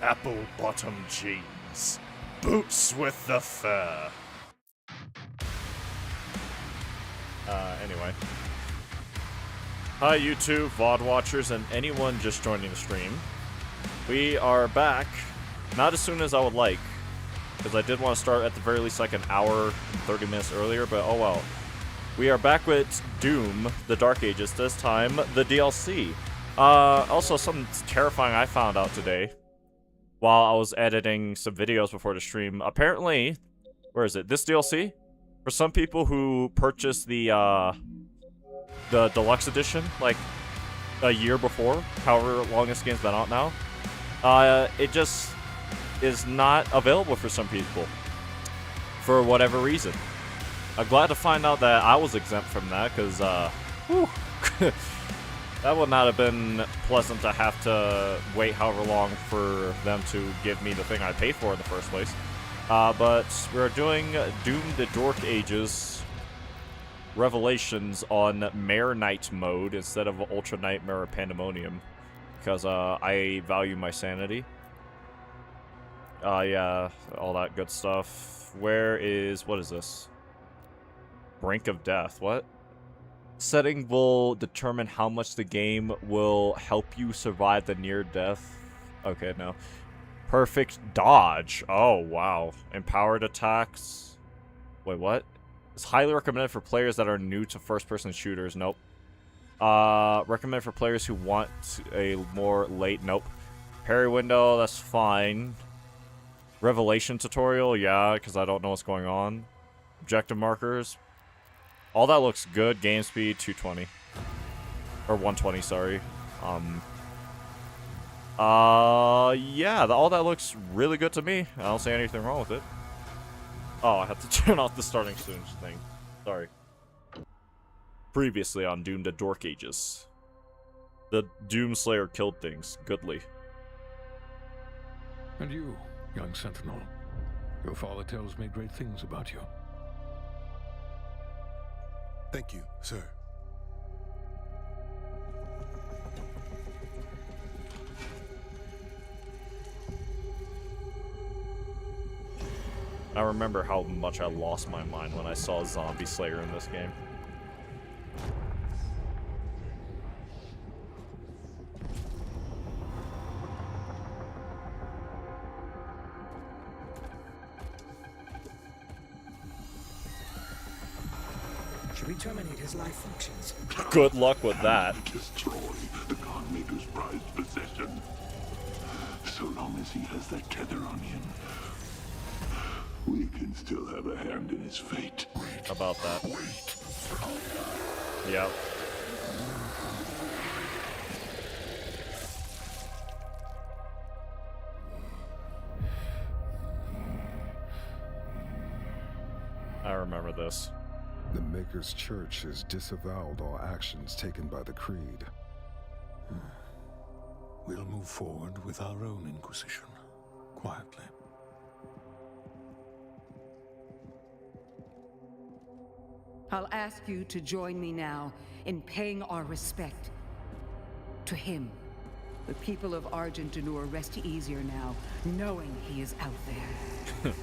apple bottom jeans, boots with the fur. Anyway. Hi YouTube, VOD watchers, and anyone just joining the stream. We are back, not as soon as I would like, because I did want to start at the very least like an hour and 30 minutes earlier, but oh well. We are back with Doom, the Dark Ages, this time the DLC. Also something terrifying I found out today while I was editing some videos before the stream. Apparently, where is it? This DLC? For some people who purchased the deluxe edition, like a year before, however long this game's been out now, it just is not available for some people for whatever reason. I'm glad to find out that I was exempt from that, because that would not have been pleasant to have to wait however long for them to give me the thing I paid for in the first place. But we're doing Doom the Dark Ages Revelations on Mare Night mode instead of Ultra Nightmare or Pandemonium, because I value my sanity. Yeah, all that good stuff. What is this? Brink of Death, what? Setting will determine how much the game will help you survive the near death. Okay, no. Perfect dodge. Oh, wow. Empowered attacks. Wait, what? It's highly recommended for players that are new to first-person shooters. Nope. Recommended for players who want a more late. Nope. Parry window, that's fine. Revelation tutorial, yeah, because I don't know what's going on. Objective markers. All that looks good. Game speed, 220. Or 120, sorry. Yeah, all that looks really good to me. I don't see anything wrong with it. Oh, I have to turn off the starting soon thing. Sorry. Previously on Doom the Dark Ages. The Doomslayer killed things. Goodly. And you, young sentinel. Your father tells me great things about you. Thank you, sir. I remember how much I lost my mind when I saw Zombie Slayer in this game. Should we terminate his life functions? Good luck with that. Destroy the Godmaker's prized possession. So long as he has that tether on him, we can still have a hand in his fate. About that. Yep. I remember this. The Maker's Church has disavowed all actions taken by the Creed. We'll move forward with our own Inquisition, quietly. I'll ask you to join me now in paying our respect to him. The people of Argentanur rest easier now, knowing he is out there.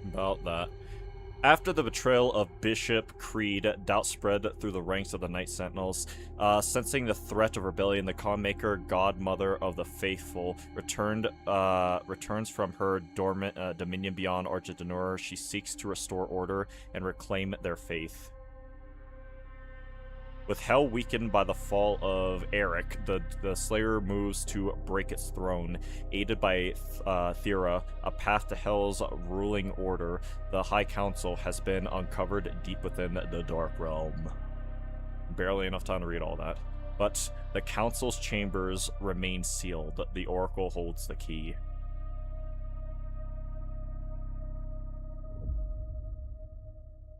About that. After the betrayal of Bishop Creed, doubt spread through the ranks of the Night Sentinels. Sensing the threat of rebellion, the Godmaker, Godmother of the Faithful, returns from her dormant dominion beyond Argentanur. She seeks to restore order and reclaim their faith. With hell weakened by the fall of Eric, the Slayer moves to break its throne. Aided by Thera, a path to Hell's ruling order, the High Council has been uncovered deep within the Dark Realm. Barely enough time to read all that. But the Council's chambers remain sealed. The Oracle holds the key.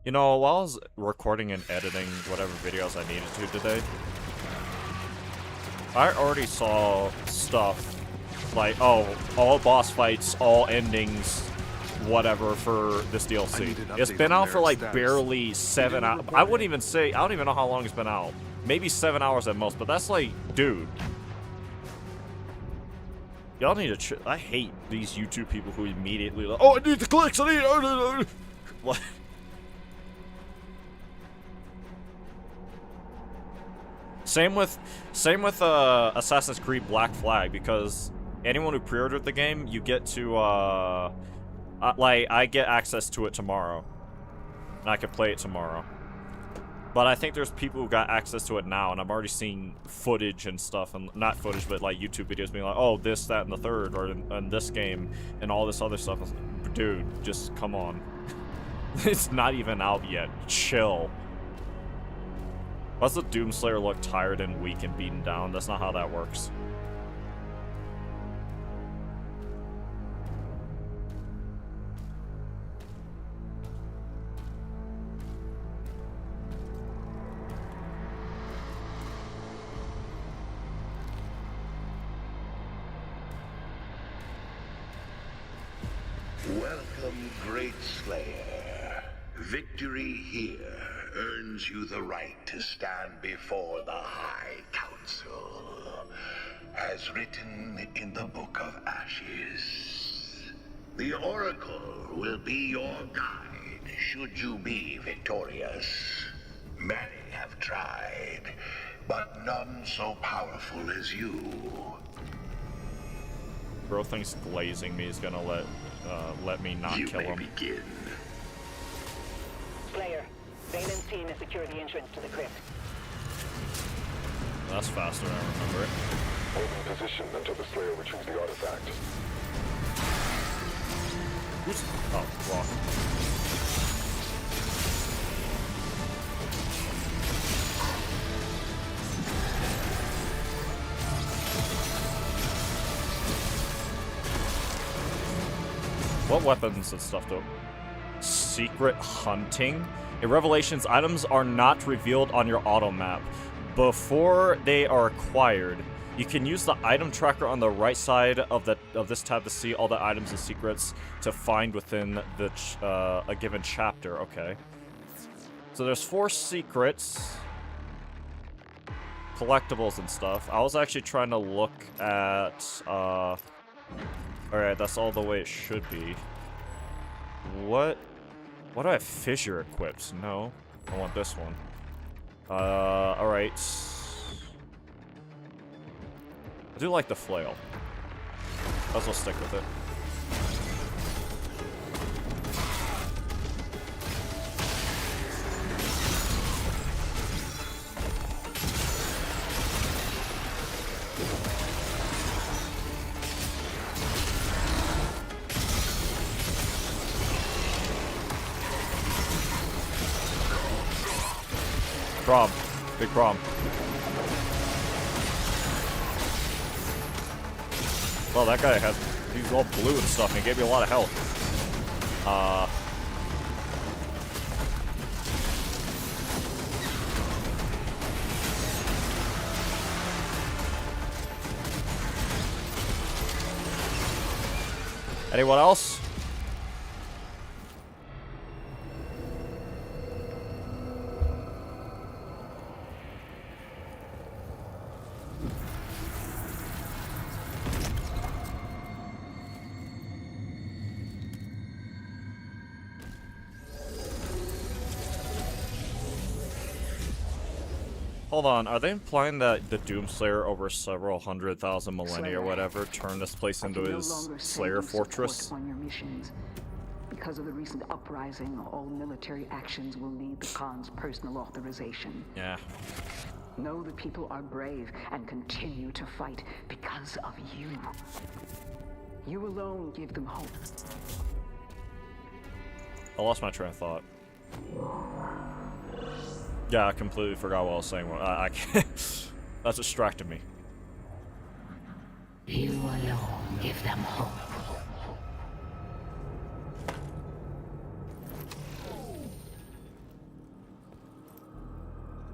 You know, while I was recording and editing whatever videos I needed to today, I already saw stuff like, oh, all boss fights, all endings, whatever for this DLC. It's been out for like barely 7 hours. I don't even know how long it's been out. Maybe 7 hours at most, but that's like, dude. Y'all need to. I hate these YouTube people who immediately like, oh, I need the clicks. I need. What? Same with Assassin's Creed Black Flag, because anyone who pre-ordered the game, you get to like I get access to it tomorrow, and I can play it tomorrow. But I think there's people who got access to it now, and I'm already seeing footage and stuff, and not footage, but like YouTube videos being like, oh, this, that, and the third, or in this game, and all this other stuff. Dude, just come on. It's not even out yet. Chill. Why does the Doomslayer look tired and weak and beaten down? That's not how that works. Welcome, Great Slayer. Victory here earns you the right to stand before the High Council, as written in the Book of Ashes. The Oracle will be your guide should you be victorious. Many have tried, but none so powerful as you. Bro thinks glazing me is gonna let me not kill him. Begin. Slayer, Valen's team has secured the entrance to the crypt. That's faster than I remember it. Hold in position until the Slayer retrieves the artifact. Who's... Oh, rock. What weapons and stuff though? Secret hunting? In Revelations, items are not revealed on your auto map before they are acquired. You can use the item tracker on the right side of this tab to see all the items and secrets to find within the a given chapter. Okay. So there's 4 secrets, collectibles and stuff. I was actually trying to look at. Alright, that's all the way it should be. What do I have? Fissure equipped? No. I want this one. Alright. I do like the flail. Might as well stick with it. Problem. Big problem. Well, that guy had... He's all blue and stuff, and he gave me a lot of health. Anyone else? Hold on, are they implying that the Doomslayer over several 100,000 millennia or whatever turned this place into his Slayer fortress? On your missions. Because of the recent uprising, all military actions will need the Khan's personal authorization. Yeah. Know the people are brave and continue to fight because of you. You alone give them hope. I lost my train of thought. Yeah, I completely forgot what I was saying. I can't. That's distracted me. You alone give them hope.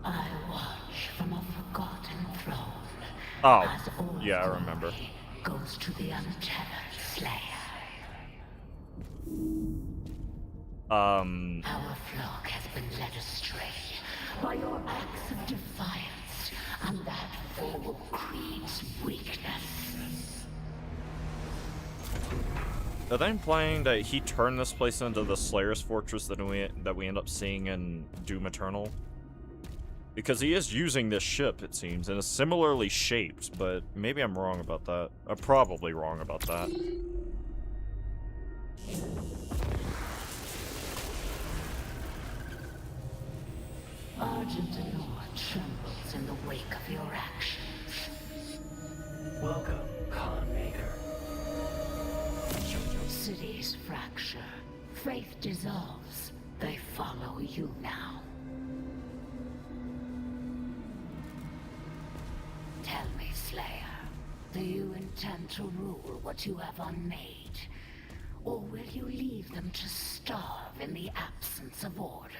I watch from a forgotten throne. Oh, yeah, I remember. Goes to the untethered Slayer. Our flock has been led astray by your acts of defiance and that foe creed's weakness. Are they implying that he turned this place into the Slayer's Fortress that we end up seeing in Doom Eternal? Because he is using this ship, it seems, and is similarly shaped, but maybe I'm wrong about that. I'm probably wrong about that. Argent Denor trembles in the wake of your actions. Welcome, Khan Maker. Cities fracture. Faith dissolves. They follow you now. Tell me, Slayer, do you intend to rule what you have unmade? Or will you leave them to starve in the absence of order?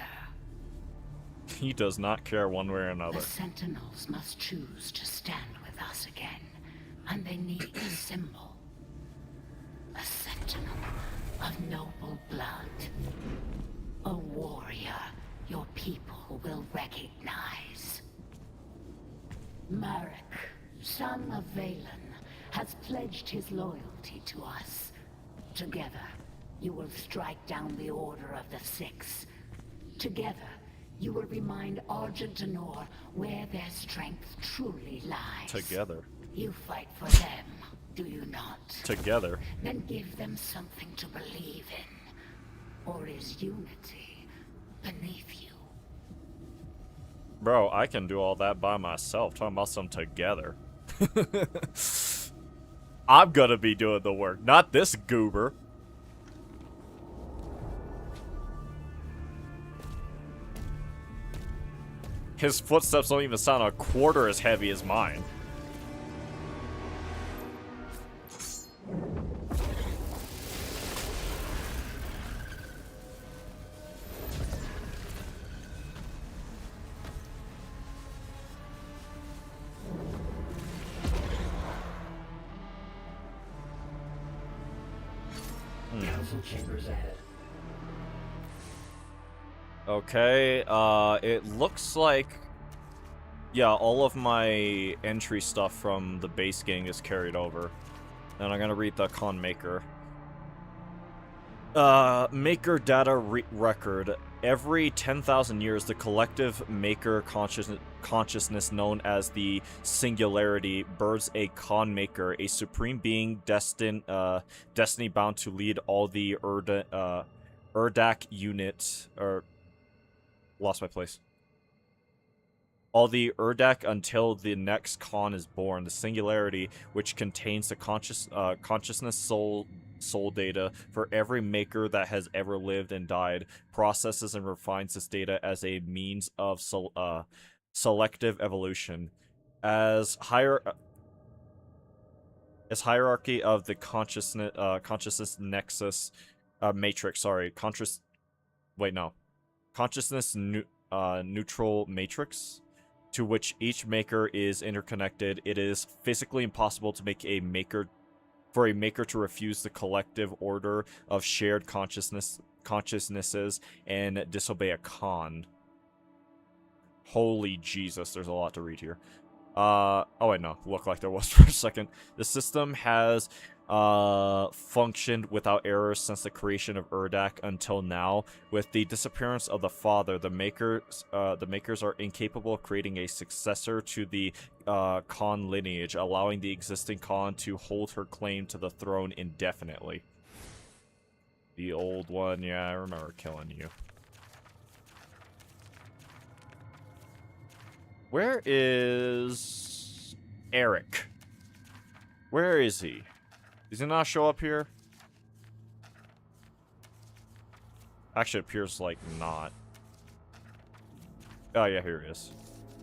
He does not care one way or another. The Sentinels must choose to stand with us again, and they need a symbol. A sentinel of noble blood. A warrior your people will recognize. Marek, son of Valen, has pledged his loyalty to us. Together, you will strike down the Order of the Six. Together, you will remind Argent Denor where their strength truly lies. Together. You fight for them, do you not? Together. Then give them something to believe in. Or is unity beneath you? Bro, I can do all that by myself. Talking about some together. I'm gonna be doing the work, not this goober. His footsteps don't even sound a quarter as heavy as mine. Council chambers ahead. Okay, it looks like, yeah, all of my entry stuff from the base game is carried over. And I'm gonna read the Con Maker. Maker data record. Every 10,000 years, the collective Maker consciousness known as the Singularity births a Con Maker, a supreme being destiny bound to lead all the Urdak unit, or lost my place. All the Urdak until the next Khan is born. The Singularity, which contains the consciousness soul data for every Maker that has ever lived and died, processes and refines this data as a means of selective evolution. As hierarchy of the consciousness nexus matrix. Sorry, consciousness neutral matrix, to which each Maker is interconnected. It is physically impossible to make a Maker to refuse the collective order of shared consciousnesses and disobey a Khan. Holy Jesus, there's a lot to read here. Oh wait, no, looked like there was for a second. The system has functioned without errors since the creation of Urdak until now. With the disappearance of the father, the makers are incapable of creating a successor to the Khan lineage, allowing the existing Khan to hold her claim to the throne indefinitely. The old one, yeah, I remember killing you. Where is Eric? Where is he? Does he not show up here? Actually, it appears like not. Oh yeah, here he is.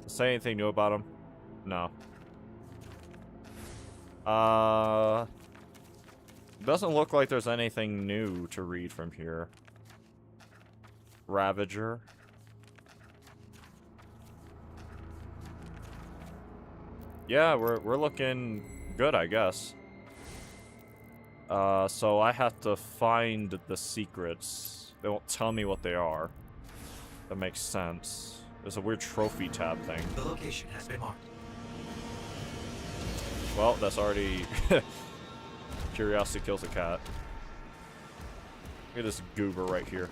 Say anything new about him? No. Doesn't look like there's anything new to read from here. Ravager. Yeah, we're looking good, I guess. So I have to find the secrets. They won't tell me what they are. That makes sense. There's a weird trophy tab thing. The location has been marked. Well, that's already... Curiosity kills a cat. Look at this goober right here.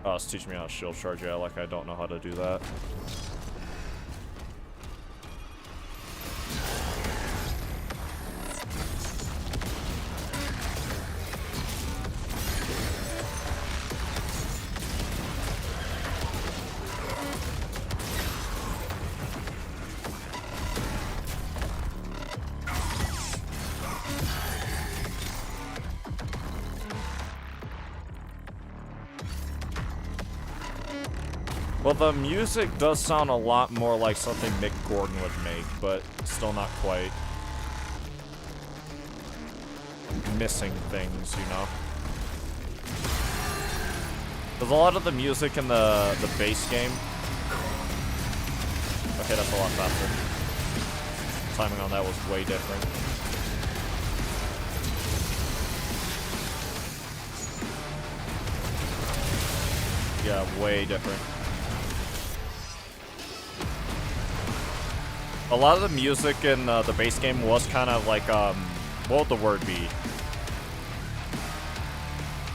Oh, it's teaching me how to shield charge. Yeah, like I don't know how to do that. Well, the music does sound a lot more like something Mick Gordon would make, but still not quite. Missing things, you know? There's a lot of the music in the base game. Okay, that's a lot faster. Timing on that was way different. Yeah, way different. A lot of the music in the base game was kind of like, what would the word be?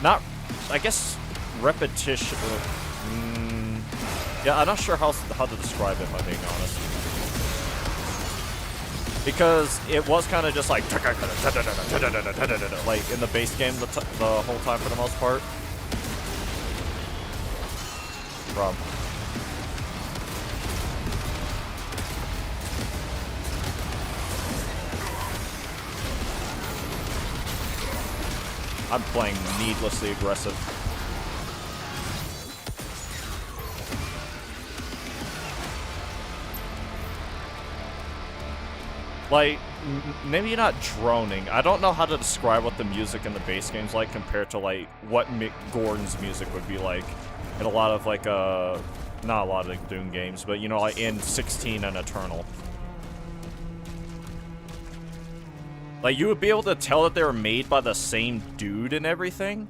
Not, I guess, repetition. Yeah, I'm not sure how to describe it, if I'm being honest. Because it was kind of just like, like in the base game the whole time for the most part. Problem. I'm playing needlessly aggressive. Like, maybe not droning. I don't know how to describe what the music in the base game's like compared to, like, what Mick Gordon's music would be like in a lot of, like, not a lot of like, Doom games, but, you know, like in 16 and Eternal. Like, you would be able to tell that they were made by the same dude and everything.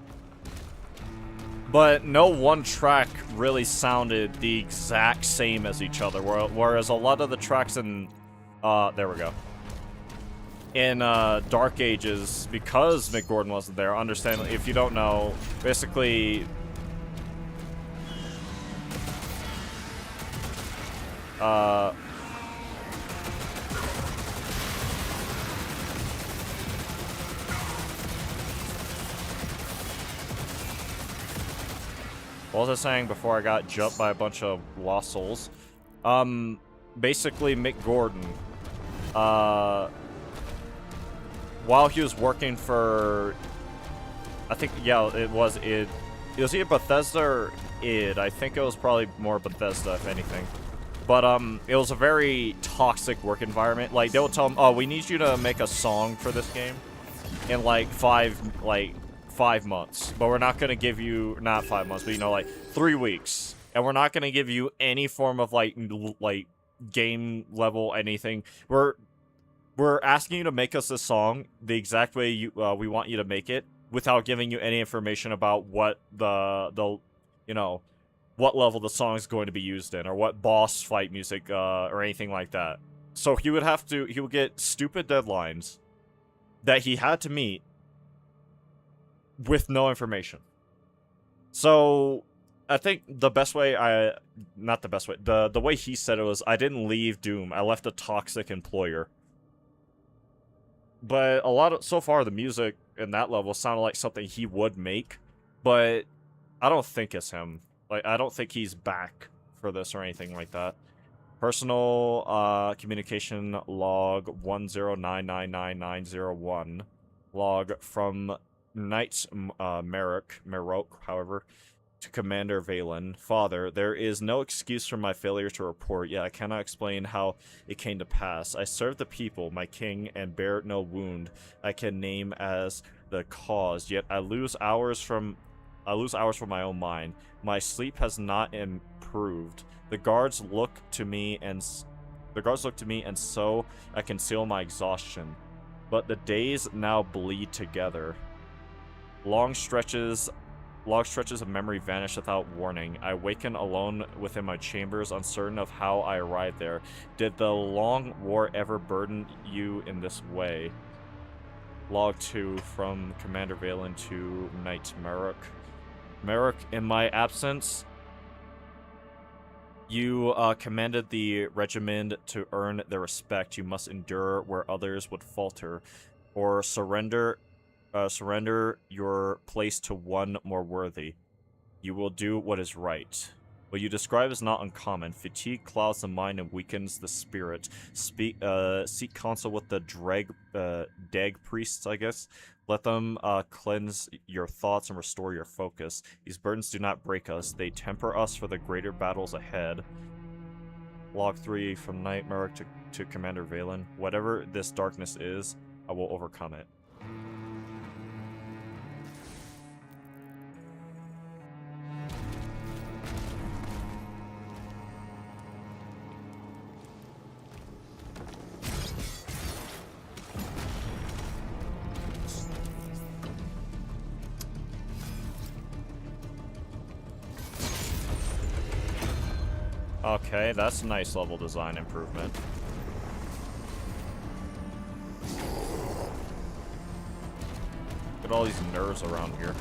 But no one track really sounded the exact same as each other. Whereas a lot of the tracks in... there we go. In Dark Ages, because Mick Gordon wasn't there, understand, if you don't know, basically... What was I saying before I got jumped by a bunch of lost souls? Basically, Mick Gordon, while he was working for, I think, yeah, it was either Bethesda or id. I think it was probably more Bethesda, if anything. But, it was a very toxic work environment. Like, they would tell him, oh, we need you to make a song for this game in, like, 5 months, but we're not gonna give you, not 5 months, but, you know, like 3 weeks, and we're not gonna give you any form of like game level anything. We're asking you to make us a song the exact way you we want you to make it, without giving you any information about what the you know, what level the song is going to be used in, or what boss fight music or anything like that. So he would get stupid deadlines that he had to meet with no information. So I think the best way not the best way, the way he said it was, I didn't leave Doom, I left a toxic employer. But so far the music in that level sounded like something he would make, but I don't think it's him. Like, I don't think he's back for this or anything like that. Personal communication log 10999901, log from Knights Marok, however, to Commander Valen. Father, there is no excuse for my failure to report, yet I cannot explain how it came to pass. I serve the people, my king, and bear no wound I can name as the cause, yet I lose hours from my own mind. My sleep has not improved. The guards look to me, and so I conceal my exhaustion. But the days now bleed together. Long stretches Long stretches of memory vanish without warning. I awaken alone within my chambers, uncertain of how I arrived there. Did the long war ever burden you in this way? Log 2 from Commander Valen to Knight Merrick. Merrick, in my absence, you commanded the regiment to earn their respect. You must endure where others would falter, or surrender your place to one more worthy. You will do what is right. What you describe is not uncommon. Fatigue clouds the mind and weakens the spirit. Seek counsel with the Dag priests, I guess. Let them cleanse your thoughts and restore your focus. These burdens do not break us. They temper us for the greater battles ahead. Log 3 from Knight Merrick to Commander Valen. Whatever this darkness is, I will overcome it. Okay, that's a nice level design improvement. Look at all these nerves around here.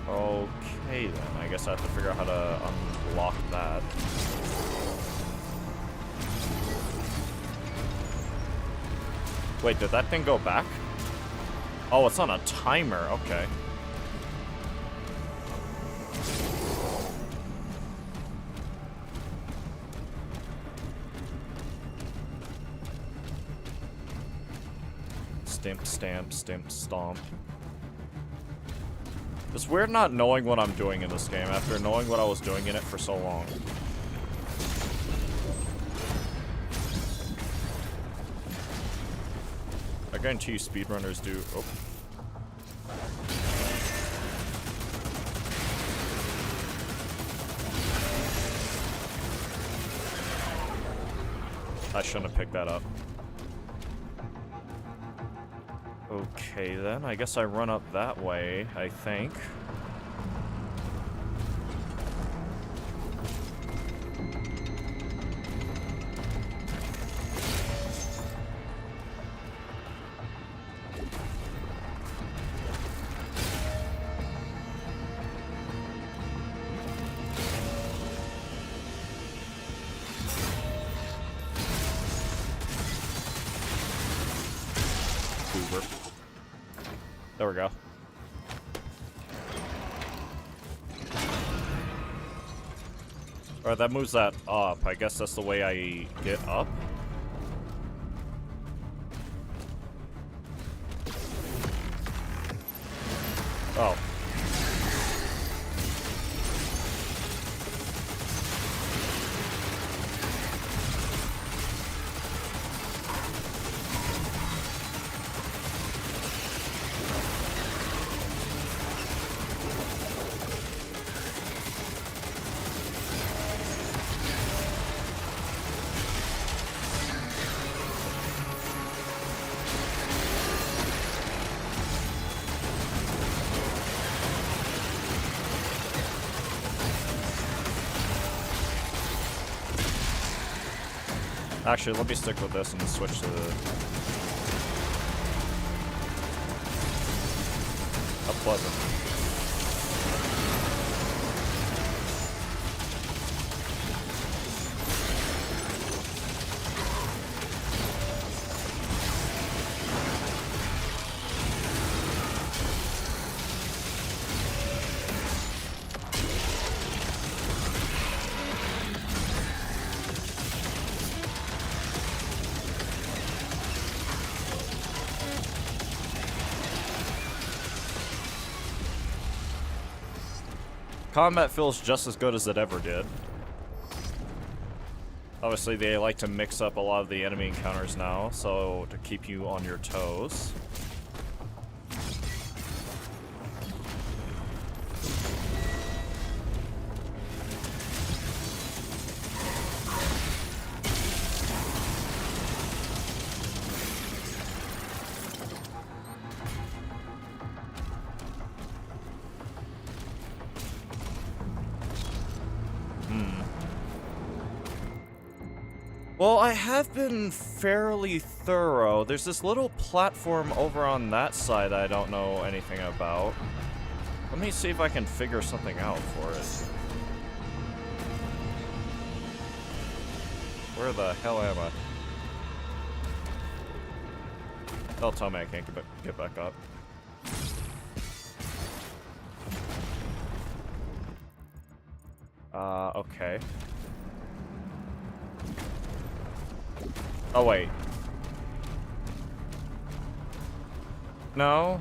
Okay then, I guess I have to figure out how to unlock that. Wait, did that thing go back? Oh, it's on a timer. Okay. Stamp, stamp, stamp, stomp. It's weird not knowing what I'm doing in this game after knowing what I was doing in it for so long. I guarantee you speedrunners do. Oh. I shouldn't have picked that up. Okay then, I guess I run up that way, I think. There we go. Alright, that moves that up. I guess that's the way I get up. Oh. Actually, let me stick with this and switch to the... How pleasant. Combat feels just as good as it ever did. Obviously, they like to mix up a lot of the enemy encounters now, so to keep you on your toes. Well, I have been fairly thorough. There's this little platform over on that side I don't know anything about. Let me see if I can figure something out for it. Where the hell am I? They'll tell me I can't get back up. Okay. Oh, wait. No?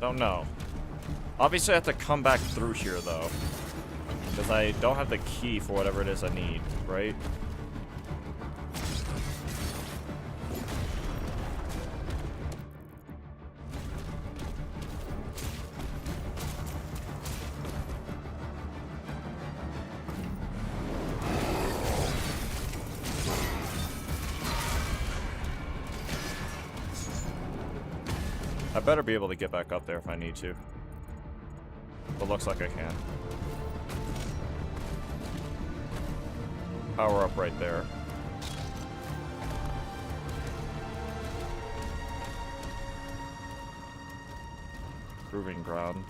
Don't know. Obviously I have to come back through here, though. Because I don't have the key for whatever it is I need, right? I better be able to get back up there if I need to. But looks like I can. Power up right there. Proving ground.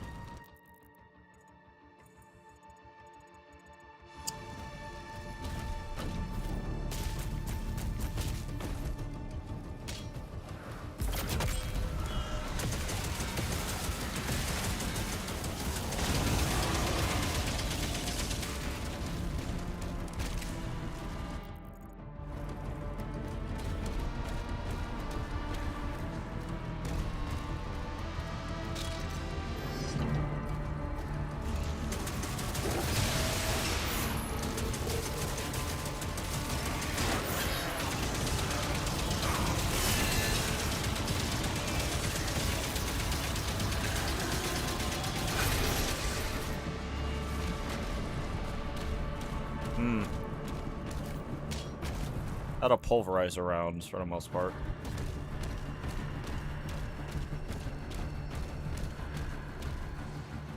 That'll pulverize around for the most part.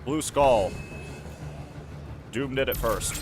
Blue Skull. Doom did it first.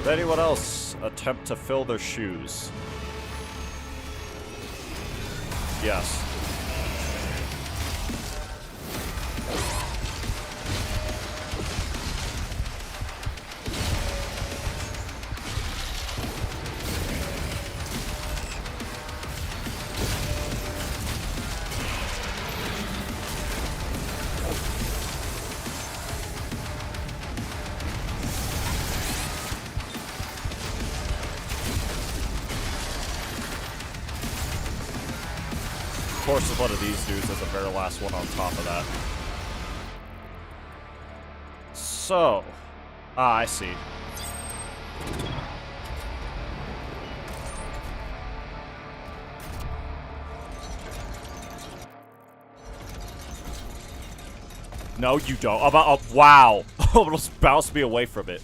Did anyone else attempt to fill their shoes? Yes. Of course, one of these dudes is the very last one on top of that. So, I see. No, you don't. Wow. Almost bounced me away from it.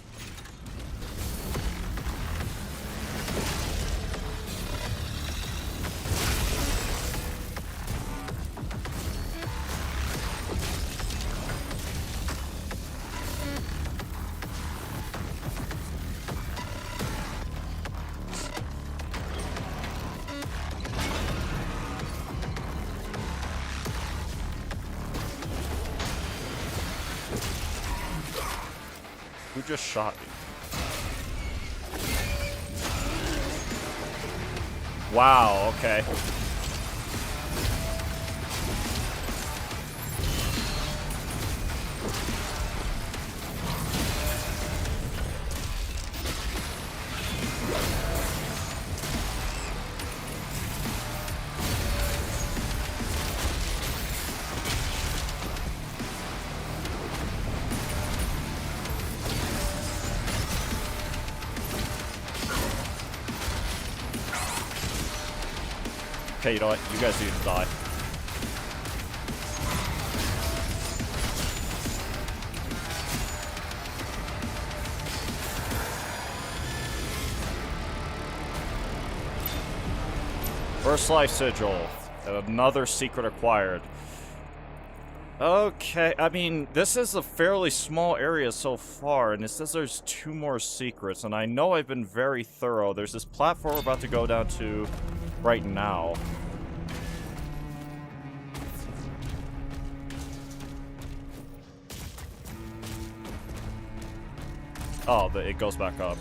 Who just shot me? Wow, okay. Okay, you know what? You guys need to die. First life sigil. Another secret acquired. Okay, I mean, this is a fairly small area so far, and it says there's 2 more secrets, and I know I've been very thorough. There's this platform we're about to go down to right now. Oh, it goes back up.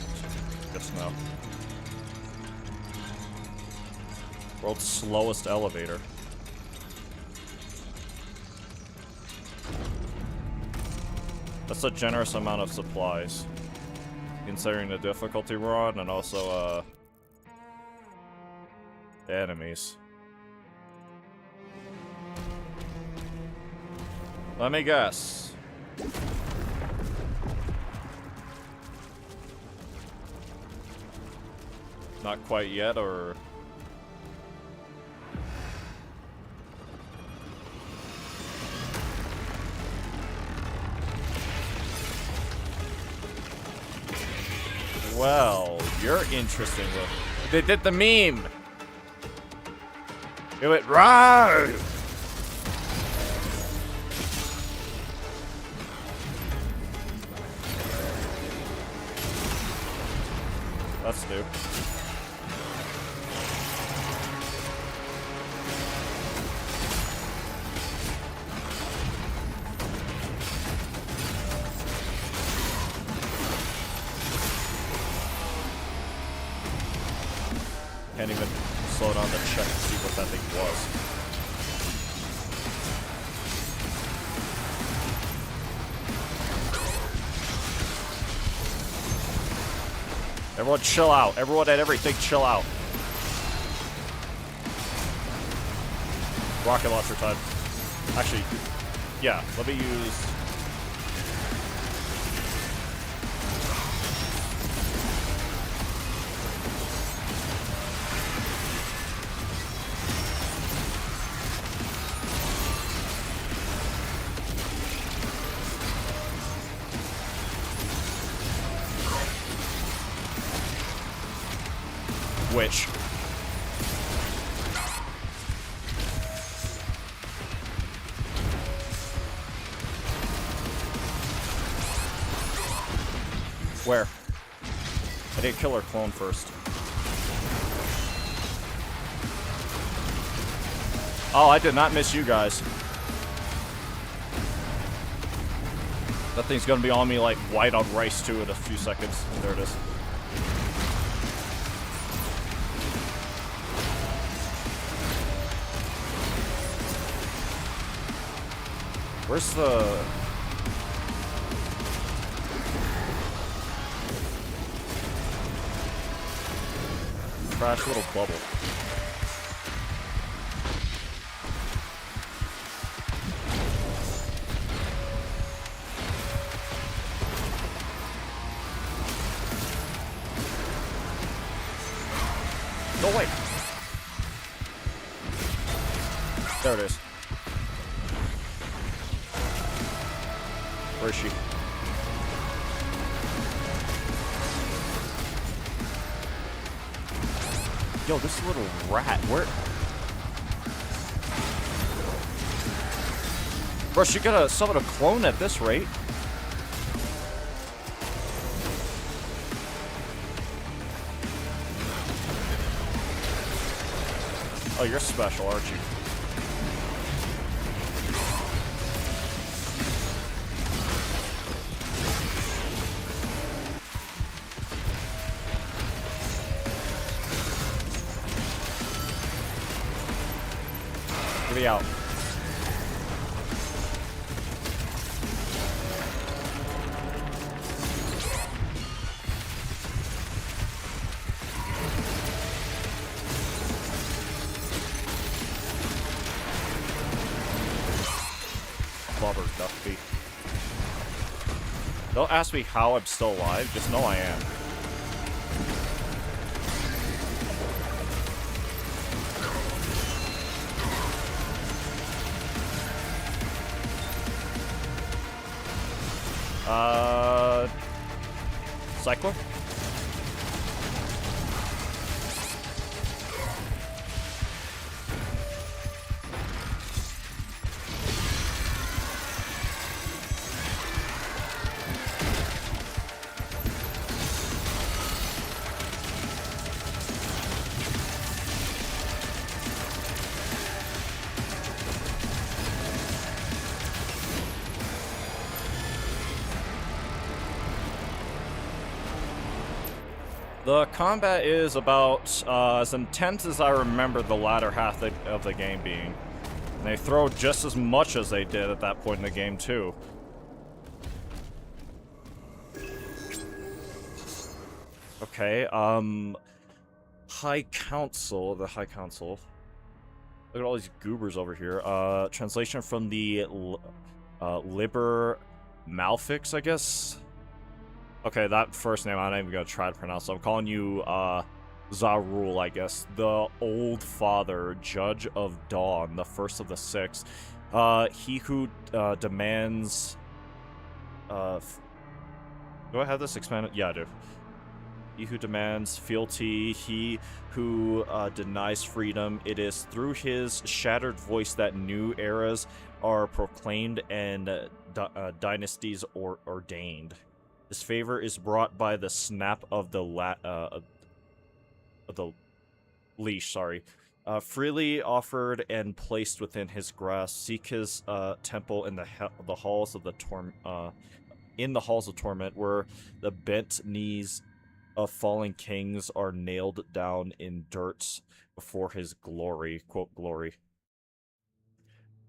Good to know. World's slowest elevator. That's a generous amount of supplies, considering the difficulty we're on, and also, the enemies. Let me guess. Not quite yet, or... Well, you're interesting. They did the meme. It went right. That's new. Can't even slow down to check to see what that thing was. Everyone chill out. Everyone at everything chill out. Rocket launcher time. Actually, yeah, let me use... Which? Where? I didn't kill her clone first. Oh, I did not miss you guys. That thing's gonna be on me like white on rice too in a few seconds. There it is. Where's the... Trash little bubble. Go away. There it is. Where is she? Yo, this little rat, where? Bro, she gonna summon a clone at this rate. Oh, you're special, aren't you? Get me out. Bobber Duffy. Don't ask me how I'm still alive, just know I am. Cycler? The combat is about as intense as I remember the latter half of the game being. And they throw just as much as they did at that point in the game, too. Okay, High Council, the High Council. Look at all these goobers over here. Translation from the Liber Malfix, I guess? Okay, that first name I'm not even gonna try to pronounce, so I'm calling you, Zarul, I guess. The Old Father, Judge of Dawn, the first of the six. He who, demands, do I have this expanded? Yeah, I do. He who demands fealty, he who, denies freedom. It is through his shattered voice that new eras are proclaimed and, dynasties ordained. His favor is brought by the snap of the leash, sorry. Freely offered and placed within his grasp. Seek his temple in the halls of the torment, where the bent knees of fallen kings are nailed down in dirt before his glory. Quote, glory.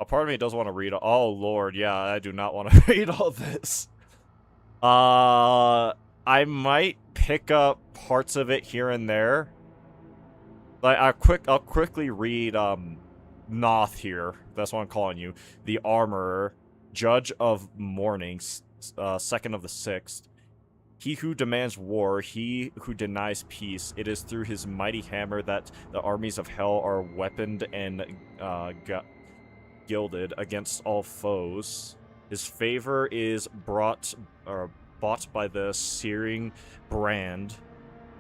A part of me does want to read. Oh lord, yeah, I do not want to read all this. I might pick up parts of it here and there. Like, I'll quickly read, Noth here. That's what I'm calling you. The Armorer, Judge of Mornings, second of the sixth. He who demands war, he who denies peace. It is through his mighty hammer that the armies of hell are weaponed and, gilded against all foes. His favor is bought by the searing brand,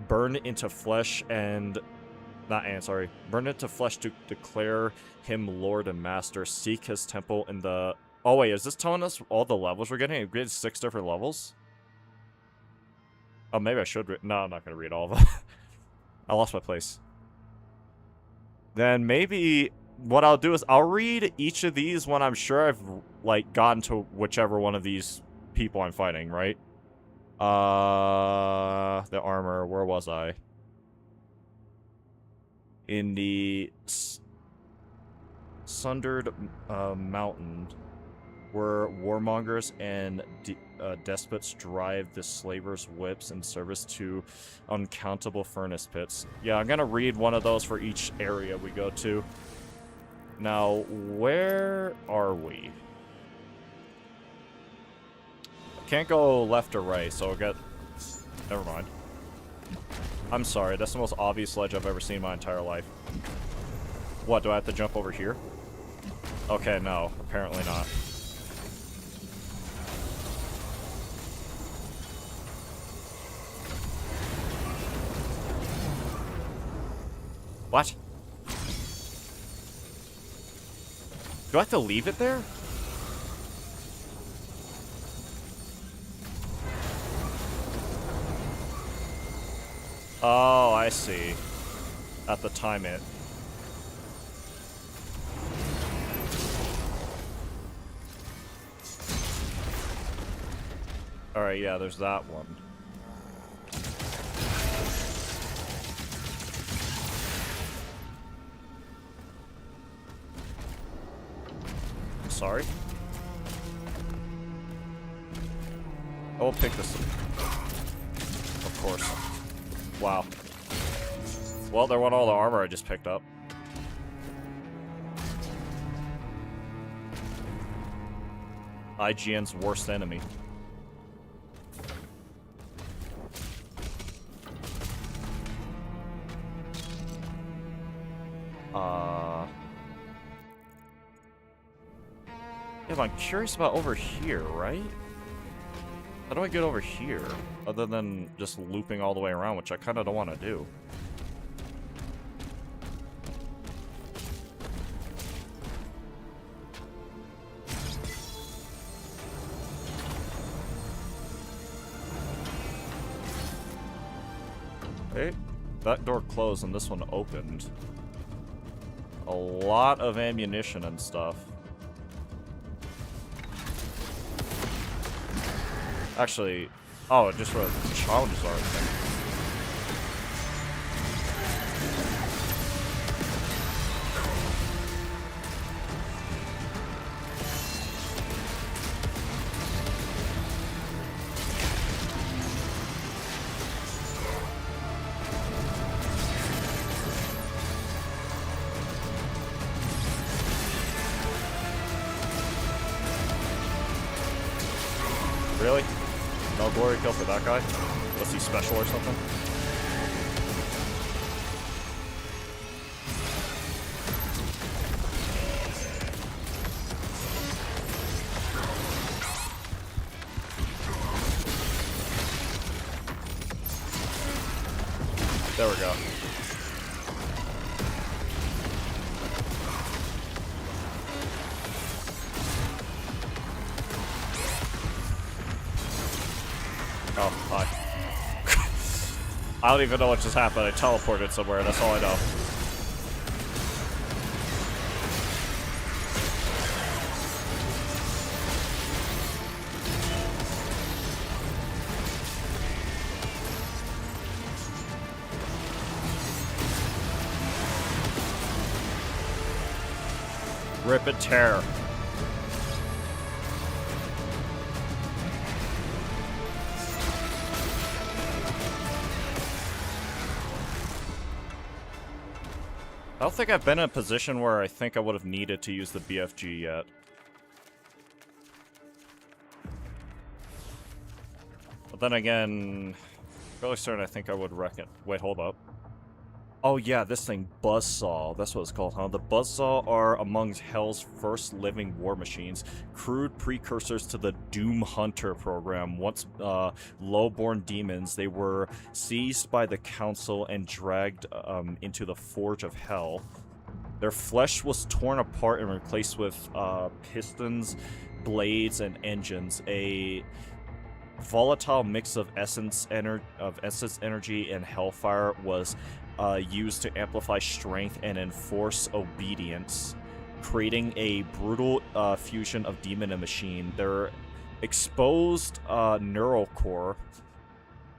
burned into flesh and burned into flesh to declare him Lord and Master. Seek his temple in the. Oh wait, is this telling us all the levels we're getting? We get 6 different levels. Oh, maybe I should. No, I'm not gonna read all of them. I lost my place. Then maybe what I'll do is I'll read each of these when I'm sure I've, like, gotten to whichever one of these people I'm fighting, right? The armor, where was I? In the Sundered Mountain, where warmongers and despots drive the slavers' whips in service to uncountable furnace pits. Yeah, I'm gonna read one of those for each area we go to. Now, where are we? Can't go left or right, so I'll get... Never mind. I'm sorry, that's the most obvious ledge I've ever seen in my entire life. What, do I have to jump over here? Okay, no, apparently not. What? Do I have to leave it there? Oh, I see. At the time it. Alright, yeah, there's that one. I'm sorry. I'll pick this up. Of course. Wow. Well, there went all the armor I just picked up. IGN's worst enemy. Yeah, but I'm curious about over here, right? How do I get over here? Other than just looping all the way around, which I kind of don't want to do. Okay, that door closed and this one opened. A lot of ammunition and stuff. Actually, oh, just where the challenges are, I think. Really? No glory kill for that guy? Was he special or something? There we go. Oh, hi. I don't even know what just happened. I teleported somewhere, that's all I know. Rip and tear. I don't think I've been in a position where I think I would have needed to use the BFG yet. But then again, fairly certain I think I would reckon. Wait, hold up. Oh yeah, this thing, Buzzsaw. That's what it's called, huh? The Buzzsaw are among Hell's first living war machines, crude precursors to the Doom Hunter program. Once low-born demons, they were seized by the Council and dragged into the Forge of Hell. Their flesh was torn apart and replaced with pistons, blades, and engines. A volatile mix of essence energy and hellfire was used to amplify strength and enforce obedience, creating a brutal fusion of demon and machine. Their exposed neural core,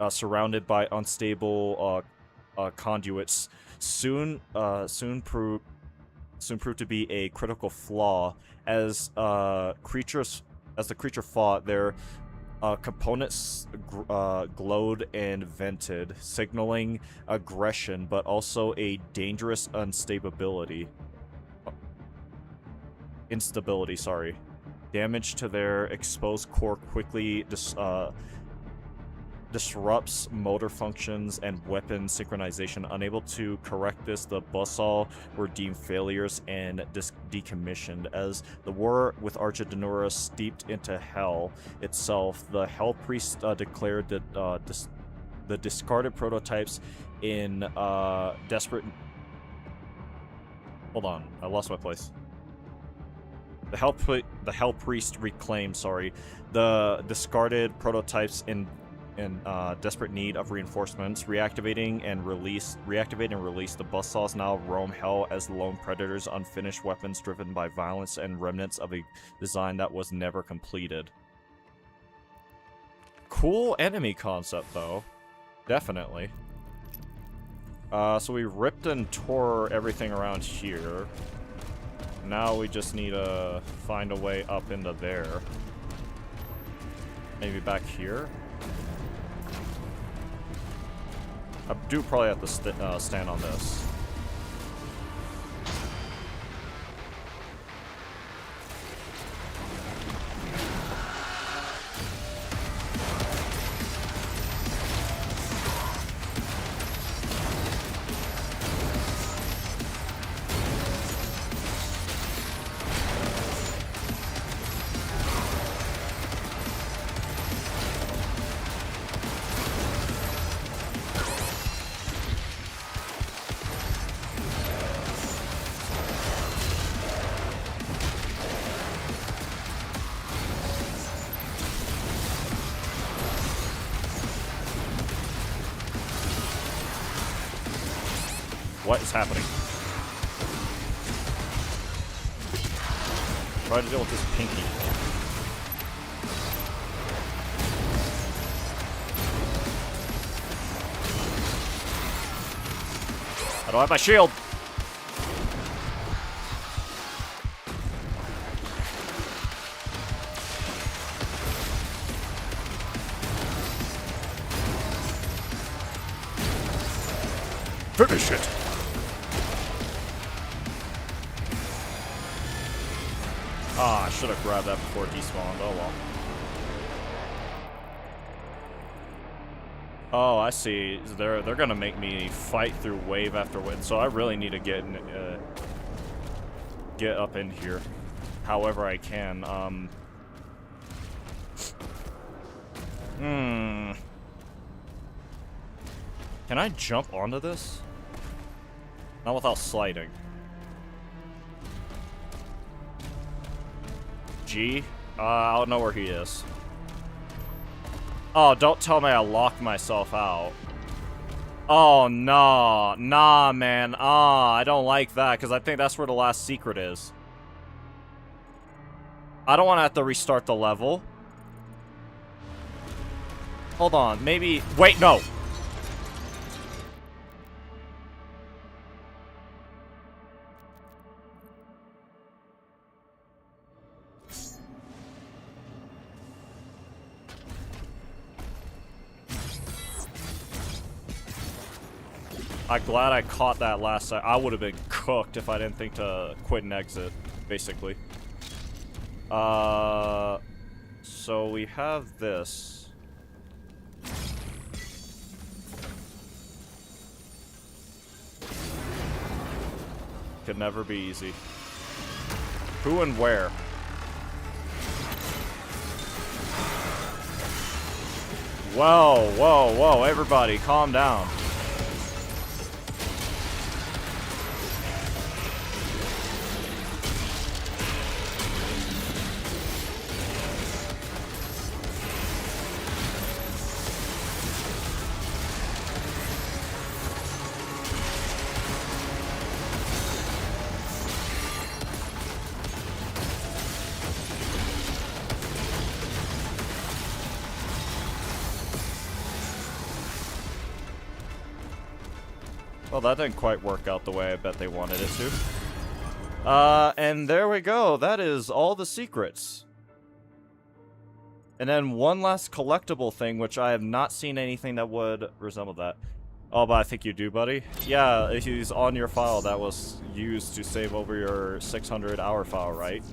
surrounded by unstable conduits, soon proved to be a critical flaw. As the creature fought, their components glowed and vented, signaling aggression, but also a dangerous instability. Sorry. Damage to their exposed core quickly disrupts motor functions and weapon synchronization. Unable to correct this, the Buzzsaw were deemed failures and decommissioned. As the war with Argent Denura steeped into hell itself, the Hell Priest declared that the discarded prototypes in desperate... Hold on, I lost my place. The Hell Priest reclaimed, the discarded prototypes in desperate need of reinforcements. Reactivate and release the Buzzsaws now roam hell as lone predators, unfinished weapons driven by violence and remnants of a design that was never completed. Cool enemy concept, though. Definitely. So we ripped and tore everything around here. Now we just need to find a way up into there. Maybe back here? I do probably have to stand on this. What is happening? Try to deal with this pinky. I don't have my shield. Finish it. Ah, I should have grabbed that before it despawned. Oh well. Oh, I see. They're gonna make me fight through wave after wave, so I really need to get up in here, however I can. Can I jump onto this? Not without sliding. G? I don't know where he is. Oh, don't tell me I locked myself out. Oh, nah. Nah, man. I don't like that, because I think that's where the last secret is. I don't want to have to restart the level. Hold on. Maybe... Wait, no! I'm glad I caught that last time. I would have been cooked if I didn't think to quit and exit, basically. So we have this. Could never be easy. Who and where? Whoa, whoa, whoa, everybody, calm down. Well, that didn't quite work out the way I bet they wanted it to. And there we go. That is all the secrets. And then one last collectible thing, which I have not seen anything that would resemble that. Oh, but I think you do, buddy. Yeah, he's on your file that was used to save over your 600-hour file, right?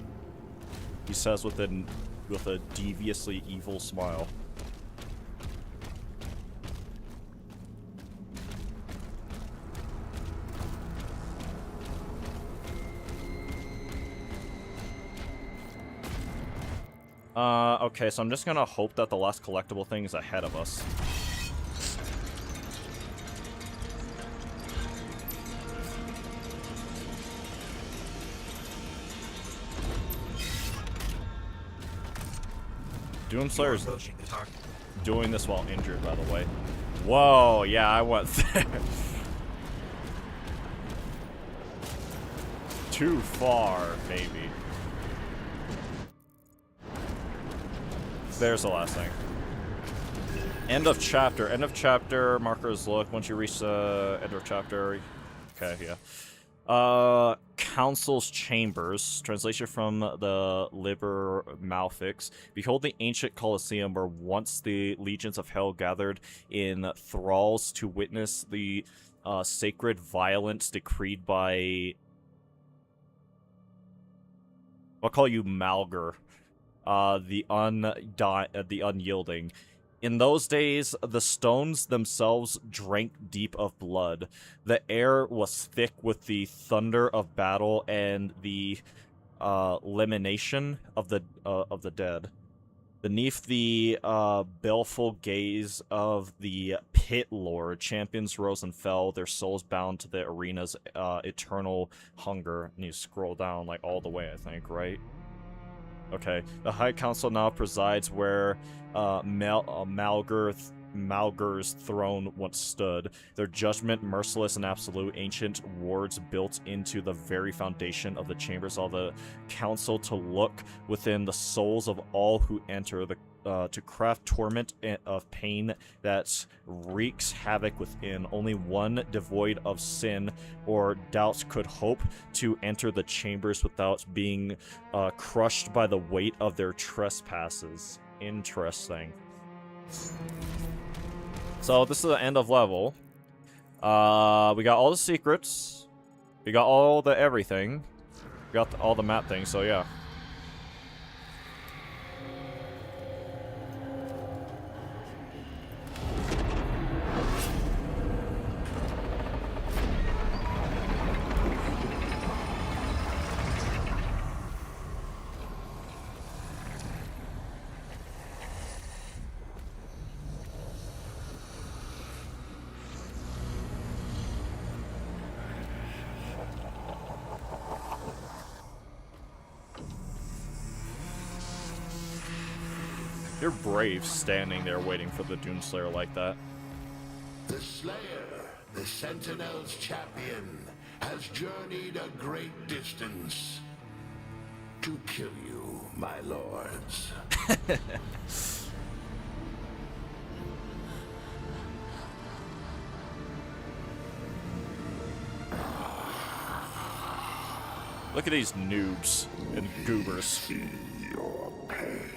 He says with a deviously evil smile. Okay, so I'm just gonna hope that the last collectible thing is ahead of us. Doomslayer's doing this while injured, by the way. Whoa, yeah, I went there. Too far, maybe. There's the last thing. End of chapter. End of chapter. Markers look. Once you reach the end of chapter. Okay, yeah. Council's Chambers. Translation from the Liber Malfix. Behold the ancient Colosseum where once the legions of hell gathered in thralls to witness the sacred violence decreed by... I'll call you Malgur. The unyielding. In those days, the stones themselves drank deep of blood. The air was thick with the thunder of battle and the elimination of the dead. Beneath the baleful gaze of the Pit Lord, champions rose and fell, their souls bound to the arena's eternal hunger. And you scroll down like all the way, I think, right? Okay, the High Council now presides where Malgur Malgur's throne once stood. Their judgment, merciless and absolute, ancient wards built into the very foundation of the chambers of the council to look within the souls of all who enter the to craft torment of pain that wreaks havoc within. Only one devoid of sin or doubts could hope to enter the chambers without being crushed by the weight of their trespasses. Interesting. So this is the end of level. We got all the secrets. We got all the everything. We got all the map things, so yeah. You're brave standing there waiting for the Doomslayer like that. The Slayer, the Sentinel's champion, has journeyed a great distance to kill you, my lords. Look at these noobs and goobers. See your pain.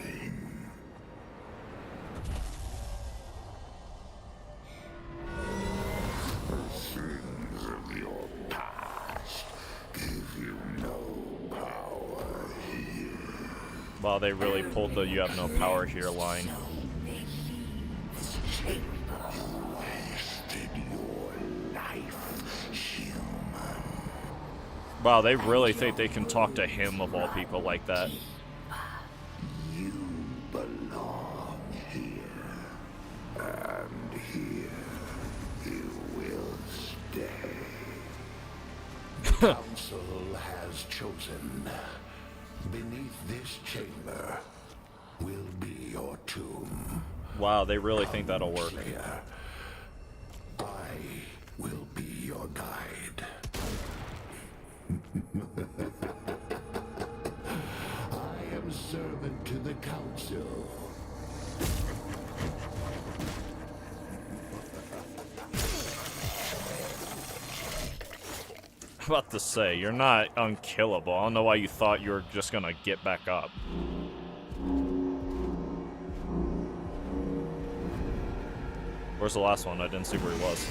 The sins of your past give you no power here. Wow, they really pulled the "you have no power here" line. Wasted your life, human. Wow, they really think they can talk to him of all people like that. You belong here, and here you will stay. The council has chosen. Beneath this chamber will be your tomb. Wow, they really think that'll work. Slayer, I will be your guide. I am servant to the council. I'm about to say, you're not unkillable. I don't know why you thought you were just gonna get back up. Where's the last one? I didn't see where he was.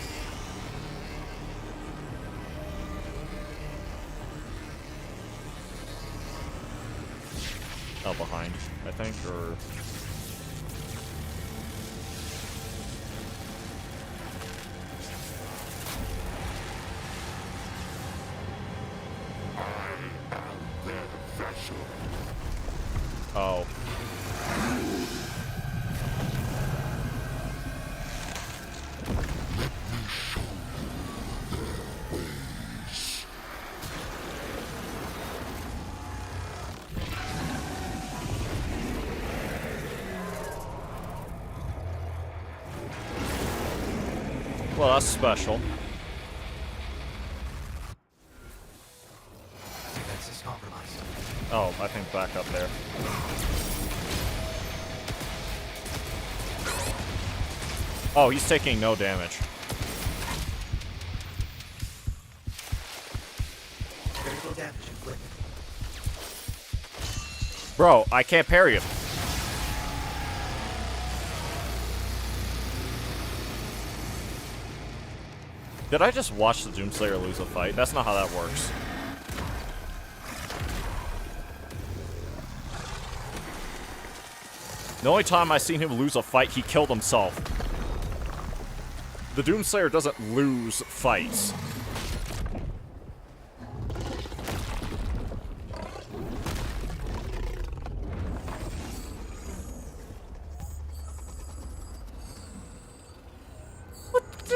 Oh, behind, I think, or... Oh. Well, that's special. Defense is compromised. Oh, I think back up there. Oh, he's taking no damage. Critical damage inflicted. Bro, I can't parry him. Did I just watch the Doomslayer lose a fight? That's not how that works. The only time I seen him lose a fight, he killed himself. The Doomslayer doesn't lose fights.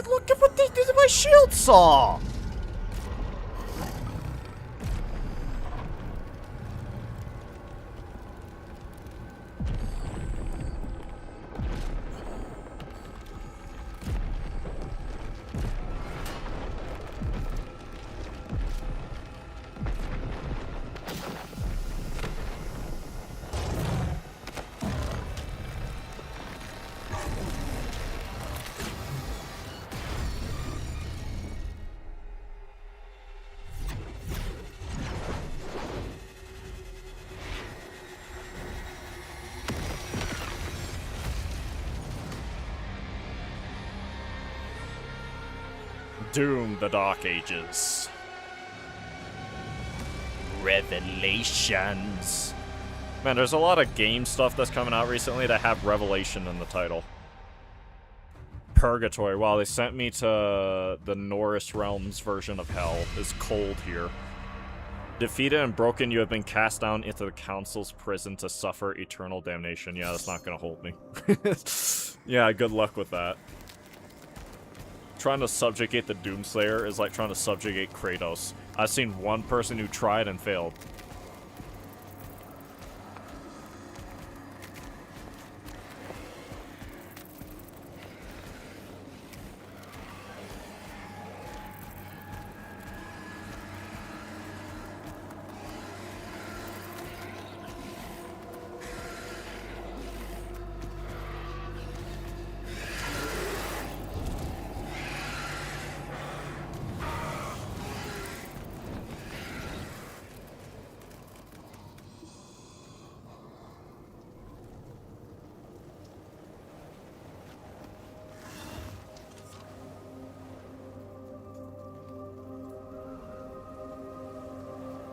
Look at what they did to my shield saw! Doom, the Dark Ages. Revelations. Man, there's a lot of game stuff that's coming out recently that have Revelation in the title. Purgatory. Wow, they sent me to the Norris Realms version of hell. It's cold here. Defeated and broken, you have been cast down into the Council's prison to suffer eternal damnation. Yeah, that's not gonna hold me. Yeah, good luck with that. Trying to subjugate the Doomslayer is like trying to subjugate Kratos. I've seen one person who tried and failed.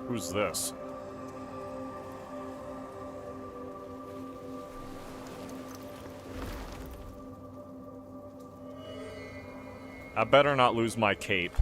Who's this? I better not lose my cape.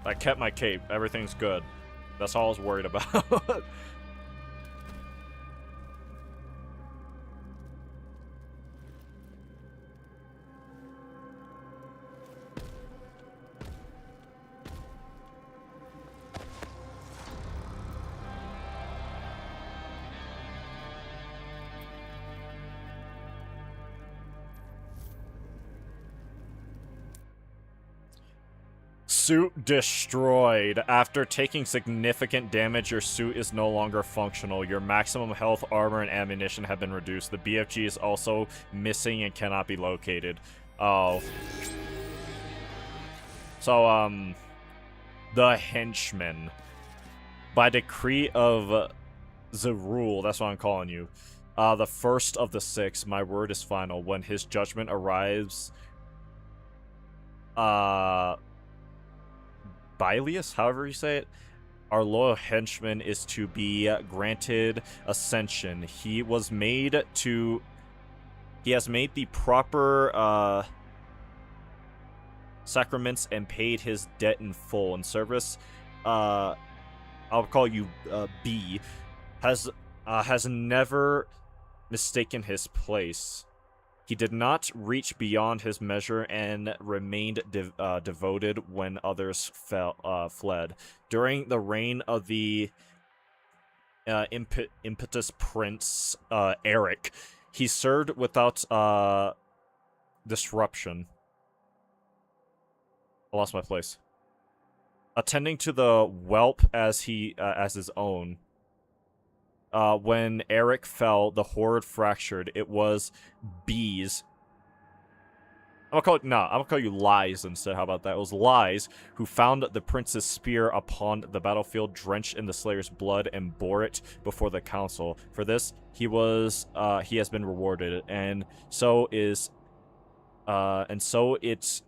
I kept my cape. Everything's good. That's all I was worried about. Suit destroyed. After taking significant damage, your suit is no longer functional. Your maximum health, armor, and ammunition have been reduced. The BFG is also missing and cannot be located. Oh. So, the henchman. By decree of Zerul, that's what I'm calling you. The first of the six, my word is final. When his judgment arrives, Bilius, however you say it, our loyal henchman is to be granted ascension. He has made the proper sacraments and paid his debt in full. In service, I'll call you B, has never mistaken his place. He did not reach beyond his measure and remained devoted when others fled. During the reign of the impetus prince, Eric, he served without disruption. I lost my place. Attending to the whelp as his own. When Eric fell, the horde fractured. It was bees. I'm gonna call you Lies instead. How about that? It was Lies who found the prince's spear upon the battlefield, drenched in the Slayer's blood, and bore it before the council. For this, he has been rewarded, and so is, so it's.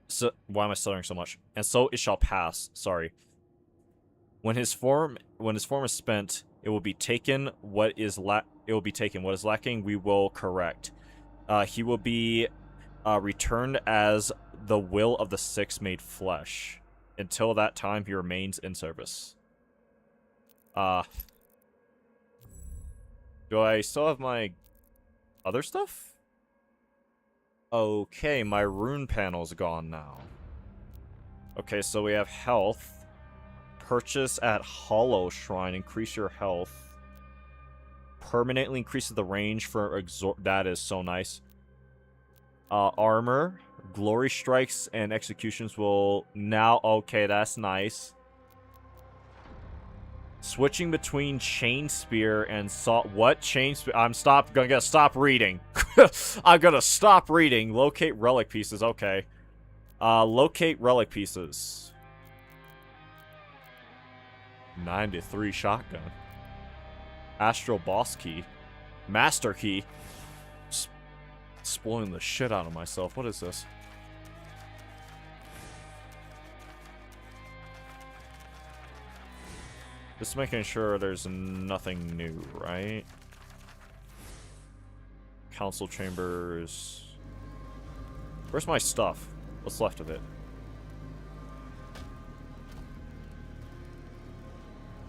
So, why am I stuttering so much? And so it shall pass. Sorry. When his form is spent, it will be taken. What is lacking, we will correct. He will be returned as the will of the six made flesh. Until that time, he remains in service. Do I still have my other stuff? Okay, my rune panel's gone now. Okay, so we have health. Purchase at Hollow Shrine. Increase your health. Permanently increases the range for that is so nice. Armor, glory strikes, and executions will now... Okay, that's nice. Switching between chain spear and saw... What? Chain spear? Gonna stop reading. I'm gonna stop reading. Locate relic pieces. Okay. Locate relic pieces. 93 shotgun. Astral boss key. Master key. Spoiling the shit out of myself. What is this? Just making sure there's nothing new, right? Council chambers. Where's my stuff? What's left of it?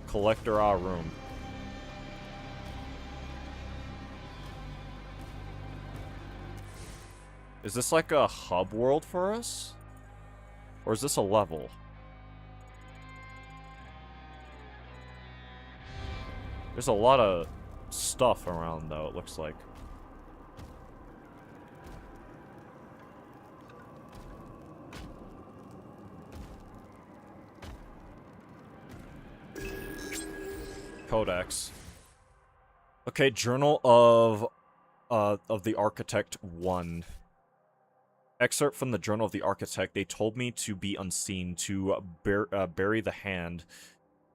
Collector room. Is this like a hub world for us? Or is this a level? There's a lot of stuff around, though, it looks like. Codex. Okay, Journal of the Architect 1. Excerpt from the Journal of the Architect. They told me to be unseen, to bury the hand,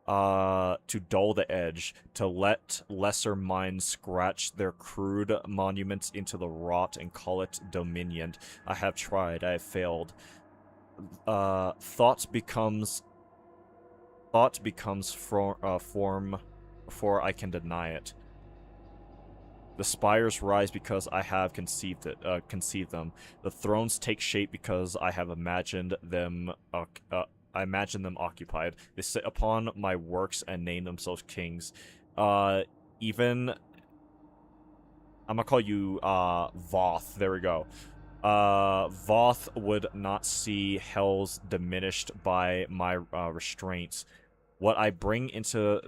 to dull the edge, to let lesser minds scratch their crude monuments into the rot and call it dominion. I have tried. I have failed. Thought becomes form before I can deny it. The spires rise because I have conceived them. The thrones take shape because I have imagined them. I imagine them occupied. They sit upon my works and name themselves kings. Even I'm gonna call you Voth. There we go. Voth would not see hells diminished by my restraints. What I bring into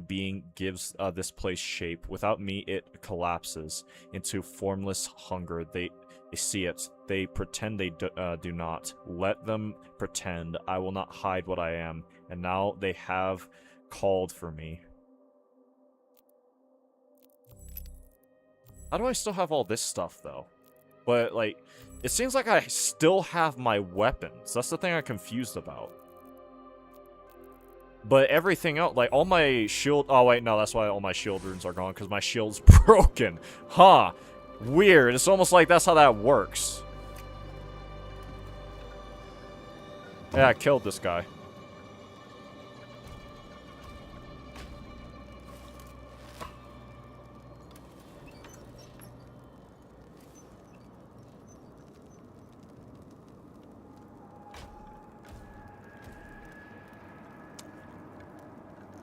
being gives this place shape. Without me, it collapses into formless hunger. They see it. They pretend they do not. Let them pretend. I will not hide what I am. And now they have called for me. How do I still have all this stuff, though? But, like, it seems like I still have my weapons. That's the thing I'm confused about. But everything else, like, all my shield... Oh, wait, no, that's why all my shield runes are gone, because my shield's broken. Huh. Weird. It's almost like that's how that works. Yeah, I killed this guy.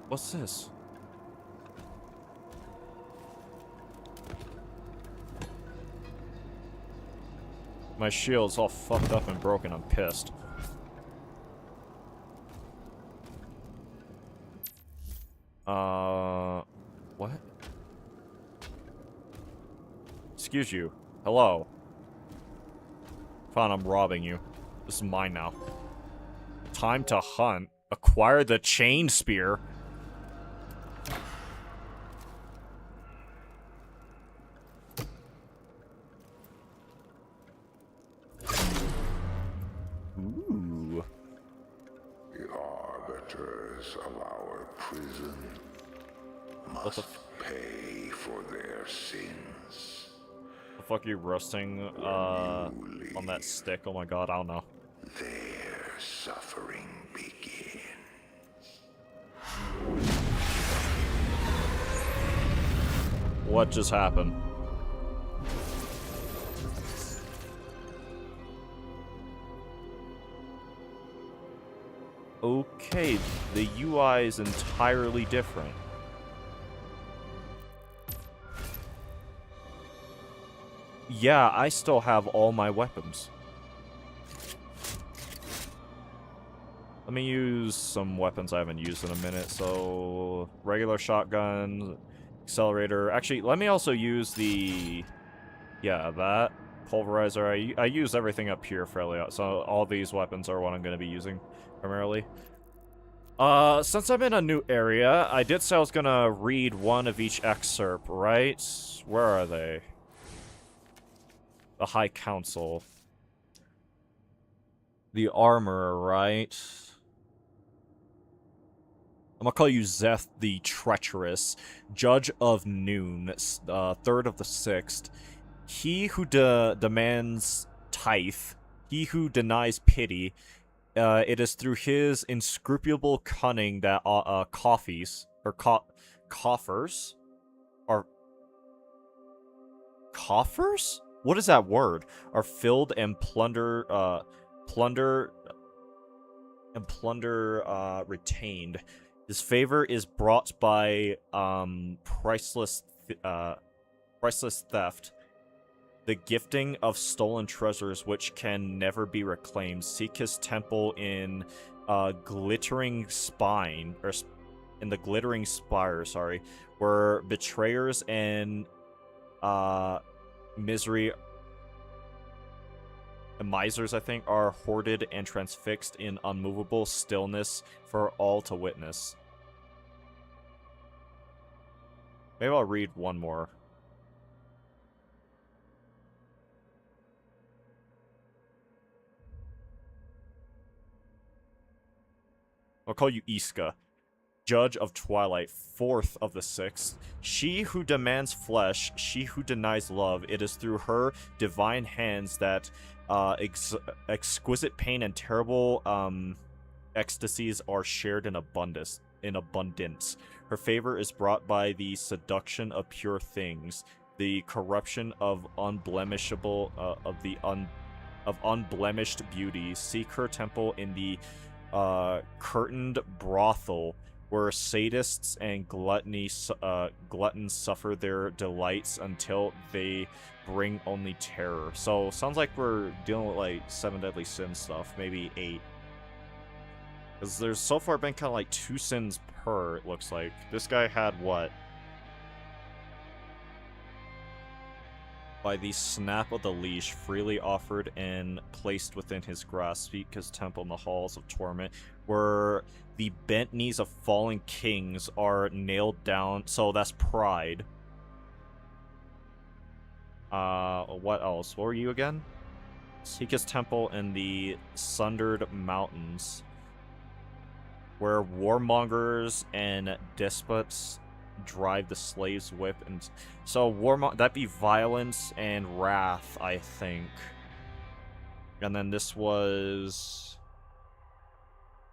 What's this? My shield's all fucked up and broken. I'm pissed. What? Excuse you. Hello. Fine, I'm robbing you. This is mine now. Time to hunt. Acquire the chain spear. Ooh. The arbiters of our prison must pay for their sins. The fuck are you roasting on that stick? Oh my god, I don't know. Their suffering begins. What just happened? Okay, the UI is entirely different. Yeah, I still have all my weapons. Let me use some weapons I haven't used in a minute. So, regular shotgun, accelerator. Actually, let me also use the Yeah, that. Pulverizer, I use everything up here fairly, so all these weapons are what I'm going to be using primarily. Since I'm in a new area, I did say I was going to read one of each excerpt, right? Where are they? The High Council. The Armorer, right? I'm gonna call you Zeth the Treacherous, Judge of Noon, third of the sixth. He who demands tithe, he who denies pity. It is through his inscrutable cunning that coffers are coffers. What is that word? Are filled and plunder retained. His favor is brought by priceless theft, the gifting of stolen treasures which can never be reclaimed. Seek his temple in glittering spine, or in the glittering spire, sorry, where betrayers and misery and misers, I think, are hoarded and transfixed in unmovable stillness for all to witness. Maybe I'll read one more. I'll call you Iska, Judge of Twilight, fourth of the sixth. She who demands flesh, she who denies love, it is through her divine hands that exquisite pain and terrible ecstasies are shared in abundance. Her favor is brought by the seduction of pure things, the corruption of unblemished beauty. Seek her temple in the curtained brothel, where sadists and gluttons suffer their delights until they bring only terror. So, sounds like we're dealing with, like, 7 deadly sin stuff, maybe 8. Because there's so far been kind of like 2 sins per, it looks like. This guy had what? By the snap of the leash, freely offered and placed within his grasp, seek his temple in the halls of torment, where the bent knees of fallen kings are nailed down. So that's pride. What else? What were you again? Seek his temple in the sundered mountains, where warmongers and despots drive the slave's whip. And so that'd be violence and wrath, I think. And then this was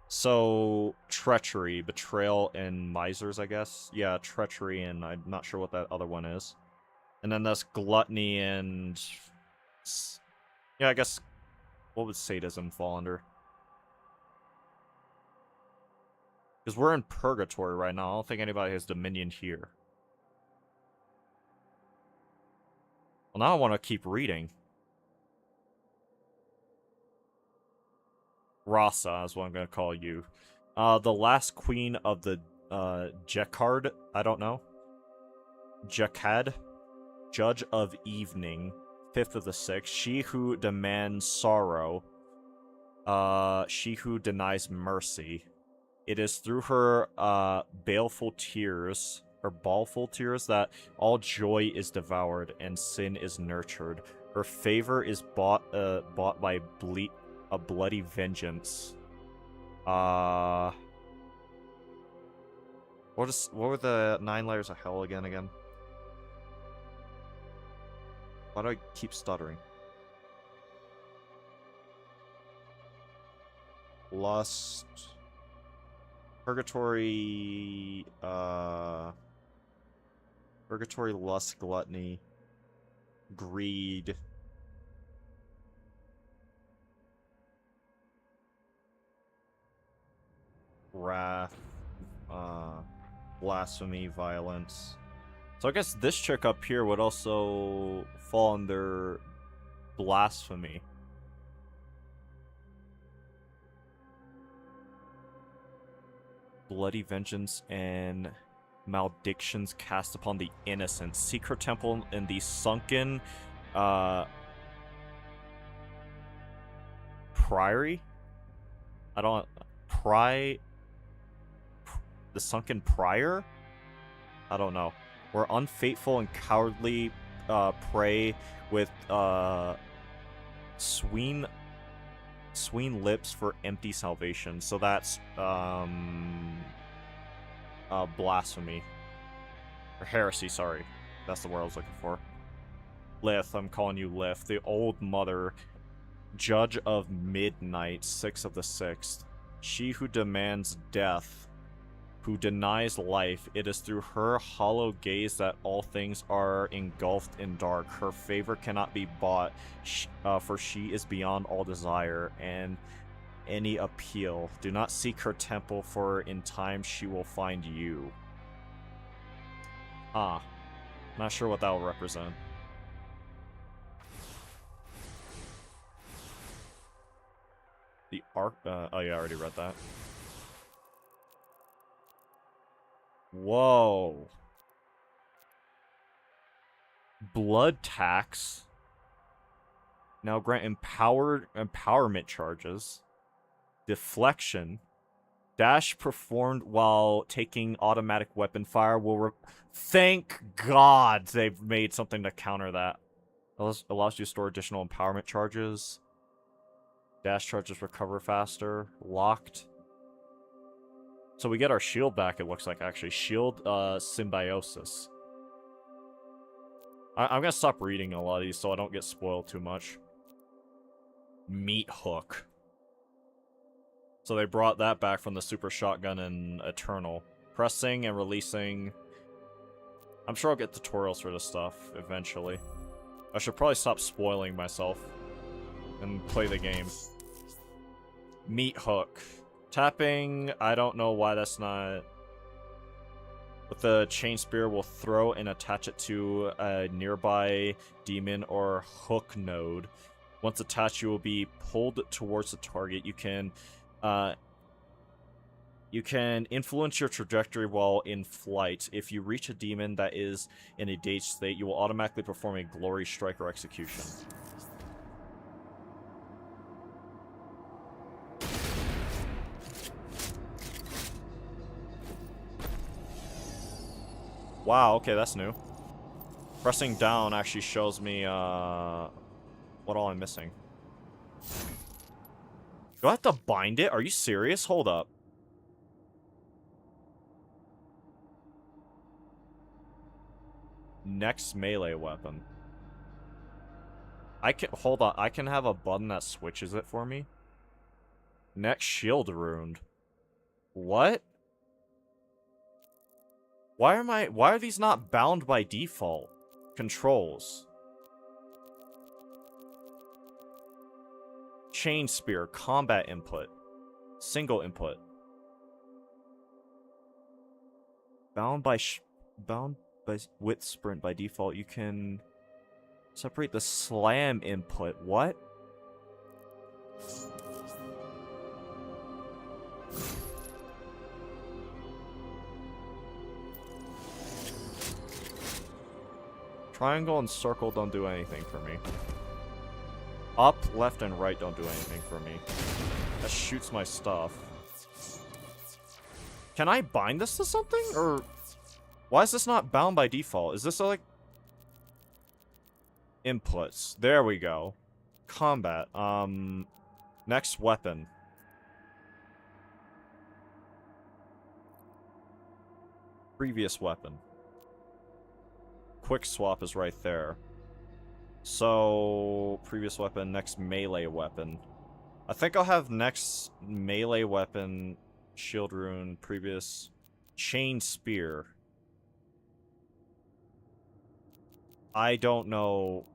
so treachery, betrayal, and misers, I guess. Yeah, treachery, and I'm not sure what that other one is. And then that's gluttony and yeah, I guess what would sadism fall under? Because we're in purgatory right now. I don't think anybody has dominion here. Well, now I want to keep reading. Rasa is what I'm going to call you. The last queen of the Jekard, I don't know. Jekad, Judge of Evening, fifth of the sixth. She who demands sorrow. She who denies mercy. It is through her baleful tears, that all joy is devoured and sin is nurtured. Her favor is bought by a bloody vengeance. What were the 9 layers of hell again? Why do I keep stuttering? Lust, purgatory, lust, gluttony, greed, wrath, blasphemy, violence. So I guess this chick up here would also fall under blasphemy. Bloody vengeance and maledictions cast upon the innocent. Seek her temple in the sunken Priory? I don't... The Sunken Prior? I don't know. We're unfaithful and cowardly prey with sween lips for empty salvation. So that's blasphemy. Or heresy, sorry. That's the word I was looking for. Lith, I'm calling you Lith. The old mother, judge of midnight, 6 of the 6th. She who demands death, who denies life. It is through her hollow gaze that all things are engulfed in dark. Her favor cannot be bought, for she is beyond all desire and any appeal. Do not seek her temple, for in time she will find you. Ah. Not sure what that will represent. The arc... oh yeah, I already read that. Whoa. Blood tax. Now grant empowerment charges. Deflection. Dash performed while taking automatic weapon fire will thank God they've made something to counter that. Allows you to store additional empowerment charges. Dash charges recover faster. Locked. So we get our shield back, it looks like, actually. Shield symbiosis. I'm gonna stop reading a lot of these so I don't get spoiled too much. Meat hook. So they brought that back from the super shotgun in Eternal. Pressing and releasing. I'm sure I'll get tutorials for this stuff eventually. I should probably stop spoiling myself and play the game. Meat hook. Tapping, I don't know why that's not... With the chain spear, will throw and attach it to a nearby demon or hook node. Once attached, you will be pulled towards the target. You can influence your trajectory while in flight. If you reach a demon that is in a dazed state, you will automatically perform a glory strike or execution. Wow, okay, that's new. Pressing down actually shows me, what all I'm missing. Do I have to bind it? Are you serious? Hold up. Next melee weapon. Hold on, I can have a button that switches it for me? Next shield rune. What? Why are these not bound by default? Controls. Chain spear, combat input. Single input. Bound by width sprint by default, you can separate the slam input. What? Triangle and circle don't do anything for me. Up, left, and right don't do anything for me. That shoots my stuff. Can I bind this to something? Or why is this not bound by default? Is this like... Inputs. There we go. Combat. Next weapon. Previous weapon. Quick swap is right there. So, previous weapon, next melee weapon. I think I'll have next melee weapon, shield rune, previous chain spear. I don't know.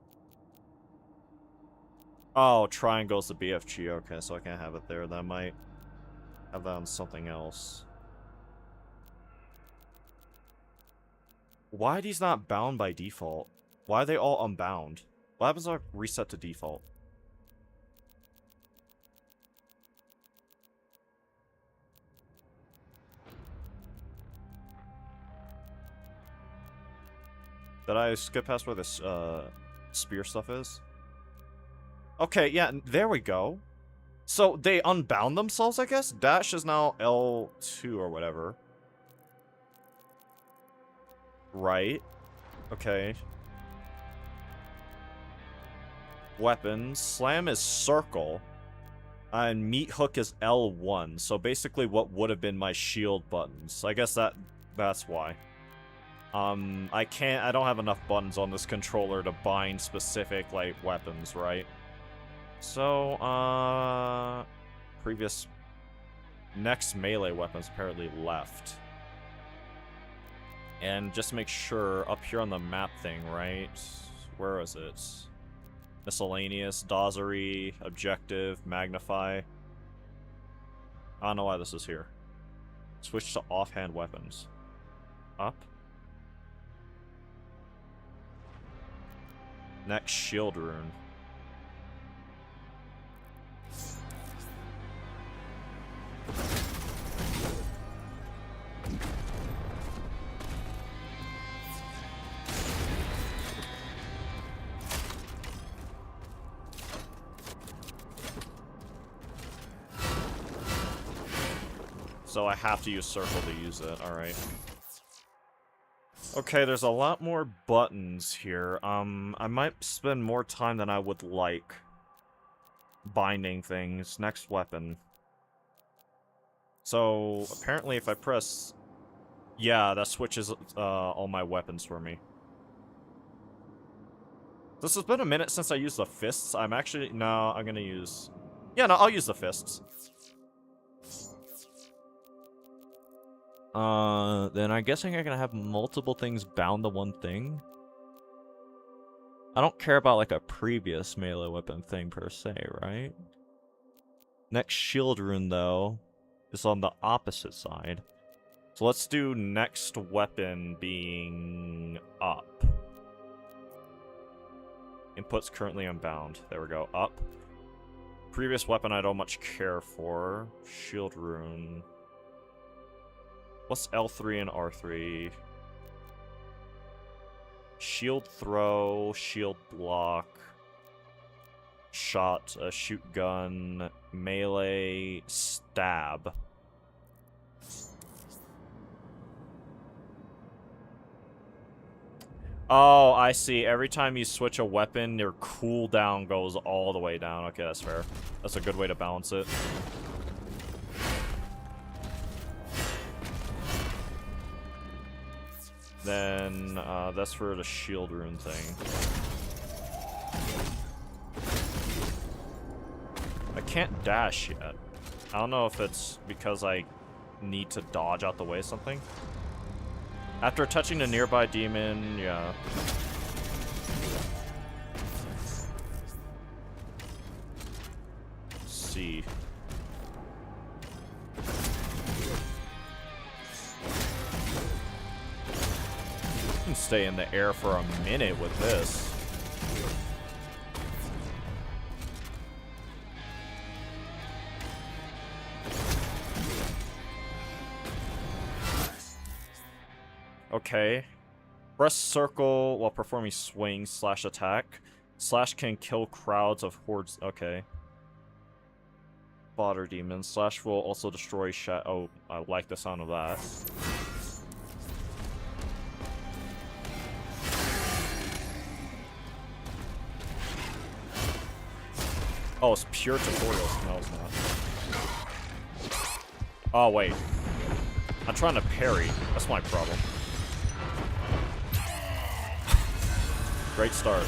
Oh, triangle's the BFG. Okay, so I can't have it there. That might have that on something else. Why are these not bound by default? Why are they all unbound? What happens if I reset to default? Did I skip past where this, spear stuff is. Okay, yeah, there we go. So they unbound themselves, I guess? Dash is now L2 or whatever. Right. Okay. Weapons. Slam is circle. And meat hook is L1. So basically what would have been my shield buttons. I guess that's why. I don't have enough buttons on this controller to bind specific, like, weapons, right? So, next melee weapons apparently left. And just to make sure, up here on the map thing, right? Where is it? Miscellaneous, Dozzery, Objective, Magnify. I don't know why this is here. Switch to offhand weapons. Up. Next shield rune. So I have to use circle to use it, alright. Okay, there's a lot more buttons here. I might spend more time than I would like binding things. Next weapon. So, apparently if I press... Yeah, that switches all my weapons for me. This has been a minute since I used the fists. I'm actually... No, I'm gonna use... Yeah, no, I'll use the fists. Then I'm guessing I'm gonna have multiple things bound to one thing. I don't care about, like, a previous melee weapon thing per se, right? Next shield rune, though, is on the opposite side. So let's do next weapon being up. Inputs currently unbound. There we go. Up. Previous weapon I don't much care for. Shield rune. What's L3 and R3? Shield throw, shield block, shot, shoot gun, melee, stab. Oh, I see. Every time you switch a weapon, your cooldown goes all the way down. Okay, that's fair. That's a good way to balance it. Then, that's for the shield rune thing. I can't dash yet. I don't know if it's because I need to dodge out the way or something. After touching a nearby demon, yeah. Let's see. Can stay in the air for a minute with this. Okay. Press circle while performing swings slash attack. Slash can kill crowds of hordes. Okay. Fodder demons. Slash will also destroy Oh, I like the sound of that. Oh, it's pure tutorials. No, it's not. Oh, wait. I'm trying to parry. That's my problem. Great start.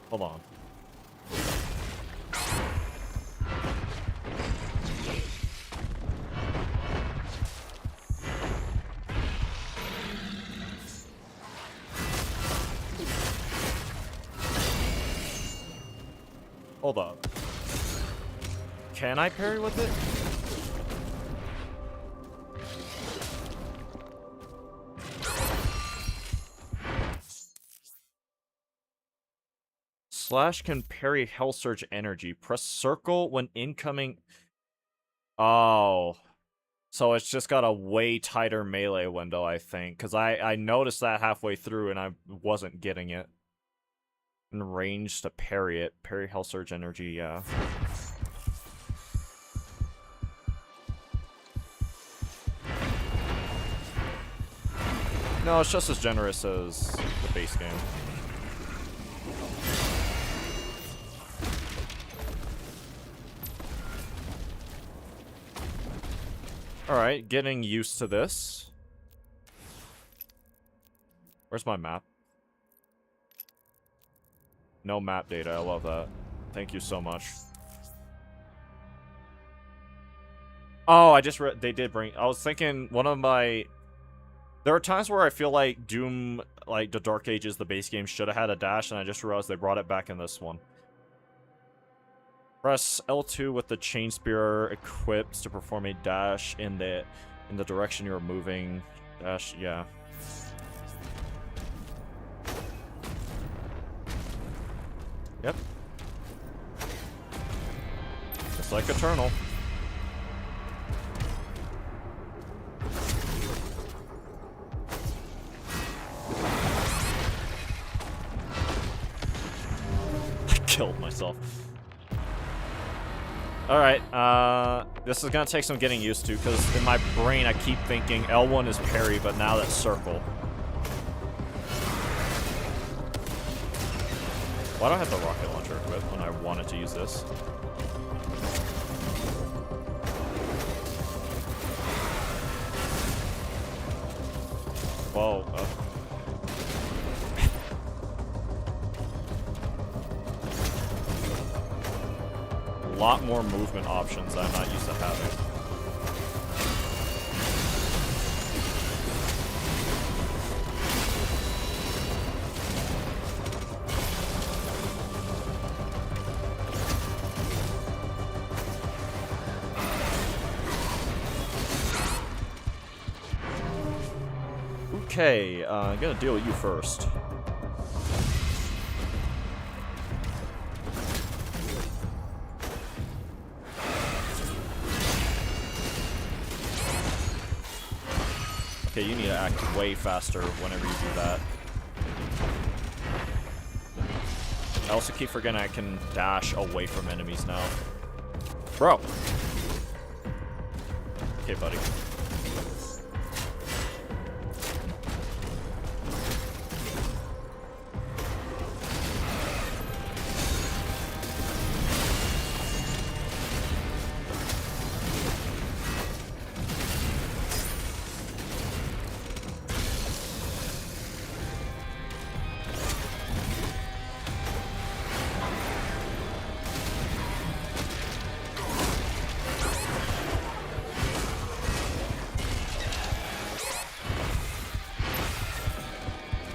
Hold on. Hold up. Can I parry with it? Slash can parry Hell Surge energy. Press circle when incoming... Oh. So it's just got a way tighter melee window, I think. Because I noticed that halfway through and I wasn't getting it. In range to parry it. Parry Hell Surge energy, yeah. No, it's just as generous as the base game. Alright, getting used to this. Where's my map? No map data, I love that. Thank you so much. Oh, I just read, they did bring, I was thinking one of my, there are times where I feel like Doom, like the Dark Ages, the base game, should have had a dash, and I just realized they brought it back in this one. Press L2 with the chain spear equipped to perform a dash in the direction you're moving. Dash, yeah. Yep. Just like Eternal. I killed myself. Alright, this is gonna take some getting used to, because in my brain I keep thinking L1 is parry, but now that's circle. Why do I have the rocket launcher equipped when I wanted to use this? Whoa, a lot more movement options that I'm not used to having. Okay, I'm gonna deal with you first. Okay, you need to act way faster whenever you do that. I also keep forgetting I can dash away from enemies now. Bro! Okay, buddy.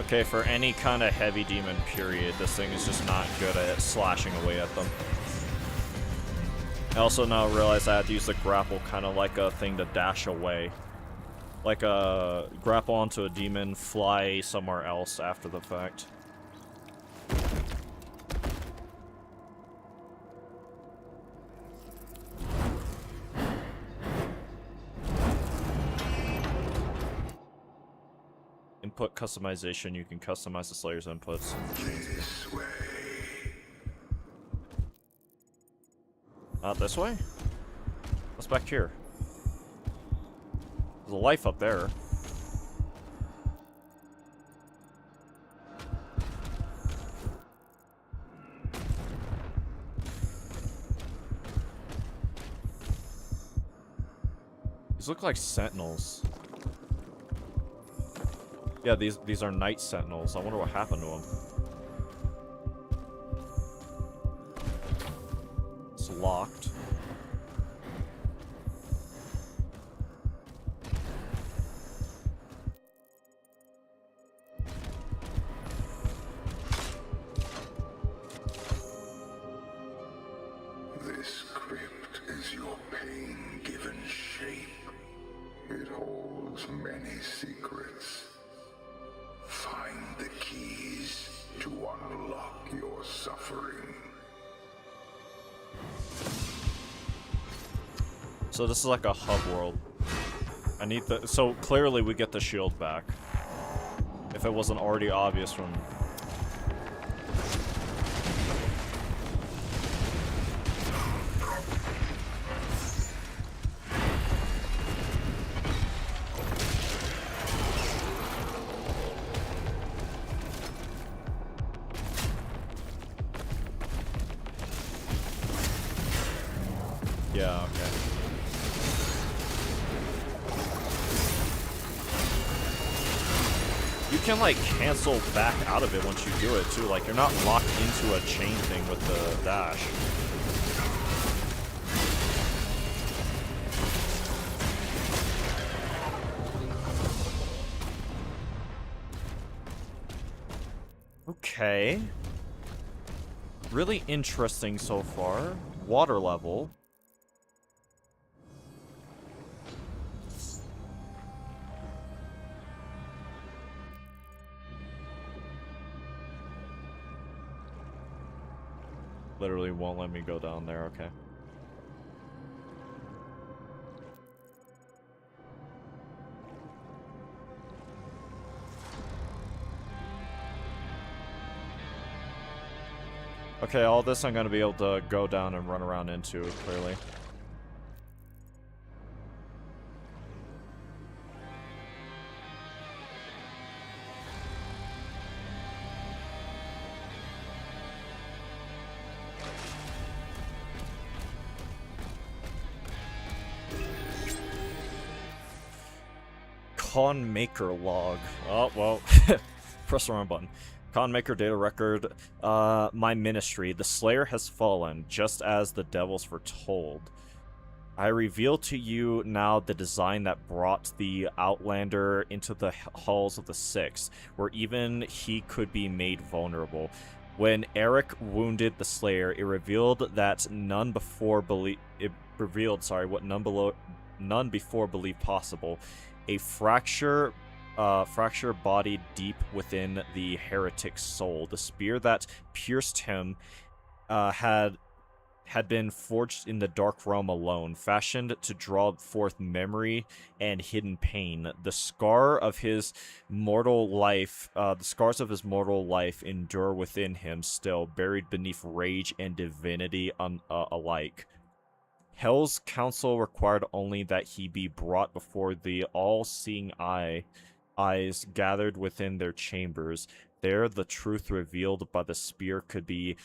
Okay, for any kind of heavy demon period, this thing is just not good at slashing away at them. I also now realize I have to use the grapple kind of like a thing to dash away. Like a grapple onto a demon, fly somewhere else after the fact. Input customization, you can customize the Slayer's inputs. This way. Not this way? What's back here? There's a life up there. These look like sentinels. Yeah, these are night sentinels. I wonder what happened to them. It's locked. This crypt is your pain given shape. It holds many secrets. Find the keys So this is like a hub world. I need the... So clearly we get the shield back. If it wasn't already obvious from... Yeah, okay. You can, like, cancel back out of it once you do it, too. Like, you're not locked into a chain thing with the dash. Okay. Really interesting so far. Water level. Literally won't let me go down there, okay. Okay, all this I'm gonna be able to go down and run around into, clearly. Con Maker log. Oh, well. Press the wrong button. Con Maker data record. My ministry. The Slayer has fallen, just as the devils foretold. I reveal to you now the design that brought the Outlander into the halls of the Six, where even he could be made vulnerable. When Eric wounded the Slayer, it revealed that none before what none before believed possible. A fracture bodied deep within the heretic's soul. The spear that pierced him had been forged in the dark realm alone, fashioned to draw forth memory and hidden pain. The scars of his mortal life endure within him still, buried beneath rage and divinity alike. Hell's counsel required only that he be brought before the all-seeing eyes gathered within their chambers. There, the truth revealed by the spear could be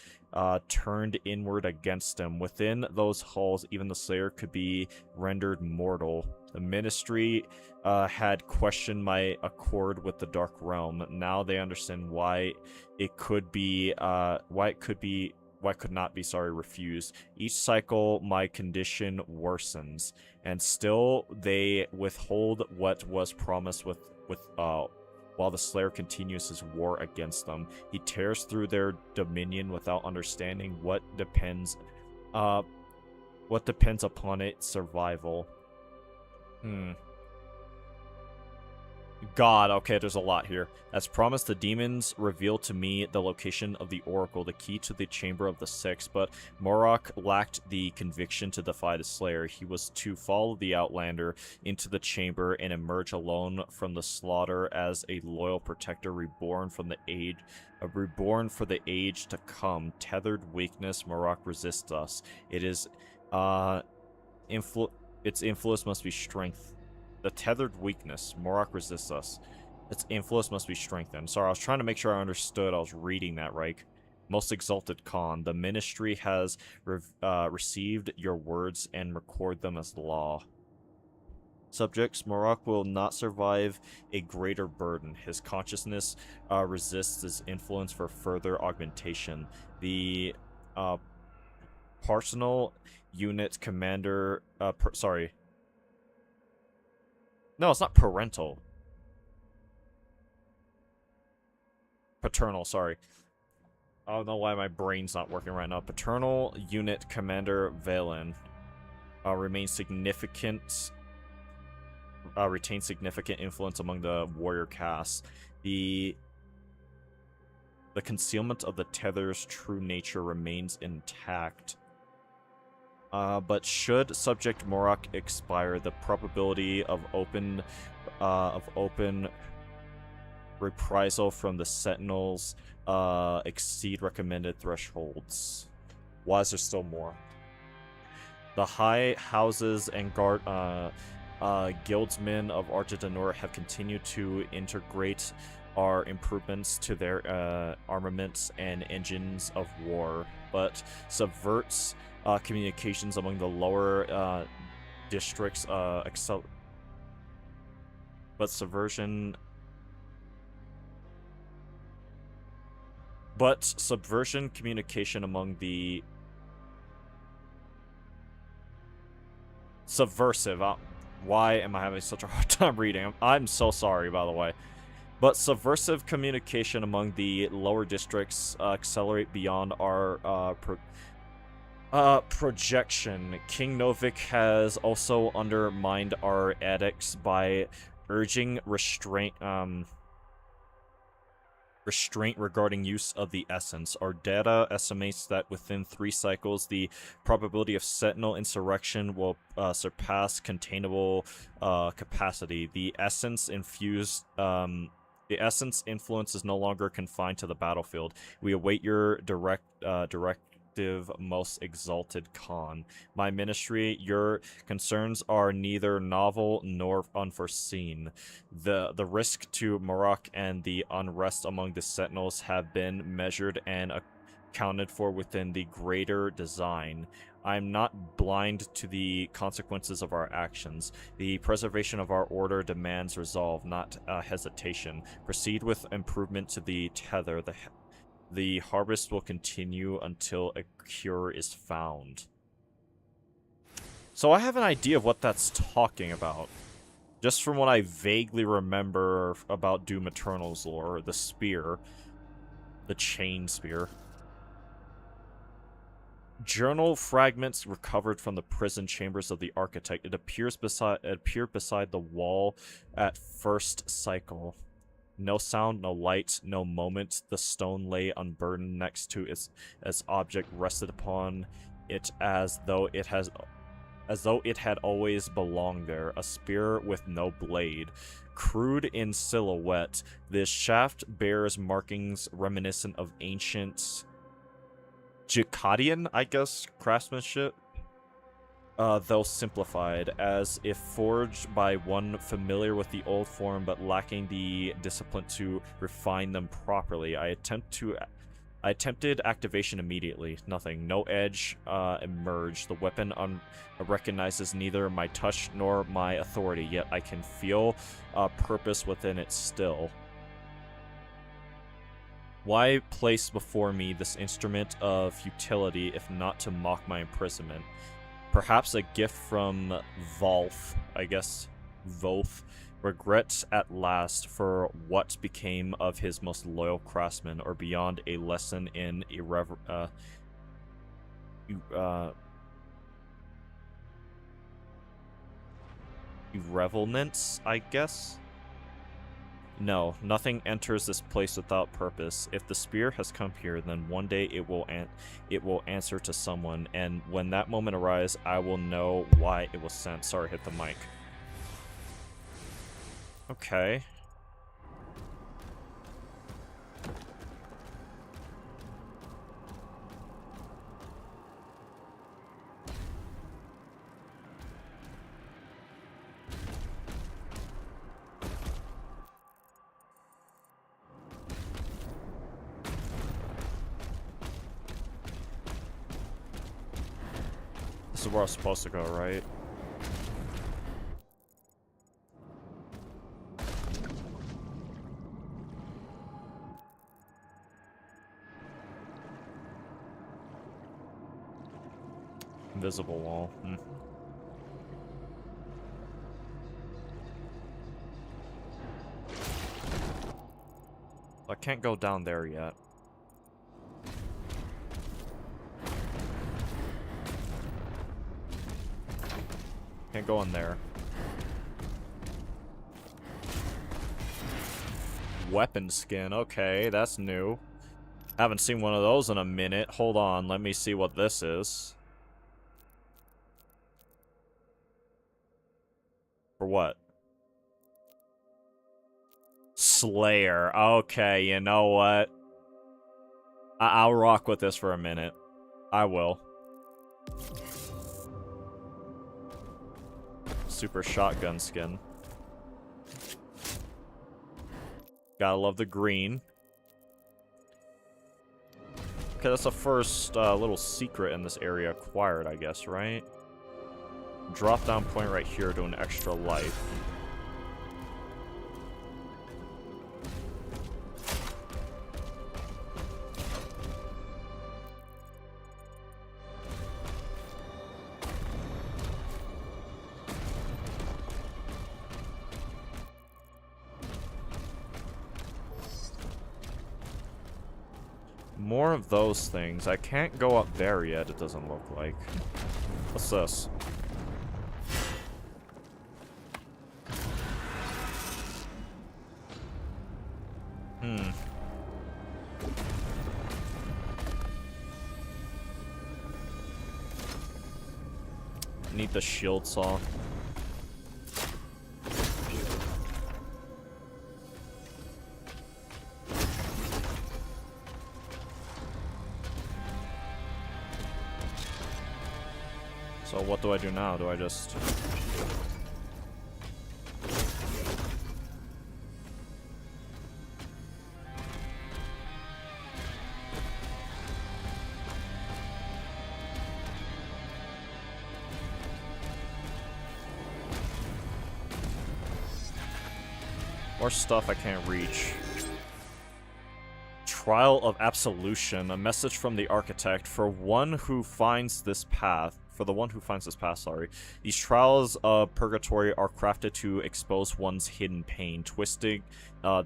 turned inward against him. Within those halls, even the Slayer could be rendered mortal. The Ministry had questioned my accord with the Dark Realm. Now they understand why it could not be refused. Each cycle, my condition worsens, and still they withhold what was promised while the Slayer continues his war against them. He tears through their dominion without understanding what depends upon its survival. God, okay, there's a lot here. As promised, the demons revealed to me the location of the Oracle, the key to the Chamber of the Six, but Morok lacked the conviction to defy the Slayer. He was to follow the Outlander into the chamber and emerge alone from the slaughter as a loyal protector reborn for the age to come. Tethered weakness, Morok resists us. Its influence must be strength. The tethered weakness. Morok resists us. Its influence must be strengthened. Sorry, I was trying to make sure I understood. I was reading that right. Most exalted Khan. The Ministry has received your words and record them as law. Subjects. Morok will not survive a greater burden. His consciousness resists his influence for further augmentation. The personal unit commander... No, it's not parental. Paternal, sorry. I don't know why my brain's not working right now. Paternal unit commander Valen retains significant influence among the warrior caste. The concealment of the tether's true nature remains intact. But should Subject Morok expire, the probability of open reprisal from the Sentinels exceed recommended thresholds. Why is there still more? The high houses and guildsmen of Argentanor have continued to integrate our improvements to their armaments and engines of war, but subverts communications among the lower districts. But subversion communication among the subversive. Why am I having such a hard time reading? I'm so sorry, by the way. But subversive communication among the lower districts accelerate beyond our projection. King Novik has also undermined our edicts by urging restraint regarding use of the essence. Our data estimates that within 3 cycles, the probability of Sentinel insurrection will surpass containable capacity. The essence influence is no longer confined to the battlefield. We await your directive, most exalted Khan. My ministry, your concerns are neither novel nor unforeseen. The risk to Morok and the unrest among the Sentinels have been measured and accounted for within the greater design. I am not blind to the consequences of our actions. The preservation of our order demands resolve, not hesitation. Proceed with improvement to the tether. The harvest will continue until a cure is found. So I have an idea of what that's talking about. Just from what I vaguely remember about Doom Eternal's lore, the spear. The chain spear. Journal fragments recovered from the prison chambers of the architect. It appeared beside the wall at first cycle. No sound, no light, no moment. The stone lay unburdened next to its object rested upon it as though it had always belonged there. A spear with no blade. Crude in silhouette, this shaft bears markings reminiscent of ancient Jacadian, I guess, craftsmanship, though simplified, as if forged by one familiar with the old form but lacking the discipline to refine them properly. I attempted activation immediately. Nothing. No edge emerged. The weapon recognizes neither my touch nor my authority, yet I can feel purpose within it still. Why place before me this instrument of futility if not to mock my imprisonment? Perhaps a gift from Volth, I guess, Voth, regrets at last for what became of his most loyal craftsman, or beyond a lesson in irreverence, I guess? No, nothing enters this place without purpose. If the spear has come here, then one day it will answer to someone, and when that moment arrives, I will know why it was sent. Sorry, hit the mic. Okay. This is where I was supposed to go, right? Invisible wall. I can't go down there yet. Can't go in there. Weapon skin. Okay, that's new. Haven't seen one of those in a minute. Hold on, let me see what this is. For what? Slayer. Okay, you know what? I'll rock with this for a minute. I will. Super shotgun skin. Gotta love the green. Okay, that's the first little secret in this area acquired, I guess, right? Drop down point right here to an extra life. More of those things. I can't go up there yet, it doesn't look like. What's this? Need the shield saw. So what do I do now? Do I just... More stuff I can't reach. Trial of Absolution. A message from the Architect. For the one who finds this path, sorry. These trials of purgatory are crafted to expose one's hidden pain, twisting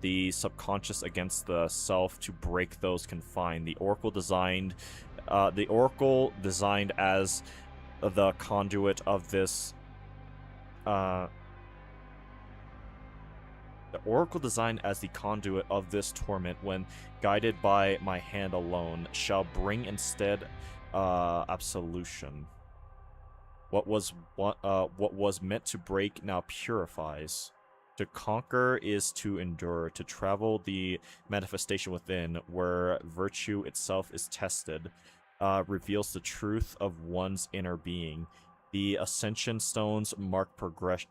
the subconscious against the self to break those confined. The Oracle designed as the conduit of this The Oracle designed as the conduit of this torment, when guided by my hand alone, shall bring instead absolution. What was meant to break now purifies. To conquer is to endure, to travel the manifestation within, where virtue itself is tested, reveals the truth of one's inner being. The Ascension Stones mark progress,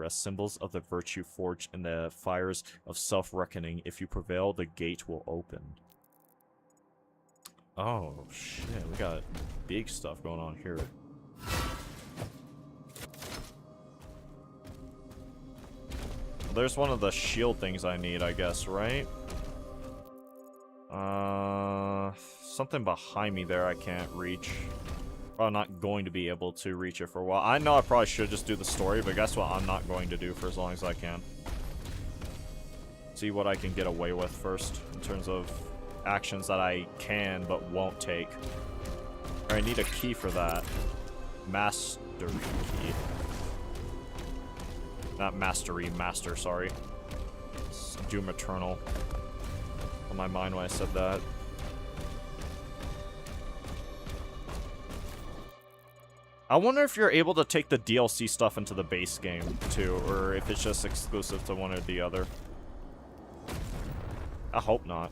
symbols of the virtue forged in the fires of self-reckoning. If you prevail, the gate will open. Oh, shit. We got big stuff going on here. There's one of the shield things I need, I guess, right? Something behind me there I can't reach. I'm not going to be able to reach it for a while. I know I probably should just do the story, but guess what? I'm not going to do for as long as I can. See what I can get away with first, in terms of actions that I can but won't take. I need a key for that. Mastery key. Not mastery, master, sorry. It's Doom Eternal. On my mind when I said that. I wonder if you're able to take the DLC stuff into the base game, too, or if it's just exclusive to one or the other. I hope not.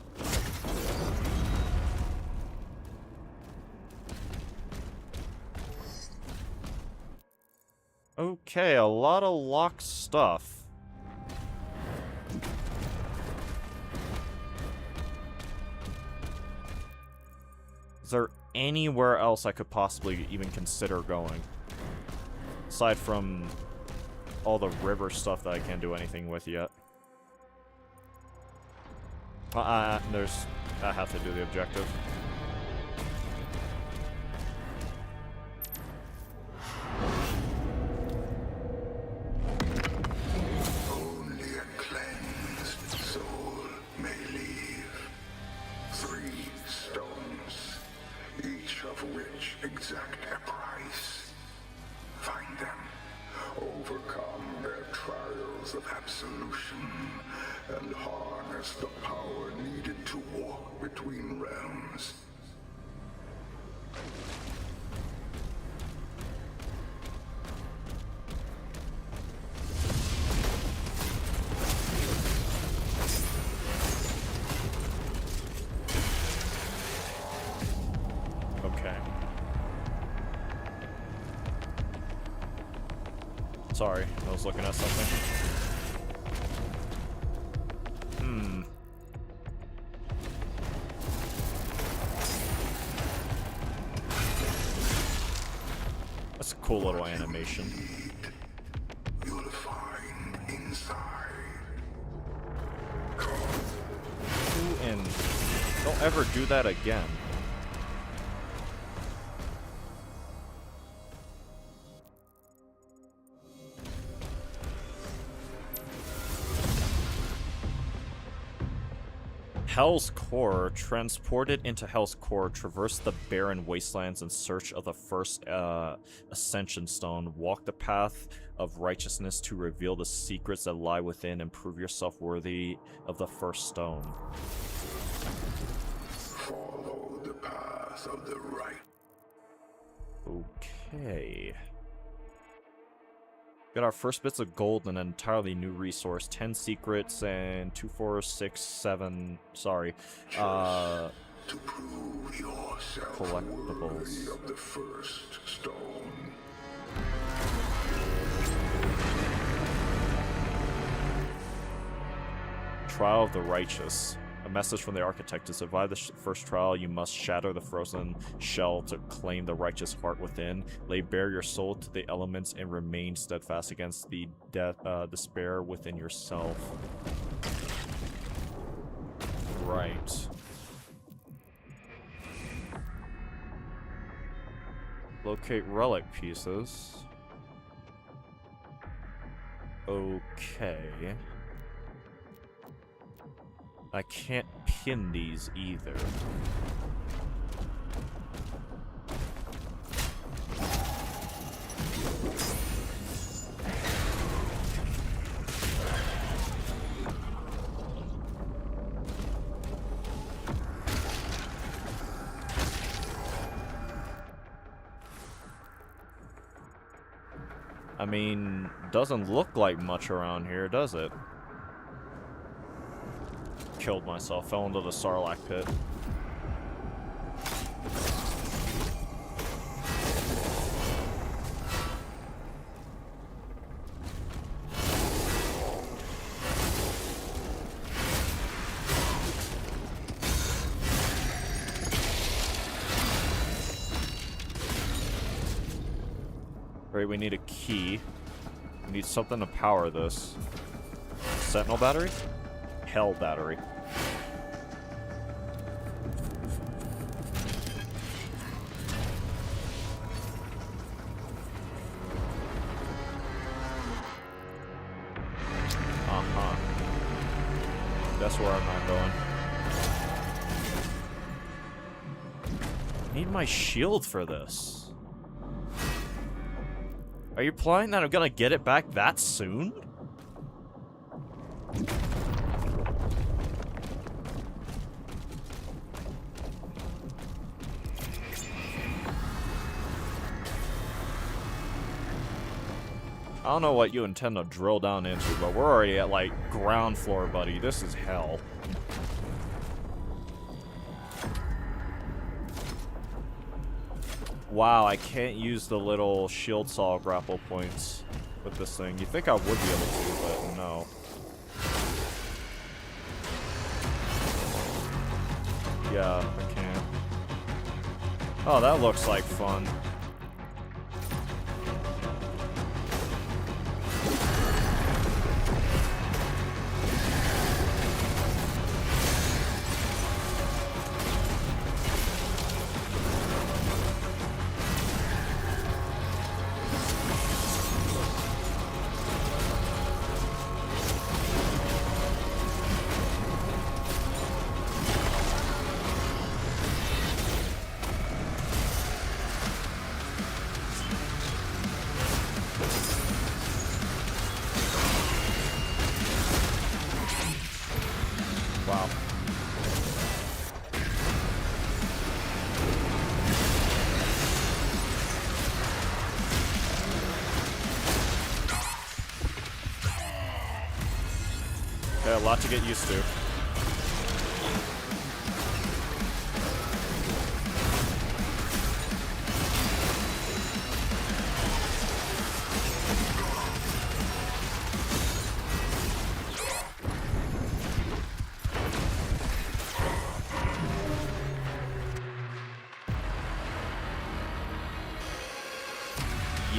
Okay, a lot of locked stuff. Is there anywhere else I could possibly even consider going? Aside from all the river stuff that I can't do anything with yet. I have to do the objective. Only a cleansed soul may leave. 3 stones, each of which exact a price. Find them, overcome their trials of absolution, and harness the power needed to walk between realms. sorry. I was looking at something. That's a cool little animation. You'll find inside. Ooh, and don't ever do that again. Hell's Core. Transported into Hell's Core, traverse the barren wastelands in search of the first Ascension Stone. Walk the path of righteousness to reveal the secrets that lie within and prove yourself worthy of the first stone. Follow the path of the right. Okay. Got our first bits of gold and an entirely new resource. 10 secrets and 2, 4, 6, 7. Sorry. To prove yourself Collectibles. worthy of the first stone. Trial of the Righteous. A message from the Architect. To survive the first trial, you must shatter the frozen shell to claim the righteous heart within. Lay bare your soul to the elements and remain steadfast against the despair within yourself. Right. Locate relic pieces. Okay. I can't pin these either. I mean, doesn't look like much around here, does it? Killed myself, fell into the Sarlacc pit. Right, we need a key. We need something to power this. Sentinel battery? Hell battery. Uh-huh. That's where I'm not going. I need my shield for this. Are you implying that I'm gonna get it back that soon? I don't know what you intend to drill down into, but we're already at, like, ground floor, buddy. This is hell. Wow, I can't use the little shield saw grapple points with this thing. You'd think I would be able to, but no. Yeah, I can't. Oh, that looks like fun. Wow. Okay, a lot to get used to.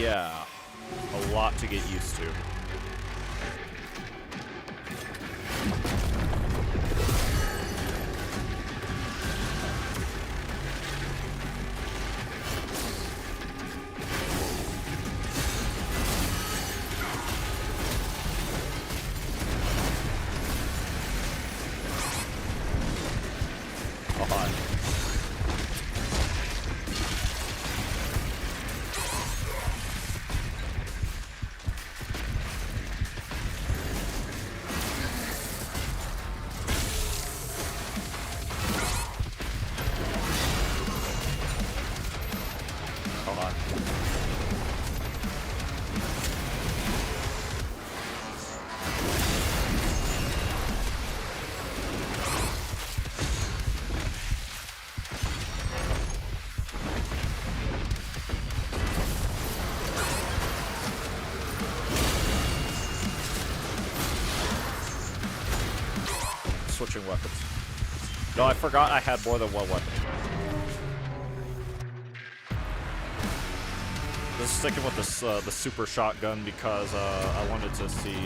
Yeah, a lot to get used to. Switching weapons. No, I forgot I had more than one weapon. Just sticking with this, the super shotgun because I wanted to see.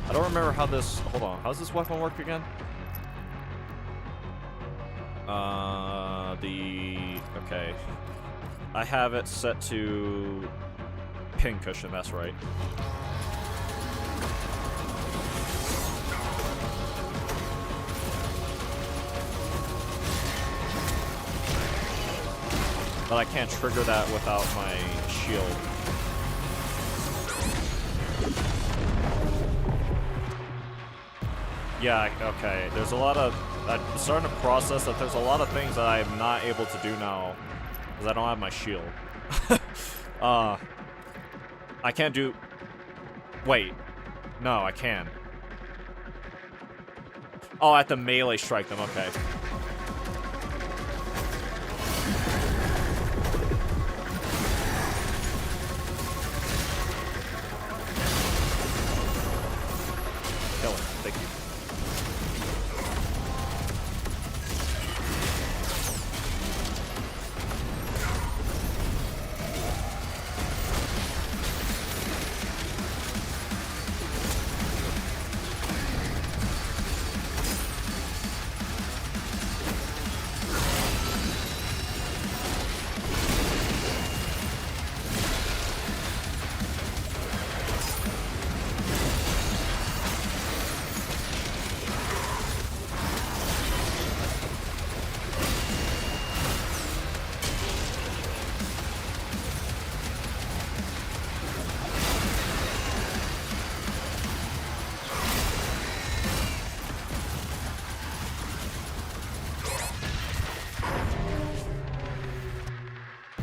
I don't remember how this. Hold on, how's this weapon work again? Okay. I have it set to pincushion, that's right. But I can't trigger that without my shield. Yeah, okay. There's a lot of... I'm starting to process that there's a lot of things that I'm not able to do now because I don't have my shield. I can't do... Wait. No, I can. Oh, I have to melee strike them, okay. Kill him, thank you.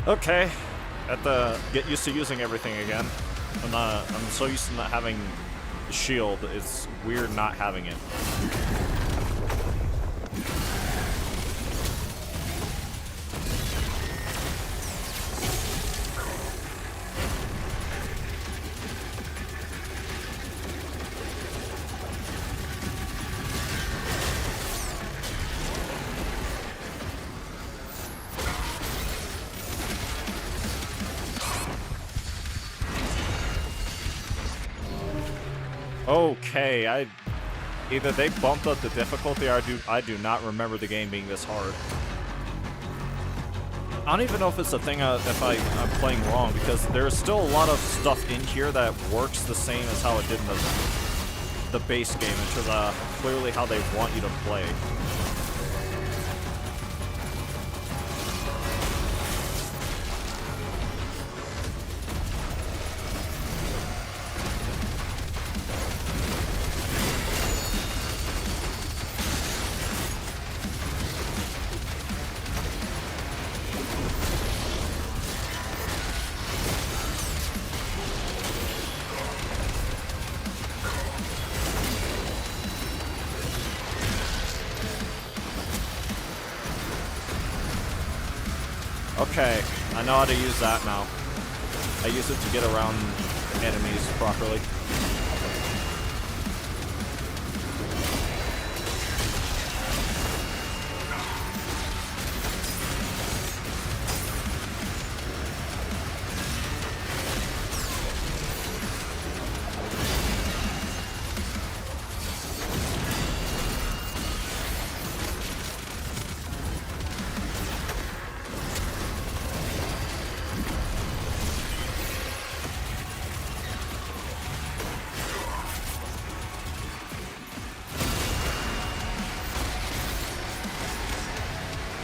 Okay, get used to using everything again. I'm so used to not having the shield. It's weird not having it. Okay, either they bumped up the difficulty or I do not remember the game being this hard. I don't even know if it's a thing if I'm playing wrong, because there's still a lot of stuff in here that works the same as how it did in the base game, which is clearly how they want you to play. Okay, I know how to use that now. I use it to get around enemies properly.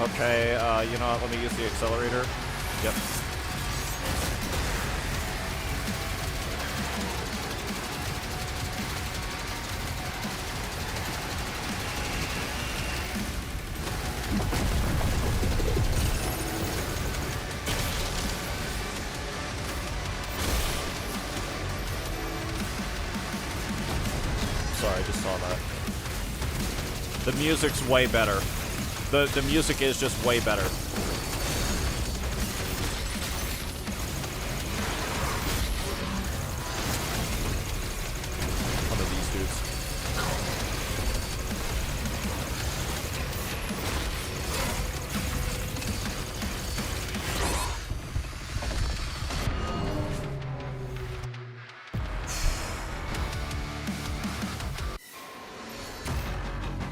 Okay, you know what? Let me use the accelerator. Yep. Sorry, I just saw that. The music's way better. The music is just way better. One of these dudes.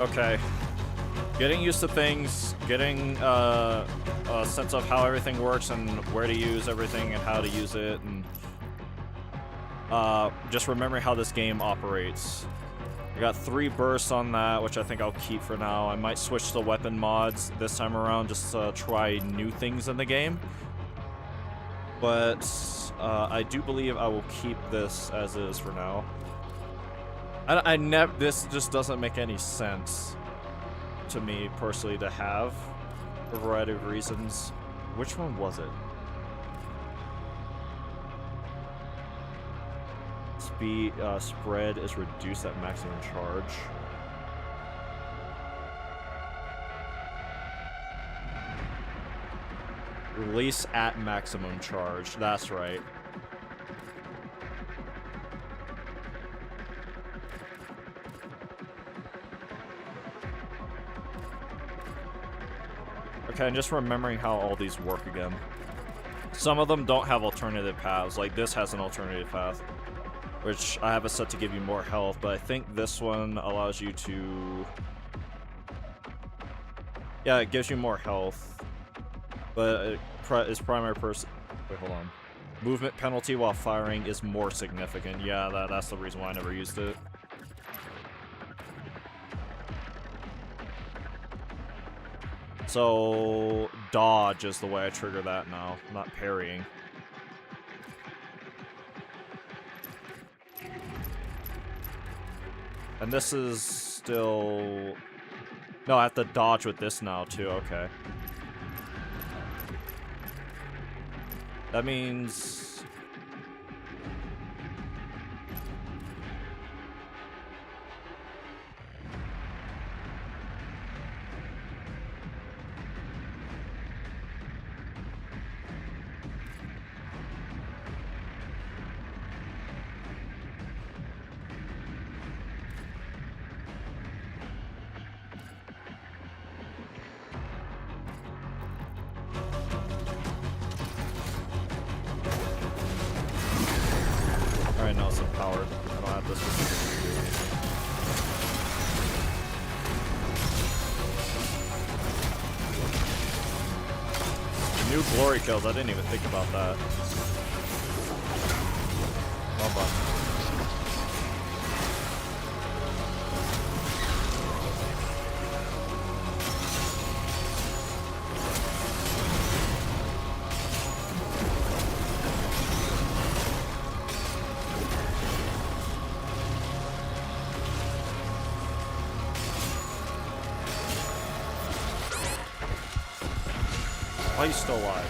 Okay. Getting used to things, getting a sense of how everything works and where to use everything and how to use it, and just remembering how this game operates. I got 3 bursts on that, which I think I'll keep for now. I might switch to weapon mods this time around just to try new things in the game. But I do believe I will keep this as is for now. This just doesn't make any sense to me personally to have, for a variety of reasons. Which one was it? Speed spread is reduced at maximum charge. Release at maximum charge. That's right. Okay, I'm just remembering how all these work again. Some of them don't have alternative paths, like this has an alternative path, which I have it set to give you more health, but I think this one allows you to... Yeah, it gives you more health, but its primary person... Wait, hold on. Movement penalty while firing is more significant. Yeah, that's the reason why I never used it. So, dodge is the way I trigger that now, not parrying. And this is still... No, I have to dodge with this now, too, okay. That means... Alright, now it's empowered. I don't have this one. New glory kills, I didn't even think about that. Well done. Why are you still alive?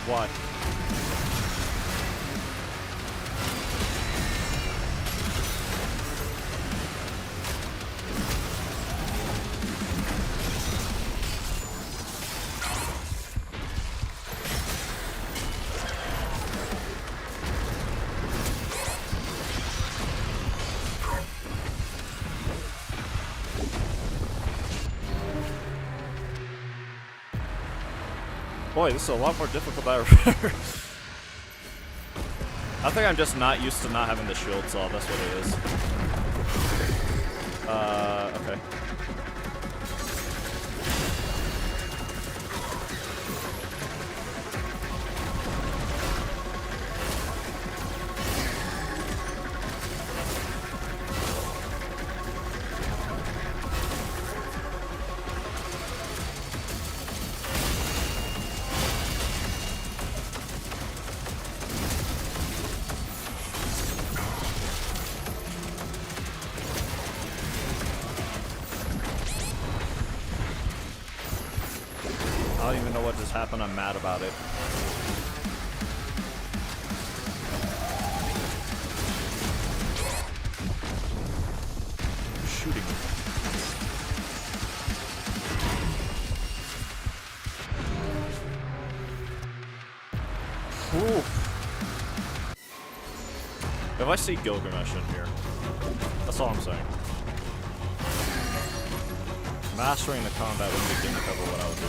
What? Boy, this is a lot more difficult than I remember. I think I'm just not used to not having the shield saw. That's what it is. Okay. I don't even know what just happened. I'm mad about it. Who's shooting me? Ooh. If I see Gilgamesh in here, that's all I'm saying. Mastering the combat would begin to cover what I would do.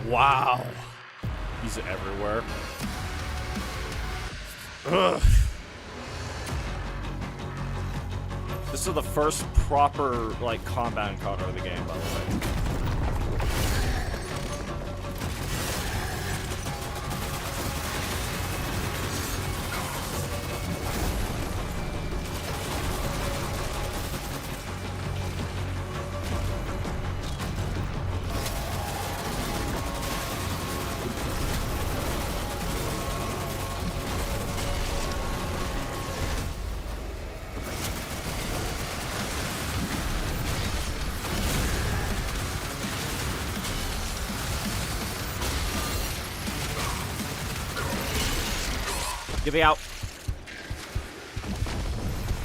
Wow. He's everywhere. Ugh. This is the first proper, like, combat encounter of the game, by the way. Get me out.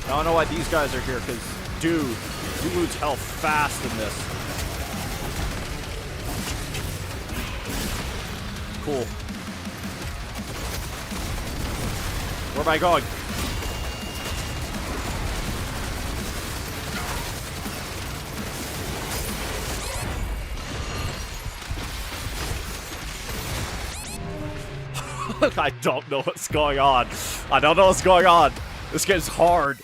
I don't know why these guys are here, because, dude, you lose health fast in this. Cool. Where am I going? I don't know what's going on. I don't know what's going on. This game's hard.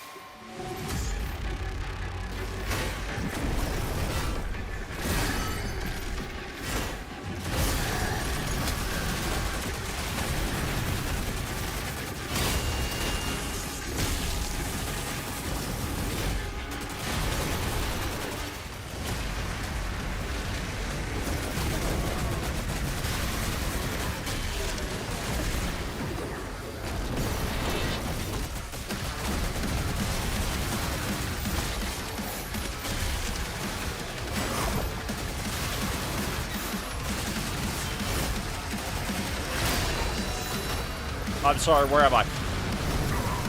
I'm sorry, where am I?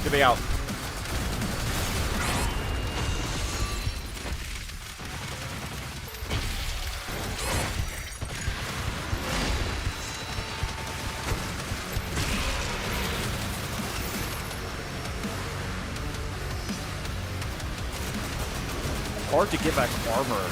Get me out. Hard to get back armor.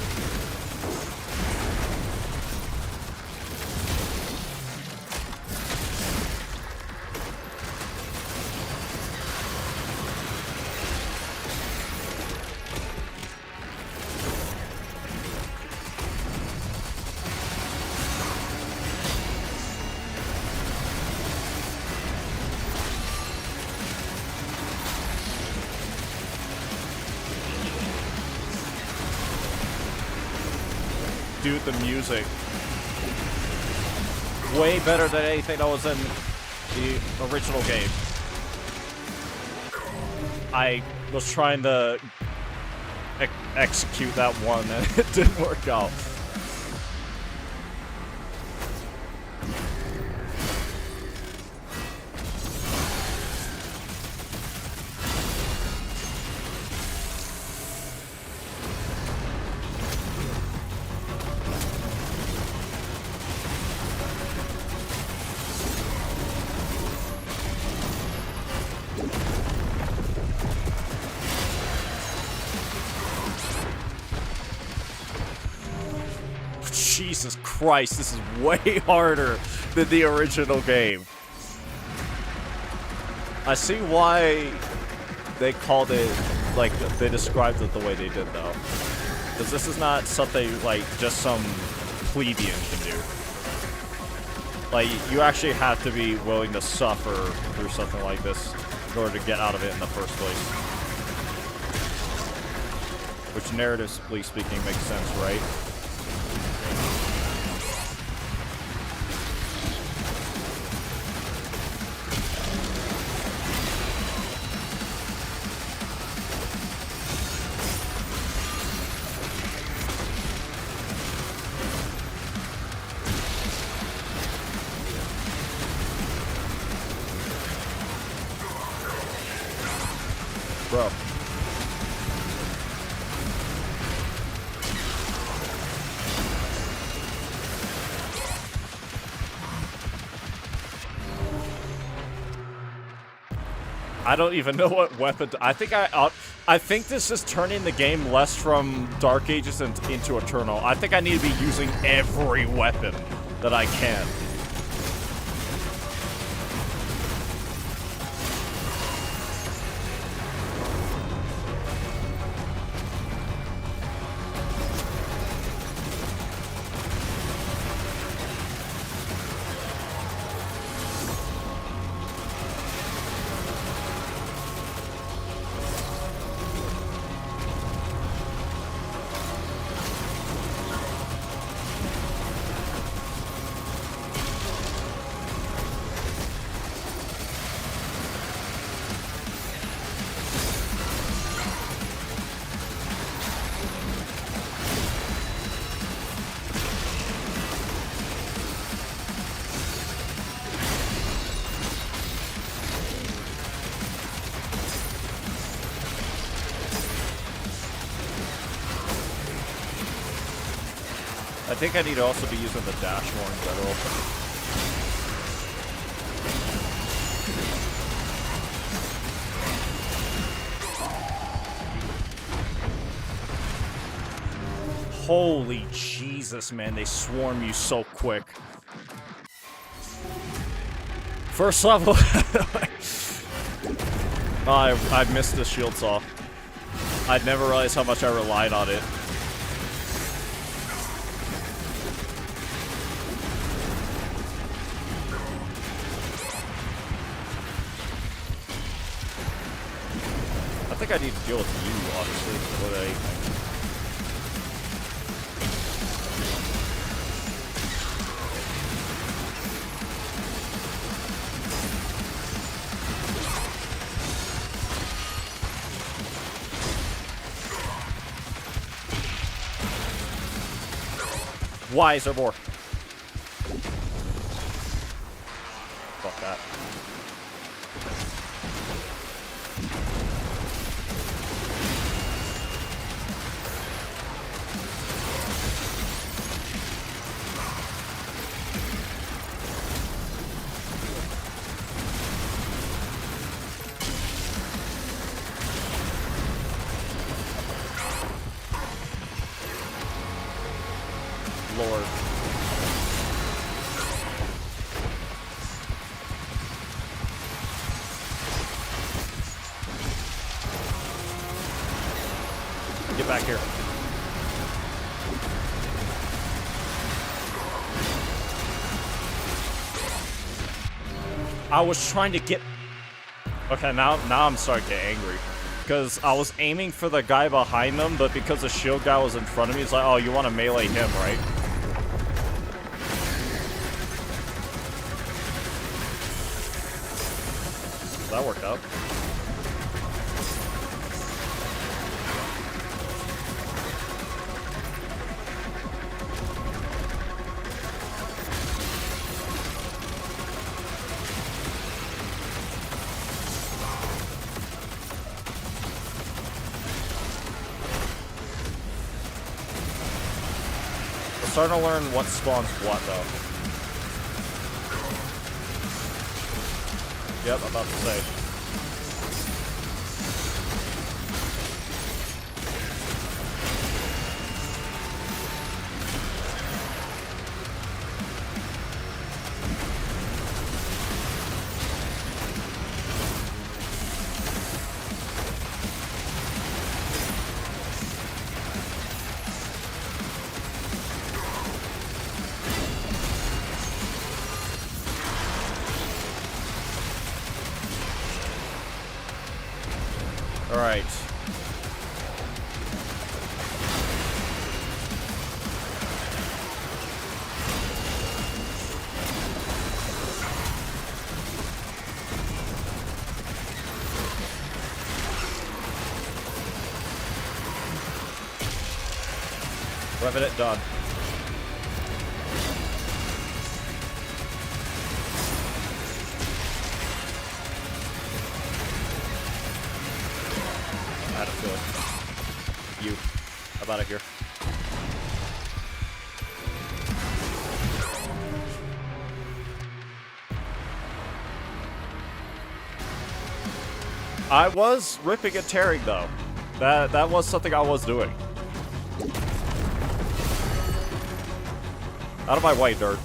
do the music way better than anything that was in the original game. I was trying to execute that one and it didn't work out. Jesus Christ, this is way harder than the original game. I see why they called it, like, they described it the way they did, though. Because this is not something, like, just some plebeian can do. Like, you actually have to be willing to suffer through something like this in order to get out of it in the first place. Which, narratively speaking, makes sense, right? Bro. I don't even know what weapon I think this is turning the game less from Dark Ages into Eternal. I think I need to be using every weapon that I can. I think I need to also be using the dash more in general. Holy Jesus, man, they swarm you so quick. First level. I missed the shield saw. I'd never realized how much I relied on it. I think I need to deal with you, honestly, before they... Why is there more? Fuck that. Lord. Get back here. I was trying to get... Okay, now I'm starting to get angry. Because I was aiming for the guy behind them, but because the shield guy was in front of me, it's like, oh, you want to melee him, right? That worked out. Starting to learn what spawns what, though. Yep, I'm about to say. Alright. Revenant done. I had a feeling. You. I'm out of here. I was ripping and tearing, though. That was something I was doing. Out of my way, dirt.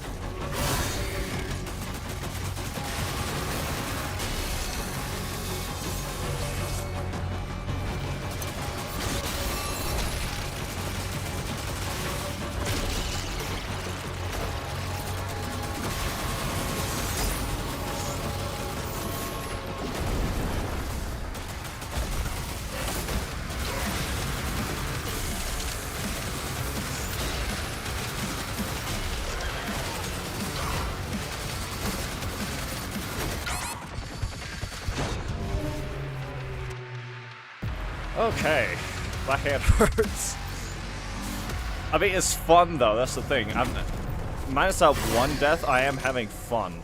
Okay, my hand hurts. I mean, it's fun though. That's the thing. I'm minus that one death. I am having fun.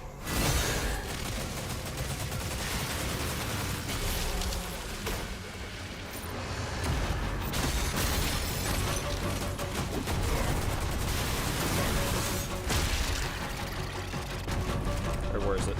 Or where is it?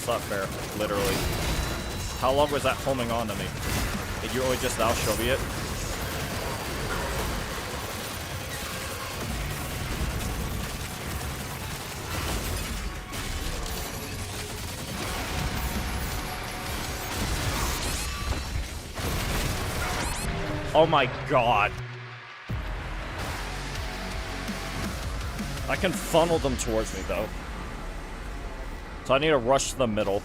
Not fair, literally. How long was that holding on to me? Did you only just now show me it? Oh my god. I can funnel them towards me though. So I need to rush to the middle.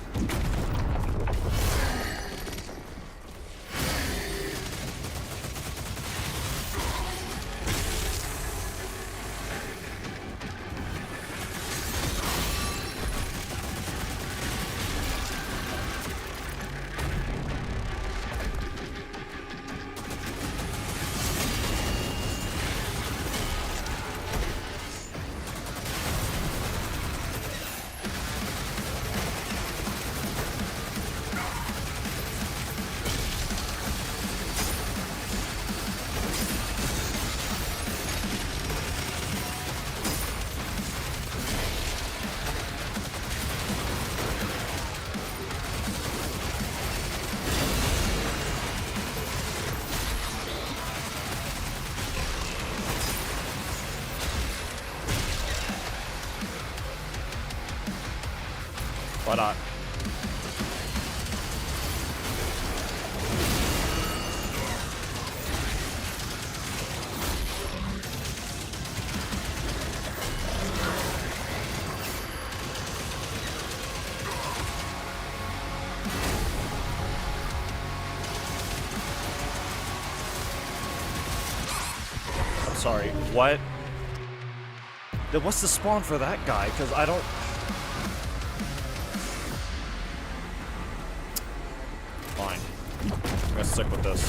Why not? I'm sorry, what? What's the spawn for that guy? Because I don't... Fine. I'm gonna stick with this.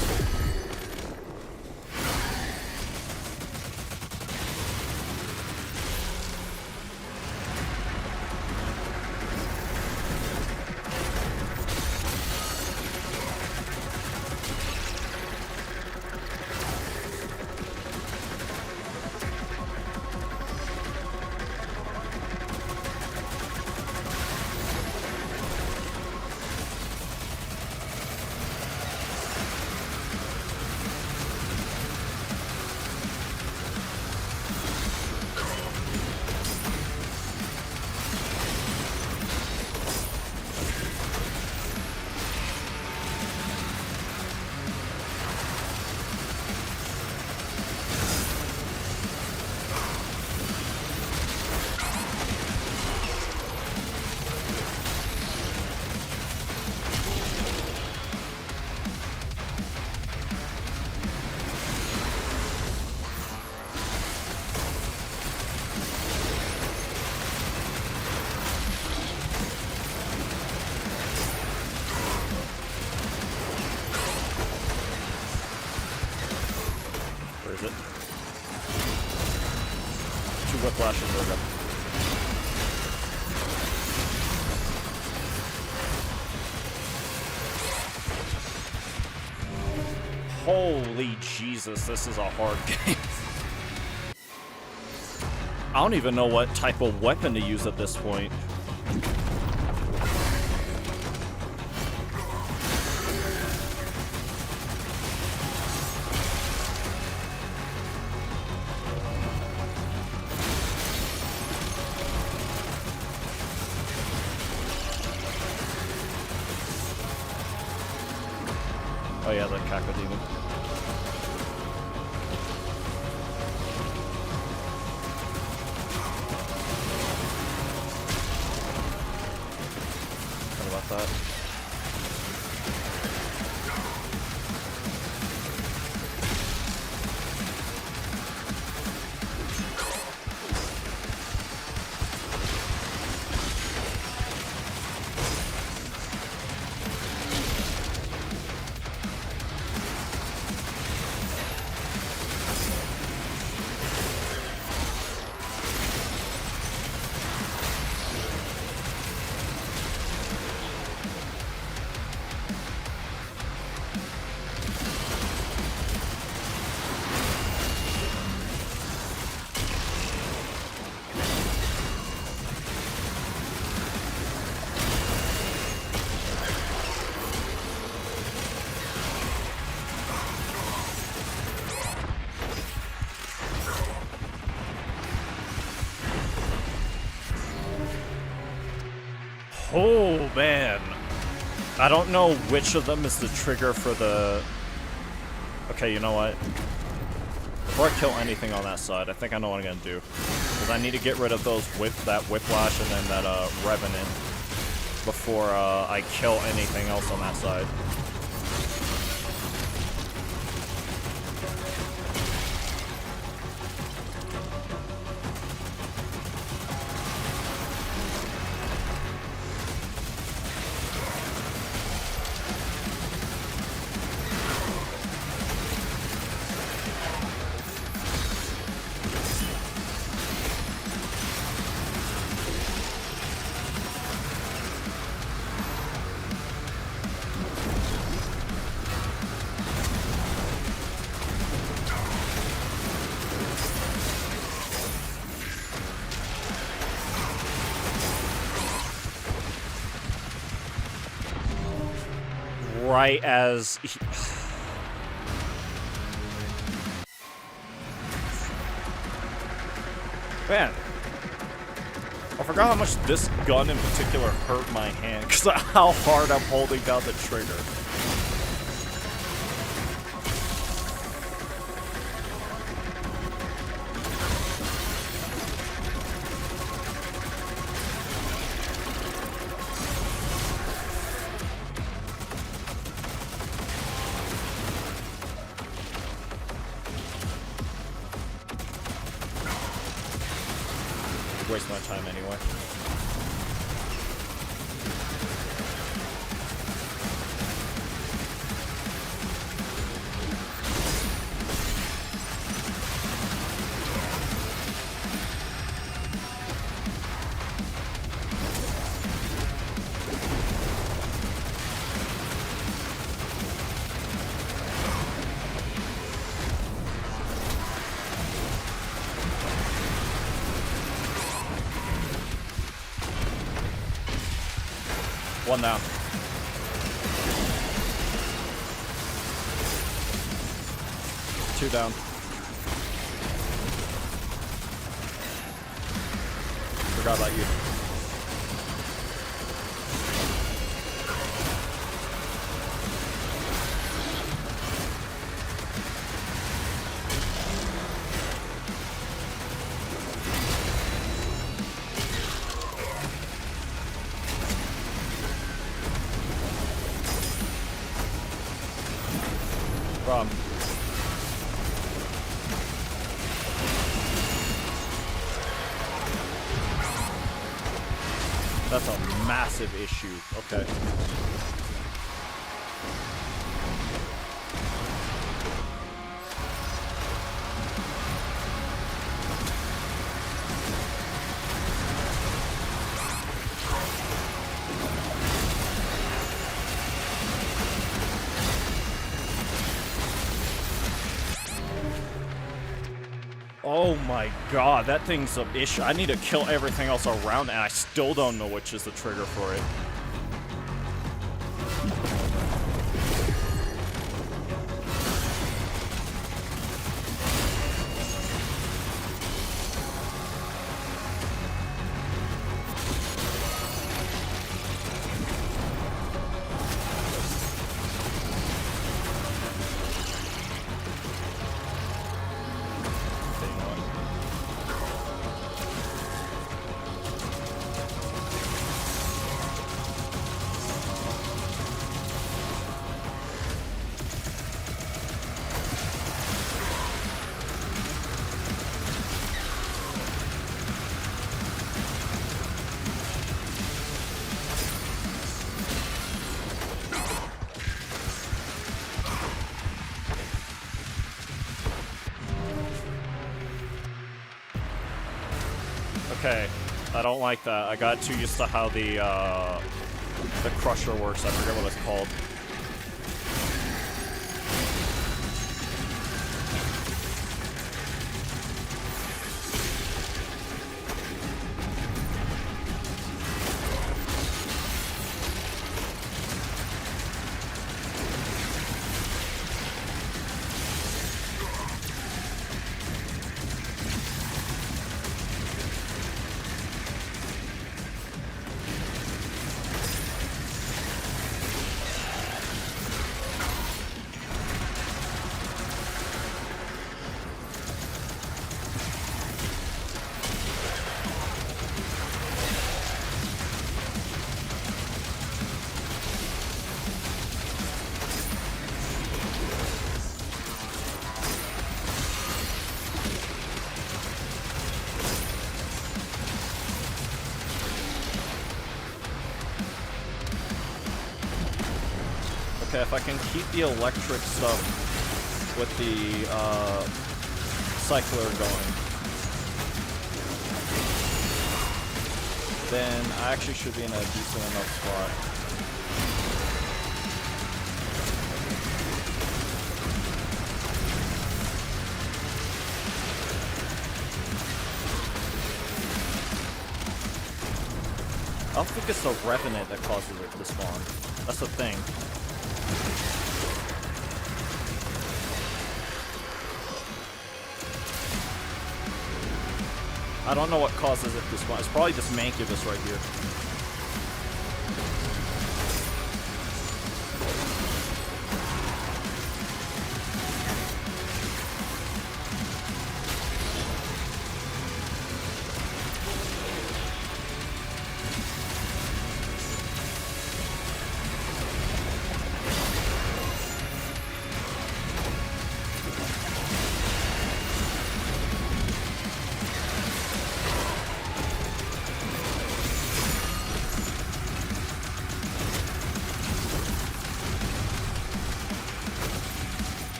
Where is it? 2 whiplashes, there we go. Holy Jesus, this is a hard game. I don't even know what type of weapon to use at this point. Oh yeah, the cacodemon. What about that? Oh man, I don't know which of them is the trigger for the... Okay, you know what? Before I kill anything on that side, I think I know what I'm gonna do. Because I need to get rid of those that whiplash and then that revenant before I kill anything else on that side. Right as he... Man, I forgot how much this gun in particular hurt my hand, because of how hard I'm holding down the trigger. Waste my time anyway. One down. Two down. Forgot about you. Problem. That's a massive issue. Okay. Oh my god, that thing's an issue. I need to kill everything else around, and I still don't know which is the trigger for it. Okay, I don't like that. I got too used to how the crusher works. I forget what it's called. Okay, if I can keep the electric stuff with the cycler going, then I actually should be in a decent enough spot. I don't think it's the Revenant that causes it to spawn. That's the thing. I don't know what causes it to spawn. It's probably this mancubus right here.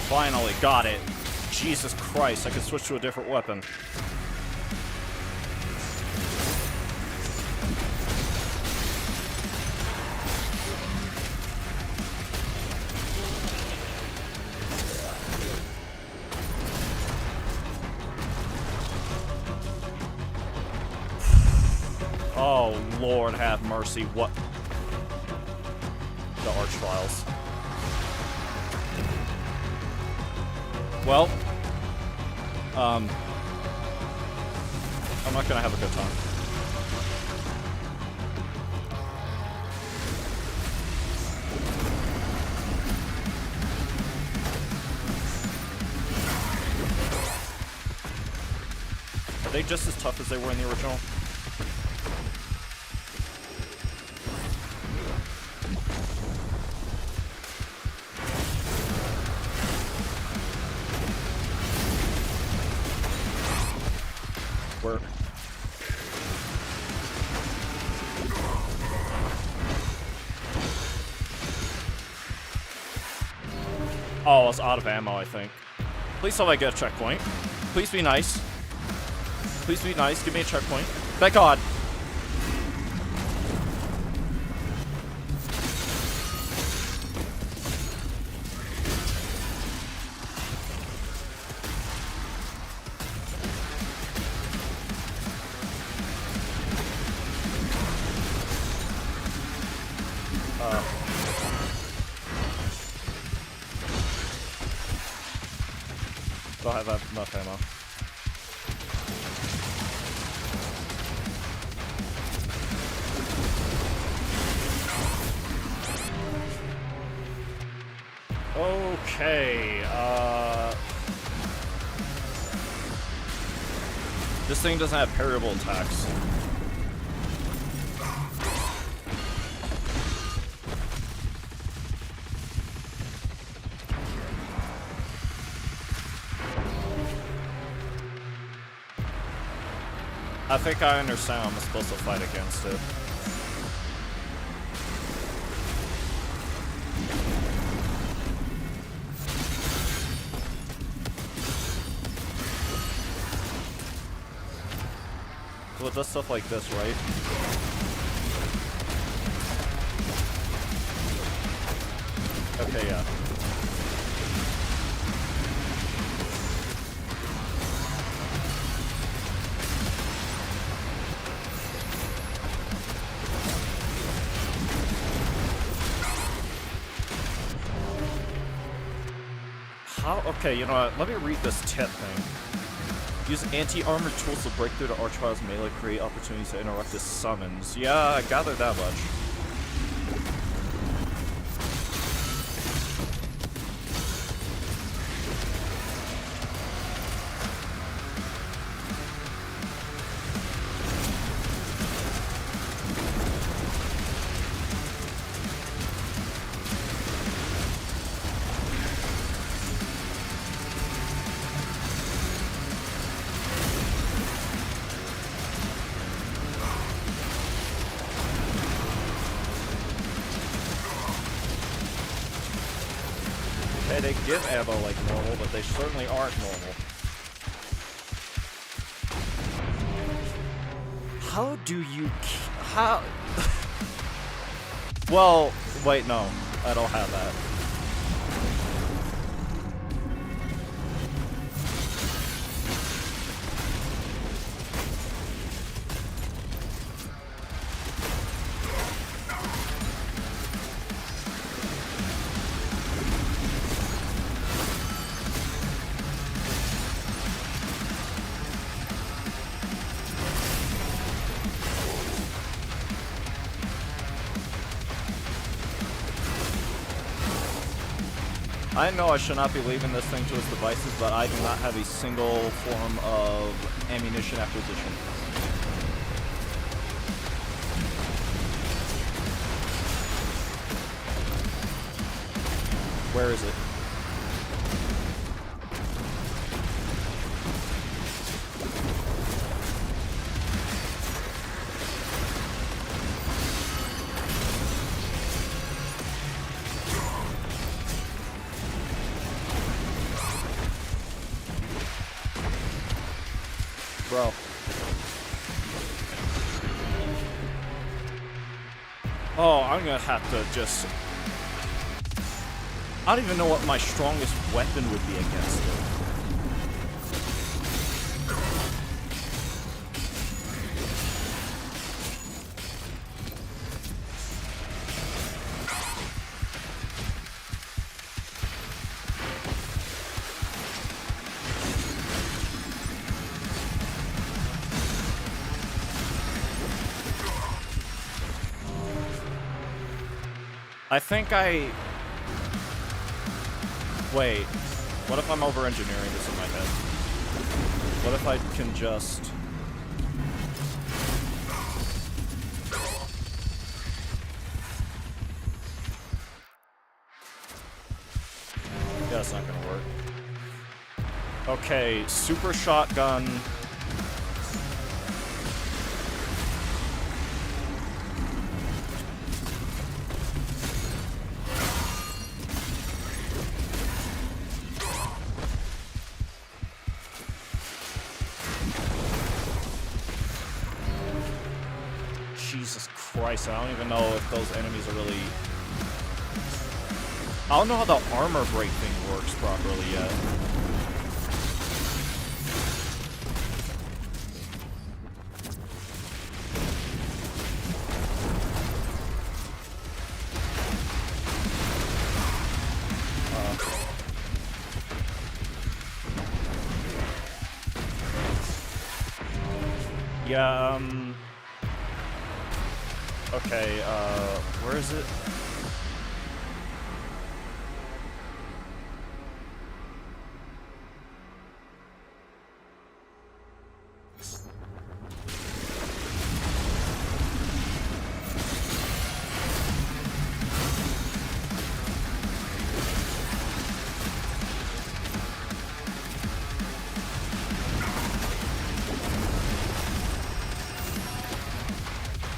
Finally, got it. Jesus Christ, I can switch to a different weapon. Oh, Lord have mercy. What? The Archviles. Well, I'm not gonna have a good time. Are they just as tough as they were in the original? Work. Oh, it's out of ammo, I think. Please tell me I get a checkpoint. Please be nice. Please be nice. Give me a checkpoint. Thank God. Don't have enough ammo. Okay, this thing doesn't have parryable attacks. I think I understand how I'm supposed to fight against it. Well, it does stuff like this, right? Okay, yeah. How? Okay, you know what? Let me read this tip thing. Use anti-armor tools to break through the Archvile's melee, create opportunities to interrupt his summons. Yeah, I gathered that much. Okay, they give ammo like normal, but they certainly aren't normal. How do you... how... Well, wait, no. I don't have that. I know I should not be leaving this thing to its devices, but I do not have a single form of ammunition acquisition. Where is it? Bro. Oh, I'm gonna have to just... I don't even know what my strongest weapon would be against it. I think I... Wait. What if I'm over-engineering this in my head? What if I can just... Yeah, that's not gonna work. Okay, super shotgun... Jesus Christ, I don't even know if those enemies are really... I don't know how the armor break thing works properly yet. Yeah, okay, where is it?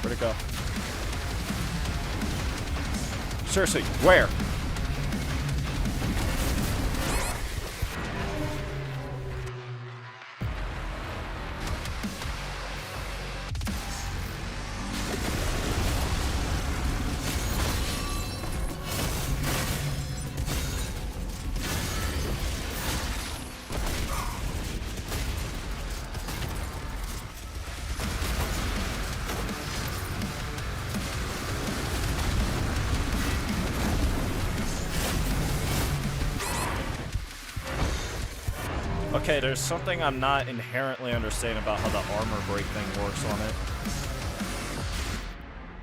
Where'd it go? Seriously, where? Okay, there's something I'm not inherently understanding about how the armor break thing works on it.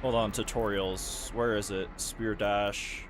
Hold on, tutorials. Where is it? Spear dash.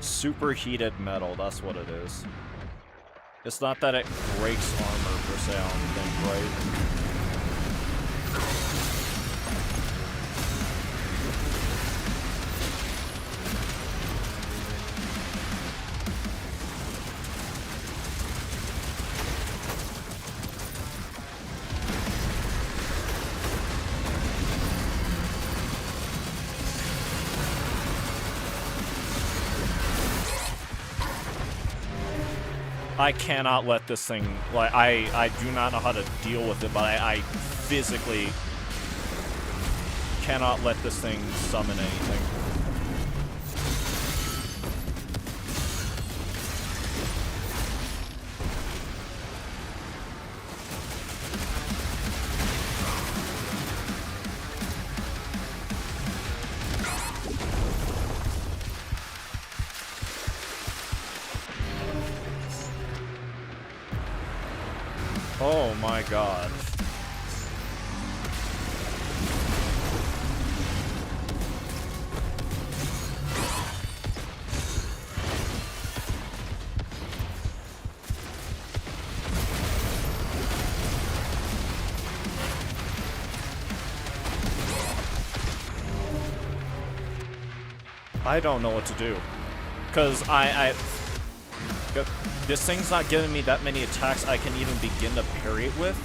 Superheated metal, that's what it is. It's not that it breaks armor per se, I don't think, right? I cannot let this thing, like, I do not know how to deal with it, but I physically cannot let this thing summon anything. Oh my god. I don't know what to do. Because this thing's not giving me that many attacks I can even begin to parry it with.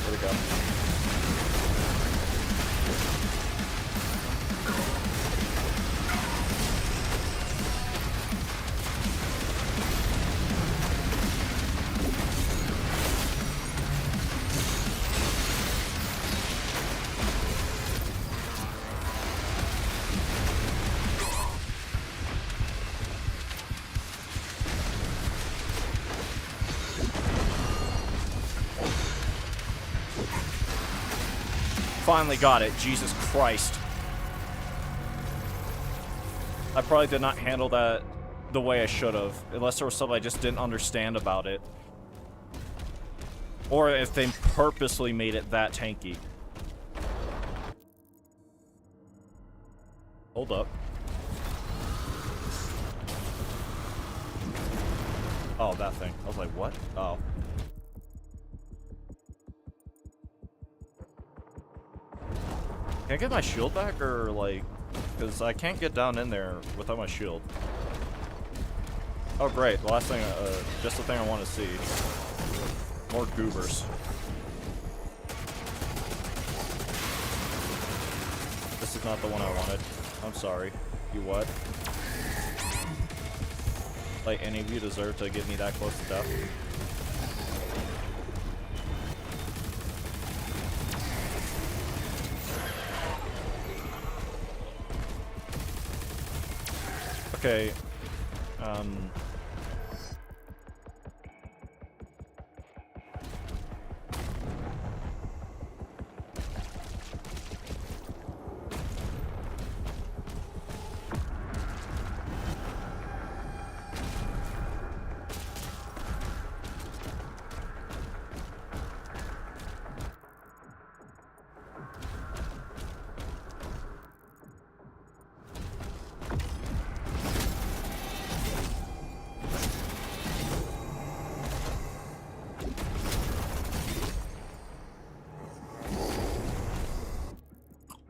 Where'd it go? Finally got it. Jesus Christ. I probably did not handle that the way I should have, unless there was something I just didn't understand about it. Or if they purposely made it that tanky. Hold up. Oh, that thing. I was like, what? Oh. Can I get my shield back, or, like... Because I can't get down in there without my shield. Oh, great. The last thing, just the thing I want to see. More goobers. This is not the one I wanted. I'm sorry. You what? Like, any of you deserve to get me that close to death? Okay,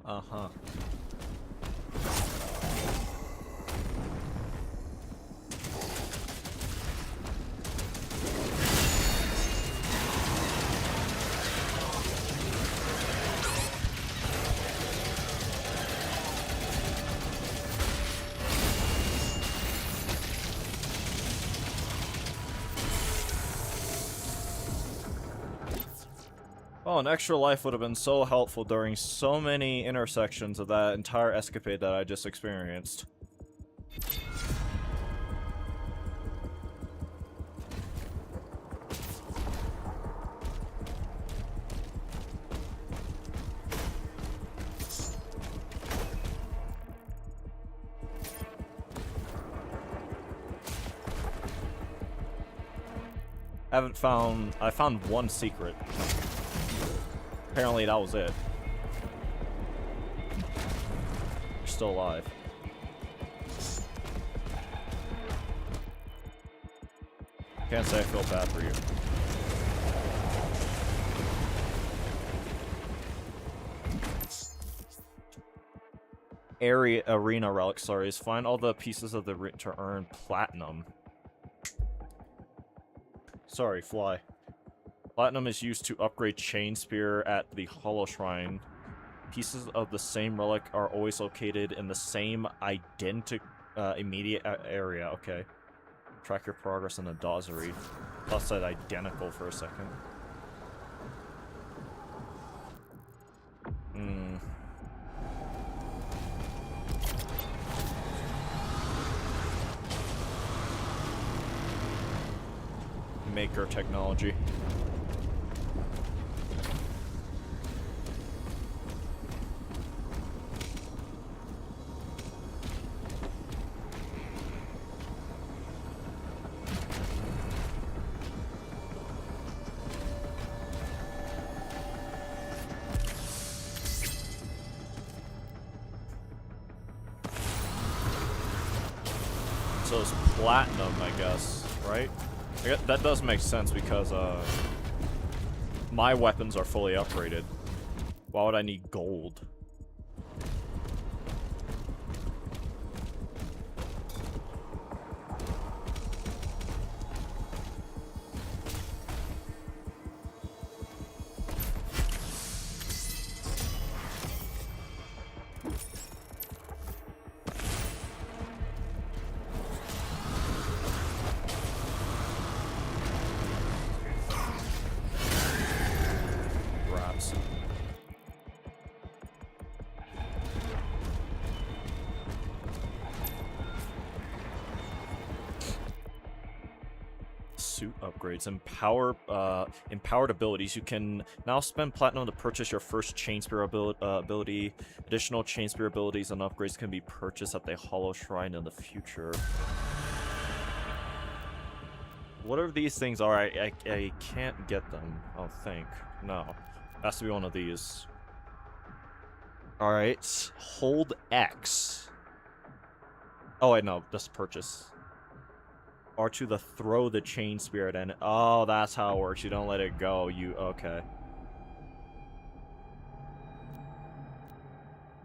uh-huh. Oh, an extra life would have been so helpful during so many intersections of that entire escapade that I just experienced. I found one secret. Apparently that was it. You're still alive. Can't say I feel bad for you. Arena relic, sorry, is find all the pieces of the to earn platinum. Sorry, fly. Platinum is used to upgrade Chain Spear at the Hollow Shrine. Pieces of the same relic are always located in the same immediate area. Okay. Track your progress in the Dozzery. Plus said identical for a second. Maker technology. So it's platinum, I guess, right? That does make sense because my weapons are fully upgraded. Why would I need gold? Suit upgrades. Empowered abilities. You can now spend platinum to purchase your first Chain Spear ability. Additional Chain Spear abilities and upgrades can be purchased at the Hollow Shrine in the future. Whatever these things are, I can't get them, I don't think. No. Has to be one of these. Alright. Hold X. Oh, wait, no. That's purchase. R2 to throw the Chain Spear at enemy. Oh, that's how it works. You don't let it go. Okay.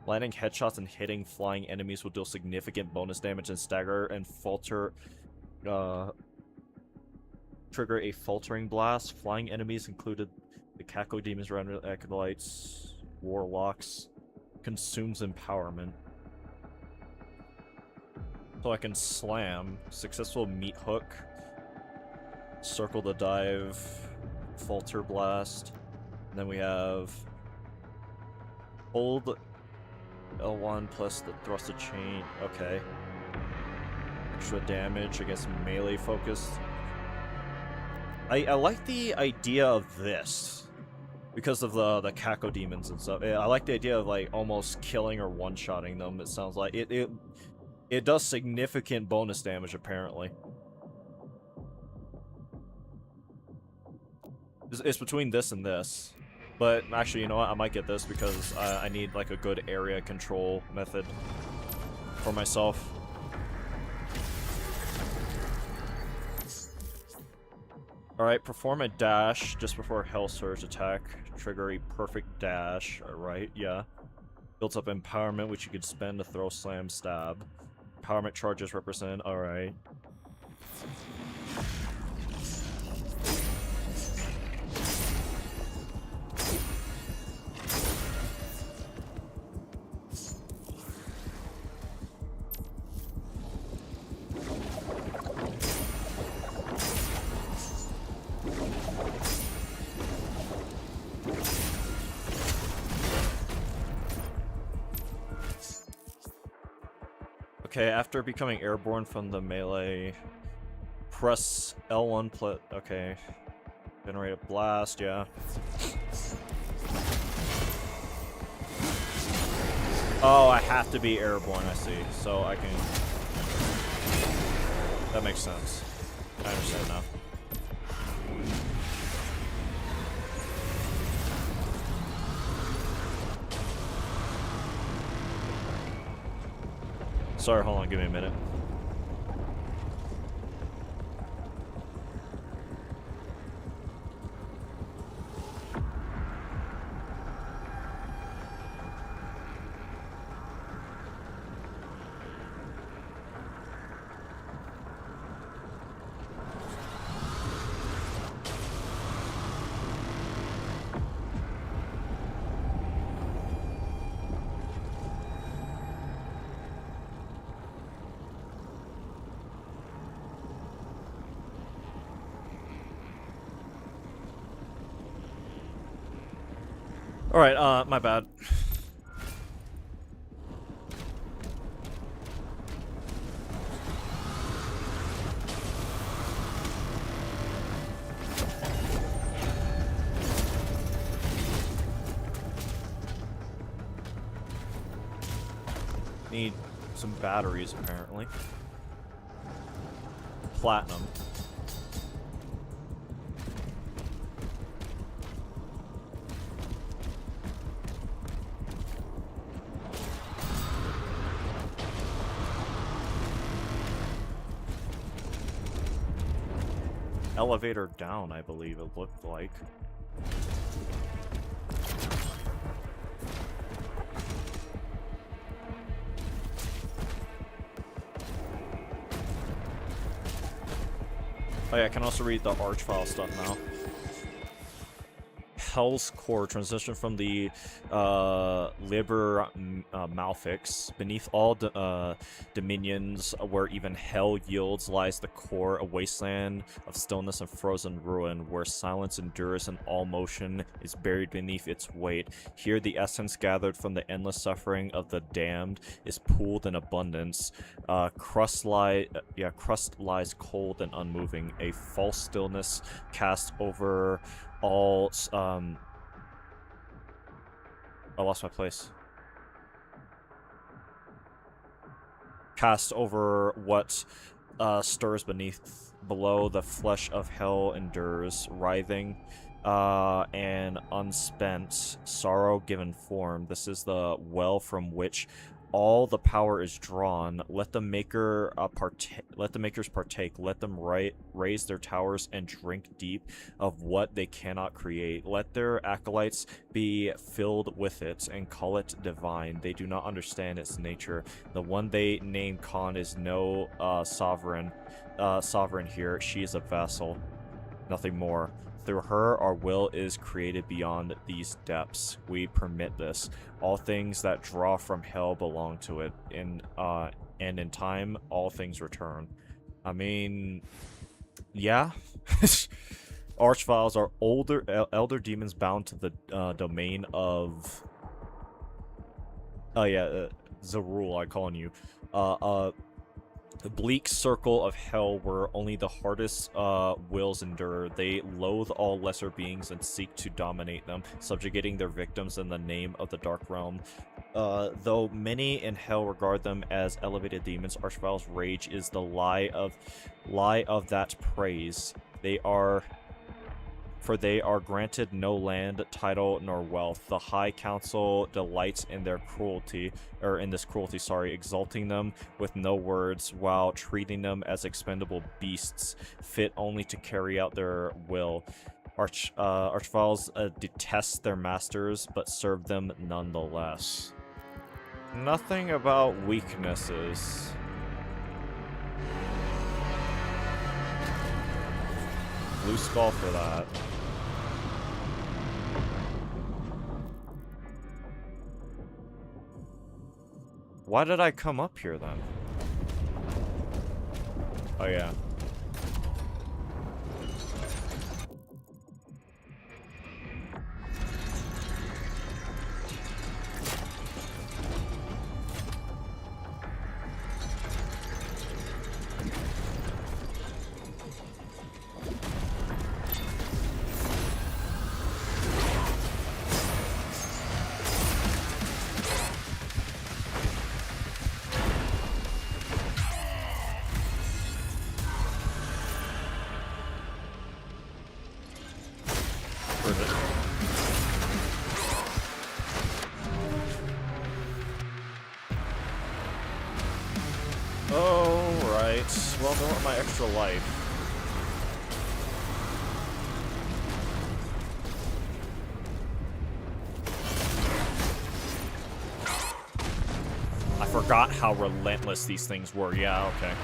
Landing headshots and hitting flying enemies will deal significant bonus damage and stagger and falter. Trigger a faltering blast. Flying enemies included the Caco Demons, Render Acolytes, Warlocks. Consumes empowerment. So I can slam, successful meat hook, circle the dive, falter blast, and then we have hold L1 plus the thrust of chain. Okay. Extra damage against melee focus. I like the idea of this because of the Caco demons and stuff. I like the idea of like almost killing or one-shotting them. It sounds like it does significant bonus damage, apparently. It's between this and this. But actually, you know what? I might get this because I need like a good area control method for myself. Alright, perform a dash just before Hell Surge attack. Trigger a perfect dash. Alright, yeah. Builds up empowerment, which you could spend to throw, slam, stab. Empowerment charges represent. Alright. Okay, after becoming airborne from the melee, press L1 plus. Okay. Generate a blast, yeah. Oh, I have to be airborne, I see. So I can. That makes sense. I understand now. Sorry, hold on, give me a minute. Alright, my bad. Need some batteries, apparently. Platinum. Elevator down, I believe it looked like. Oh yeah, I can also read the Archvile stuff now. Hell's Core, transition from the Liber Malfix. Beneath all dominions where even hell yields lies the core, a wasteland of stillness and frozen ruin, where silence endures and all motion is buried beneath its weight. Here the essence gathered from the endless suffering of the damned is pooled in abundance. Crust lies cold and unmoving, a false stillness cast over all. I lost my place. Cast over what stirs below the flesh of hell endures, writhing and unspent, sorrow given form. This is the well from which all the power is drawn. Let the makers partake. Let them raise their towers and drink deep of what they cannot create. Let their acolytes be filled with it and call it divine. They do not understand its nature. The one they name Khan is no sovereign here. She is a vassal, nothing more. Through her, our will is created beyond these depths. We permit this. All things that draw from hell belong to it. And in time, all things return. I mean, yeah. Archviles are elder demons bound to the domain of... Oh yeah, Zerul, I call on you. The bleak circle of hell where only the hardest wills endure. They loathe all lesser beings and seek to dominate them, subjugating their victims in the name of the Dark Realm. Though many in hell regard them as elevated demons, Archvile's rage is the lie of that praise. They are granted no land, title, nor wealth. The High Council delights in their cruelty, exalting them with no words, while treating them as expendable beasts, fit only to carry out their will. Archviles detest their masters, but serve them nonetheless. Nothing about weaknesses. Blue skull for that. Why did I come up here then? Oh yeah. Well, they want my extra life. I forgot how relentless these things were. Yeah, okay.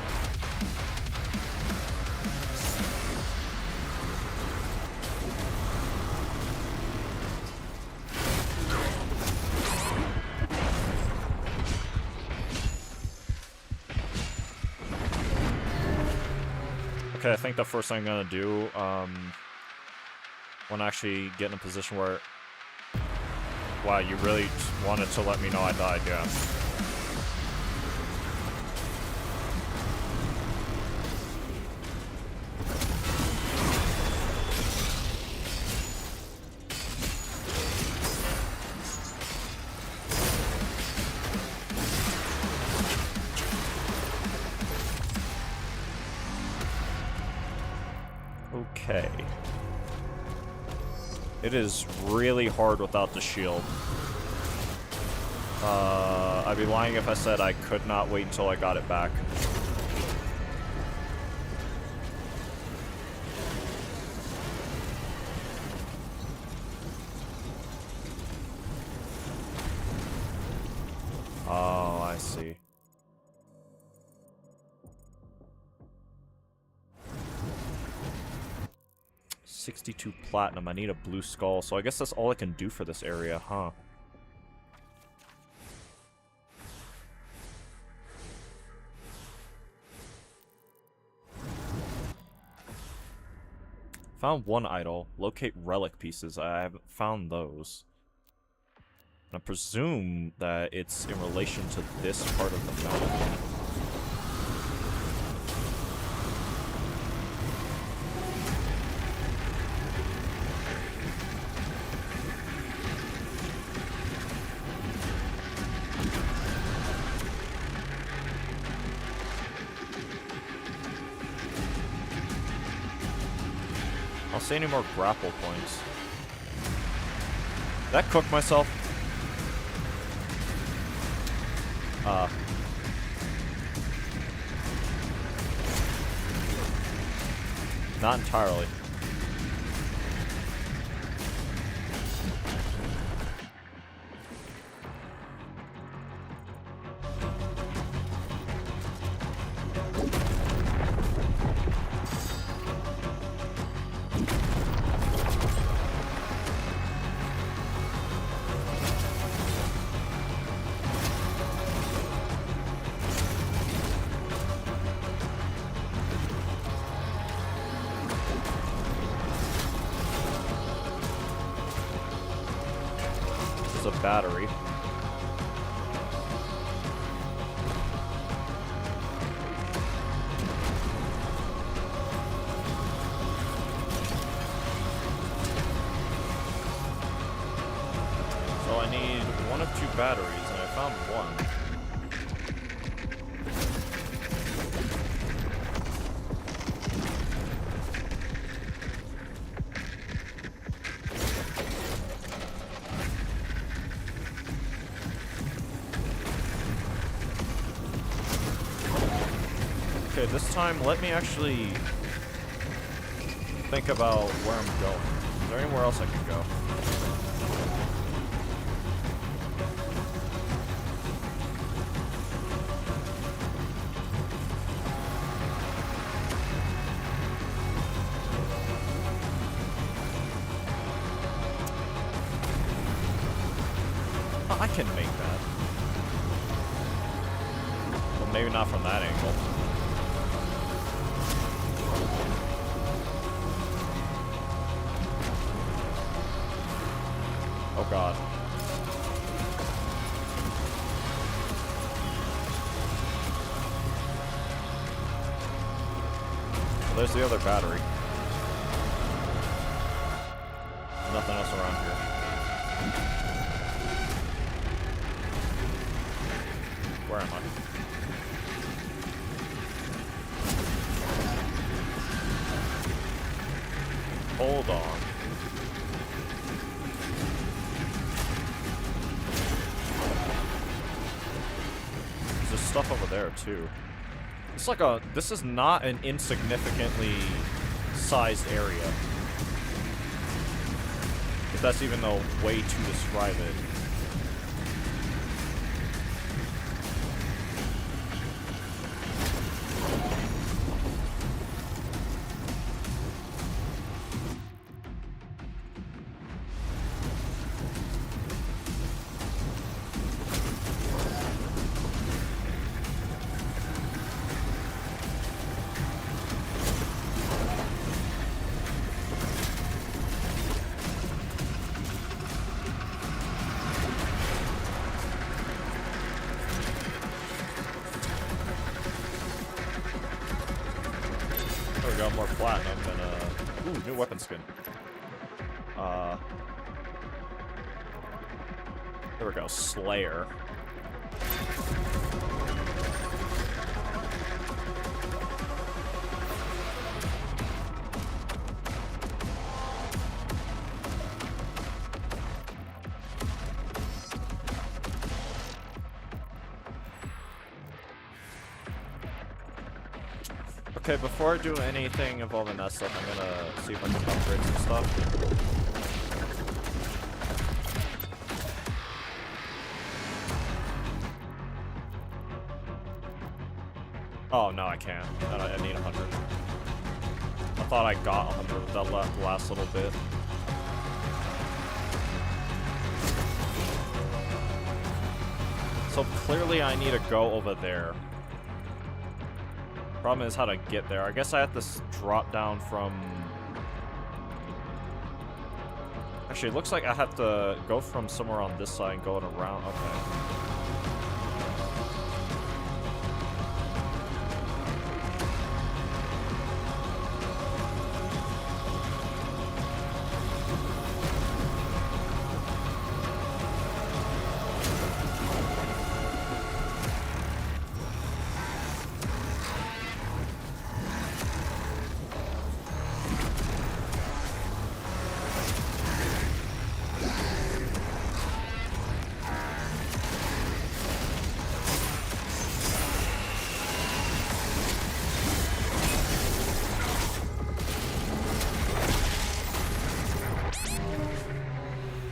Okay, I think the first thing I'm gonna do, when I actually get in a position where Wow, you really wanted to let me know I died, yeah. Okay. It is really hard without the shield. I'd be lying if I said I could not wait until I got it back. Oh, I see. $62 platinum. I need a blue skull, so I guess that's all I can do for this area, huh? Found one idol. Locate relic pieces. I haven't found those. And I presume that it's in relation to this part of the map. I'll see any more grapple points. Did that cook myself? Not entirely. A battery. So I need one of two batteries, and I found one. Okay, this time let me actually think about where I'm going. Is there anywhere else I can go? Oh, I can make that. Well, maybe not from that angle. Oh god. Well, there's the other battery. Nothing else around here. Where am I? Hold on. There's stuff over there too. It's like this is not an insignificantly sized area. If that's even the way to describe it. lot more platinum than ooh, new weapon skin. There we go, Slayer. Okay, before I do anything involving that stuff, I'm gonna see if I can upgrade some stuff. Oh, no, I can't. I need 100. I thought I got 100 with that last little bit. So clearly I need to go over there. Problem is how to get there. I guess I have to drop down from... Actually, it looks like I have to go from somewhere on this side and go around. Okay.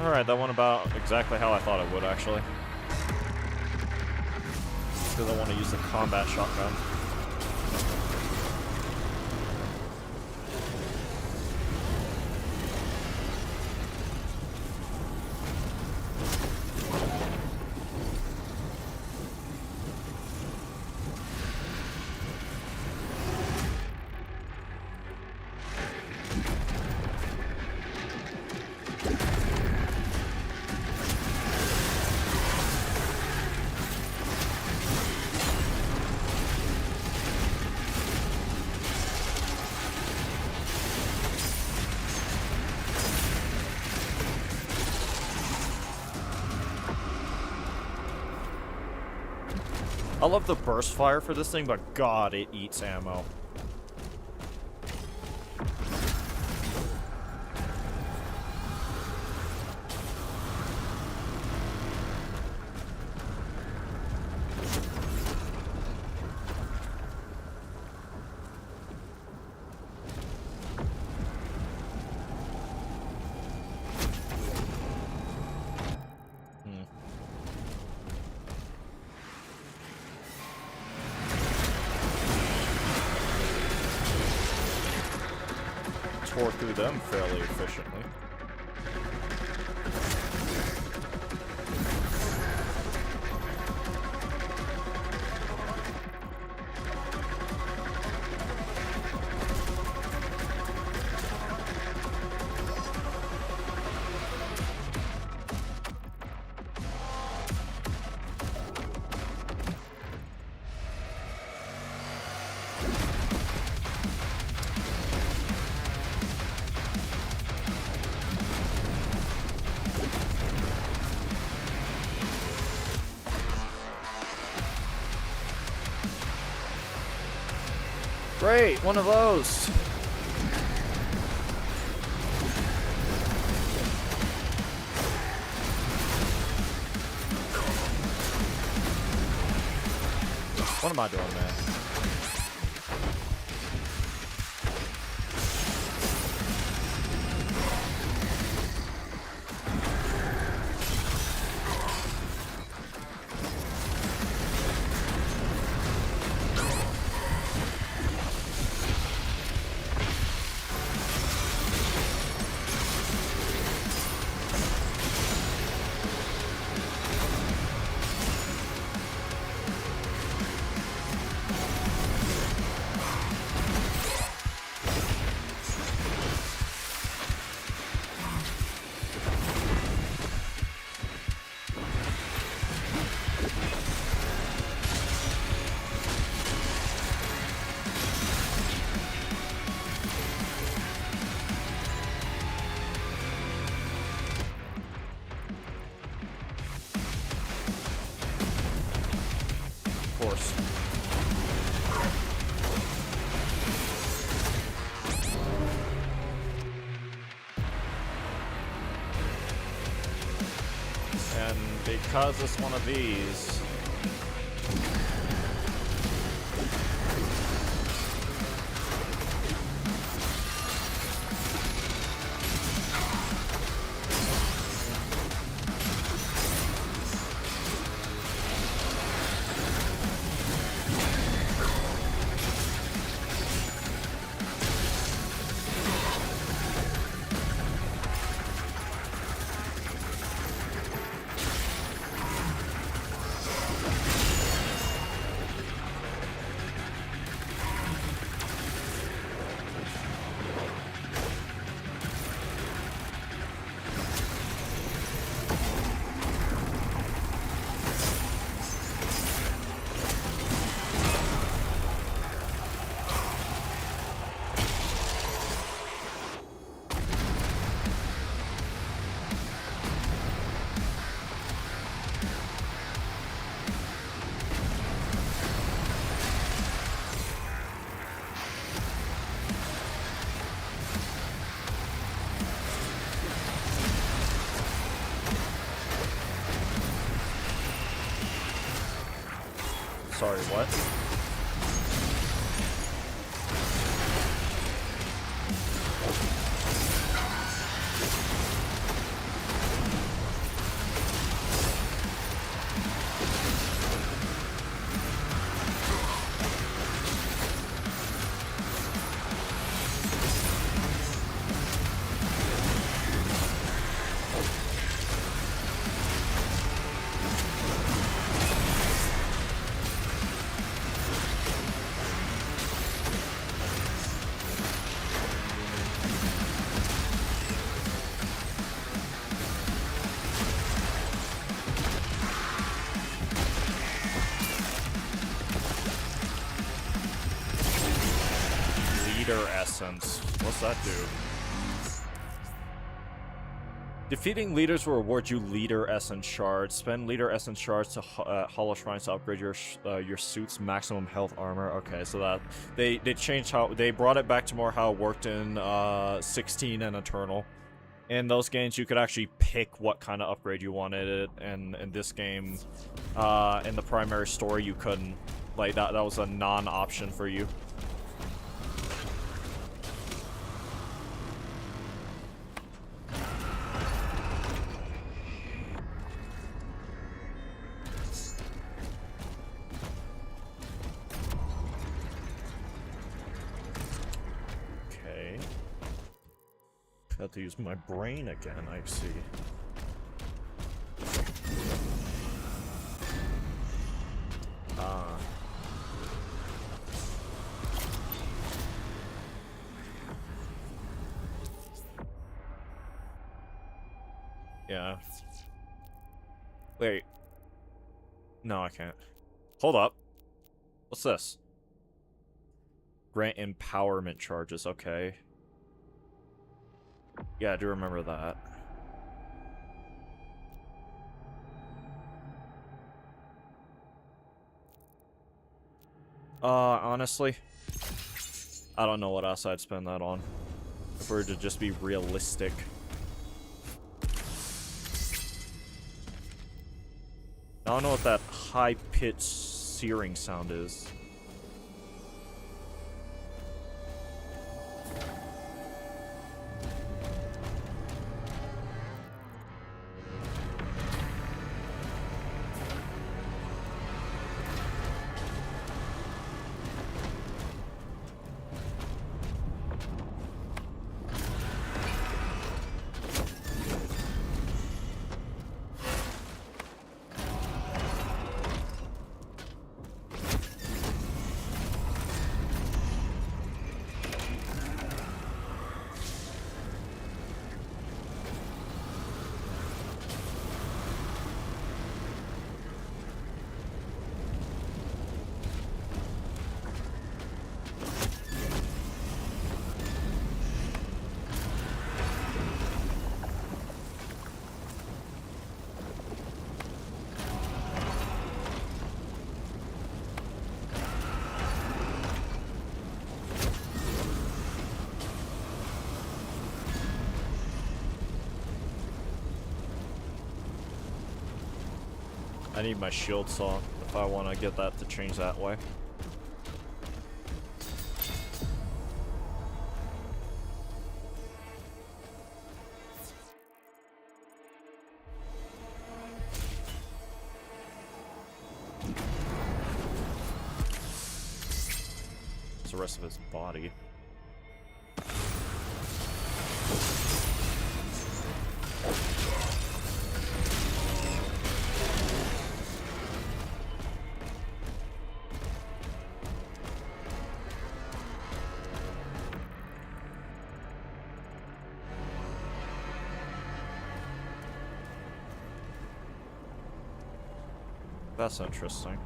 Alright, that went about exactly how I thought it would, actually. Because I want to use the combat shotgun. I love the burst fire for this thing, but god, it eats ammo. Tore through them fairly efficiently. Great, one of those. What am I doing, man? course. And because it's one of these... Sorry, what? Leader Essence. What's that do? Defeating leaders will reward you Leader Essence shards. Spend Leader Essence shards to hollow shrines to upgrade your suit's maximum health armor. Okay, so that they changed how they brought it back to more how it worked in 16 and Eternal. In those games, you could actually pick what kind of upgrade you wanted, and in this game, in the primary story, you couldn't. Like that was a non-option for you. Have to use my brain again, I see. Yeah. Wait. No, I can't. Hold up. What's this? Grant empowerment charges, okay. Yeah, I do remember that. Honestly, I don't know what else I'd spend that on. If we were to just be realistic. I don't know what that high-pitched searing sound is. I need my shield saw if I want to get that to change that way. It's the rest of his body. That's interesting.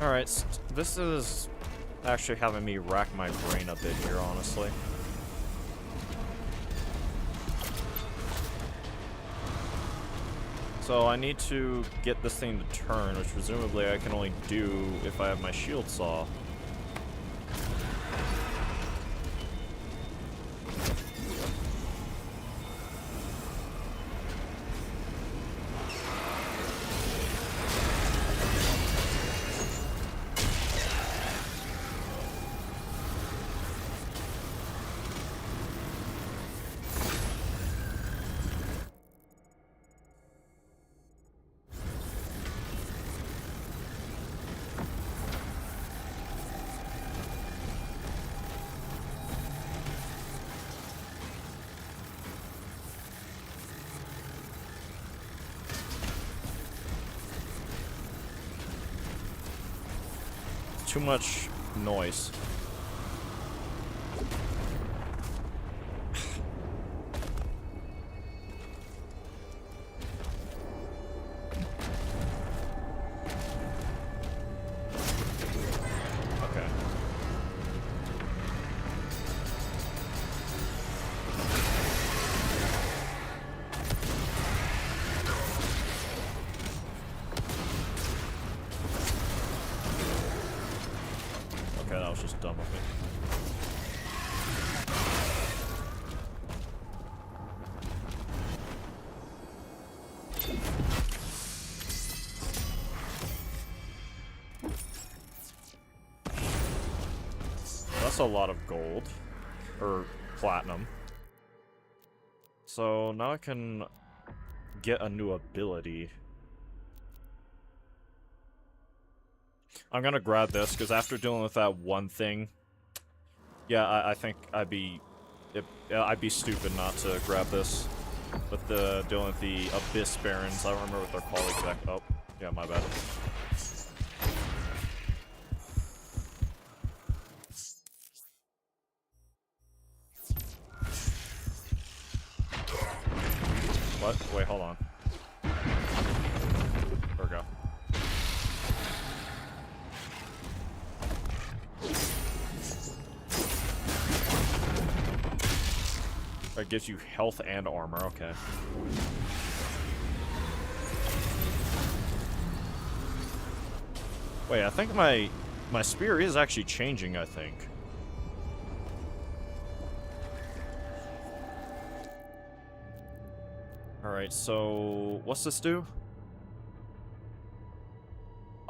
Alright, this is actually having me rack my brain a bit here, honestly. So I need to get this thing to turn, which presumably I can only do if I have my shield saw. Too much noise. Okay. Okay, that was just dumb of me. That's a lot of gold. Or platinum. So now I can get a new ability. I'm gonna grab this, because after dealing with that one thing, yeah, I think I'd be stupid not to grab this. With the dealing with the Abyss Barons, I don't remember what they're called exactly. Oh, yeah, my bad. What? Wait, hold on. There we go. It gives you health and armor, okay. Wait, I think my spear is actually changing, I think. Alright, so what's this do?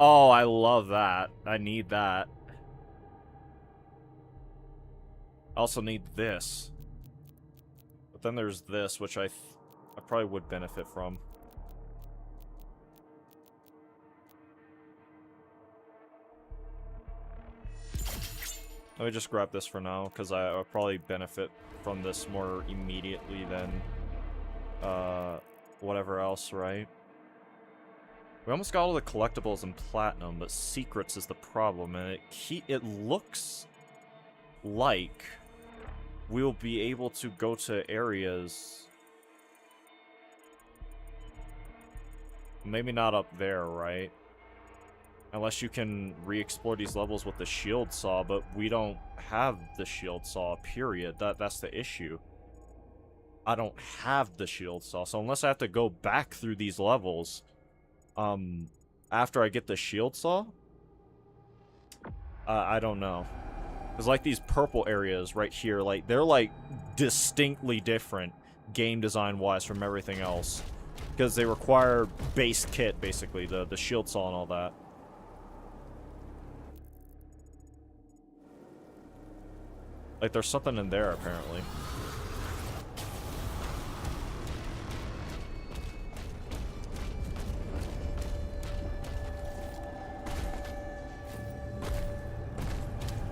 Oh, I love that. I need that. I also need this. But then there's this, which I probably would benefit from. Let me just grab this for now, because I'll probably benefit from this more immediately than whatever else, right? We almost got all the collectibles in platinum, but secrets is the problem, and it looks like we'll be able to go to areas. Maybe not up there, right? Unless you can re-explore these levels with the shield saw, but we don't have the shield saw, period. That's the issue. I don't have the shield saw, so unless I have to go back through these levels, after I get the shield saw, I don't know. Because, like, these purple areas right here, like, they're, like, distinctly different game design-wise from everything else. Because they require base kit, basically, the shield saw and all that. Like, there's something in there, apparently.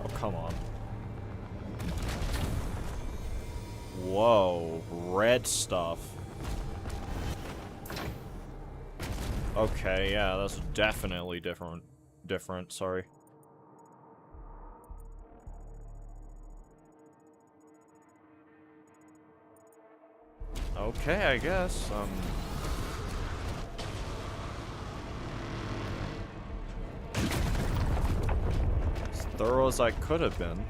Oh, come on. Whoa, red stuff. Okay, yeah, that's definitely different, sorry. Okay, I guess, as thorough as I could have been.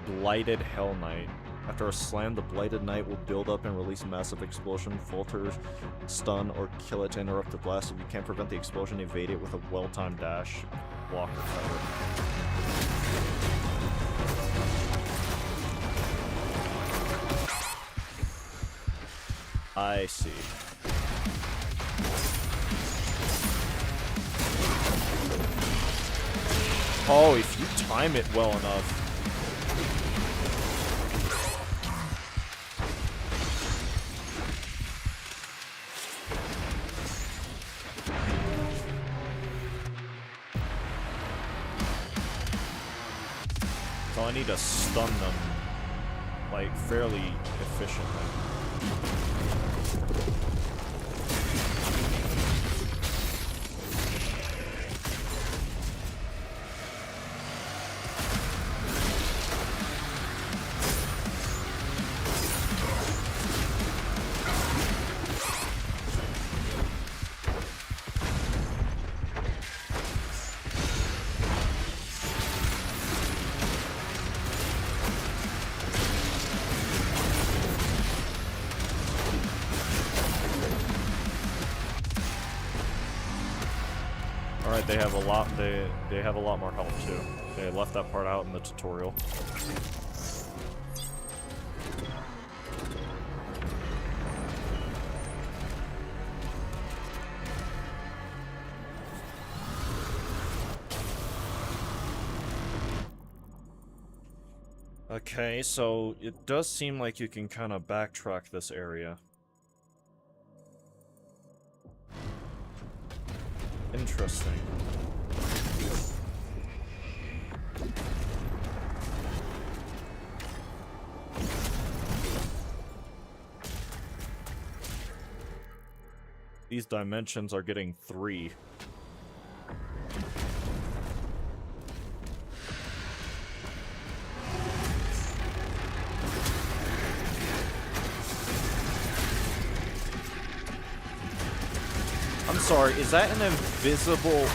Blighted Hell Knight. After a slam, the Blighted Knight will build up and release a massive explosion, falter, stun, or kill it to interrupt the blast. If you can't prevent the explosion, evade it with a well-timed dash, block, or cover. I see. Oh, if you time it well enough. So I need to stun them, like, fairly efficiently. Alright, they have a lot they have a lot more health too. They left that part out in the tutorial. Okay, so it does seem like you can kind of backtrack this area. Interesting. These dimensions are getting 3. I'm sorry, is that an invisible...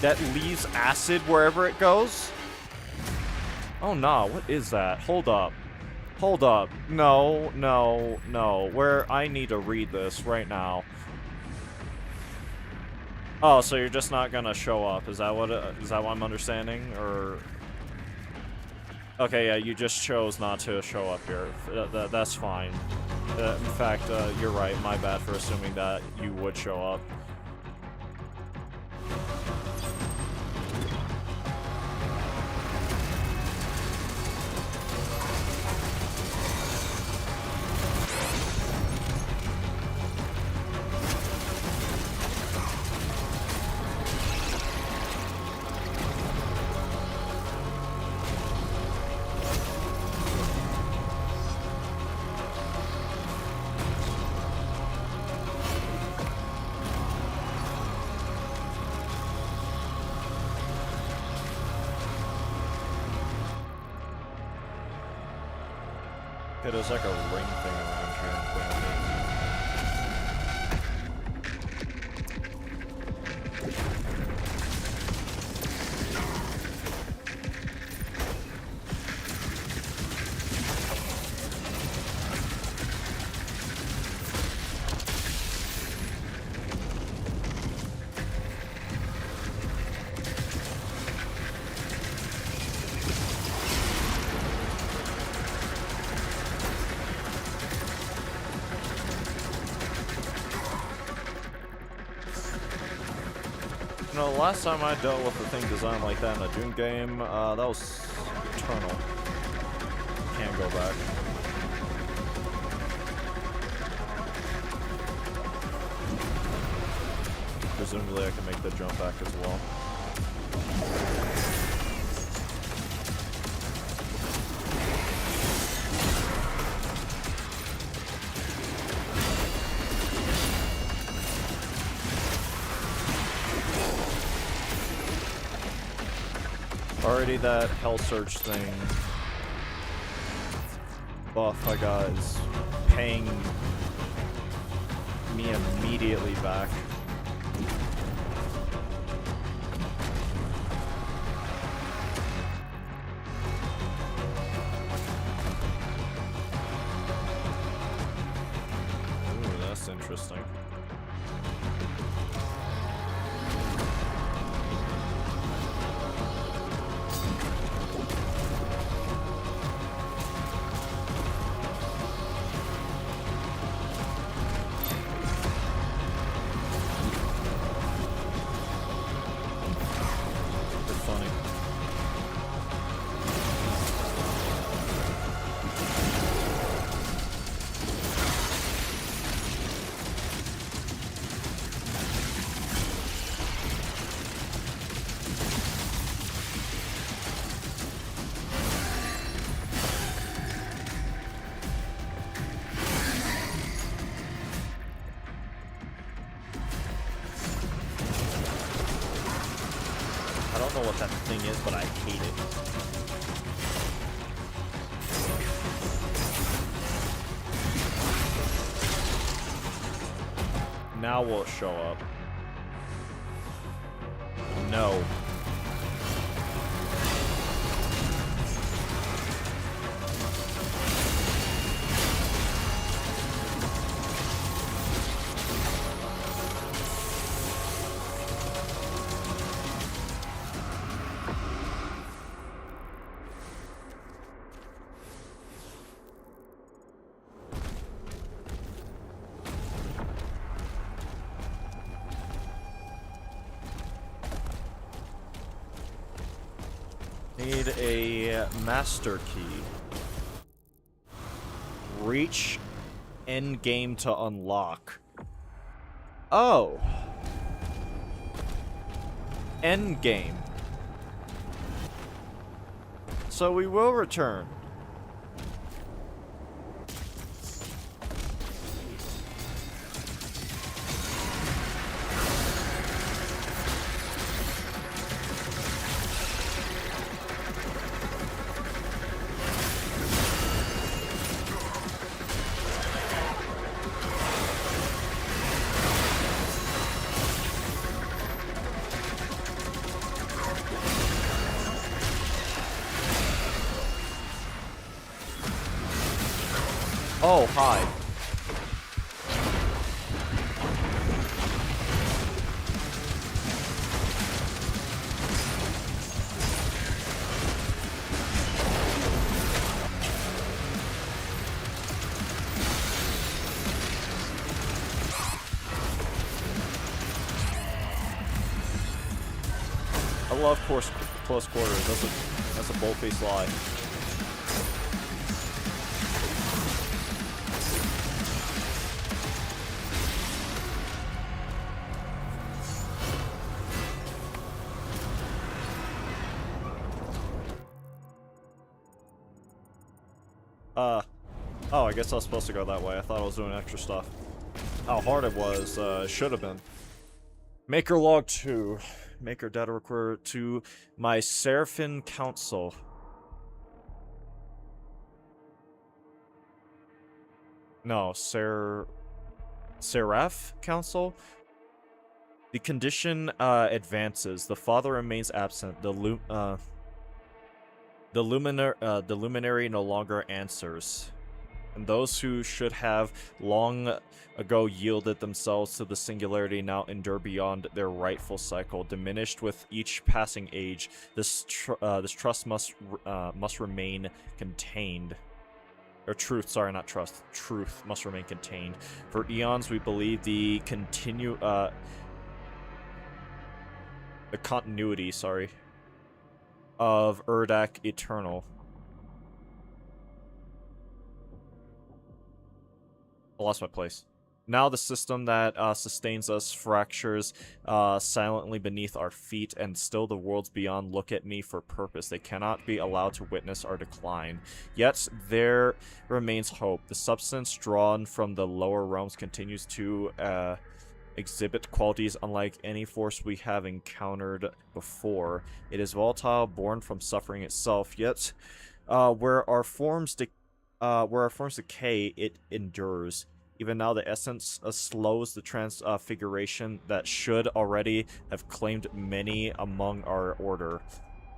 that leaves acid wherever it goes? Oh no, what is that? Hold up. Hold up. No, no, no. Where I need to read this right now. Oh, so you're just not gonna show up. Is that what I'm understanding? Or... Okay, yeah, you just chose not to show up here. That's fine. In fact, you're right. My bad for assuming that you would show up. Okay, there's like a ring thing around here in front of me. You know, the last time I dealt with a thing designed like that in a Doom game, that was Eternal. Can't go back. Presumably I can make the jump back as well. Already that Hell Surge thing buff I got is paying me immediately back. Ooh, that's interesting. I don't know what that thing is, but I hate it. Now will it show up? No. Need a master key. Reach end game to unlock. Oh. End game. So we will return. Oh, hi. I love close quarters. That's a bold-faced lie. Oh, I guess I was supposed to go that way. I thought I was doing extra stuff. How hard it was, should have been. Maker log 2. Maker data recorder to my Seraphim Council. No, Seraph Council. The condition advances. The father remains absent. The luminary no longer answers. And those who should have long ago yielded themselves to the singularity now endure beyond their rightful cycle. Diminished with each passing age, this trust must remain contained. Or truth, sorry, not trust. Truth must remain contained. For eons, we believe the continuity, of Urdak eternal. I lost my place. Now the system that sustains us fractures silently beneath our feet, and still the worlds beyond look at me for purpose. They cannot be allowed to witness our decline. Yet there remains hope. The substance drawn from the lower realms continues to exhibit qualities unlike any force we have encountered before. It is volatile, born from suffering itself, yet where our forms decay, it endures. Even now, the essence slows the transfiguration that should already have claimed many among our order.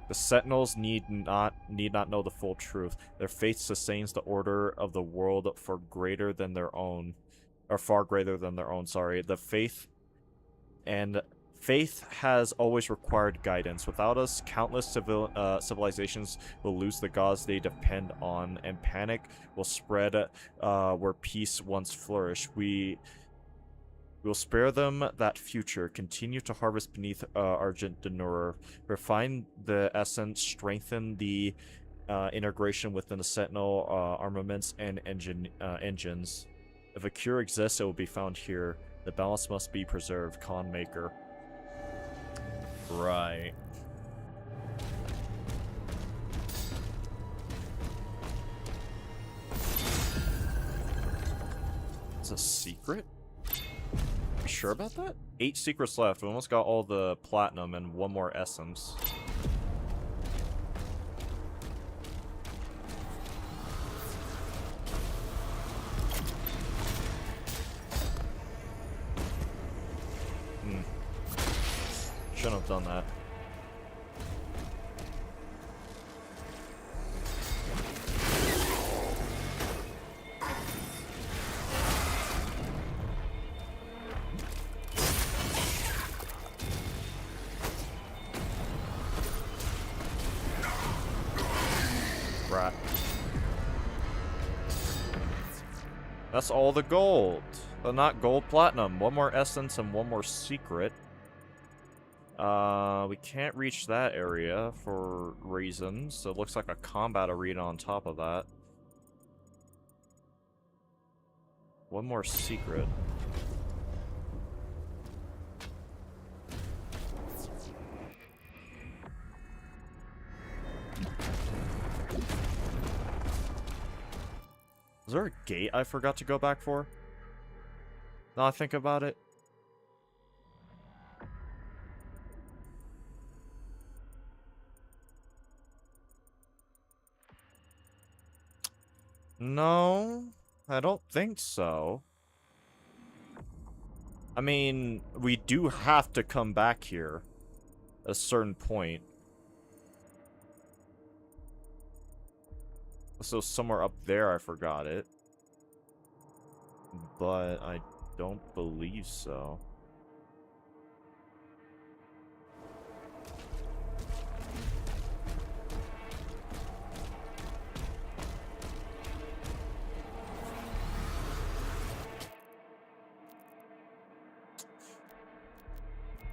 The Sentinels need not know the full truth. Their faith sustains the order of the world for greater than their own. Or far greater than their own, sorry. The faith has always required guidance. Without us, countless civilizations will lose the gods they depend on, and panic will spread where peace once flourished. We will spare them that future, continue to harvest beneath Argent Denur, refine the essence, strengthen the integration within the Sentinel armaments and engines. If a cure exists, it will be found here. The balance must be preserved. Khan Maker. Right. It's a secret? You sure about that? 8 secrets left. We almost got all the platinum and 1 more essence. Shouldn't have done that. Right. That's all the gold. But not gold, platinum. 1 more essence and 1 more secret. We can't reach that area for reasons. So it looks like a combat arena on top of that. 1 more secret. Is there a gate I forgot to go back for? Now I think about it. No, I don't think so. I mean, we do have to come back here at a certain point. So somewhere up there, I forgot it. But I don't believe so.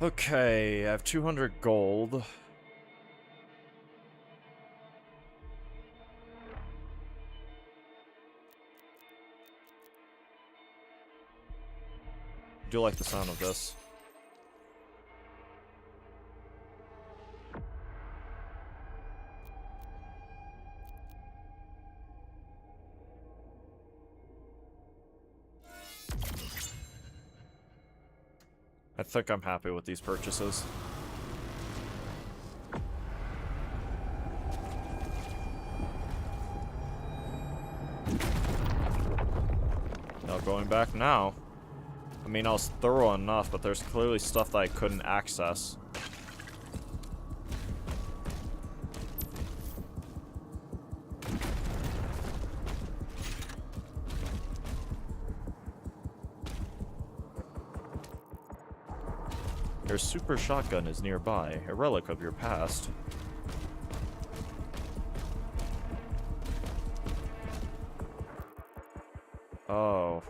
Okay, I have 200 gold. I do like the sound of this. I think I'm happy with these purchases. going back now. I mean, I was thorough enough, but there's clearly stuff that I couldn't access. Your super shotgun is nearby, a relic of your past. Oh.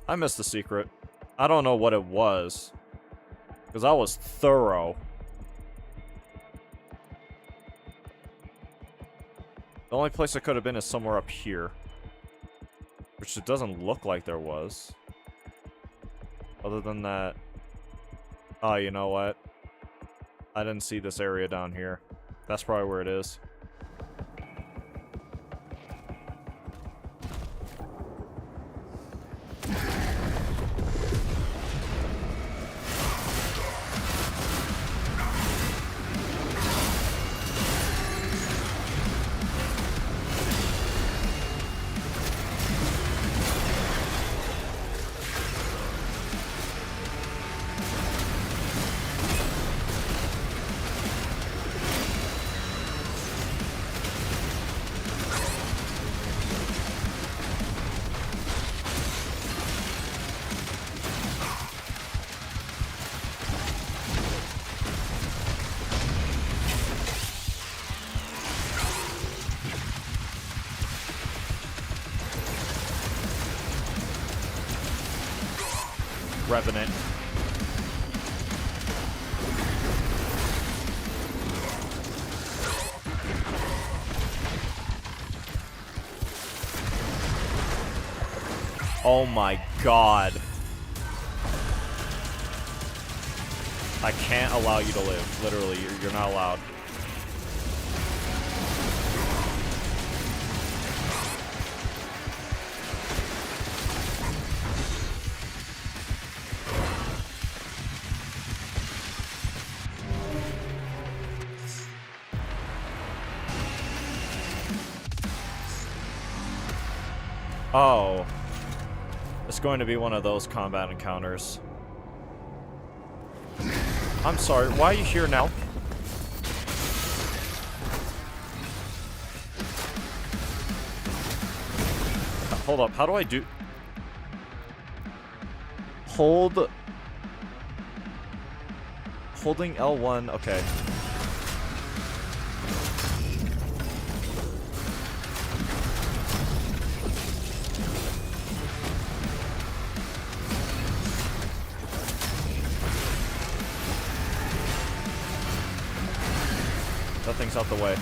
I missed the secret. I don't know what it was. Because I was thorough. The only place it could have been is somewhere up here. Which it doesn't look like there was. Other than that... Oh, you know what? I didn't see this area down here. That's probably where it is. Revenant. Oh my god. I can't allow you to live. Literally, you're not allowed. Oh. It's going to be one of those combat encounters. I'm sorry, why are you here now? Hold up, how do I do... Holding L1, okay. That thing's out the way.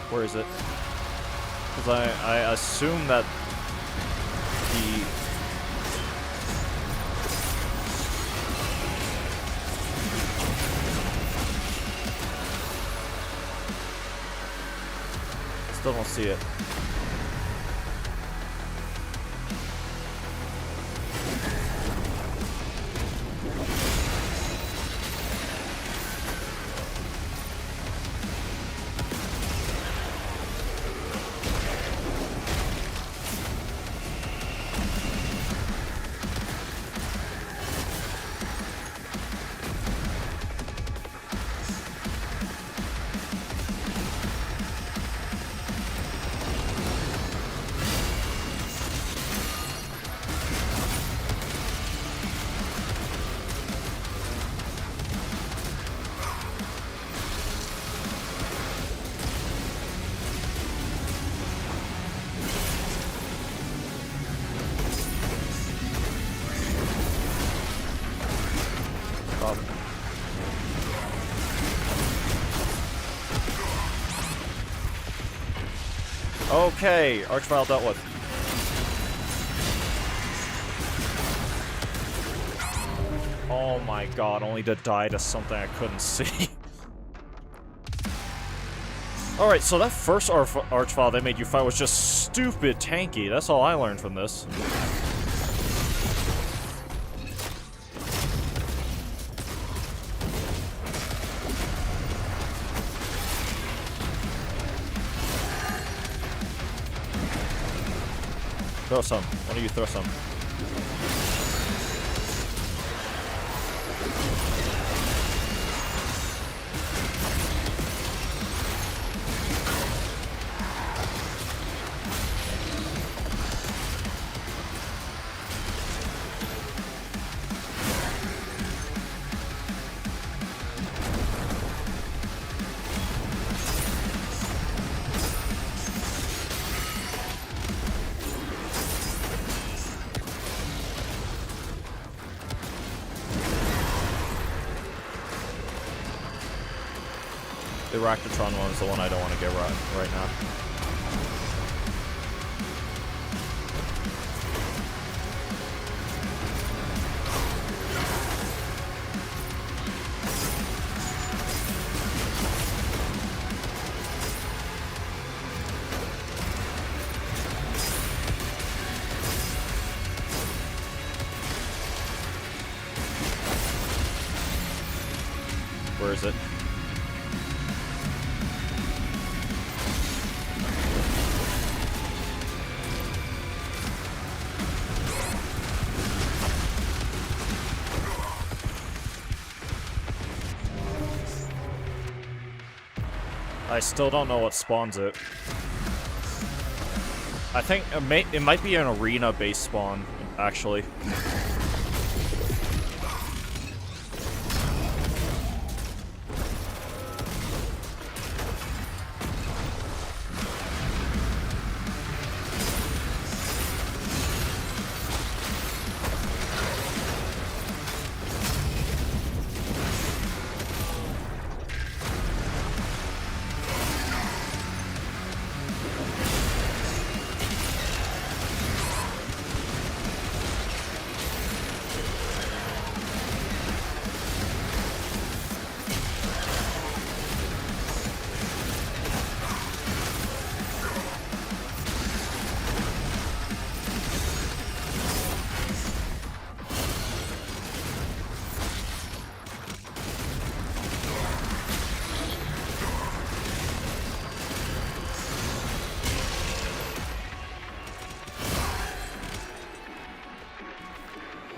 Where is it? Because I assume that the... Still don't see it. Okay, Archvile dealt with. Oh my god, only to die to something I couldn't see. Alright, so that first archvile they made you fight was just stupid tanky. That's all I learned from this. Throw some. One of you throw some. The Ractatron one is the one I don't want to get right now. Where is it? I still don't know what spawns it. I think it might be an arena-based spawn, actually.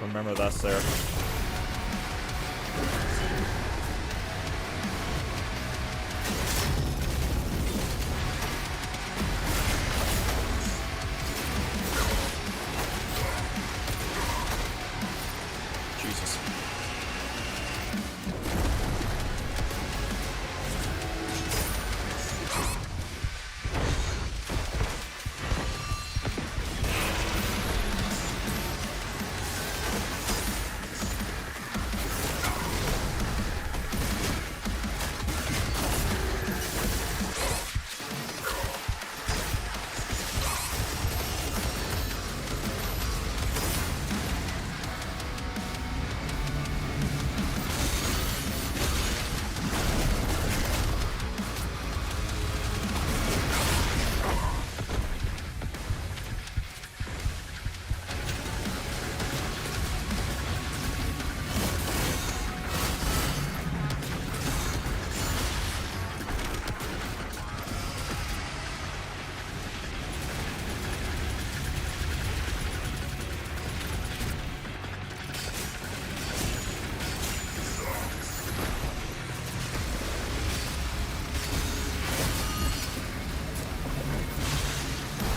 Remember that's there. Jesus.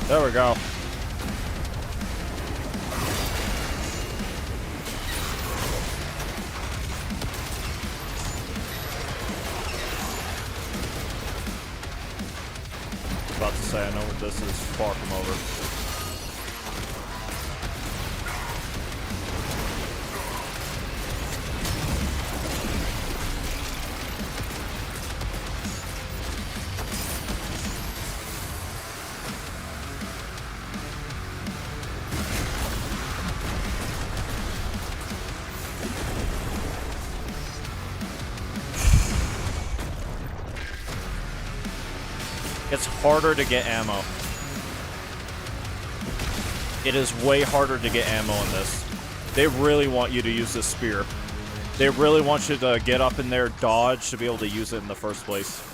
There we go. About to say, I know what this is far from over. It's harder to get ammo. It is way harder to get ammo in this. They really want you to use this spear. They really want you to get up in there, dodge, to be able to use it in the first place.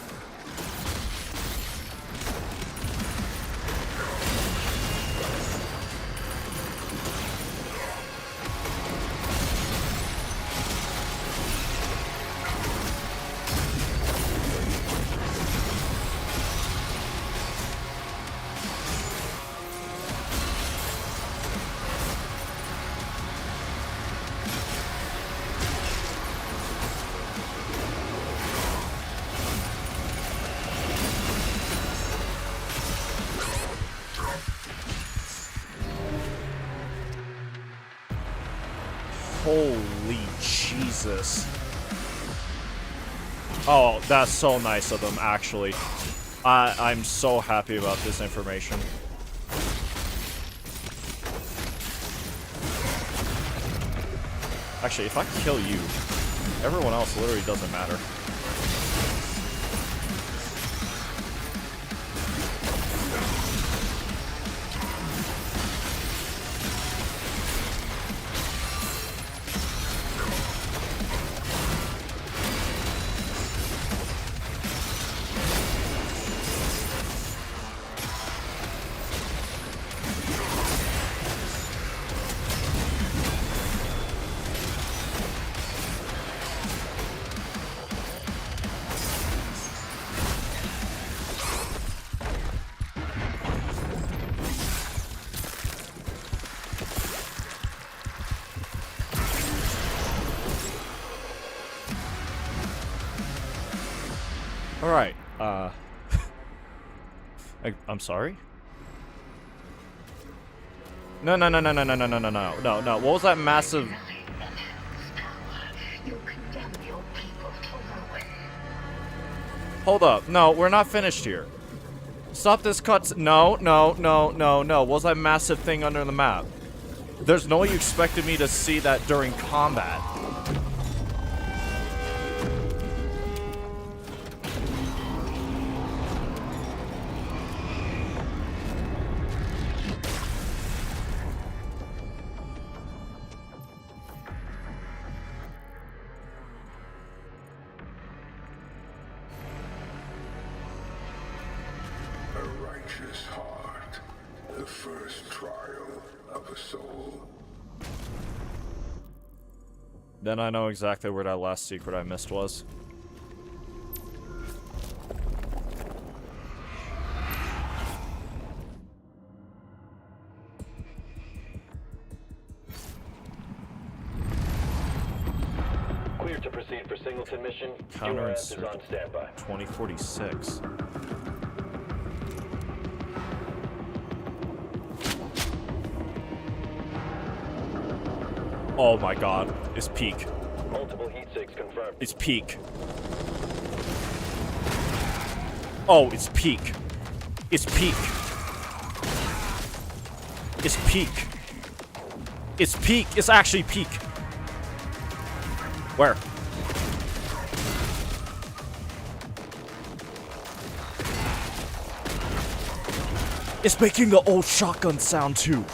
Holy Jesus. Oh, that's so nice of them, actually. I'm so happy about this information. Actually, if I kill you, everyone else literally doesn't matter. Alright, I'm sorry? No. What was that massive... Hold up. No, we're not finished here. Stop this cuts. No. What was that massive thing under the map? There's no way you expected me to see that during combat. Then I know exactly where that last secret I missed was. Clear to proceed for Singleton mission. Counter URS is on standby. 2046. Oh my god, it's peak. Multiple heat sinks confirmed. It's peak. Oh, it's peak. It's peak. It's peak. It's peak. It's actually peak. Where? It's making the old shotgun sound too.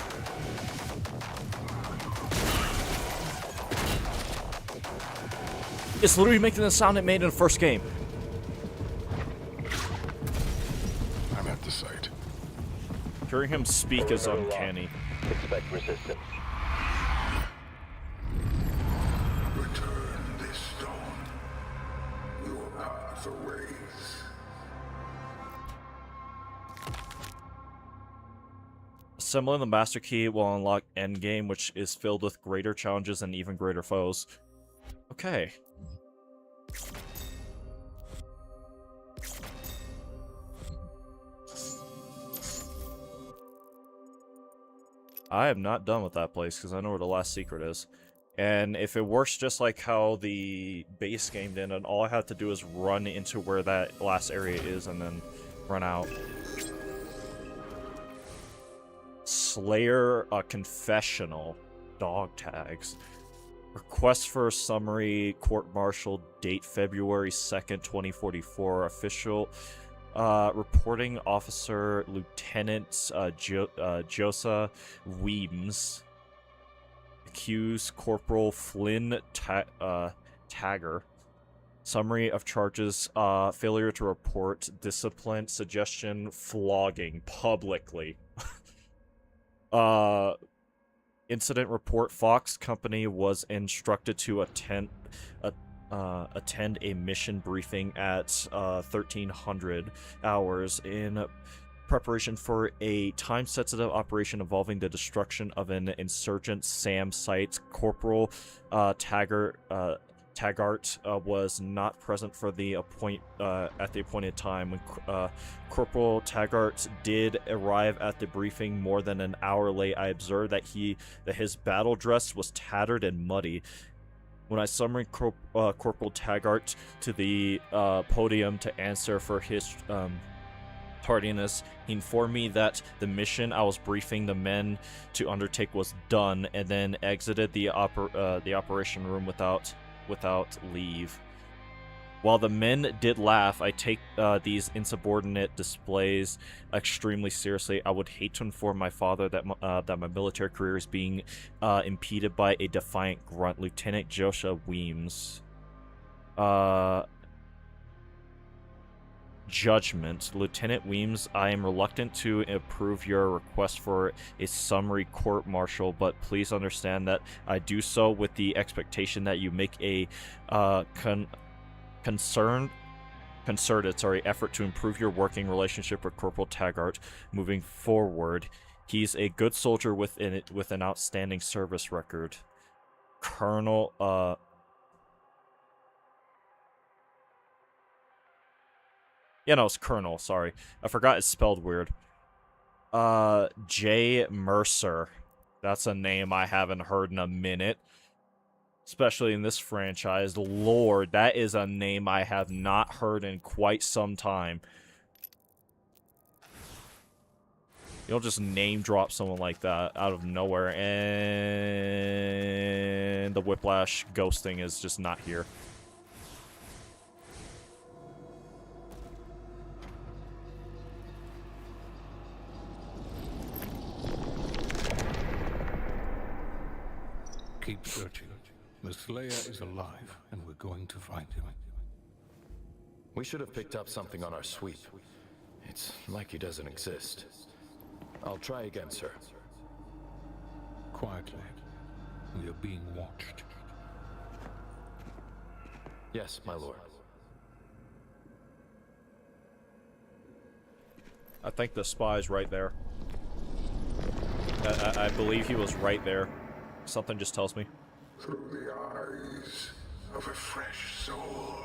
It's literally making the sound it made in the first game. I'm at the site. Hearing him speak is uncanny. Expect resistance. Return this stone. Your path awaits. Assembling the Master Key will unlock Endgame, which is filled with greater challenges and even greater foes. Okay. I am not done with that place because I know where the last secret is. And if it works just like how the base game did, and all I have to do is run into where that last area is and then run out. Slayer confessional dog tags. Request for a summary court-martial date February 2nd, 2044. Official Reporting officer Lieutenant Josa Weems. Accused Corporal Flynn Tagger. Summary of charges: failure to report, discipline, suggestion, flogging publicly. Incident report: Fox Company was instructed to attend a mission briefing at 1300 hours in preparation for a time-sensitive operation involving the destruction of an insurgent SAM site. Corporal Taggart was not present for the at the appointed time. When Corporal Taggart did arrive at the briefing more than an hour late, I observed that his battle dress was tattered and muddy. When I summoned Corporal Taggart to the podium to answer for his tardiness, he informed me that the mission I was briefing the men to undertake was done, and then exited the operation room without leave. While the men did laugh, I take these insubordinate displays extremely seriously. I would hate to inform my father that my military career is being impeded by a defiant grunt. Lieutenant Joshua Weems. Judgment. Lieutenant Weems, I am reluctant to approve your request for a summary court-martial, but please understand that I do so with the expectation that you make a concerted effort to improve your working relationship with Corporal Taggart moving forward. He's a good soldier with an outstanding service record. Colonel, yeah, no, it's Colonel, sorry. I forgot it's spelled weird. J. Mercer. That's a name I haven't heard in a minute. Especially in this franchise. Lord, that is a name I have not heard in quite some time. You don't just name drop someone like that out of nowhere, and the Whiplash ghosting is just not here. Keep searching. The Slayer is alive, and we're going to find him. We should have picked up something on our sweep. It's like he doesn't exist. I'll try again, sir. Quietly. We are being watched. Yes, my lord. I think the spy's right there. I believe he was right there. Something just tells me. Through the eyes of a fresh soul,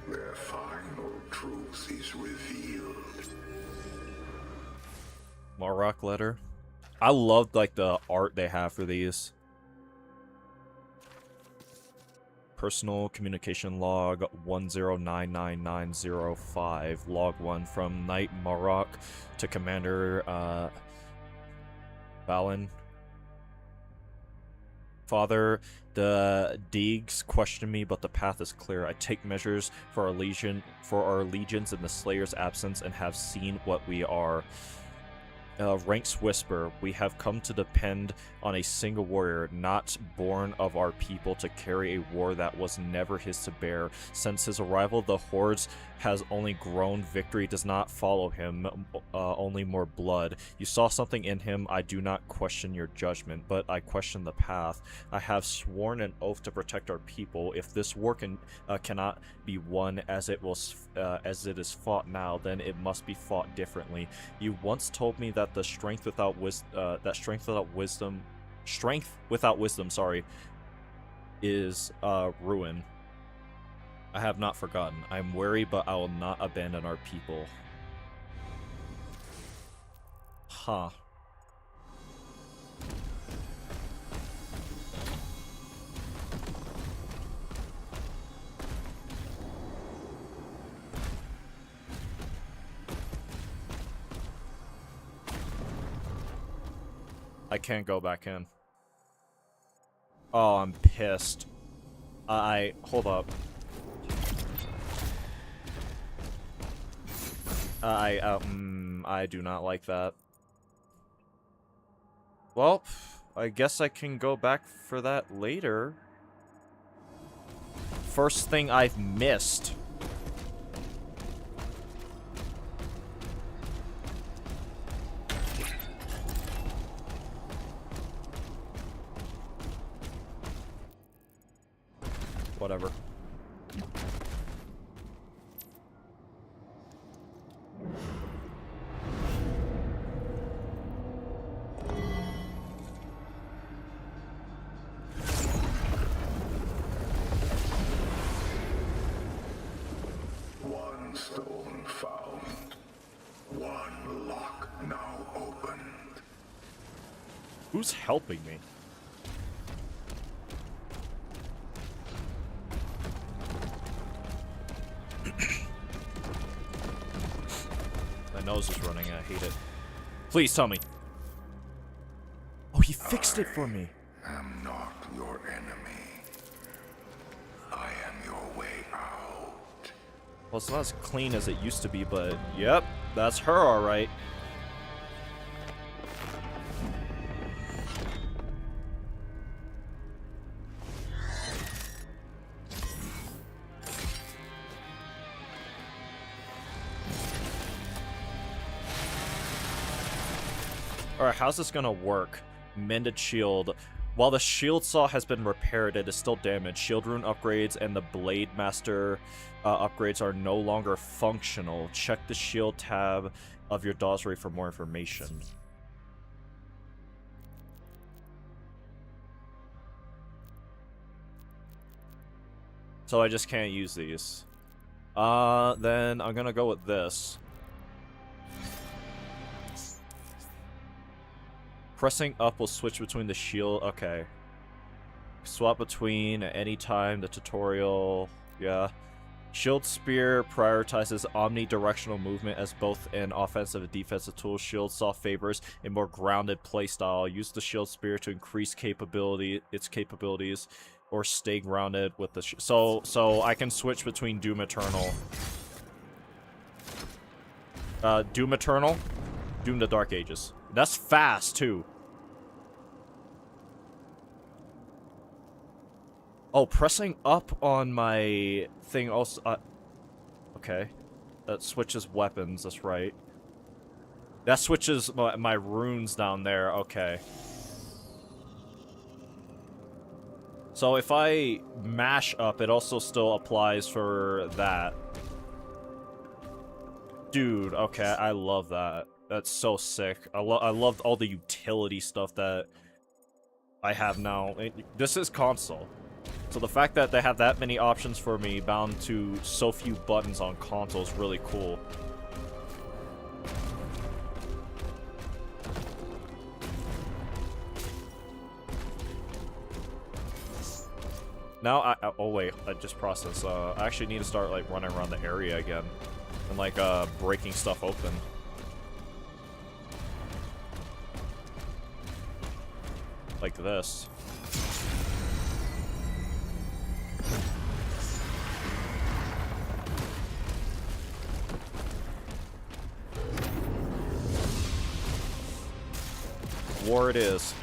their final truth is revealed. Marok letter. I love like the art they have for these. Personal communication log 109995, log 1 from Knight Marok to Commander Balin. Father, the Deegs question me, but the path is clear. I take measures for our legions in the Slayer's absence and have seen what we are. Ranks whisper, we have come to depend on a single warrior, not born of our people, to carry a war that was never his to bear. Since his arrival, the hordes has only grown. Victory does not follow him, only more blood. You saw something in him. I do not question your judgment, but I question the path. I have sworn an oath to protect our people. If this war cannot be won as it is fought now, then it must be fought differently. You once told me that strength without wisdom, is ruin. I have not forgotten. I am wary, but I will not abandon our people. Huh. I can't go back in. Oh, I'm pissed. Hold up. I do not like that. Well, I guess I can go back for that later. First thing I've missed. Whatever. One stone found. One lock now opened. Who's helping me? My nose is running. I hate it. Please tell me. Oh, he fixed it for me. I am not your enemy. I am your way out. Well, it's not as clean as it used to be, but yep, that's her, all right. Alright, how's this gonna work? Mended shield. While the shield saw has been repaired, it is still damaged. Shield rune upgrades and the blade master upgrades are no longer functional. Check the shield tab of your dossier for more information. So I just can't use these. Then I'm gonna go with this. Pressing up will switch between the shield. Okay. Swap between at any time. The tutorial. Yeah. Shield Spear prioritizes omnidirectional movement as both an offensive and defensive tool. Shield Saw favors a more grounded playstyle. Use the Shield Spear to increase its capabilities, or stay grounded with the. So I can switch between Doom Eternal. Doom Eternal, Doom the Dark Ages. That's fast too. Oh, pressing up on my thing also... okay. That switches weapons, that's right. That switches my runes down there, okay. So if I mash up, it also still applies for that. Dude, okay, I love that. That's so sick. I loved all the utility stuff that I have now. This is console. So the fact that they have that many options for me bound to so few buttons on console is really cool. Now oh wait, I just processed. I actually need to start like running around the area again and like breaking stuff open. Like this. War it is.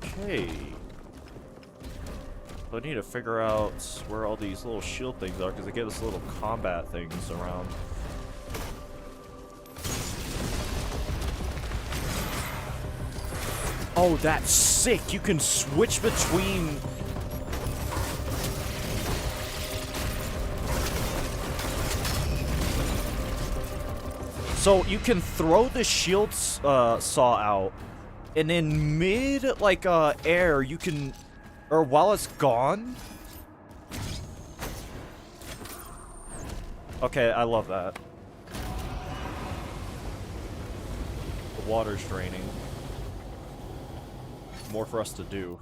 Okay. I need to figure out where all these little shield things are, because they give us little combat things around. Oh, that's sick! You can switch between... So you can throw the shield saw out, and in mid, like, air, you can... Or while it's gone? Okay, I love that. The water's draining. more for us to do.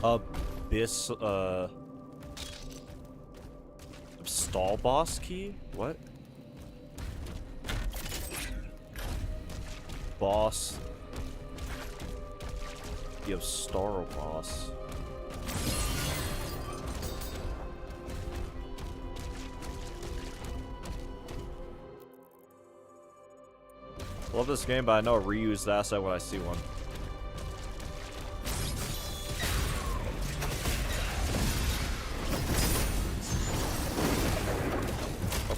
Abyss, stall boss key? What? Boss. You have star boss. Love this game, but I know a reused asset when I see one.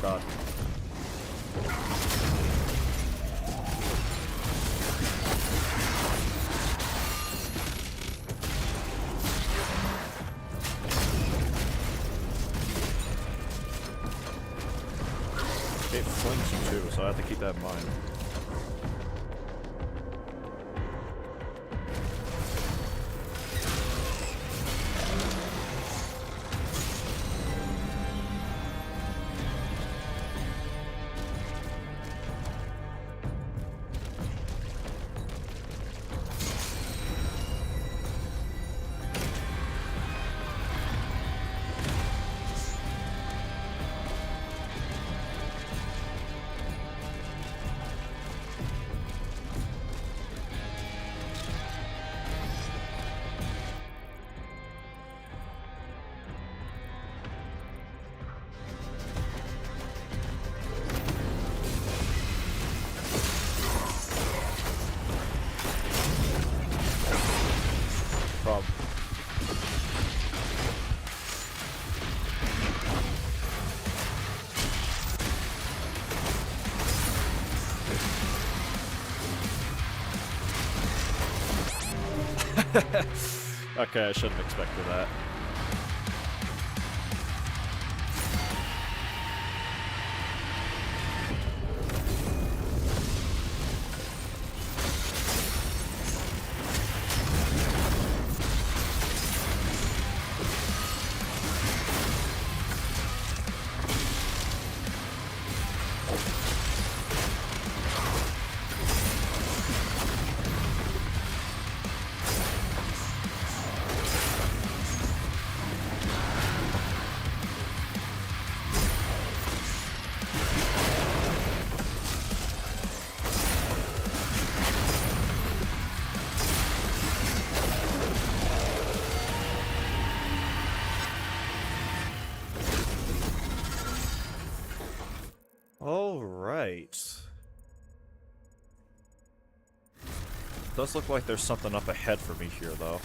God. It flings you too, so I have to keep that in mind. Okay, I shouldn't have expected that. Does look like there's something up ahead for me here, though.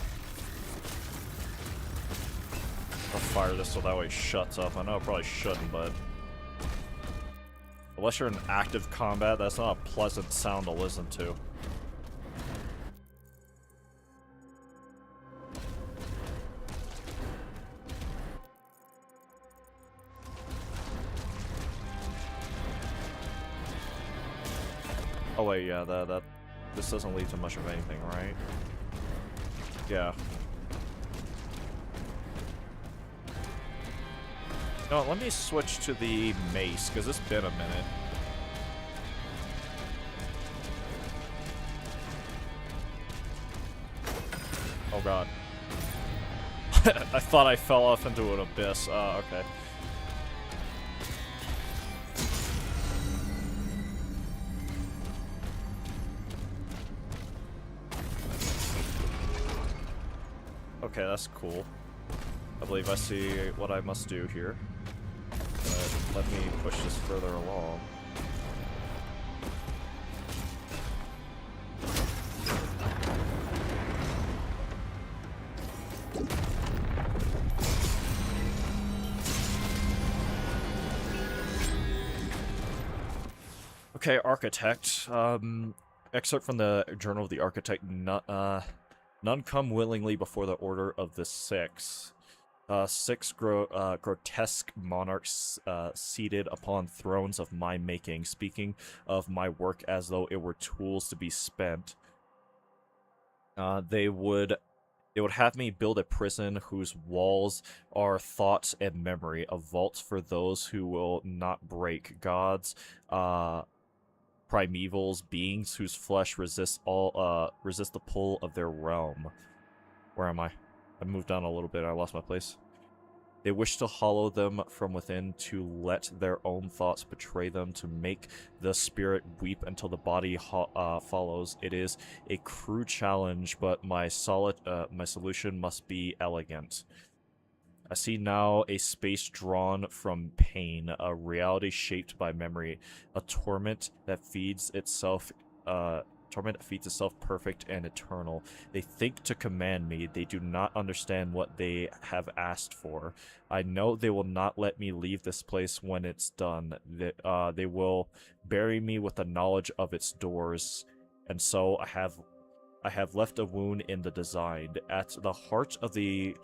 I'll fire this so that way it shuts up. I know it probably shouldn't, but... Unless you're in active combat, that's not a pleasant sound to listen to. Oh wait, yeah, this doesn't lead to much of anything, right? Yeah. No, let me switch to the mace, because it's been a minute. Oh god. I thought I fell off into an abyss. Okay. Okay, that's cool. I believe I see what I must do here. Let me push this further along. Okay, Architect. Excerpt from the Journal of the Architect. None come willingly before the order of the six. Six grotesque monarchs seated upon thrones of my making, speaking of my work as though it were tools to be spent. They would have me build a prison whose walls are thought and memory, a vault for those who will not break. Gods, primevals, beings whose flesh resists the pull of their realm. Where am I? I moved down a little bit. I lost my place. They wish to hollow them from within, to let their own thoughts betray them, to make the spirit weep until the body follows. It is a crude challenge, but my solution must be elegant. I see now a space drawn from pain, a reality shaped by memory, a torment that feeds itself perfect and eternal. They think to command me. They do not understand what they have asked for. I know they will not let me leave this place when it's done. They will bury me with the knowledge of its doors, and so I have left a wound in the design. At the heart of the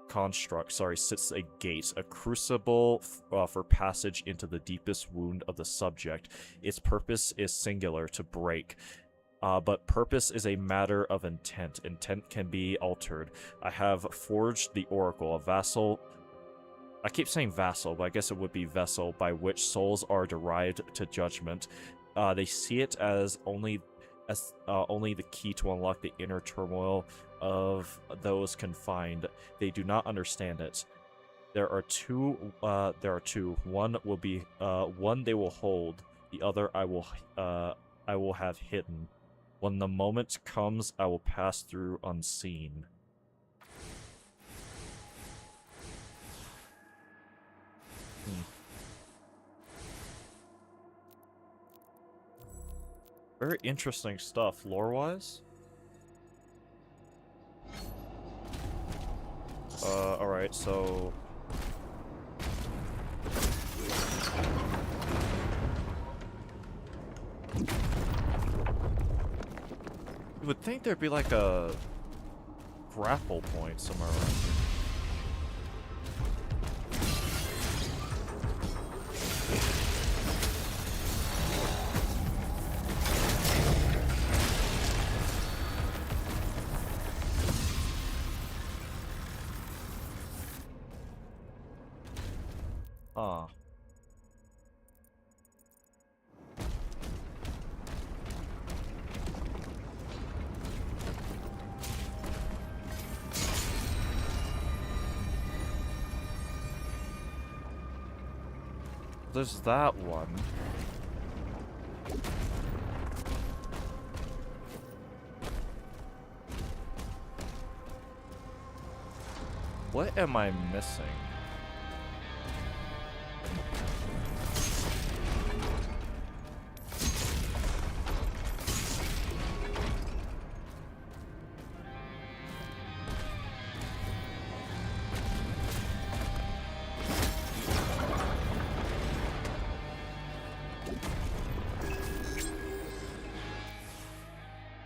construct, sits a gate, a crucible for passage into the deepest wound of the subject. Its purpose is singular, to break. But purpose is a matter of intent. Intent can be altered. I have forged the oracle, a vassal. I keep saying vassal, but I guess it would be vessel, by which souls are derived to judgment. They see it as only the key to unlock the inner turmoil of those confined. They do not understand it. There are two. One will be one they will hold. The other I will have hidden. When the moment comes, I will pass through unseen. Very interesting stuff, lore-wise. Alright, so... You would think there'd be like a grapple point somewhere around here. Ah. There's that one. What am I missing?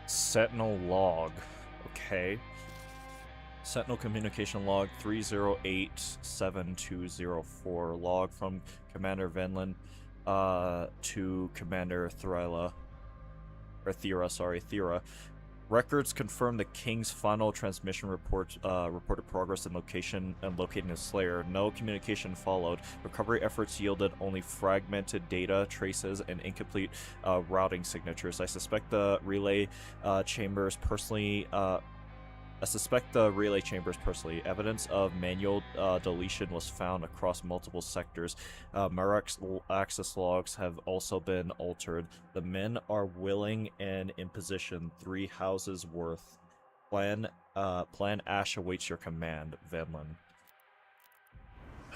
Sentinel log. Okay. Sentinel communication log 3087204. Log from Commander Venlin to Commander Thera. Records confirm the King's final transmission reported progress and locating his slayer. No communication followed. Recovery efforts yielded only fragmented data, traces, and incomplete routing signatures. I suspect the relay chambers personally. Evidence of manual deletion was found across multiple sectors. Marek's access logs have also been altered. The men are willing and in position. 3 houses worth. Plan Ash awaits your command, Venlin.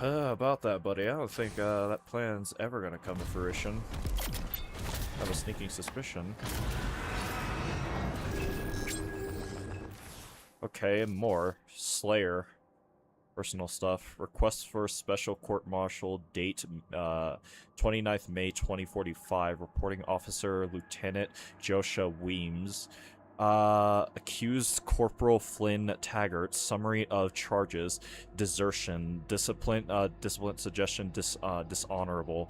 About that, buddy. I don't think that plan's ever gonna come to fruition. I have a sneaking suspicion. Okay, more. Slayer. Personal stuff. Requests for special court-martial. Date 29th May 2045. Reporting officer Lieutenant Joshua Weems. Accused Corporal Flynn Taggart. Summary of charges: desertion, discipline suggestion, dishonorable.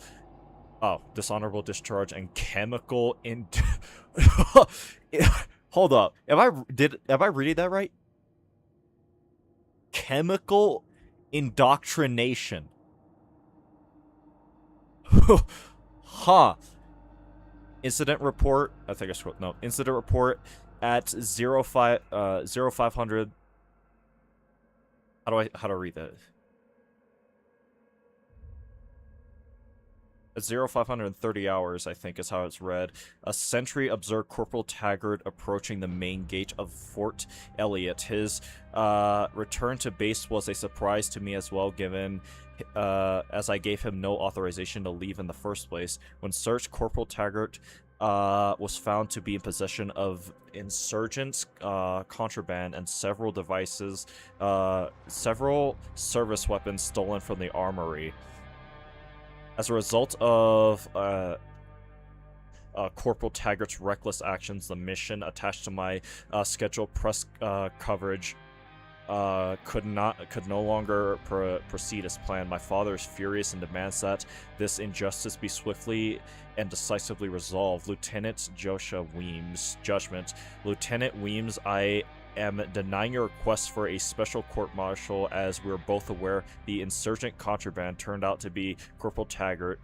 Oh, dishonorable discharge and chemical in. Hold up. Am I reading that right? Chemical indoctrination. Huh. Incident report. I think I scrolled. No. Incident report at 0500. How do I read that? At 0530 hours, I think is how it's read. A sentry observed Corporal Taggart approaching the main gate of Fort Elliott. His return to base was a surprise to me as well, given as I gave him no authorization to leave in the first place. When searched, Corporal Taggart was found to be in possession of insurgents' contraband and several devices, several service weapons stolen from the armory. As a result of Corporal Taggart's reckless actions, the mission attached to my scheduled press coverage could no longer proceed as planned. My father is furious and demands that this injustice be swiftly and decisively resolved. Lieutenant Joshua Weems. Judgment. Lieutenant Weems, I am denying your request for a special court-martial, as we're both aware the insurgent contraband turned out to be Corporal Taggart.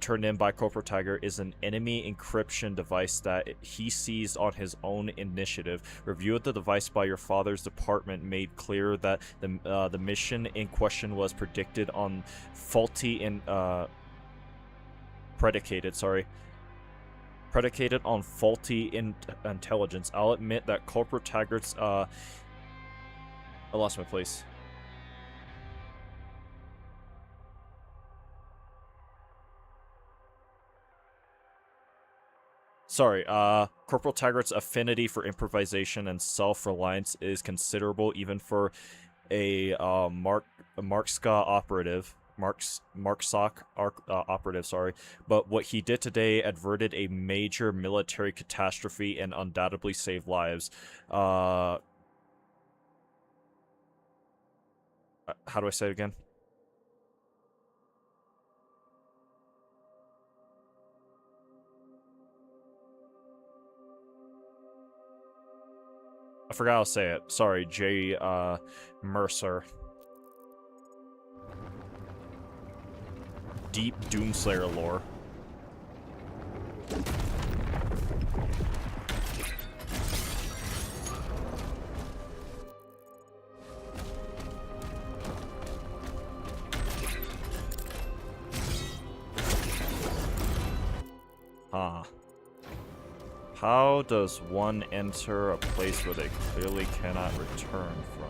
Turned in by Corporal Taggart is an enemy encryption device that he seized on his own initiative. Review of the device by your father's department made clear that the mission in question was predicated on faulty intelligence. I'll admit that Corporal Taggart's I lost my place. Sorry, Corporal Taggart's affinity for improvisation and self-reliance is considerable even for a Marksock operative. Operative, sorry. But what he did today averted a major military catastrophe and undoubtedly saved lives. How do I say it again? I forgot how to say it. Sorry, J. Mercer. Deep Doomslayer lore. Huh. How does one enter a place where they clearly cannot return from?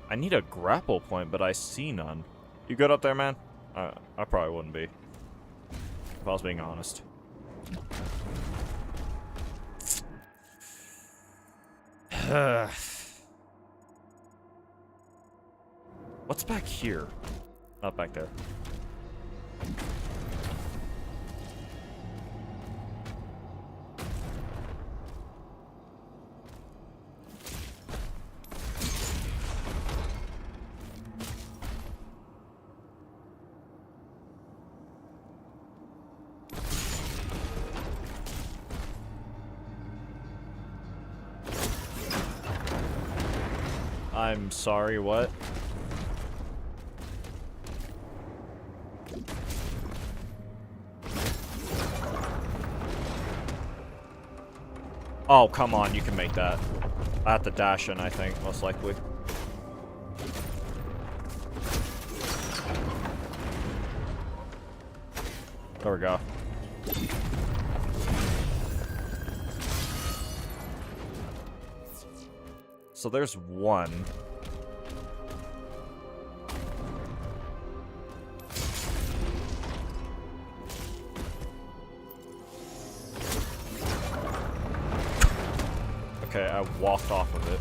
I need a grapple point, but I see none. You good up there, man? I probably wouldn't be, if I was being honest. What's back here? Not back there. I'm sorry, what? Oh, come on, you can make that. I have to dash in, I think, most likely. There we go. So there's one. I walked off of it.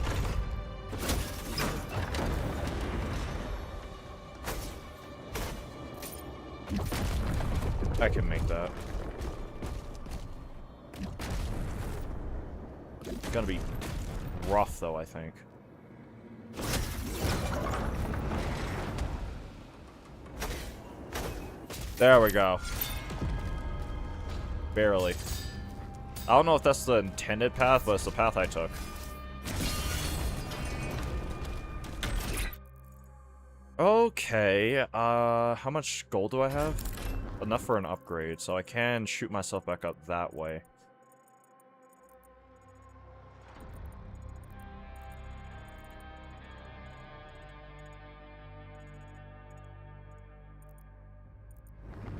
I can make that. It's gonna be rough though, I think. There we go. Barely. I don't know if that's the intended path, but it's the path I took. Okay, how much gold do I have? Enough for an upgrade, so I can shoot myself back up that way.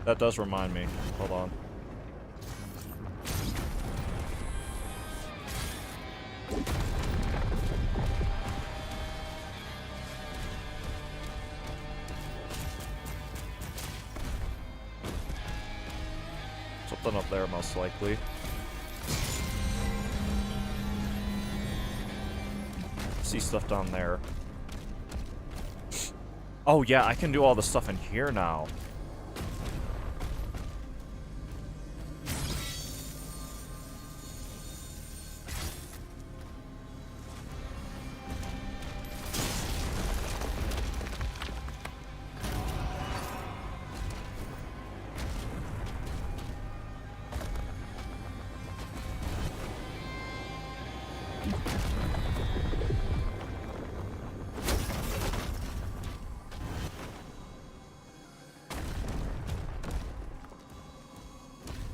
That does remind me. Hold on. Something up there, most likely. See stuff down there. Oh yeah, I can do all the stuff in here now.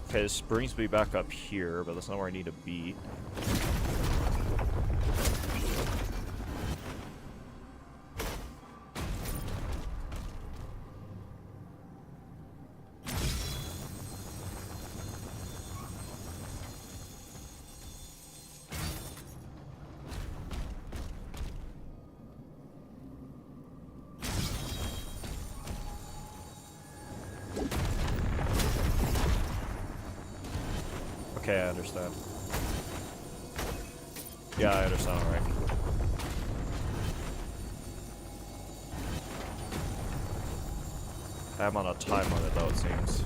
Okay, this brings me back up here, but that's not where I need to be. Okay, I understand. Yeah, I understand, alright. I'm on a time limit though, it seems.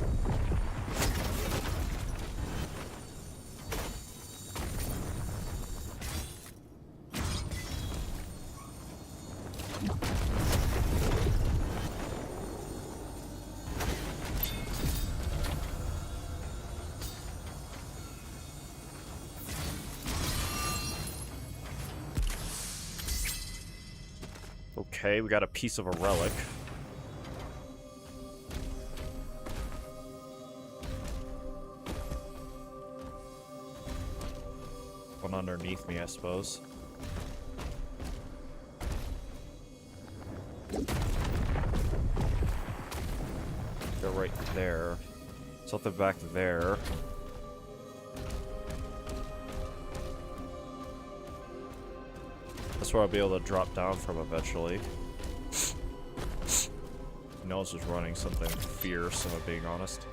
Okay, we got a piece of a relic. One underneath me, I suppose. Go right there. Something back there. That's where I'll be able to drop down from eventually. My nose is running something fierce, if I'm being honest.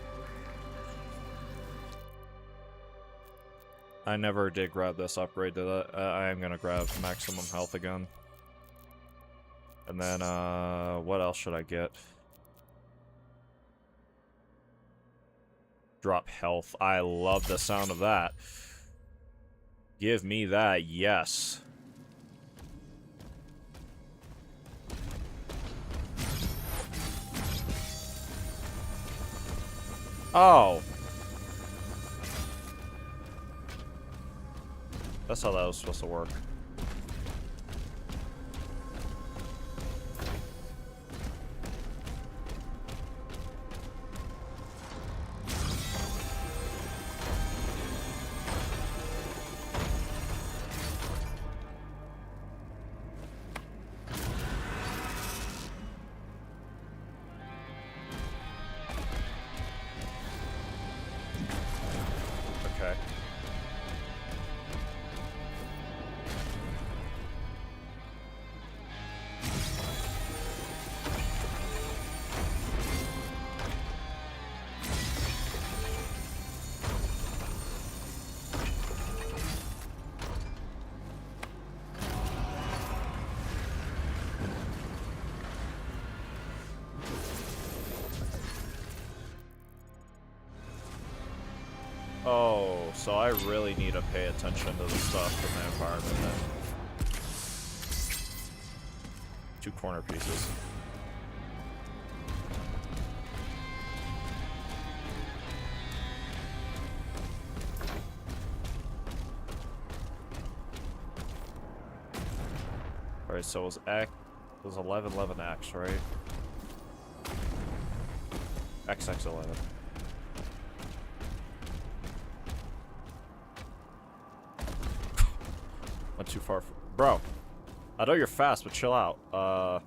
I never did grab this upgrade to that. I am gonna grab maximum health again. And then, what else should I get? Drop health. I love the sound of that. Give me that, yes. Oh. That's how that was supposed to work. so I really need to pay attention to the stuff in the environment then. 2 corner pieces. Alright, so it was 1111X, right? XX11. Went too far. Bro, I know you're fast, but chill out. Oh,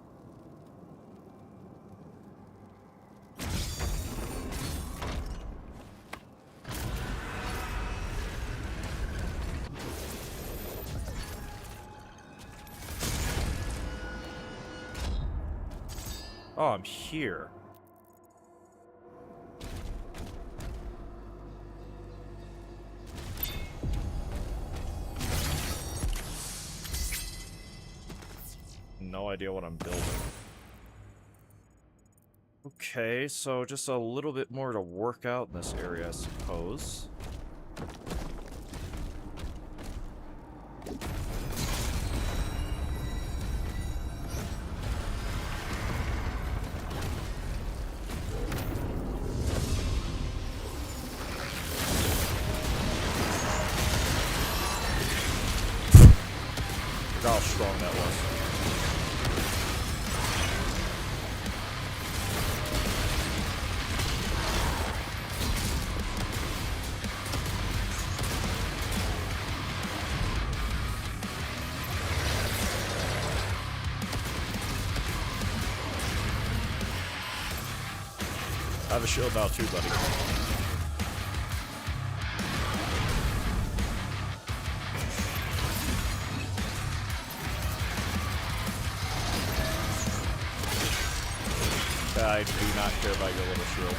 I'm here. No idea what I'm building. Okay, so just a little bit more to work out in this area, I suppose. Forgot how strong that was. I have a shield now too, buddy. I do not care about your little shield.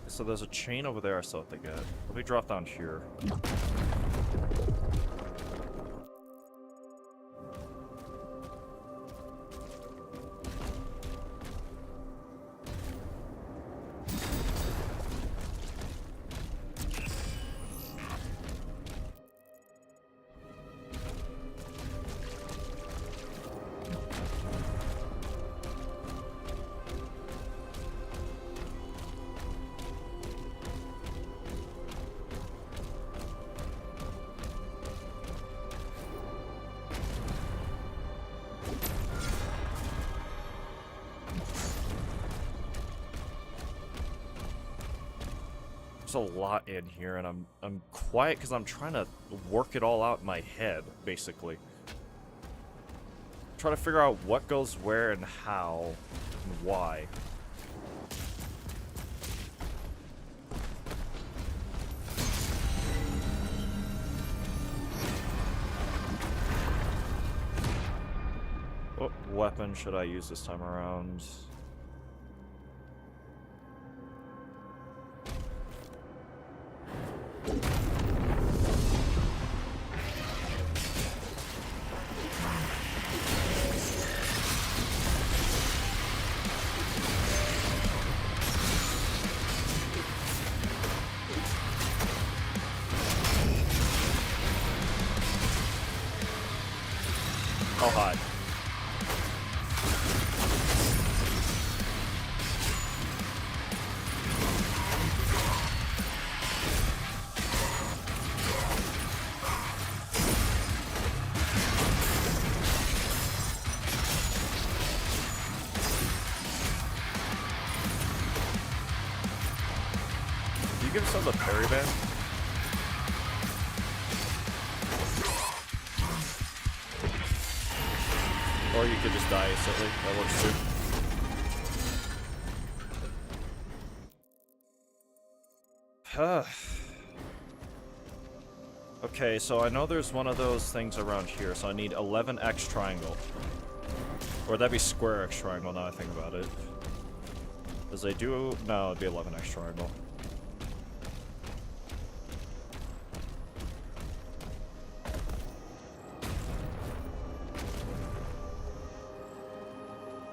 So there's a chain over there I still have to get. Let me drop down here. There's a lot in here, and I'm quiet because I'm trying to work it all out in my head, basically. Try to figure out what goes where and how and why. What weapon should I use this time around? I'll hide. Do you give yourself a parry band? Or you could just die instantly. That works too. Okay, so I know there's one of those things around here, so I need 11x triangle. Or that'd be square x triangle now I think about it. Does they do... No, it'd be 11x triangle.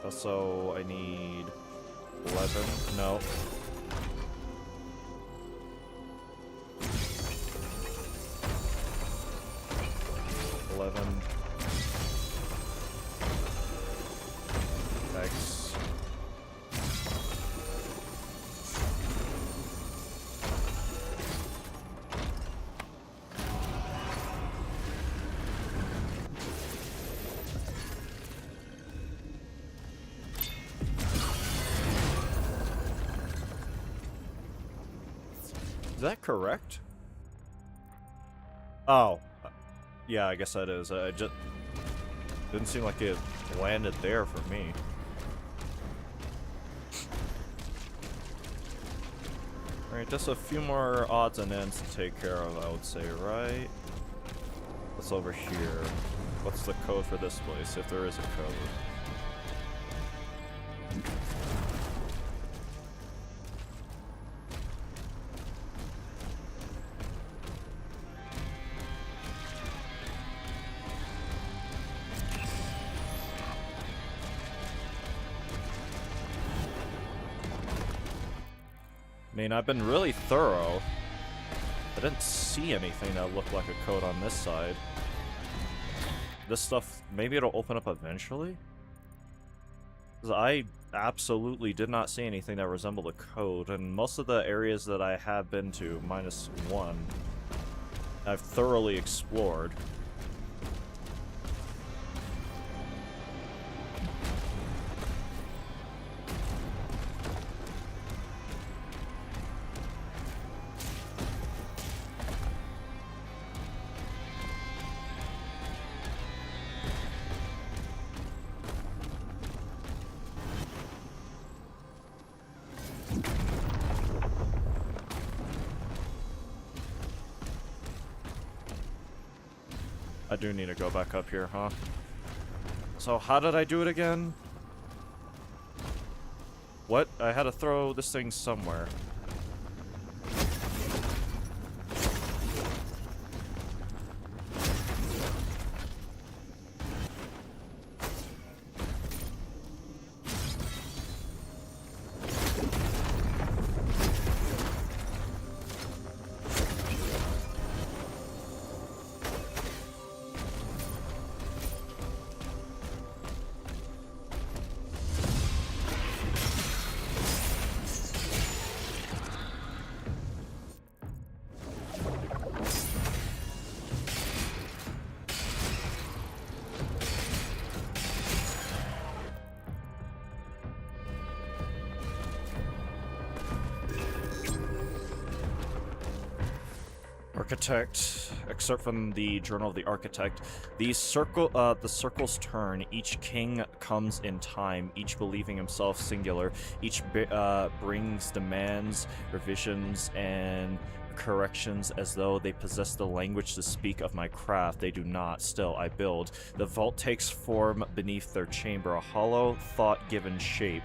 Also, I need 11. No. 11. X. Is that correct? Oh. Yeah, I guess that is. I just didn't seem like it landed there for me. Alright, just a few more odds and ends to take care of, I would say, right? What's over here? What's the code for this place, if there is a code? I mean, I've been really thorough. I didn't see anything that looked like a code on this side. This stuff, maybe it'll open up eventually? Because I absolutely did not see anything that resembled a code, and most of the areas that I have been to, -1, I've thoroughly explored. I do need to go back up here, huh? So how did I do it again? What? I had to throw this thing somewhere. Architect, excerpt from the Journal of the Architect. The circles turn. Each king comes in time. Each believing himself singular. Each brings demands, revisions, and corrections as though they possess the language to speak of my craft. They do not. Still, I build. The vault takes form beneath their chamber, a hollow, thought-given shape.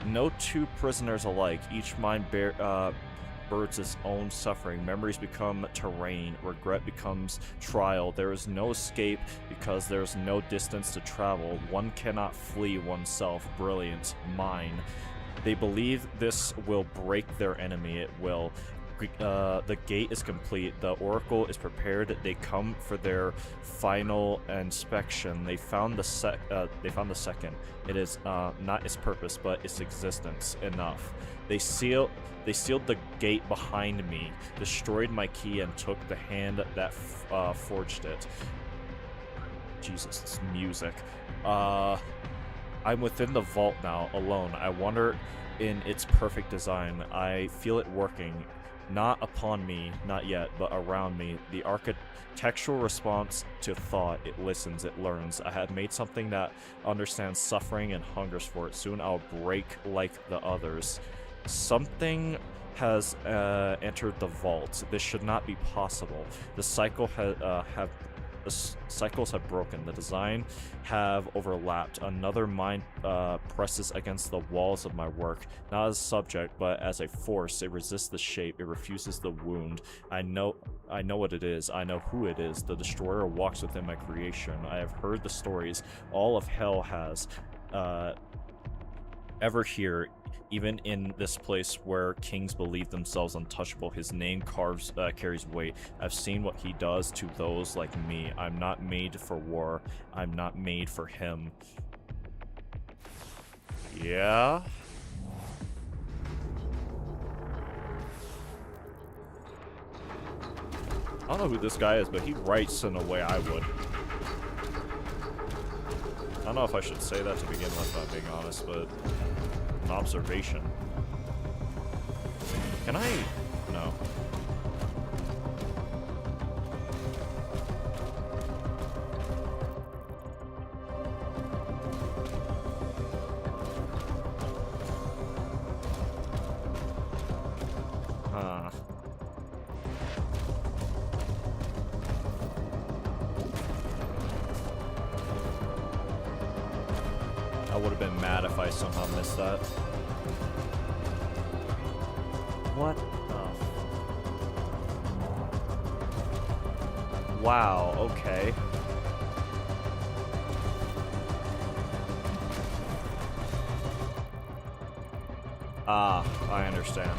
No two prisoners alike. Each mind birds its own suffering. Memories become terrain. Regret becomes trial. There is no escape because there is no distance to travel. One cannot flee oneself. Brilliant. Mine. They believe this will break their enemy. It will. The gate is complete. The oracle is prepared. They come for their final inspection. They found the second. It is not its purpose, but its existence. Enough. They sealed the gate behind me, destroyed my key, and took the hand that forged it. Jesus, it's music. I'm within the vault now, alone. I wander in its perfect design. I feel it working. Not upon me, not yet, but around me. The architectural response to thought. It listens, it learns. I have made something that understands suffering and hungers for it. Soon I'll break like the others. Something has entered the vault. This should not be possible. The cycles have broken. The design have overlapped. Another mind presses against the walls of my work, not as a subject, but as a force. It resists the shape. It refuses the wound. I know what it is. I know who it is. The destroyer walks within my creation. I have heard the stories. All of hell has. ever hear, even in this place where kings believe themselves untouchable. His name carries weight. I've seen what he does to those like me. I'm not made for war. I'm not made for him. Yeah? I don't know who this guy is, but he writes in a way I would. I don't know if I should say that to begin with, if I'm being honest, but an observation. Can I? No. I would have been mad if I somehow missed that. What? Oh. Wow, okay. Ah, I understand.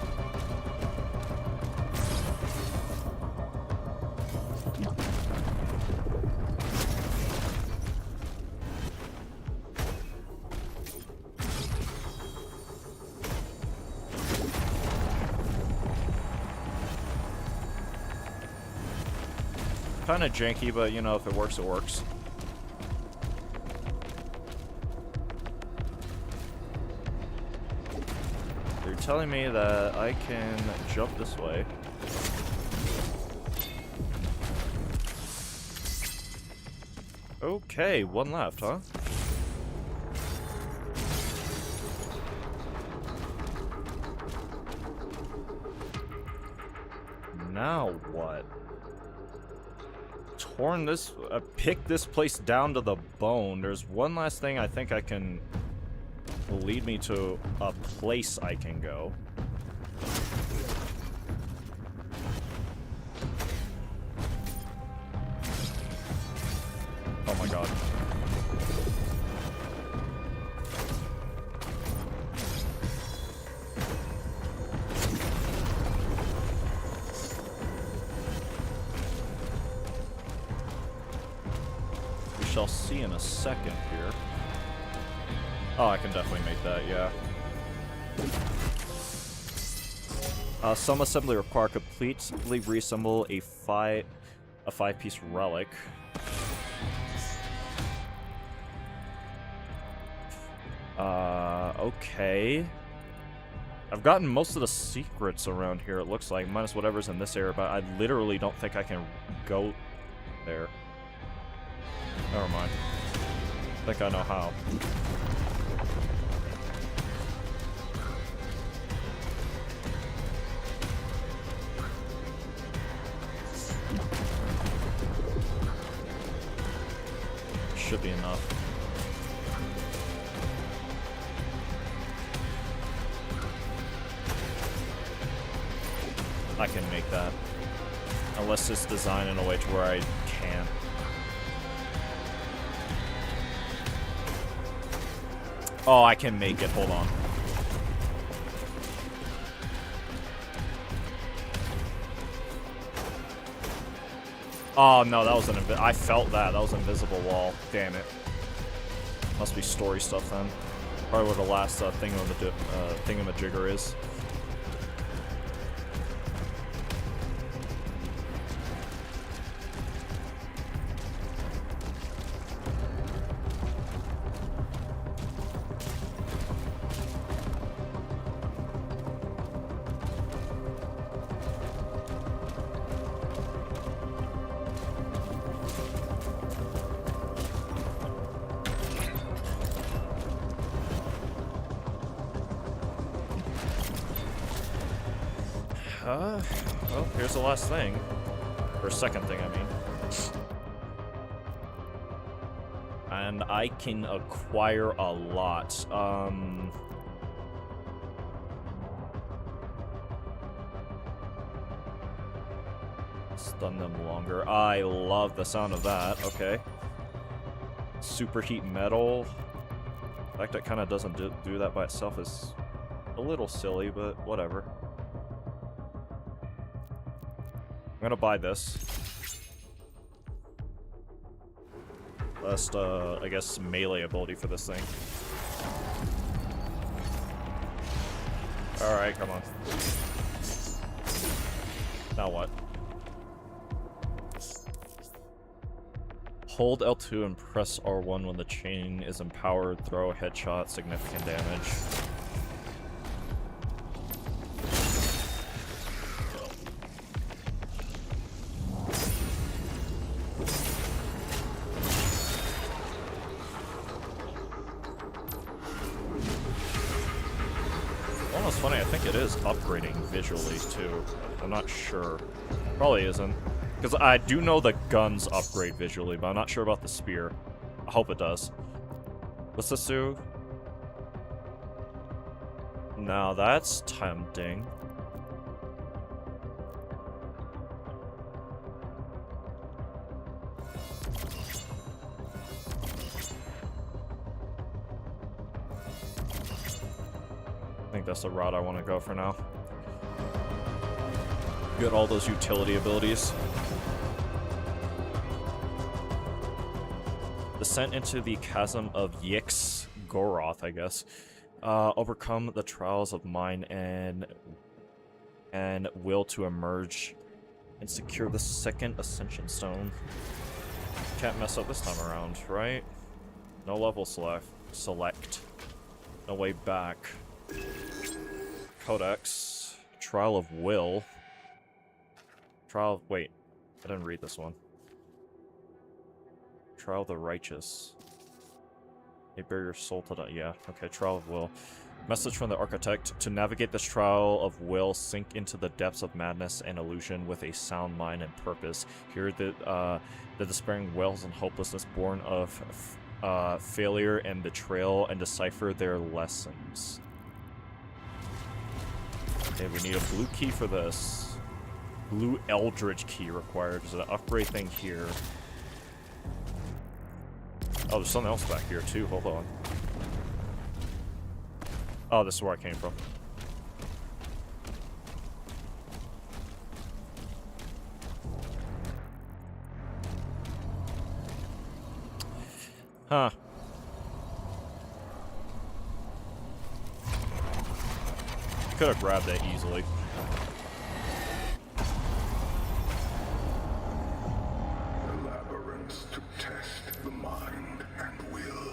Kind of janky, but you know, if it works, it works. You're telling me that I can jump this way. Okay, one left, huh? Now what? Pick this place down to the bone. There's one last thing I think I can lead me to a place I can go. Oh my god. Shall see in a second here. Oh, I can definitely make that, yeah. Some assembly require completely reassemble a five-piece relic. Okay. I've gotten most of the secrets around here, it looks like, minus whatever's in this area, but I literally don't think I can go there. Never mind. I think I know how. Should be enough. I can make that. Unless it's designed in a way to where I can't. Oh, I can make it. Hold on. Oh, no, that was an I felt that. That was an invisible wall. Damn it. Must be story stuff then. Probably where the last thingamajigger is. Well, here's the last thing. Or second thing, I mean. And I can acquire a lot. Stun them longer. I love the sound of that. Okay. Superheat metal. fact that kind of doesn't do that by itself is a little silly, but whatever. I'm gonna buy this. Last, I guess, melee ability for this thing. Alright, come on. Now what? Hold L2 and press R1 when the chain is empowered. Throw a headshot, significant damage. Almost funny, I think it is upgrading visually too. I'm not sure. Probably isn't. Because I do know the guns upgrade visually, but I'm not sure about the spear. I hope it does. What's this do? Now that's tempting. I think that's the route I want to go for now. Get all those utility abilities. Descent into the chasm of Yix Goroth, I guess. Overcome the trials of mind and will to emerge and secure the second ascension stone. Can't mess up this time around, right? No level select. No way back. Codex. Trial of Will. Wait. I didn't read this one. Trial of the Righteous. They bear your soul to die. Yeah, okay, Trial of Will. Message from the Architect. To navigate this trial of will, sink into the depths of madness and illusion with a sound mind and purpose. Hear the despairing wails and hopelessness born of failure and betrayal, and decipher their lessons. Okay, we need a blue key for this. Blue Eldritch key required. There's an upgrade thing here. Oh, there's something else back here too. Hold on. Oh, this is where I came from. Huh. Could have grabbed that easily. To test the mind and will.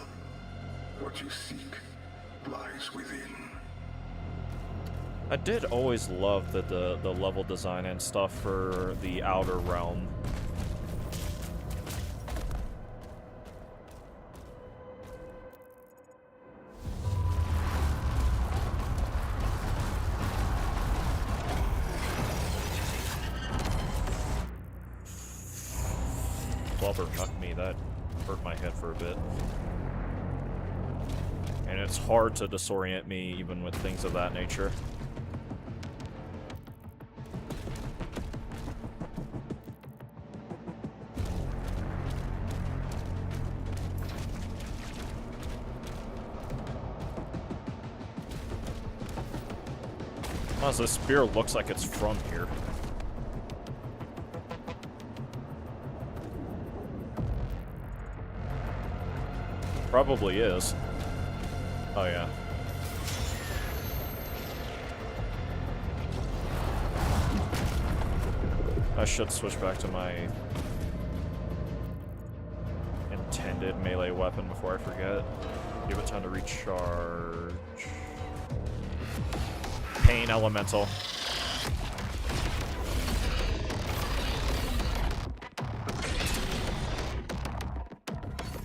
What you seek lies within. I did always love the level design and stuff for the Outer Realm. Blubber knocked me, that hurt my head for a bit. And it's hard to disorient me even with things of that nature. Honestly, this spear looks like it's from here. Probably is. Oh yeah. I should switch back to my intended melee weapon before I forget. Give it time to recharge. Pain Elemental.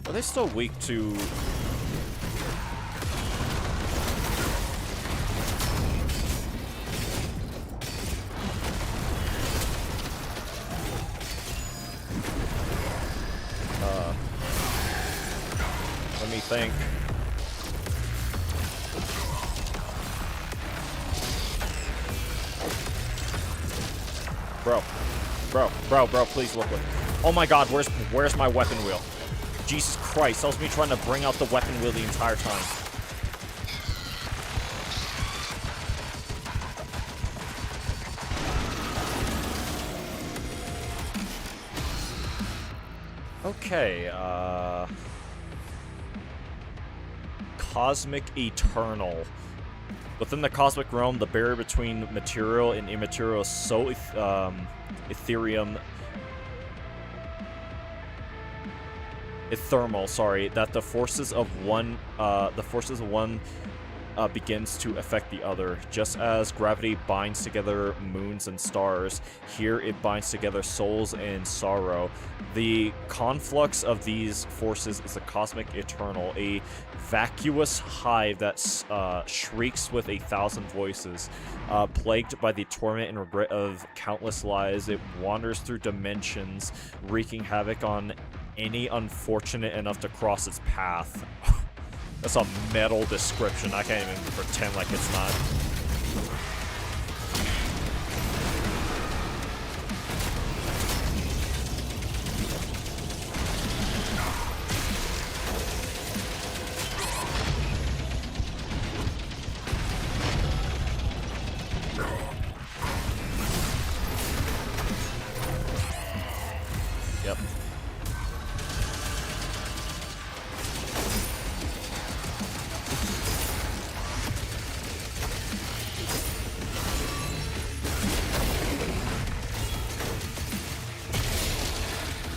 Are they still weak to... let me think. Bro, please look. Oh my god, where's my weapon wheel? Jesus Christ, that was me trying to bring out the weapon wheel the entire time. Okay, Cosmic Eternal. Within the cosmic realm, the barrier between material and immaterial is so thermal, sorry, that the forces of one begins to affect the other. Just as gravity binds together moons and stars, here it binds together souls and sorrow. The conflux of these forces is a cosmic eternal, a vacuous hive that shrieks with 1,000 voices. Plagued by the torment and regret of countless lives, it wanders through dimensions, wreaking havoc on any unfortunate enough to cross its path. That's a metal description. I can't even pretend like it's not. Yep.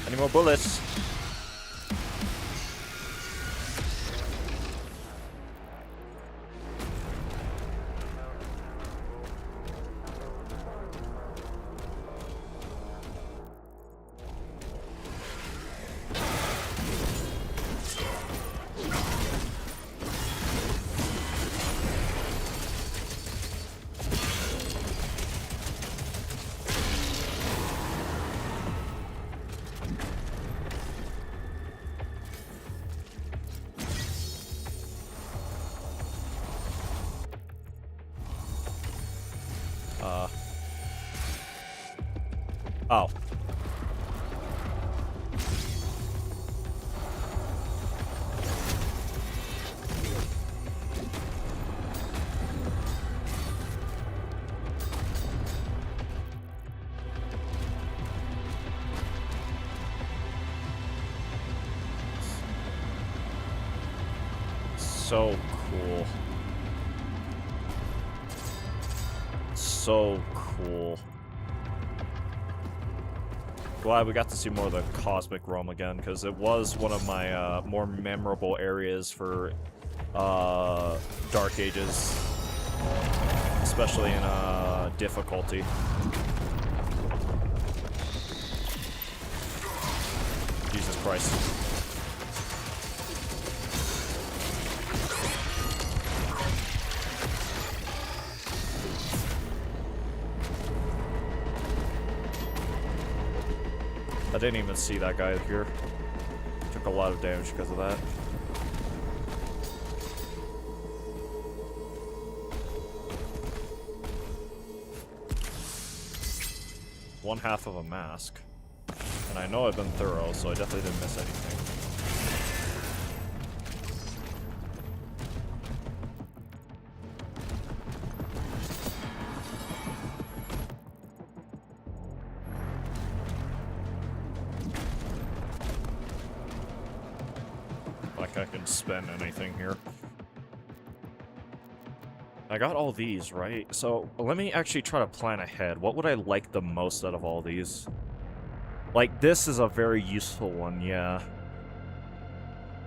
Any more bullets? Oh. So cool. So cool. Glad we got to see more of the cosmic realm again, because it was one of my more memorable areas for Dark Ages, especially in difficulty. Jesus Christ. I didn't even see that guy here. Took a lot of damage because of that. One half of a mask. And I know I've been thorough, so I definitely didn't miss anything. I can spend anything here. I got all these, right? So let me actually try to plan ahead. What would I like the most out of all these? Like, this is a very useful one, yeah.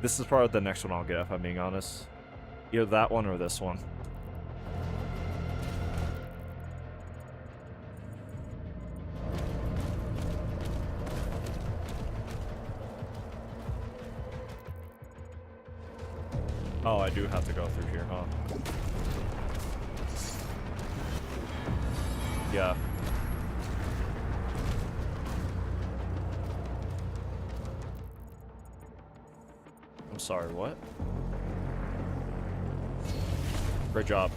This is probably the next one I'll get, if I'm being honest. Either that one or this one. Oh, I do have to go through here, huh? Yeah. I'm sorry, what? Great job.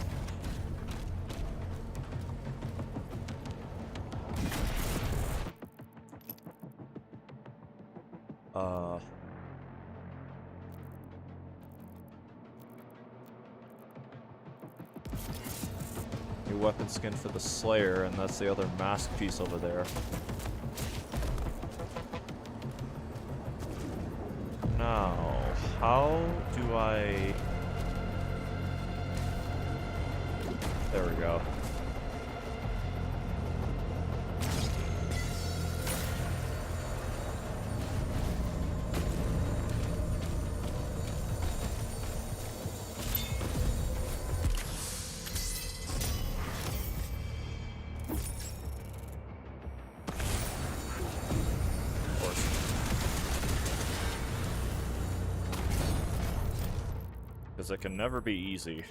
New weapon skin for the Slayer, and that's the other mask piece over there. Now, how do I... There we go. Because it can never be easy.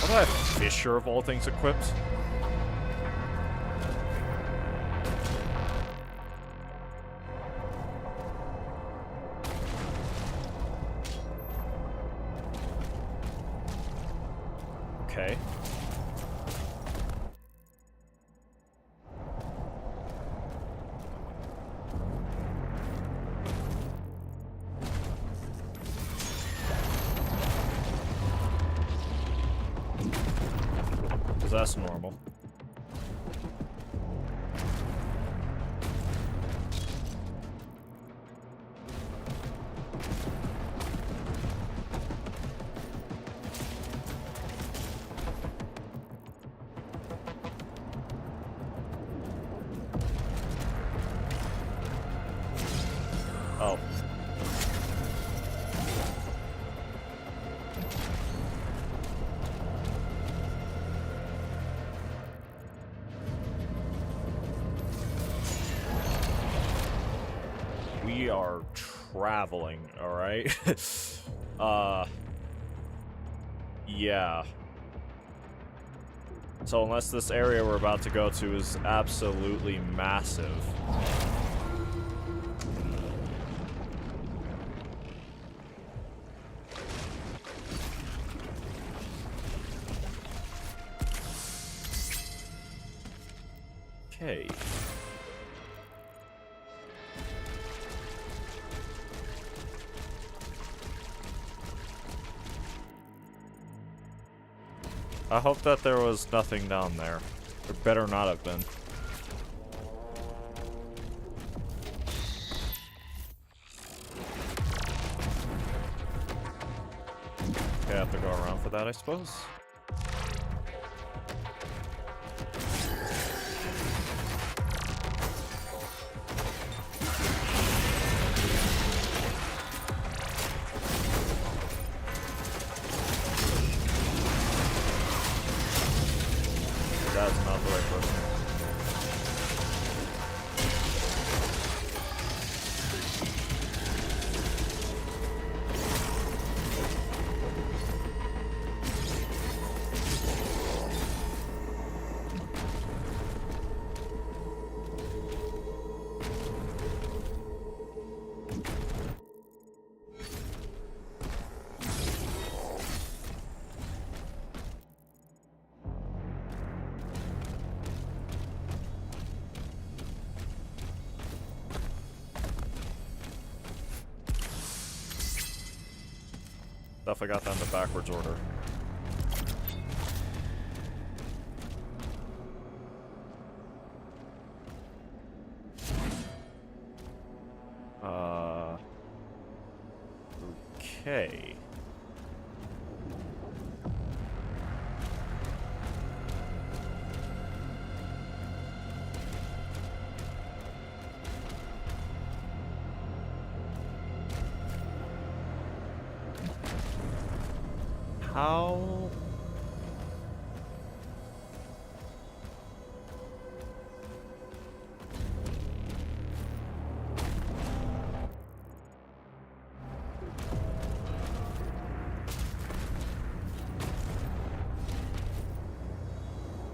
Why do I have Fisher of all things equipped? Okay. That's normal. Oh. We are traveling, all right? Yeah. So unless this area we're about to go to is absolutely massive. Okay. I hope that there was nothing down there. There better not have been. Okay, I have to go around for that, I suppose. That's not the right person. Stuff I got down the backwards order. Okay. How?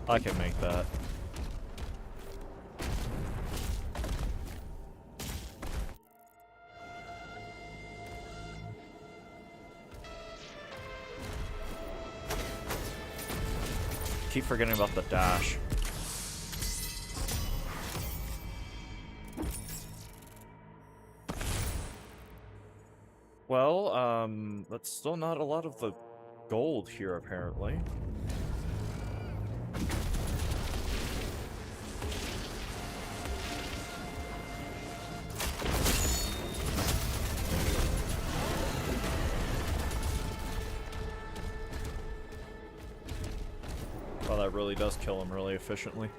I can make that. keep forgetting about the dash. Well, that's still not a lot of the gold here, apparently. Oh, that really does kill him really efficiently.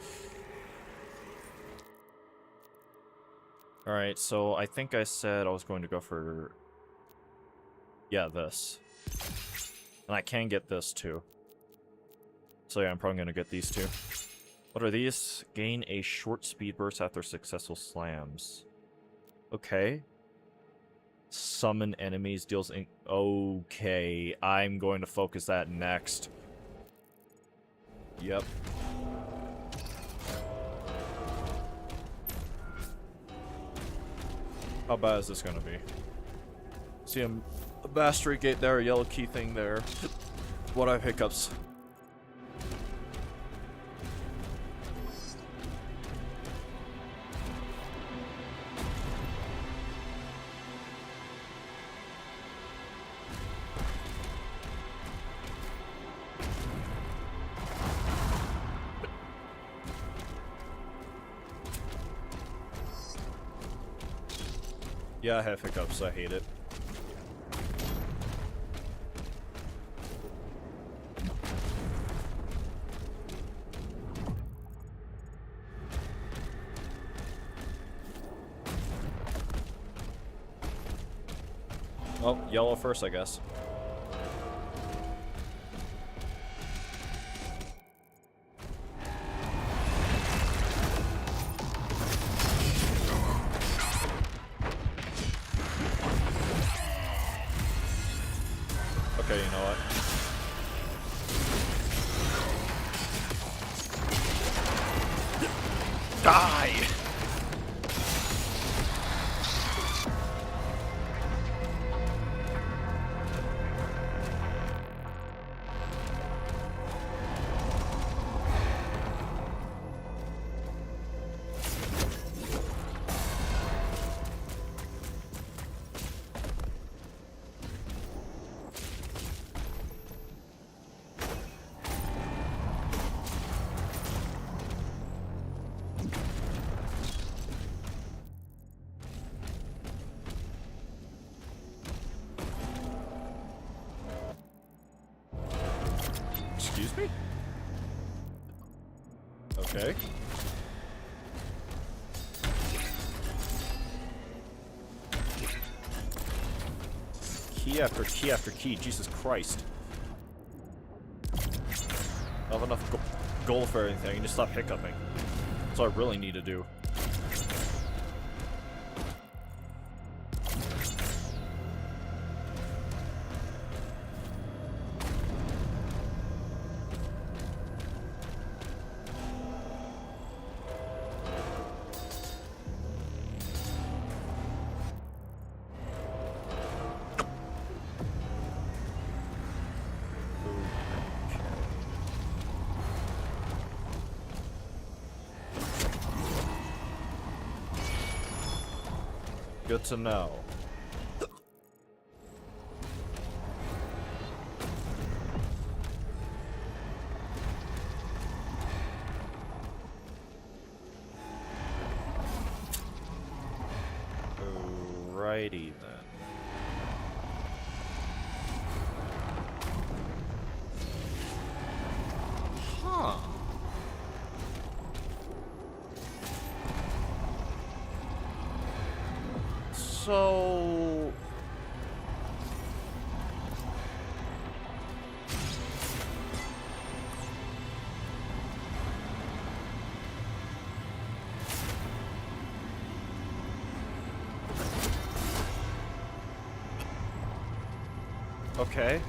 Alright, so I think I said I was going to go for... yeah, this. And I can get this too. So yeah, I'm probably going to get these two. What are these? Gain a short speed burst after successful slams. Okay. Summon enemies, deals in... okay, I'm going to focus that next. Yep. How bad is this gonna be? See a mastery gate there, a yellow key thing there. What I have hiccups. Yeah, I have hiccups. I hate it. Oh, yellow first, I guess. Okay, you know what? Die! Excuse me? Okay. Key after key after key, Jesus Christ. I don't have enough gold for anything, I can just stop hiccuping. That's what I really need to do. Good to know. Alrighty then. Huh. So... okay.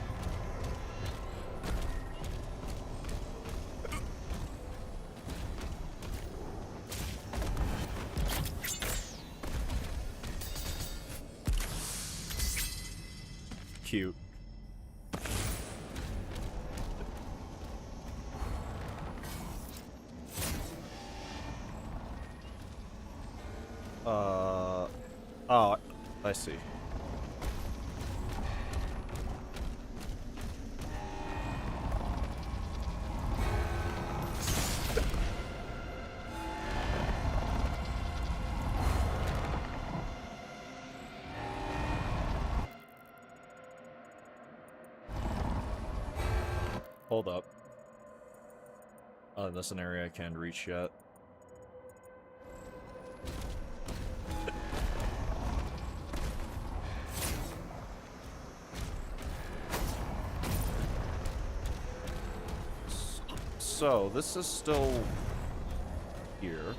Cute. Oh, I see. Hold up. Oh, that's an area I can't reach yet. So, this is still here.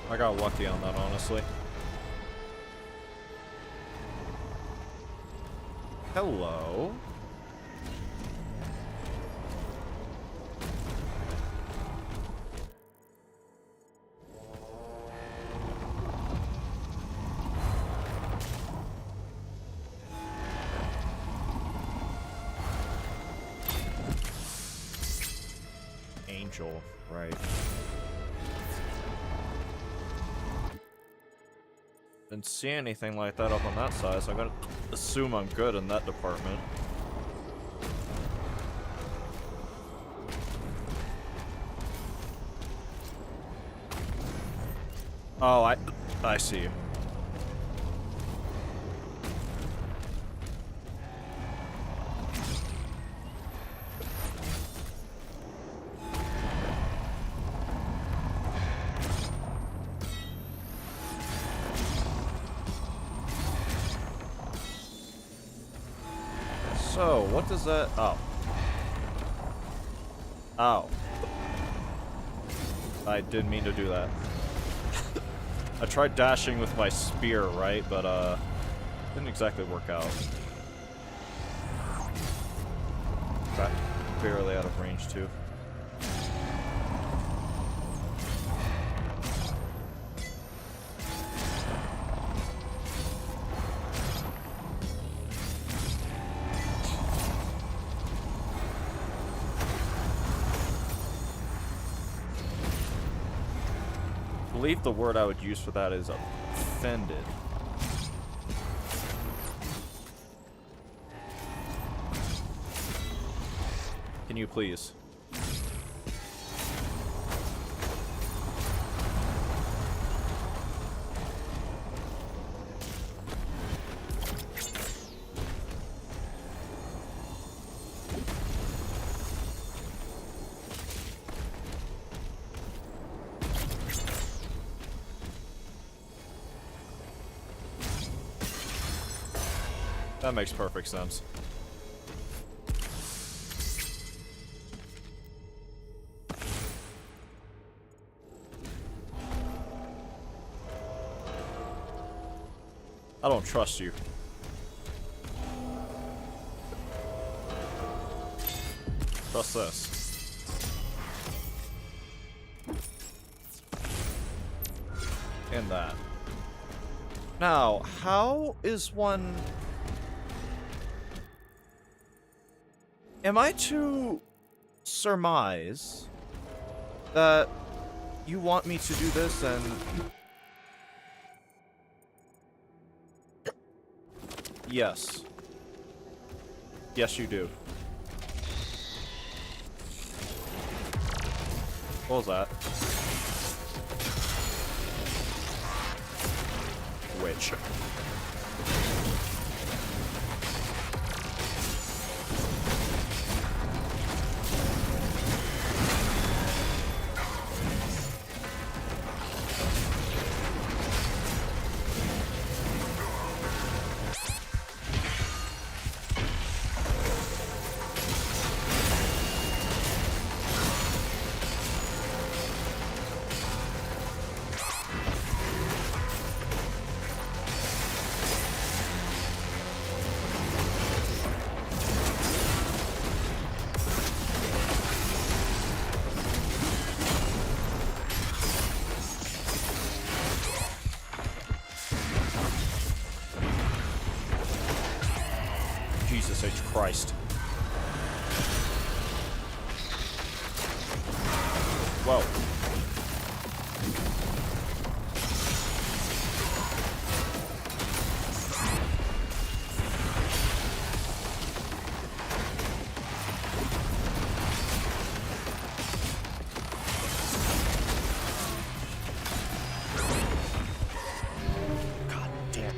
I got lucky on that, honestly. Hello. Angel, right. Didn't see anything like that up on that side, so I gotta assume I'm good in that department. Oh, I see. So, what does that... Oh. Oh. I didn't mean to do that. I tried dashing with my spear, right? But, didn't exactly work out. Got barely out of range, too. I believe the word I would use for that is offended. Can you please? That makes perfect sense. I don't trust you. Trust this. And that. Now, how is one... Am I to surmise that you want me to do this and... Yes. Yes, you do. What was that? Witch. Jesus H. Christ. Whoa. God damn it.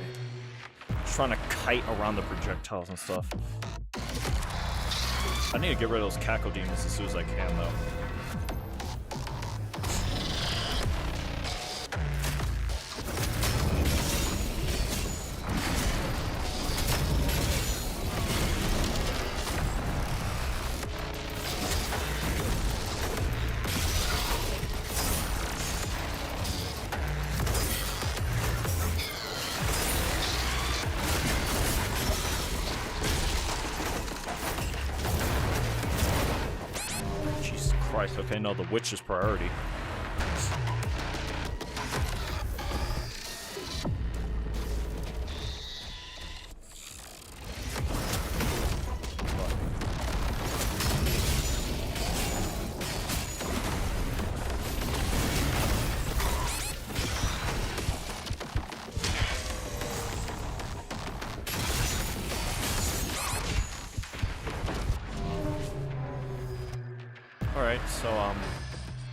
Trying to kite around the projectiles and stuff. I need to get rid of those cackle demons as soon as I can, though. Christ, okay, no, the witch is priority. Alright, so,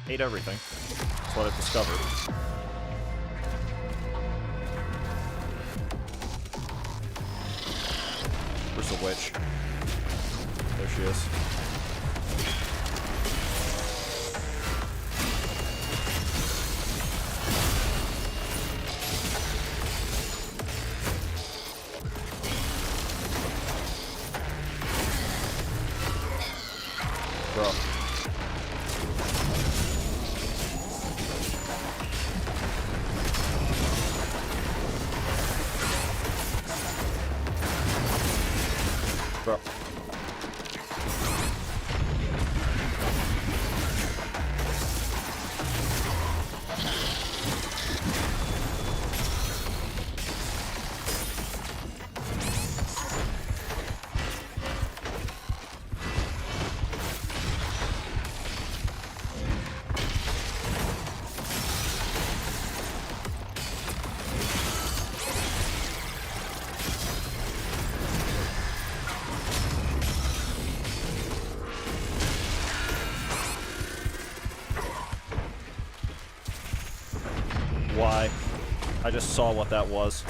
ate everything. That's what I've discovered. Where's the witch? There she is. Bro. Bro. Why? I just saw what that was.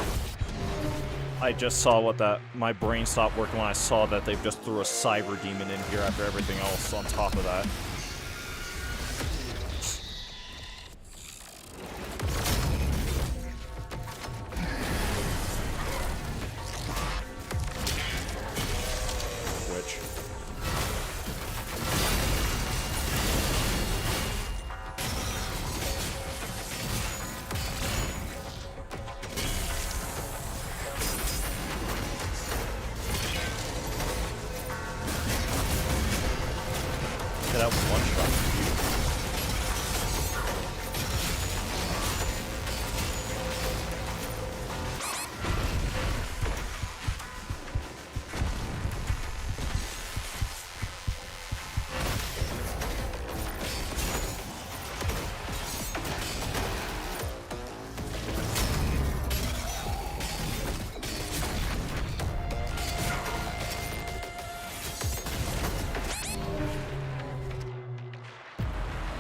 I just saw what that... My brain stopped working when I saw that they just threw a cyber demon in here after everything else on top of that. Which... that was one shot.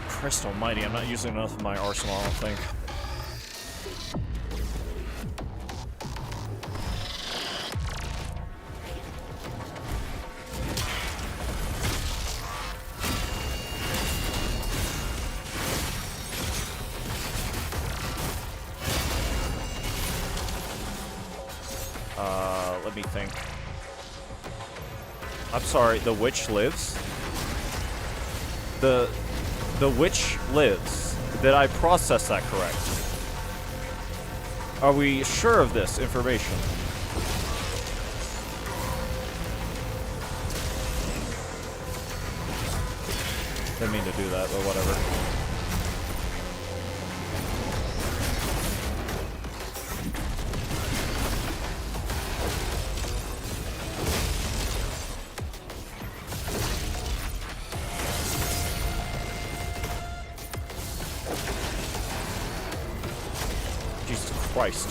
Christ almighty, I'm not using enough of my arsenal, I don't think. Let me think. I'm sorry, the witch lives? The witch lives. Did I process that correct? Are we sure of this information? Didn't mean to do that, but whatever. Christ.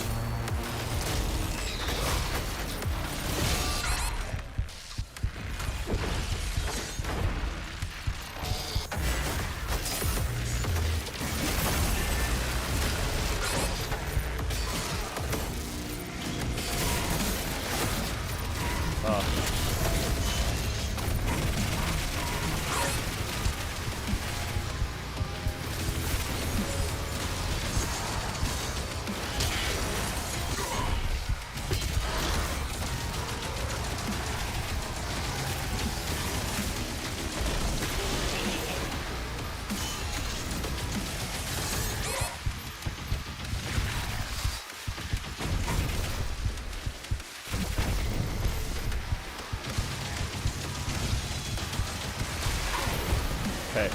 Okay.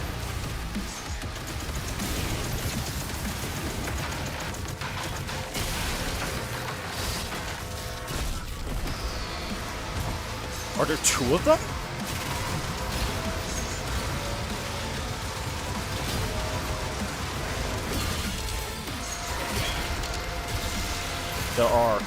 Are there two of them? There are.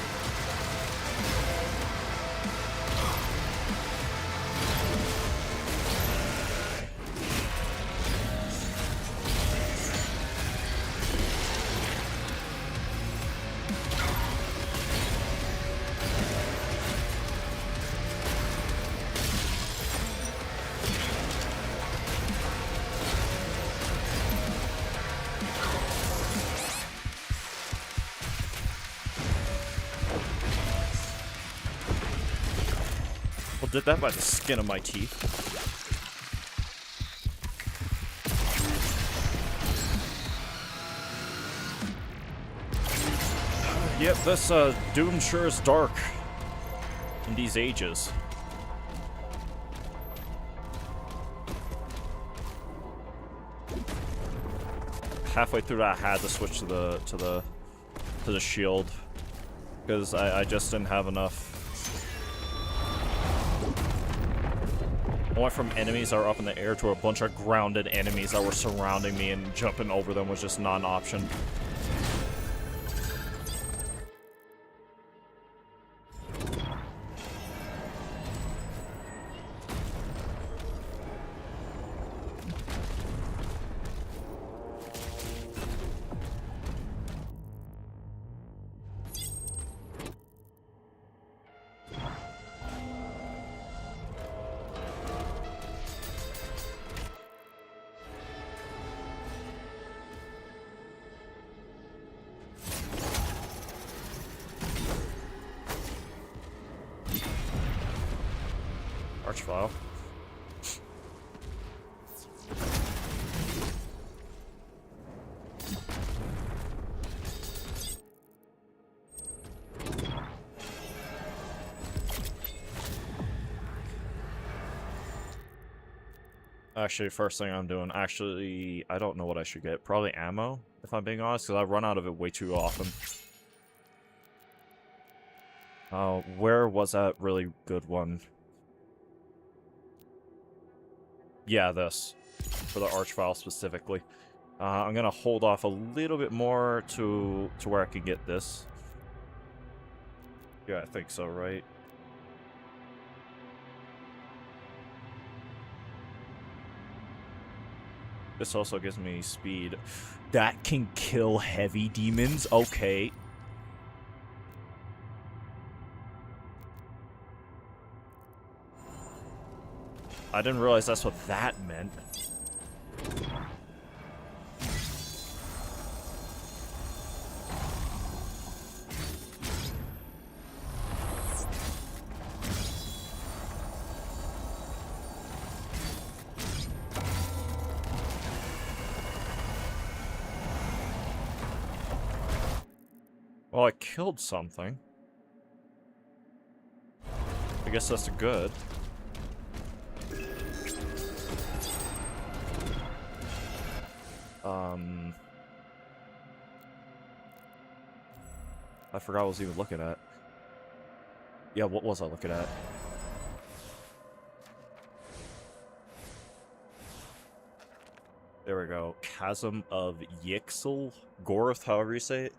Well, did that by the skin of my teeth. Yep, this Doom sure is dark in these ages. Halfway through that, I had to switch to the shield because I just didn't have enough. I went from enemies that were up in the air to a bunch of grounded enemies that were surrounding me, and jumping over them was just not an option. Archvile. Actually, first thing I'm doing, actually, I don't know what I should get. Probably ammo, if I'm being honest, because I run out of it way too often. Where was that really good one? Yeah, this. For the Archvile specifically. I'm gonna hold off a little bit more to where I can get this. Yeah, I think so, right? This also gives me speed. That can kill heavy demons? Okay. I didn't realize that's what that meant. Well, I killed something. I guess that's good. I forgot what I was even looking at. Yeah, what was I looking at? There we go. Chasm of Yixel? Goroth, however you say it.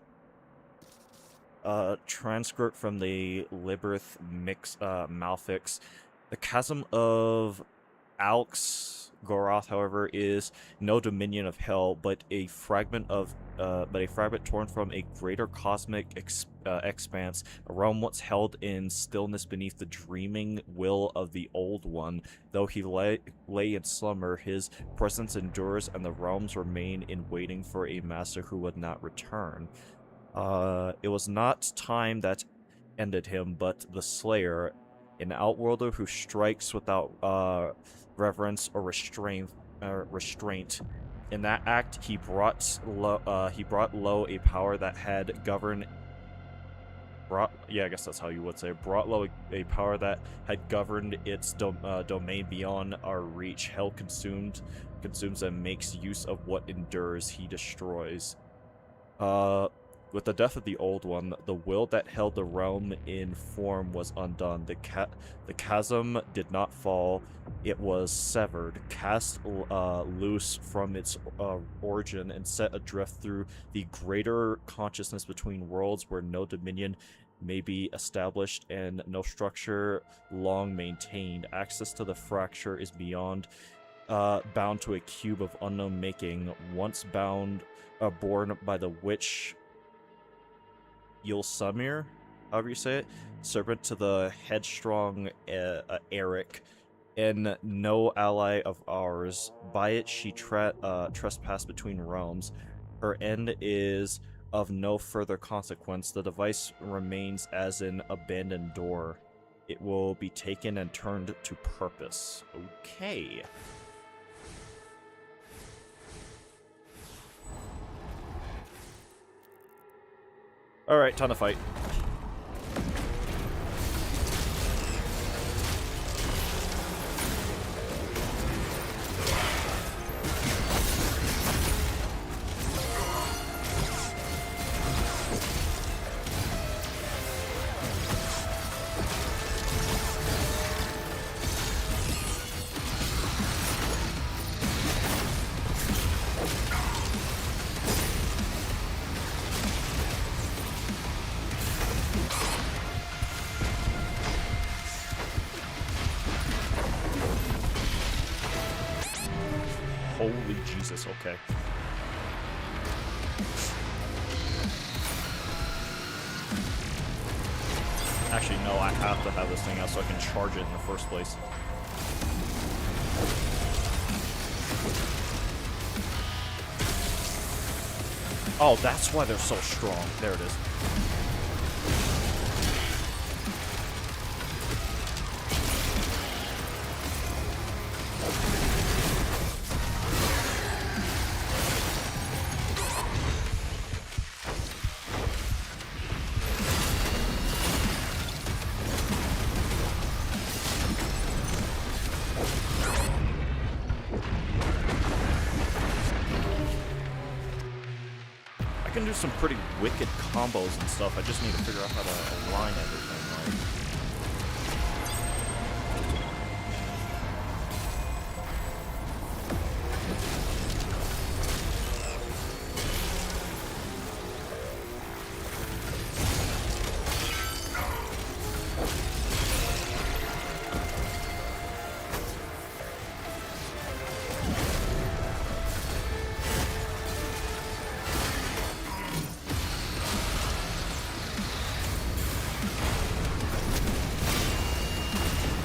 transcript from the Liberath Malfix. The Chasm of Alx Goroth, however, is no dominion of hell, but a fragment torn from a greater cosmic expanse, a realm once held in stillness beneath the dreaming will of the Old One. Though he lay in slumber, his presence endures, and the realms remain in waiting for a master who would not return. It was not time that ended him, but the Slayer, an outworlder who strikes without reverence or restraint. In that act, he brought low a power that had governed. I guess that's how you would say. Brought low a power that had governed its domain beyond our reach. Hell consumes and makes use of what endures. He destroys. With the death of the Old One, the will that held the realm in form was undone. The chasm did not fall, it was severed, cast loose from its origin, and set adrift through the greater consciousness between worlds where no dominion may be established and no structure long maintained. Access to the fracture is bound to a cube of unknown making, once born by the witch Yulsamir, however you say it, servant to the headstrong Eric, and no ally of ours. By it she trespassed between realms. Her end is of no further consequence. The device remains as an abandoned door. It will be taken and turned to purpose. Okay. Alright, time to fight. Holy Jesus, okay. Actually, no, I have to have this thing out so I can charge it in the first place. Oh, that's why they're so strong. There it is. I can do some pretty wicked combos and stuff. I just need to figure out how to align everything right.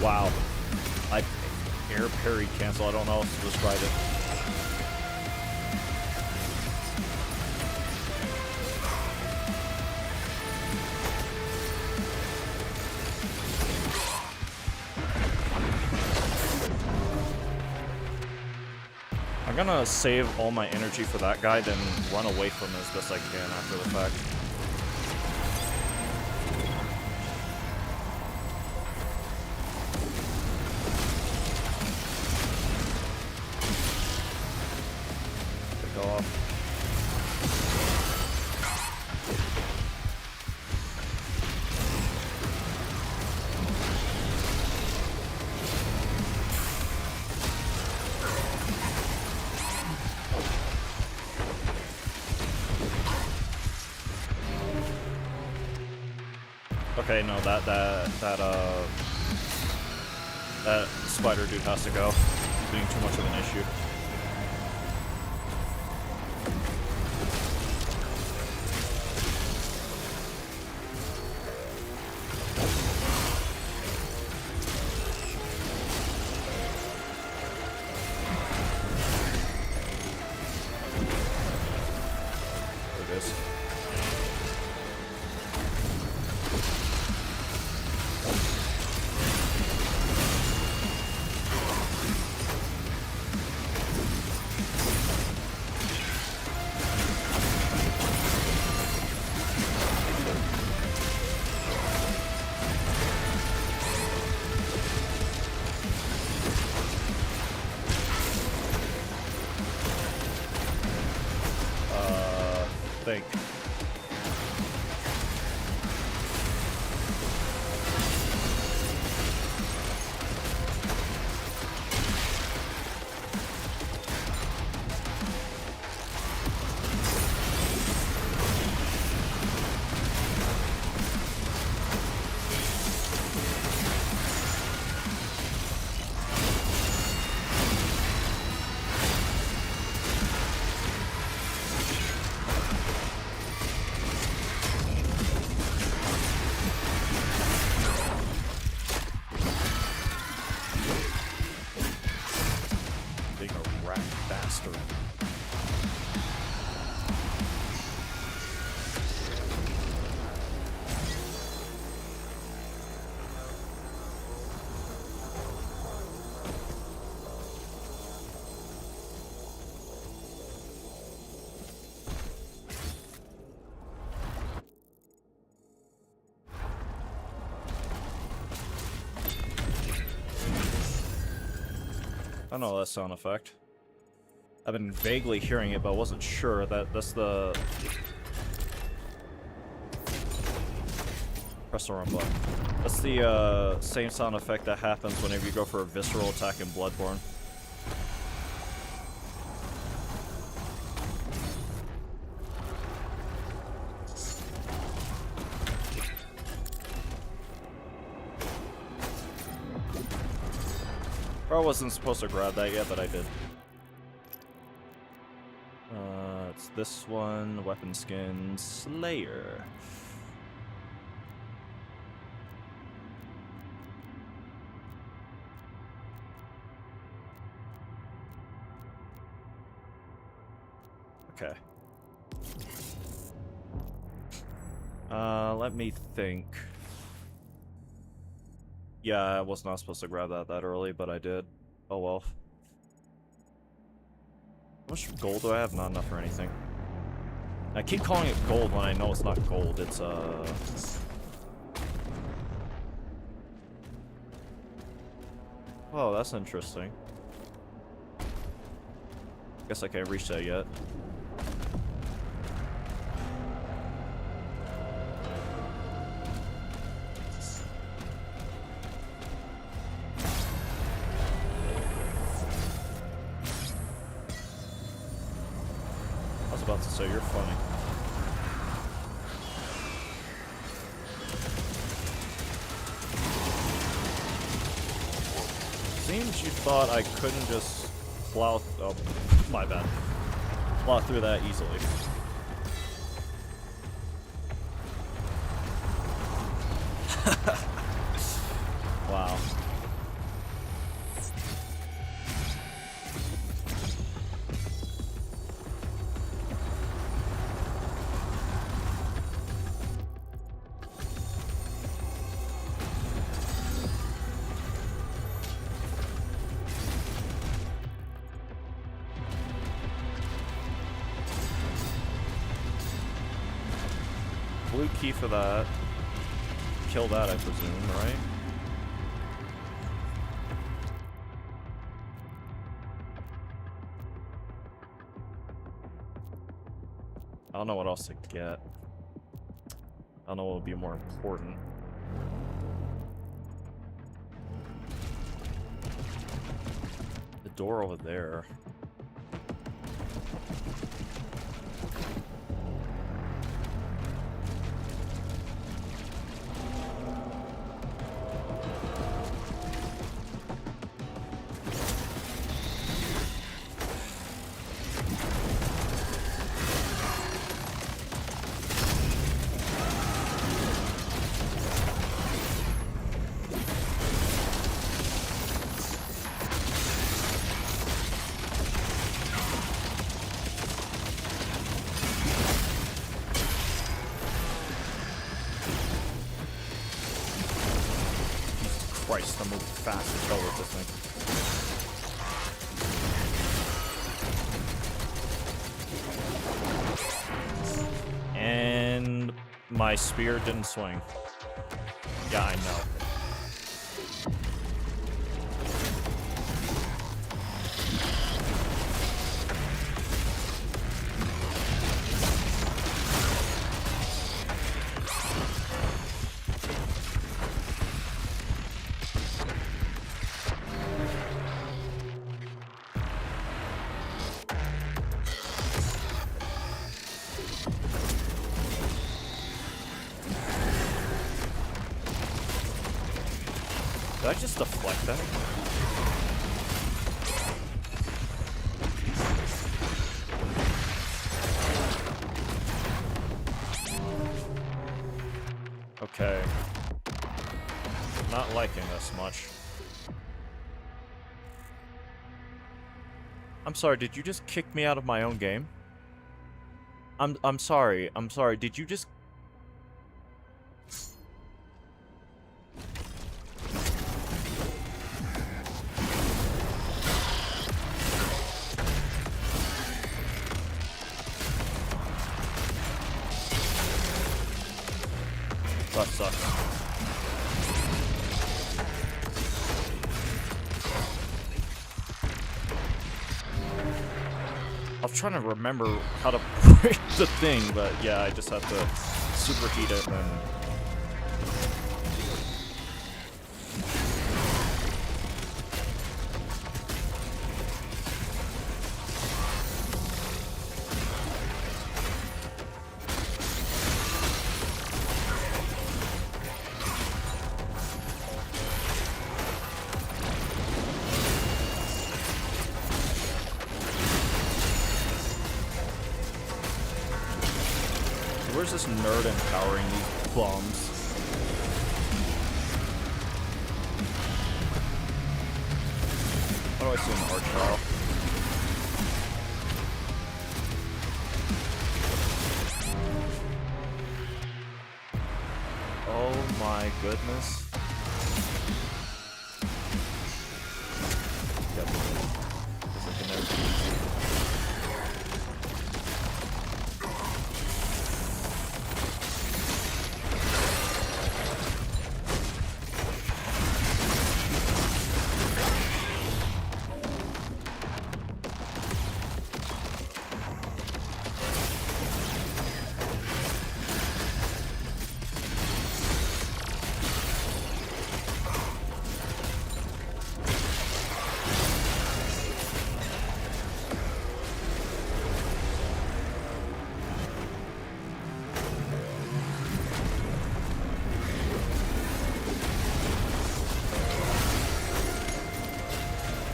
Wow. I air parry cancel. I don't know how to describe it. I'm gonna save all my energy for that guy, then run away from him as best I can after the fact. Okay, no, that spider dude has to go. He's being too much of an issue. There it is. Think. Being a rat bastard. I know that sound effect. I've been vaguely hearing it, but I wasn't sure that that's the... Press the wrong button. That's the same sound effect that happens whenever you go for a visceral attack in Bloodborne. I wasn't supposed to grab that yet, but I did. It's this one, weapon skin, Slayer. Okay. Let me think. Yeah, I was not supposed to grab that early, but I did. Oh well. How much gold do I have? Not enough for anything. I keep calling it gold when I know it's not gold. It's Oh, that's interesting. Guess I can't reach that yet. I was about to say, you're funny. Seems you thought I couldn't just plow... Oh, my bad. Plow through that easily. Wow. Blue key for that. Kill that, I presume, right? I don't know what else to get. I don't know what would be more important. The door over there. Christ, I'm moving fast as hell with this thing. And my spear didn't swing. Yeah, I know. Did I just deflect that? Okay. Not liking this much. I'm sorry, did you just kick me out of my own game? I'm sorry. I'm sorry. Did you just... That sucks. I was trying to remember how to break the thing, but yeah, I just have to superheat it and then... Where's this nerd empowering these bums? How do I see an art trial? Oh my goodness.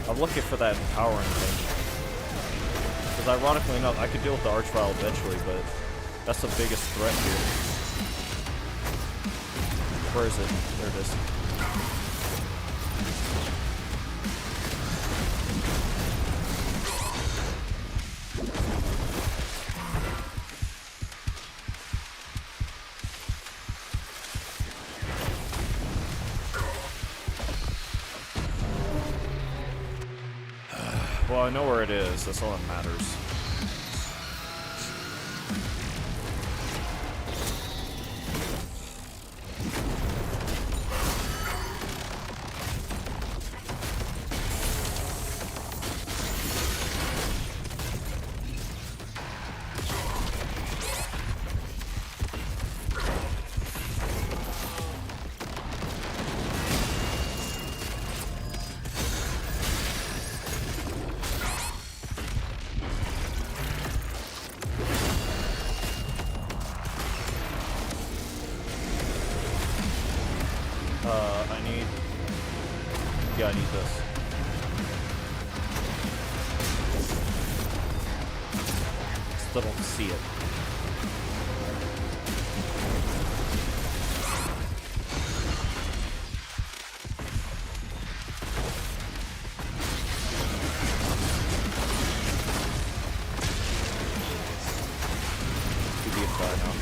I'm looking for that empowering thing. Because ironically enough, I could deal with the Archvile eventually, but that's the biggest threat here. Where is it? There it is. Well, I know where it is. That's all that matters. Yeah, I need this. Still don't see it. Could be inside now.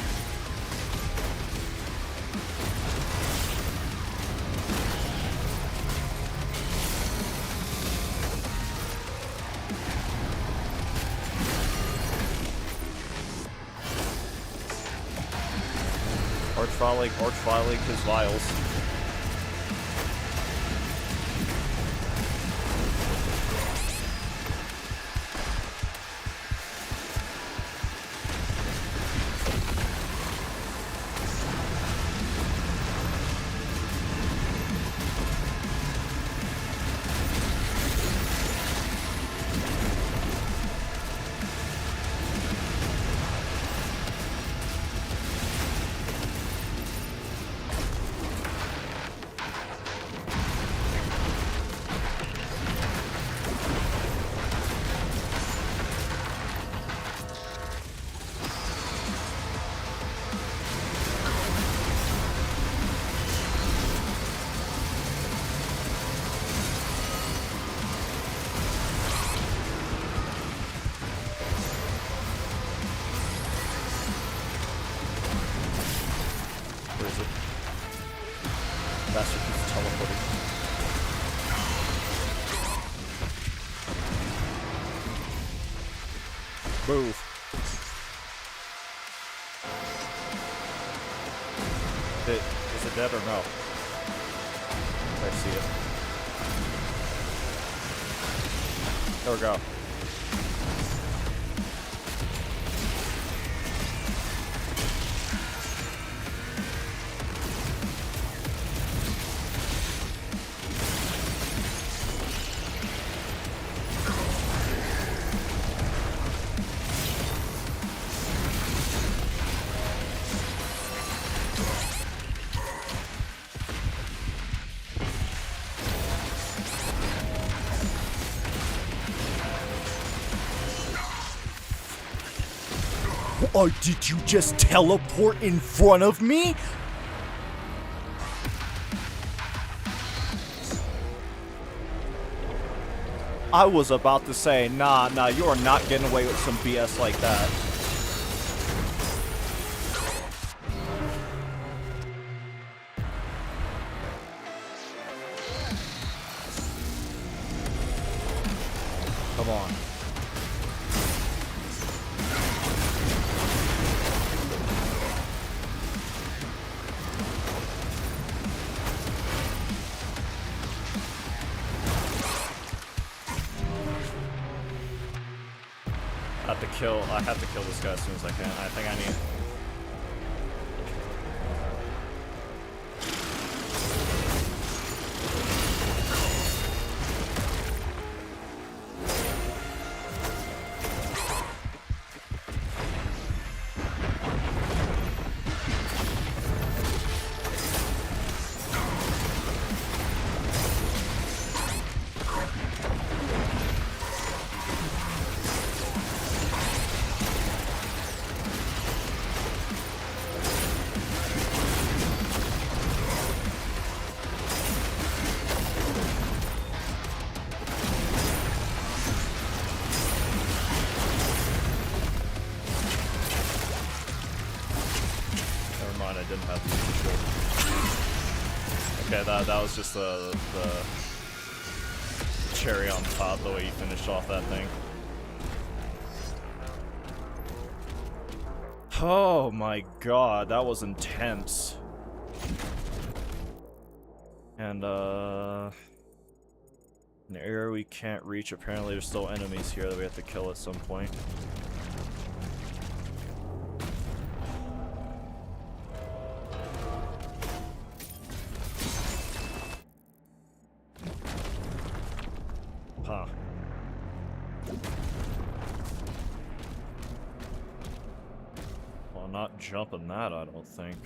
Archvile his vials. Where is it? Bastard keeps teleporting. Move. Is it dead or no? I see it. There we go. Or did you just teleport in front of me? I was about to say, nah, you are not getting away with some BS like that. Come on. I have to kill this guy as soon as I can. I think I need... Didn't have to use the shield. Okay, that was just the cherry on top, the way you finished off that thing. Oh my god, that was intense. And an area we can't reach. Apparently there's still enemies here that we have to kill at some point. Huh. Well, not jumping that, I don't think.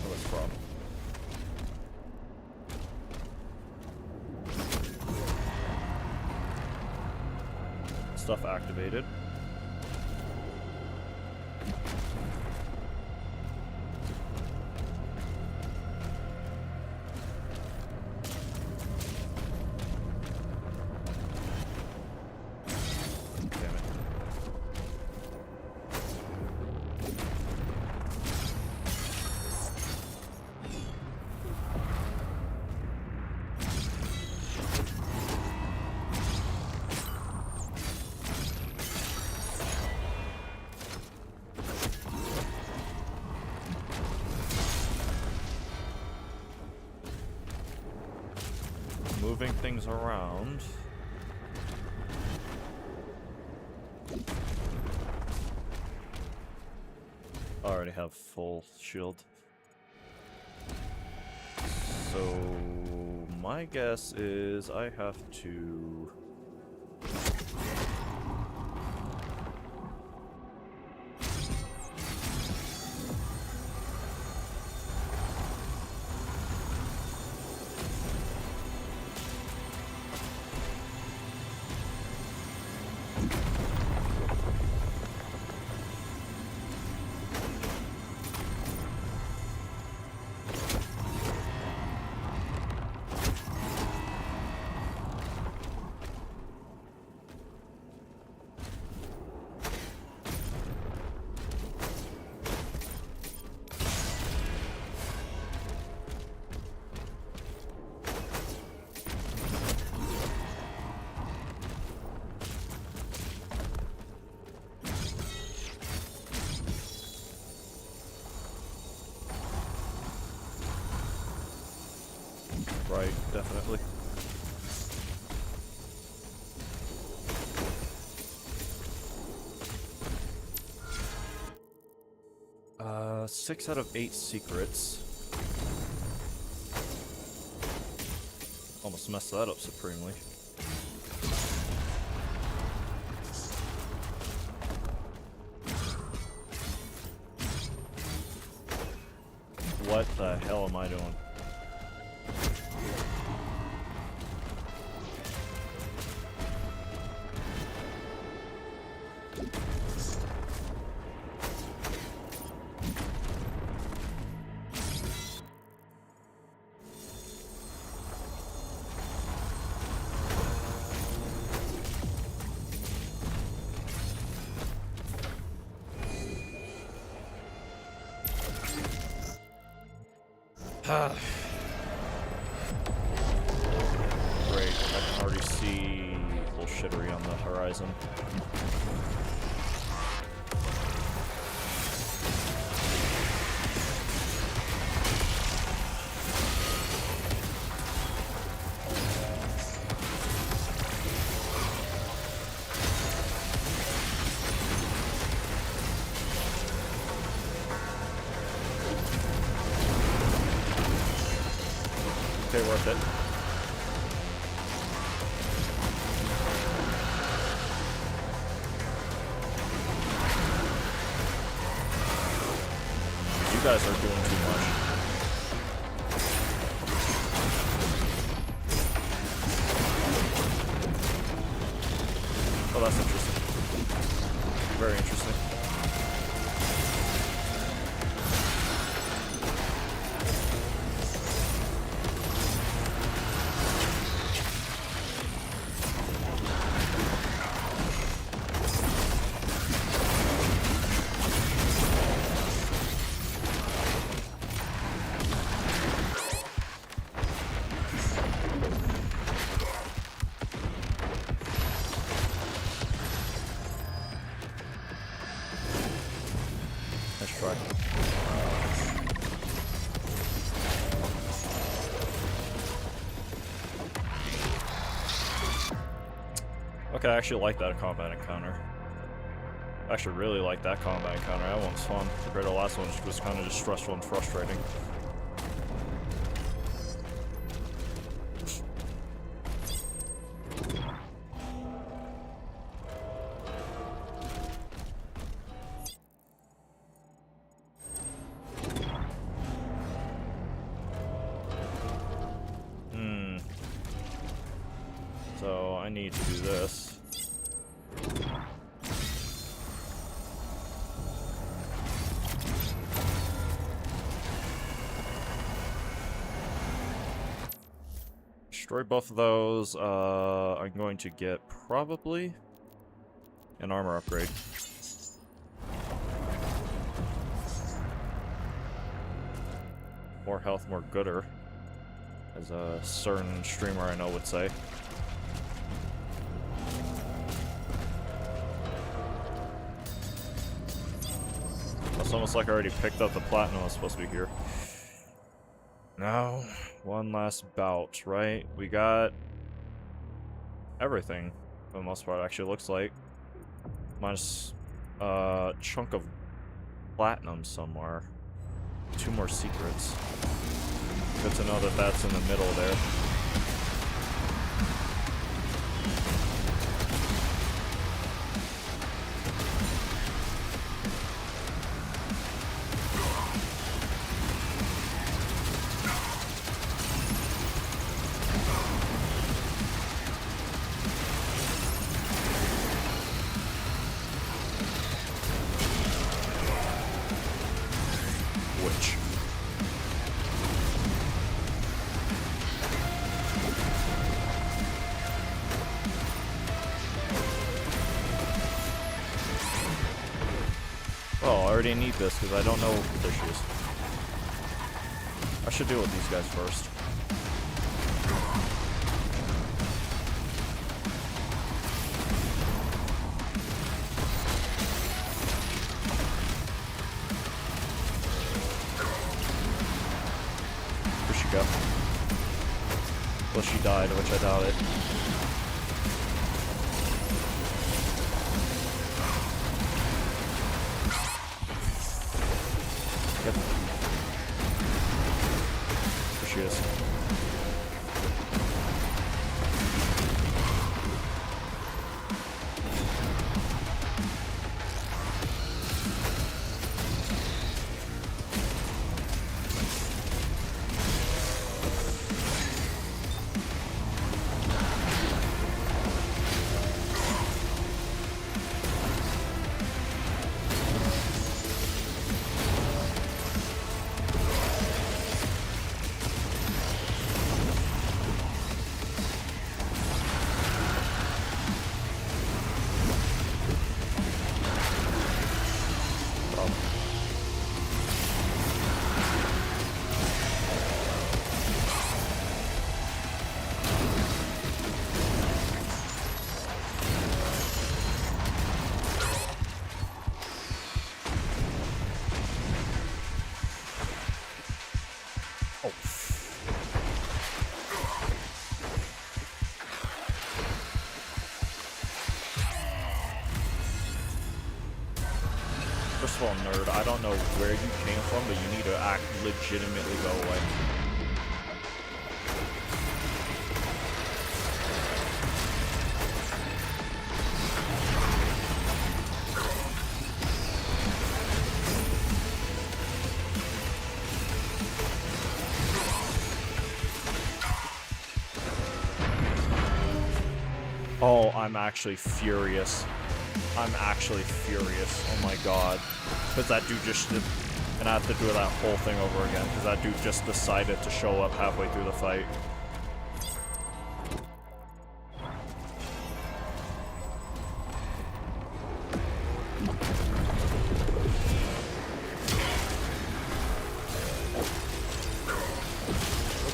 What's the problem? Stuff activated. moving things around. I already have full shield. So my guess is I have to... Right, definitely. Six out of 8 secrets. Almost messed that up supremely. What the hell am I doing? Great, I can already see bullshittery on the horizon. Okay, worth it. You guys are doing too much. Oh, that's interesting. Very interesting. Nice try. Okay, I actually like that combat encounter. I actually really like that combat encounter. That one's fun. Compared to the last one, which was kind of just stressful and frustrating. So I need to do this. Destroy both of those. I'm going to get probably an armor upgrade. More health, more gooder, as a certain streamer I know would say. It's almost like I already picked up the platinum I was supposed to be here. Now, one last bout, right? We got everything, for the most part, actually looks like. Minus a chunk of platinum somewhere. 2 more secrets. Good to know that that's in the middle there. Which? Oh, I already need this because I don't know issues. I should deal with these guys first. Where'd she go? Well, she died, which I doubt it. Yep. There she is. Oh. First of all, nerd, I don't know where you came from, but you need to act legitimately go away. Oh, I'm actually furious. I'm actually furious. Oh my god. Because that dude just did... And I have to do that whole thing over again, because that dude just decided to show up halfway through the fight.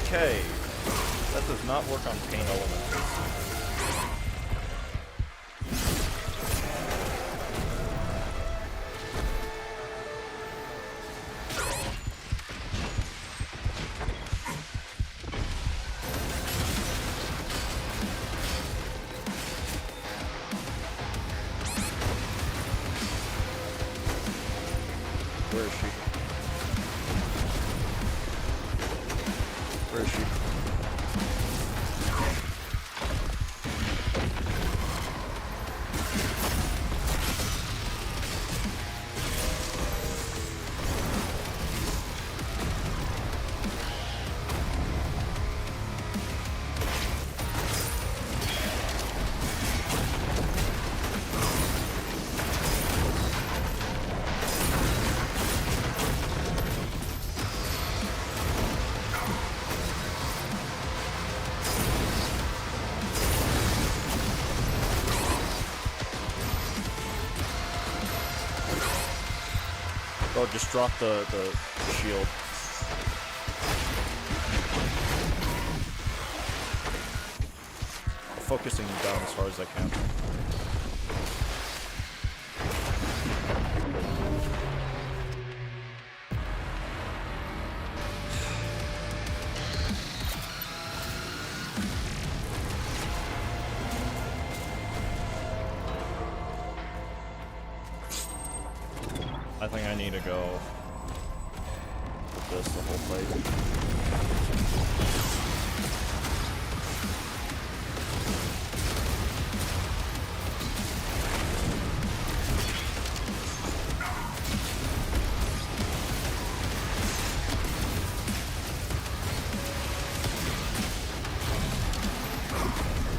Okay. That does not work on pain elements. Where is she? Where is she? Oh, just drop the shield. Focusing you down as far as I can. think I need to go with this the whole plate.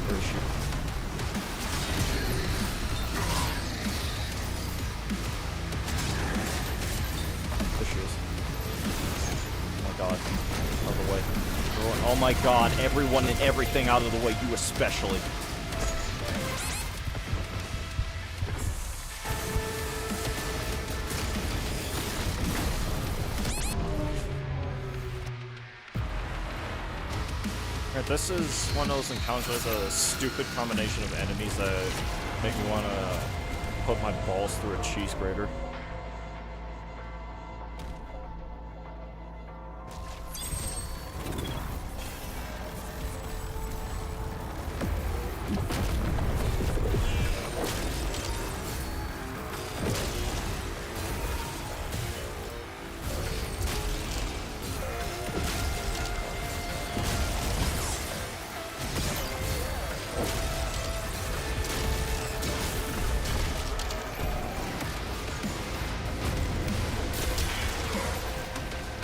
Where is she? There she is. Oh my god. Out of the way. Everyone, oh my god, everyone and everything out of the way, you especially. Alright, this is one of those encounters, a stupid combination of enemies that make me want to put my balls through a cheese grater.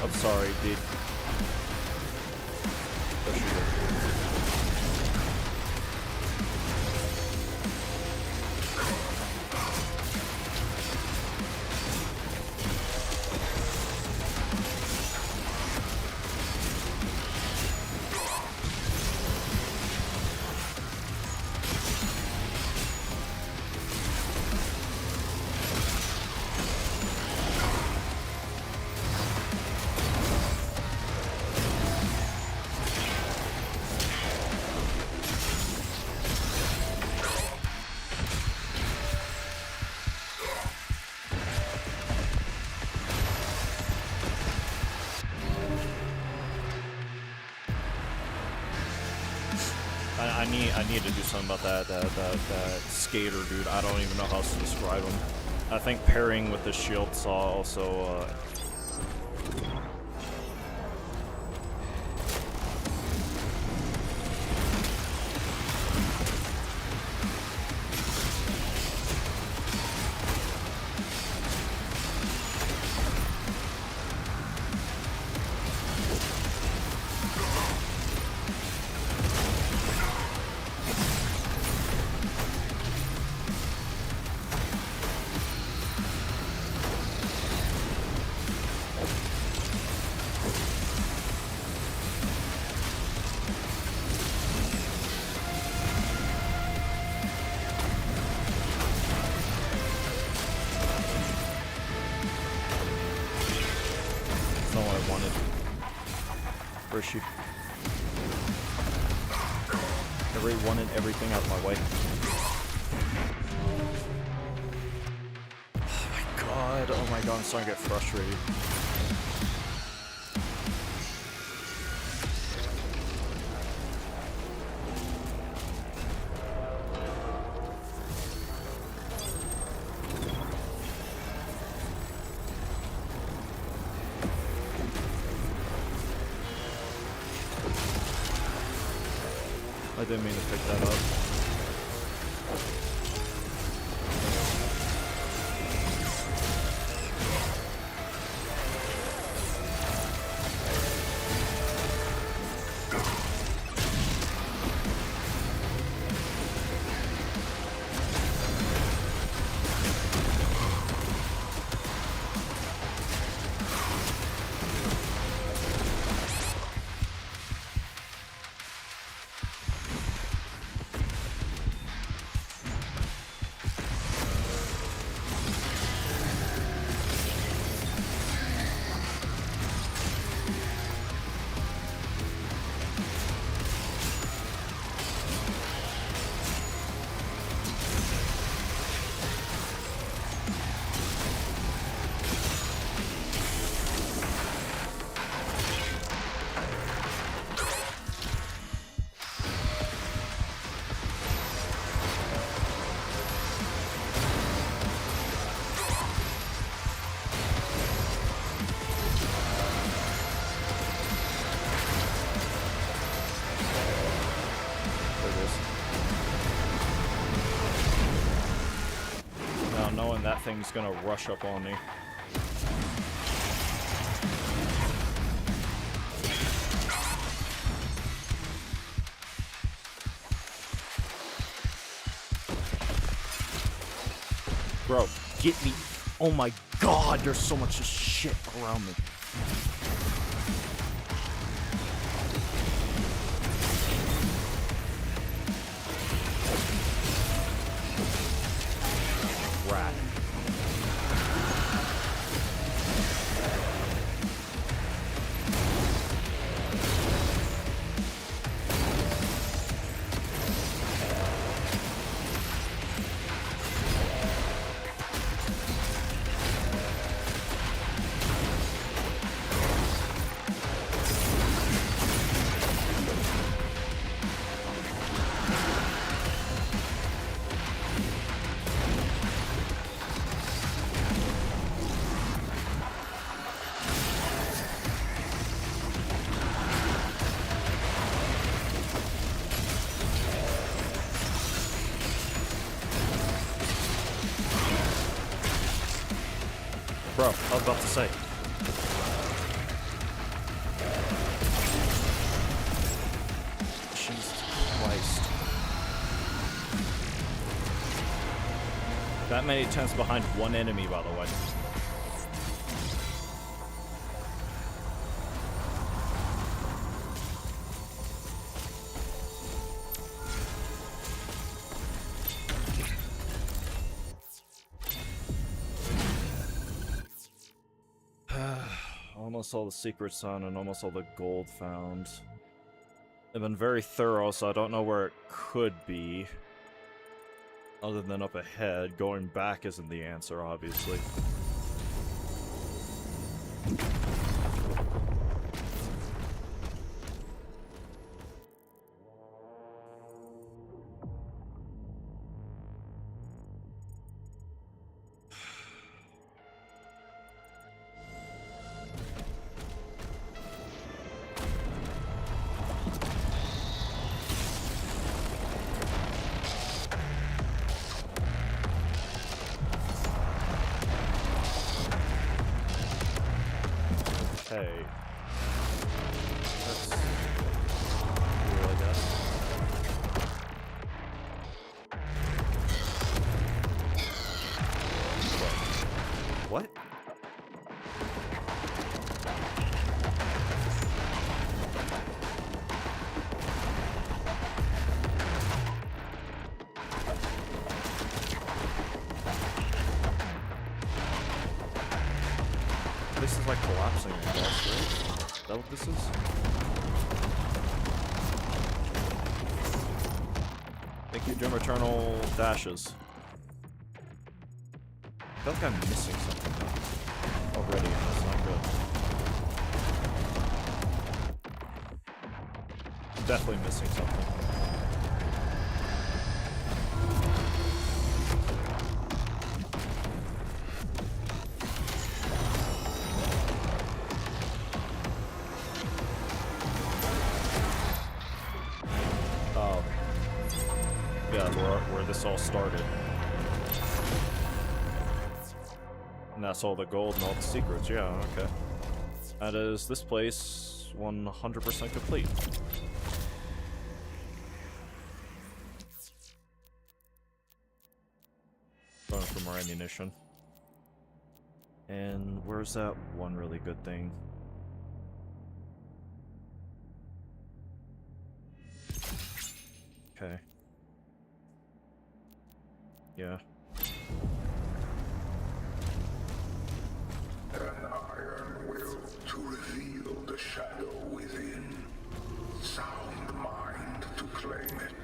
I'm sorry, dude. There she is. I need to do something about that skater dude. I don't even know how else to describe him. I think pairing with the shield saw also that's not what I wanted. Where is she? I really wanted everything out of my way. Oh my god, I'm starting to get frustrated. I didn't mean to pick that up. and that thing's gonna rush up on me. Bro, get me. Oh my god, there's so much just shit around me. Rat. Bro, I was about to say. Jesus Christ. That many attempts behind one enemy, by the way. Almost all the secrets on and almost all the gold found. I've been very thorough, so I don't know where it could be. Other than up ahead. Going back isn't the answer, obviously. Okay. That's cool, I guess. What? This is like collapsing, I guess, right? Is that what this is? Thank you, Doom Eternal dashes. I feel like I'm missing something already, and that's not good. I'm definitely missing something. Where this all started. And that's all the gold and all the secrets, yeah, okay. That is this place 100% complete. Going for more ammunition. And where's that one really good thing? Okay. Yeah. An iron will to reveal the shadow within. Sound mind to claim it.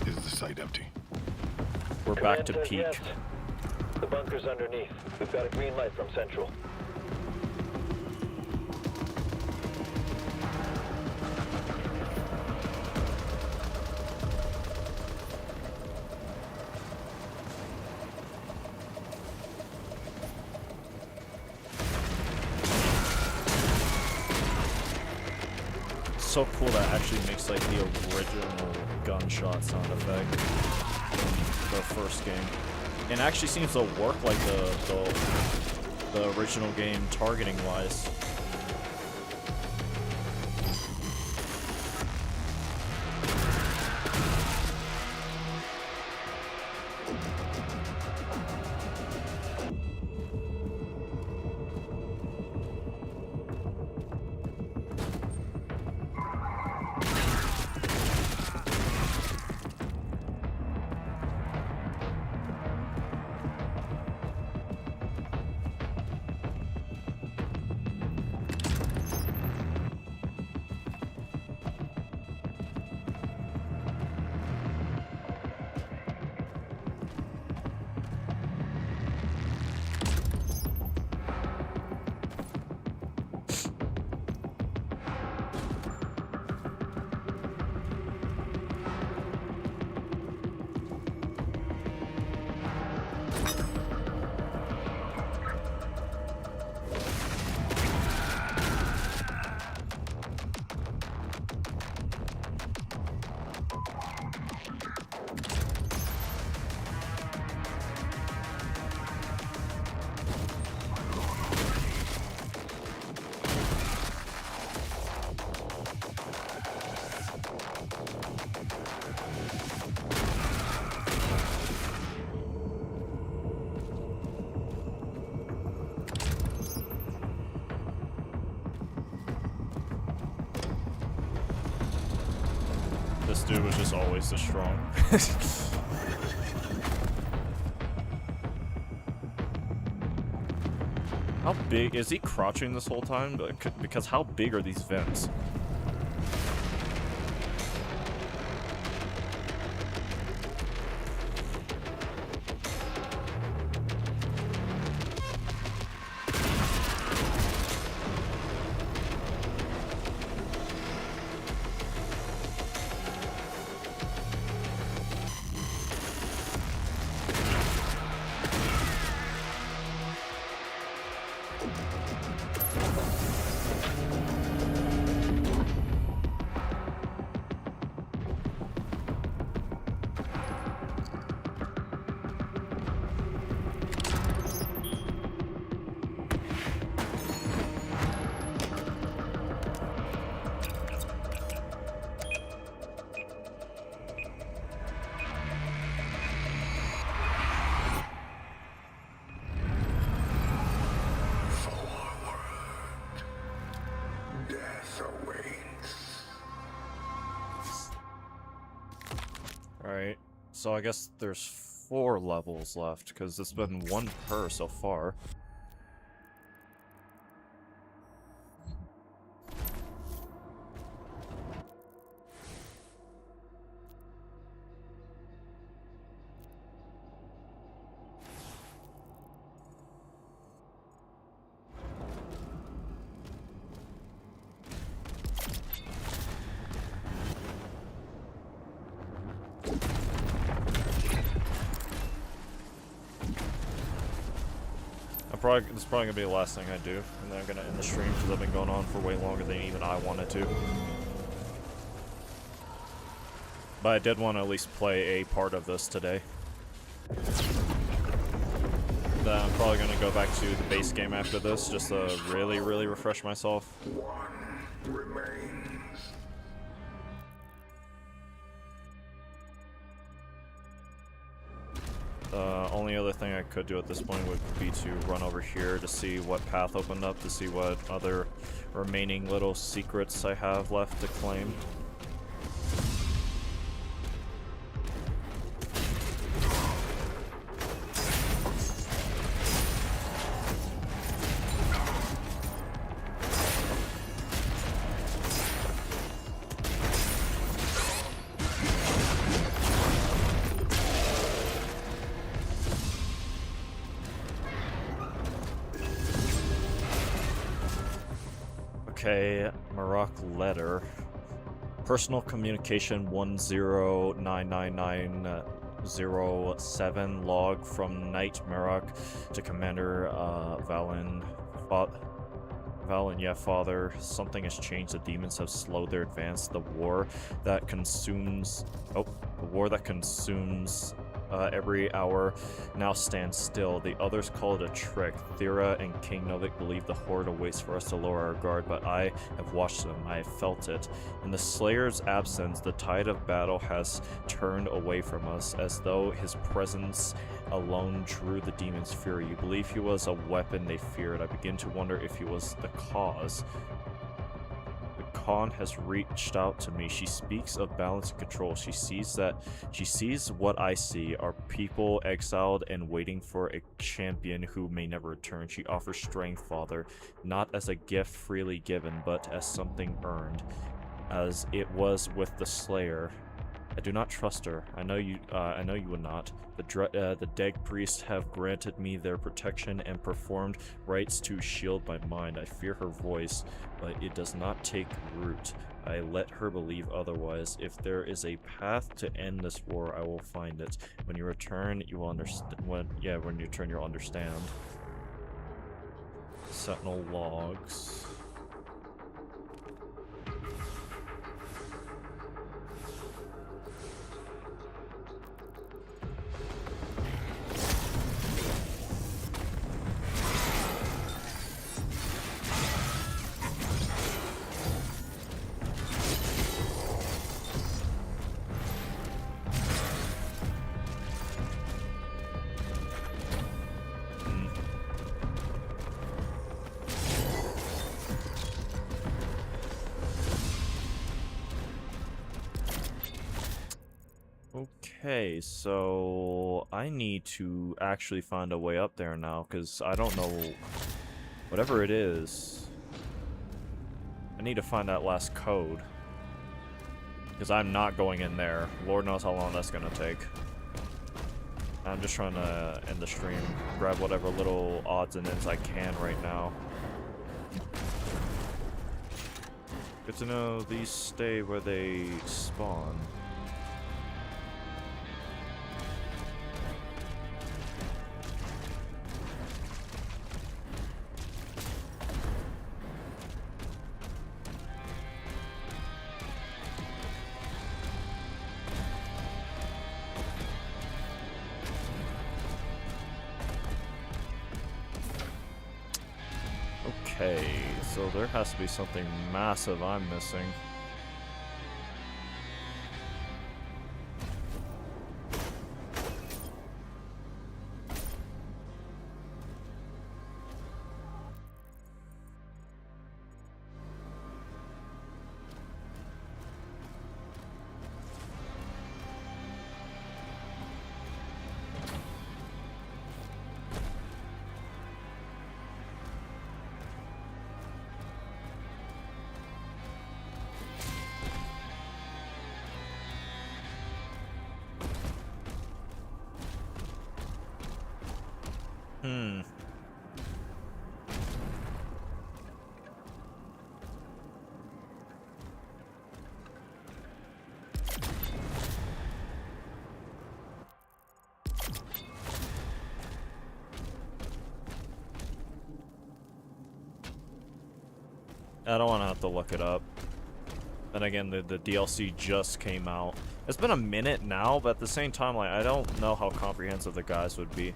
Is the site empty? We're back to peak. Yes. The bunker's underneath. We've got a green light from Central. so cool that it actually makes like the original gunshot sound effect from the first game. And it actually seems to work like the original game targeting wise. This dude was just always so strong. How big is he crouching this whole time? Because how big are these vents? Alright, so I guess there's 4 levels left, because it's been 1 per so far. This is probably gonna be the last thing I do, and then I'm gonna end the stream because I've been going on for way longer than even I wanted to. But I did want to at least play a part of this today. Then I'm probably gonna go back to the base game after this, just to really refresh myself. One remains. Only other thing I could do at this point would be to run over here to see what path opened up, to see what other remaining little secrets I have left to claim. Okay, Maroc letter. Personal communication 10999907 log from Knight Maroc to Commander Valen, yeah, Father, something has changed. The demons have slowed their advance. The war that consumes... Oh, the war that consumes every hour now stands still. The others call it a trick. Thera and King Novik believe the horde awaits for us to lower our guard, but I have watched them. I have felt it. In the Slayer's absence, the tide of battle has turned away from us, as though his presence alone drew the demons' fury. You believe he was a weapon they feared. I begin to wonder if he was the cause. The Khan has reached out to me. She speaks of balance and control. She sees what I see, are people exiled and waiting for a champion who may never return. She offers strength, Father, not as a gift freely given, but as something earned, as it was with the Slayer. I do not trust her. I know you would not. The dead priests have granted me their protection and performed rites to shield my mind. I fear her voice, but it does not take root. I let her believe otherwise. If there is a path to end this war, I will find it. When you return, you will understand. When you return, you'll understand. Sentinel logs. Okay, so I need to actually find a way up there now, because I don't know whatever it is. I need to find that last code, because I'm not going in there. Lord knows how long that's gonna take. I'm just trying to end the stream, grab whatever little odds and ends I can right now. Good to know these stay where they spawn. Okay, so there has to be something massive I'm missing. I don't want to have to look it up. And again, the DLC just came out. It's been a minute now, but at the same time, like, I don't know how comprehensive the guys would be.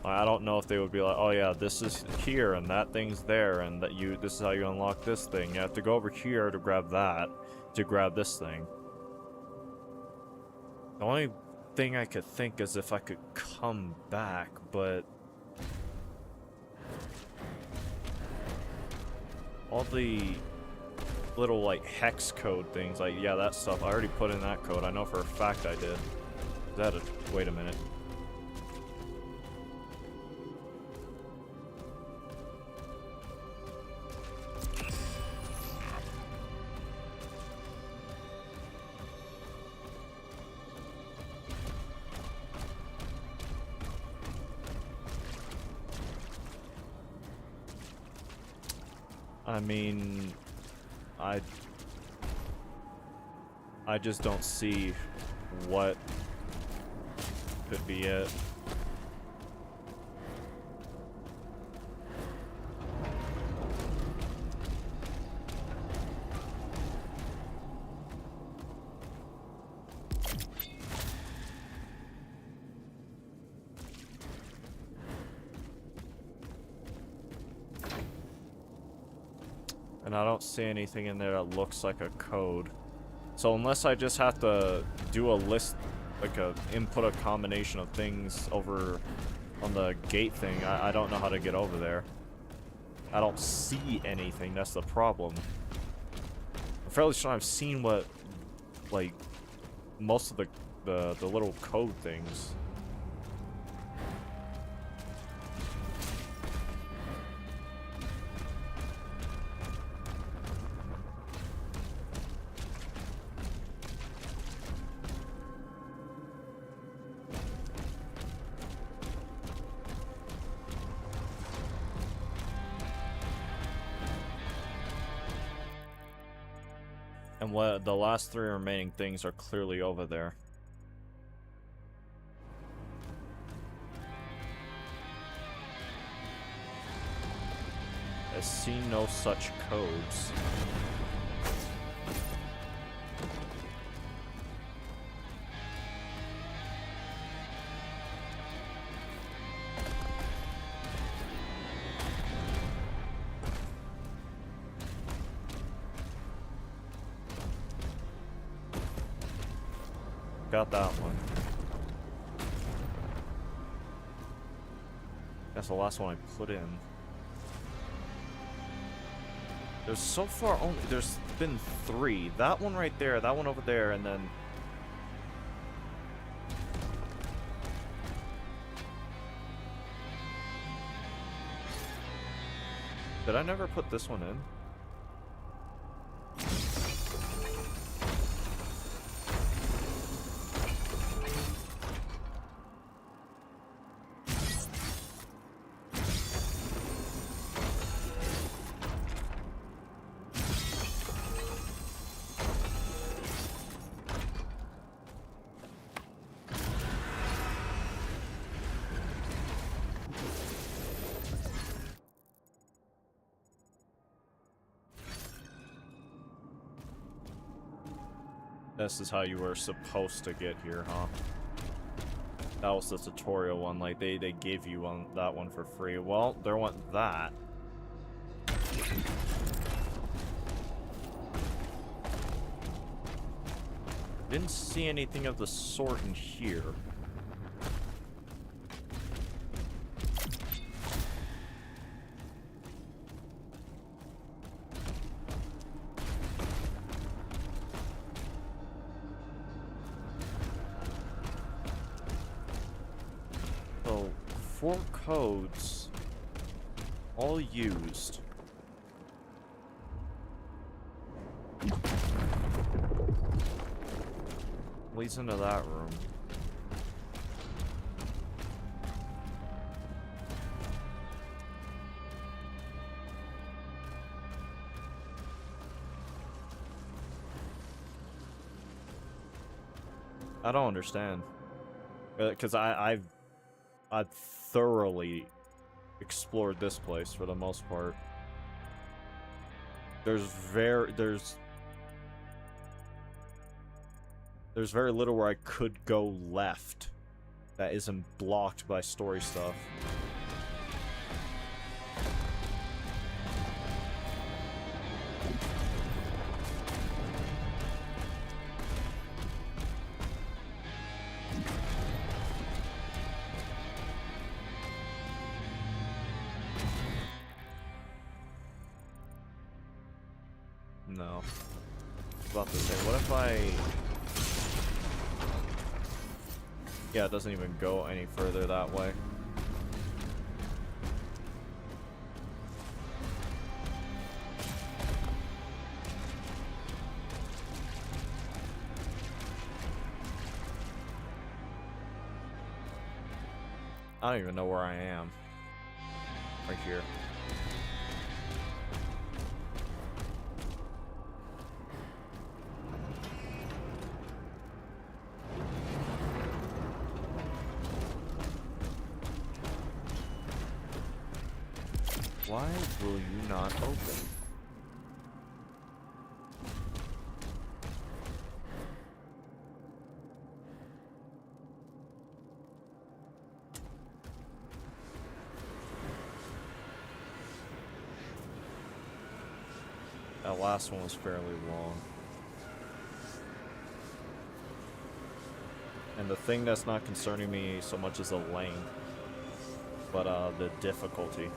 I don't know if they would be like, oh yeah, this is here and that thing's there, and that this is how you unlock this thing. You have to go over here to grab that, to grab this thing. The only thing I could think is if I could come back, but all the little, like, hex code things, like, yeah, that stuff, I already put in that code. I know for a fact I did. Wait a minute. I mean, I just don't see what could be it. And I don't see anything in there that looks like a code. So unless I just have to do a list, like input a combination of things over on the gate thing, I don't know how to get over there. I don't see anything, that's the problem. I'm fairly sure I've seen what, like, most of the little code things. And what the last 3 remaining things are clearly over there. I see no such codes. Got that one. That's the last one I put in. There's so far only, there's been 3. That one right there, that one over there, and then... Did I never put this one in? This is how you were supposed to get here, huh? That was the tutorial one, like they gave you that one for free. Well, there went that. Didn't see anything of the sort in here. So, 4 codes, all used. Leads into that room. I don't understand. Because I've thoroughly explored this place for the most part. There's very little where I could go left that isn't blocked by story stuff. No. I was about to say, what if I... Yeah, it doesn't even go any further that way. I don't even know where I am. Right here. Why will you not open? That last one was fairly long. And the thing that's not concerning me so much is the length, but the difficulty.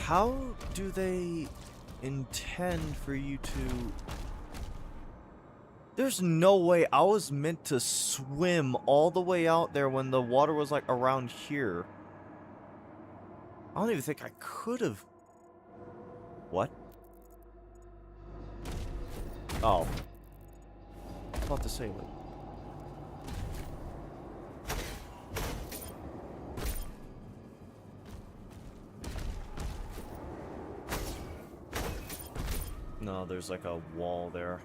How do they intend for you to... There's no way I was meant to swim all the way out there when the water was like around here. I don't even think I could have... What? Oh. I was about to say what? No, there's like a wall there.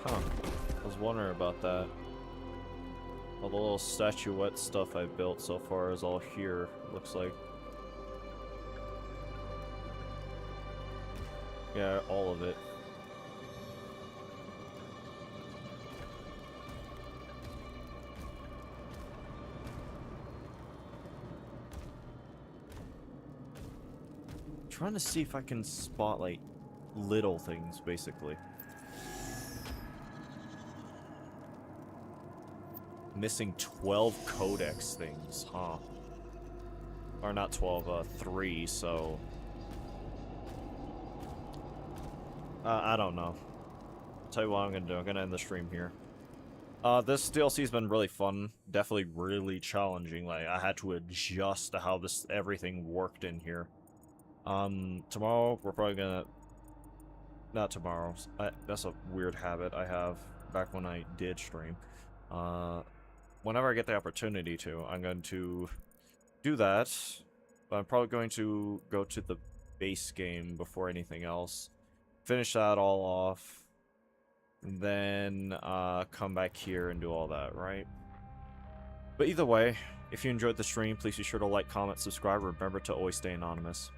Huh. I was wondering about that. All the little statuette stuff I built so far is all here, looks like. Yeah, all of it. Trying to see if I can spot, like, little things, basically. Missing 12 codex things, huh? Or not 12, 3, so... I don't know. Tell you what I'm gonna do. I'm gonna end the stream here. This DLC's been really fun. Definitely really challenging. Like, I had to adjust to how everything worked in here. Tomorrow, we're probably gonna... Not tomorrow. That's a weird habit I have back when I did stream. Whenever I get the opportunity to, I'm going to do that. But I'm probably going to go to the base game before anything else. Finish that all off. And then come back here and do all that, right? But either way, if you enjoyed the stream, please be sure to like, comment, subscribe. Remember to always stay anonymous.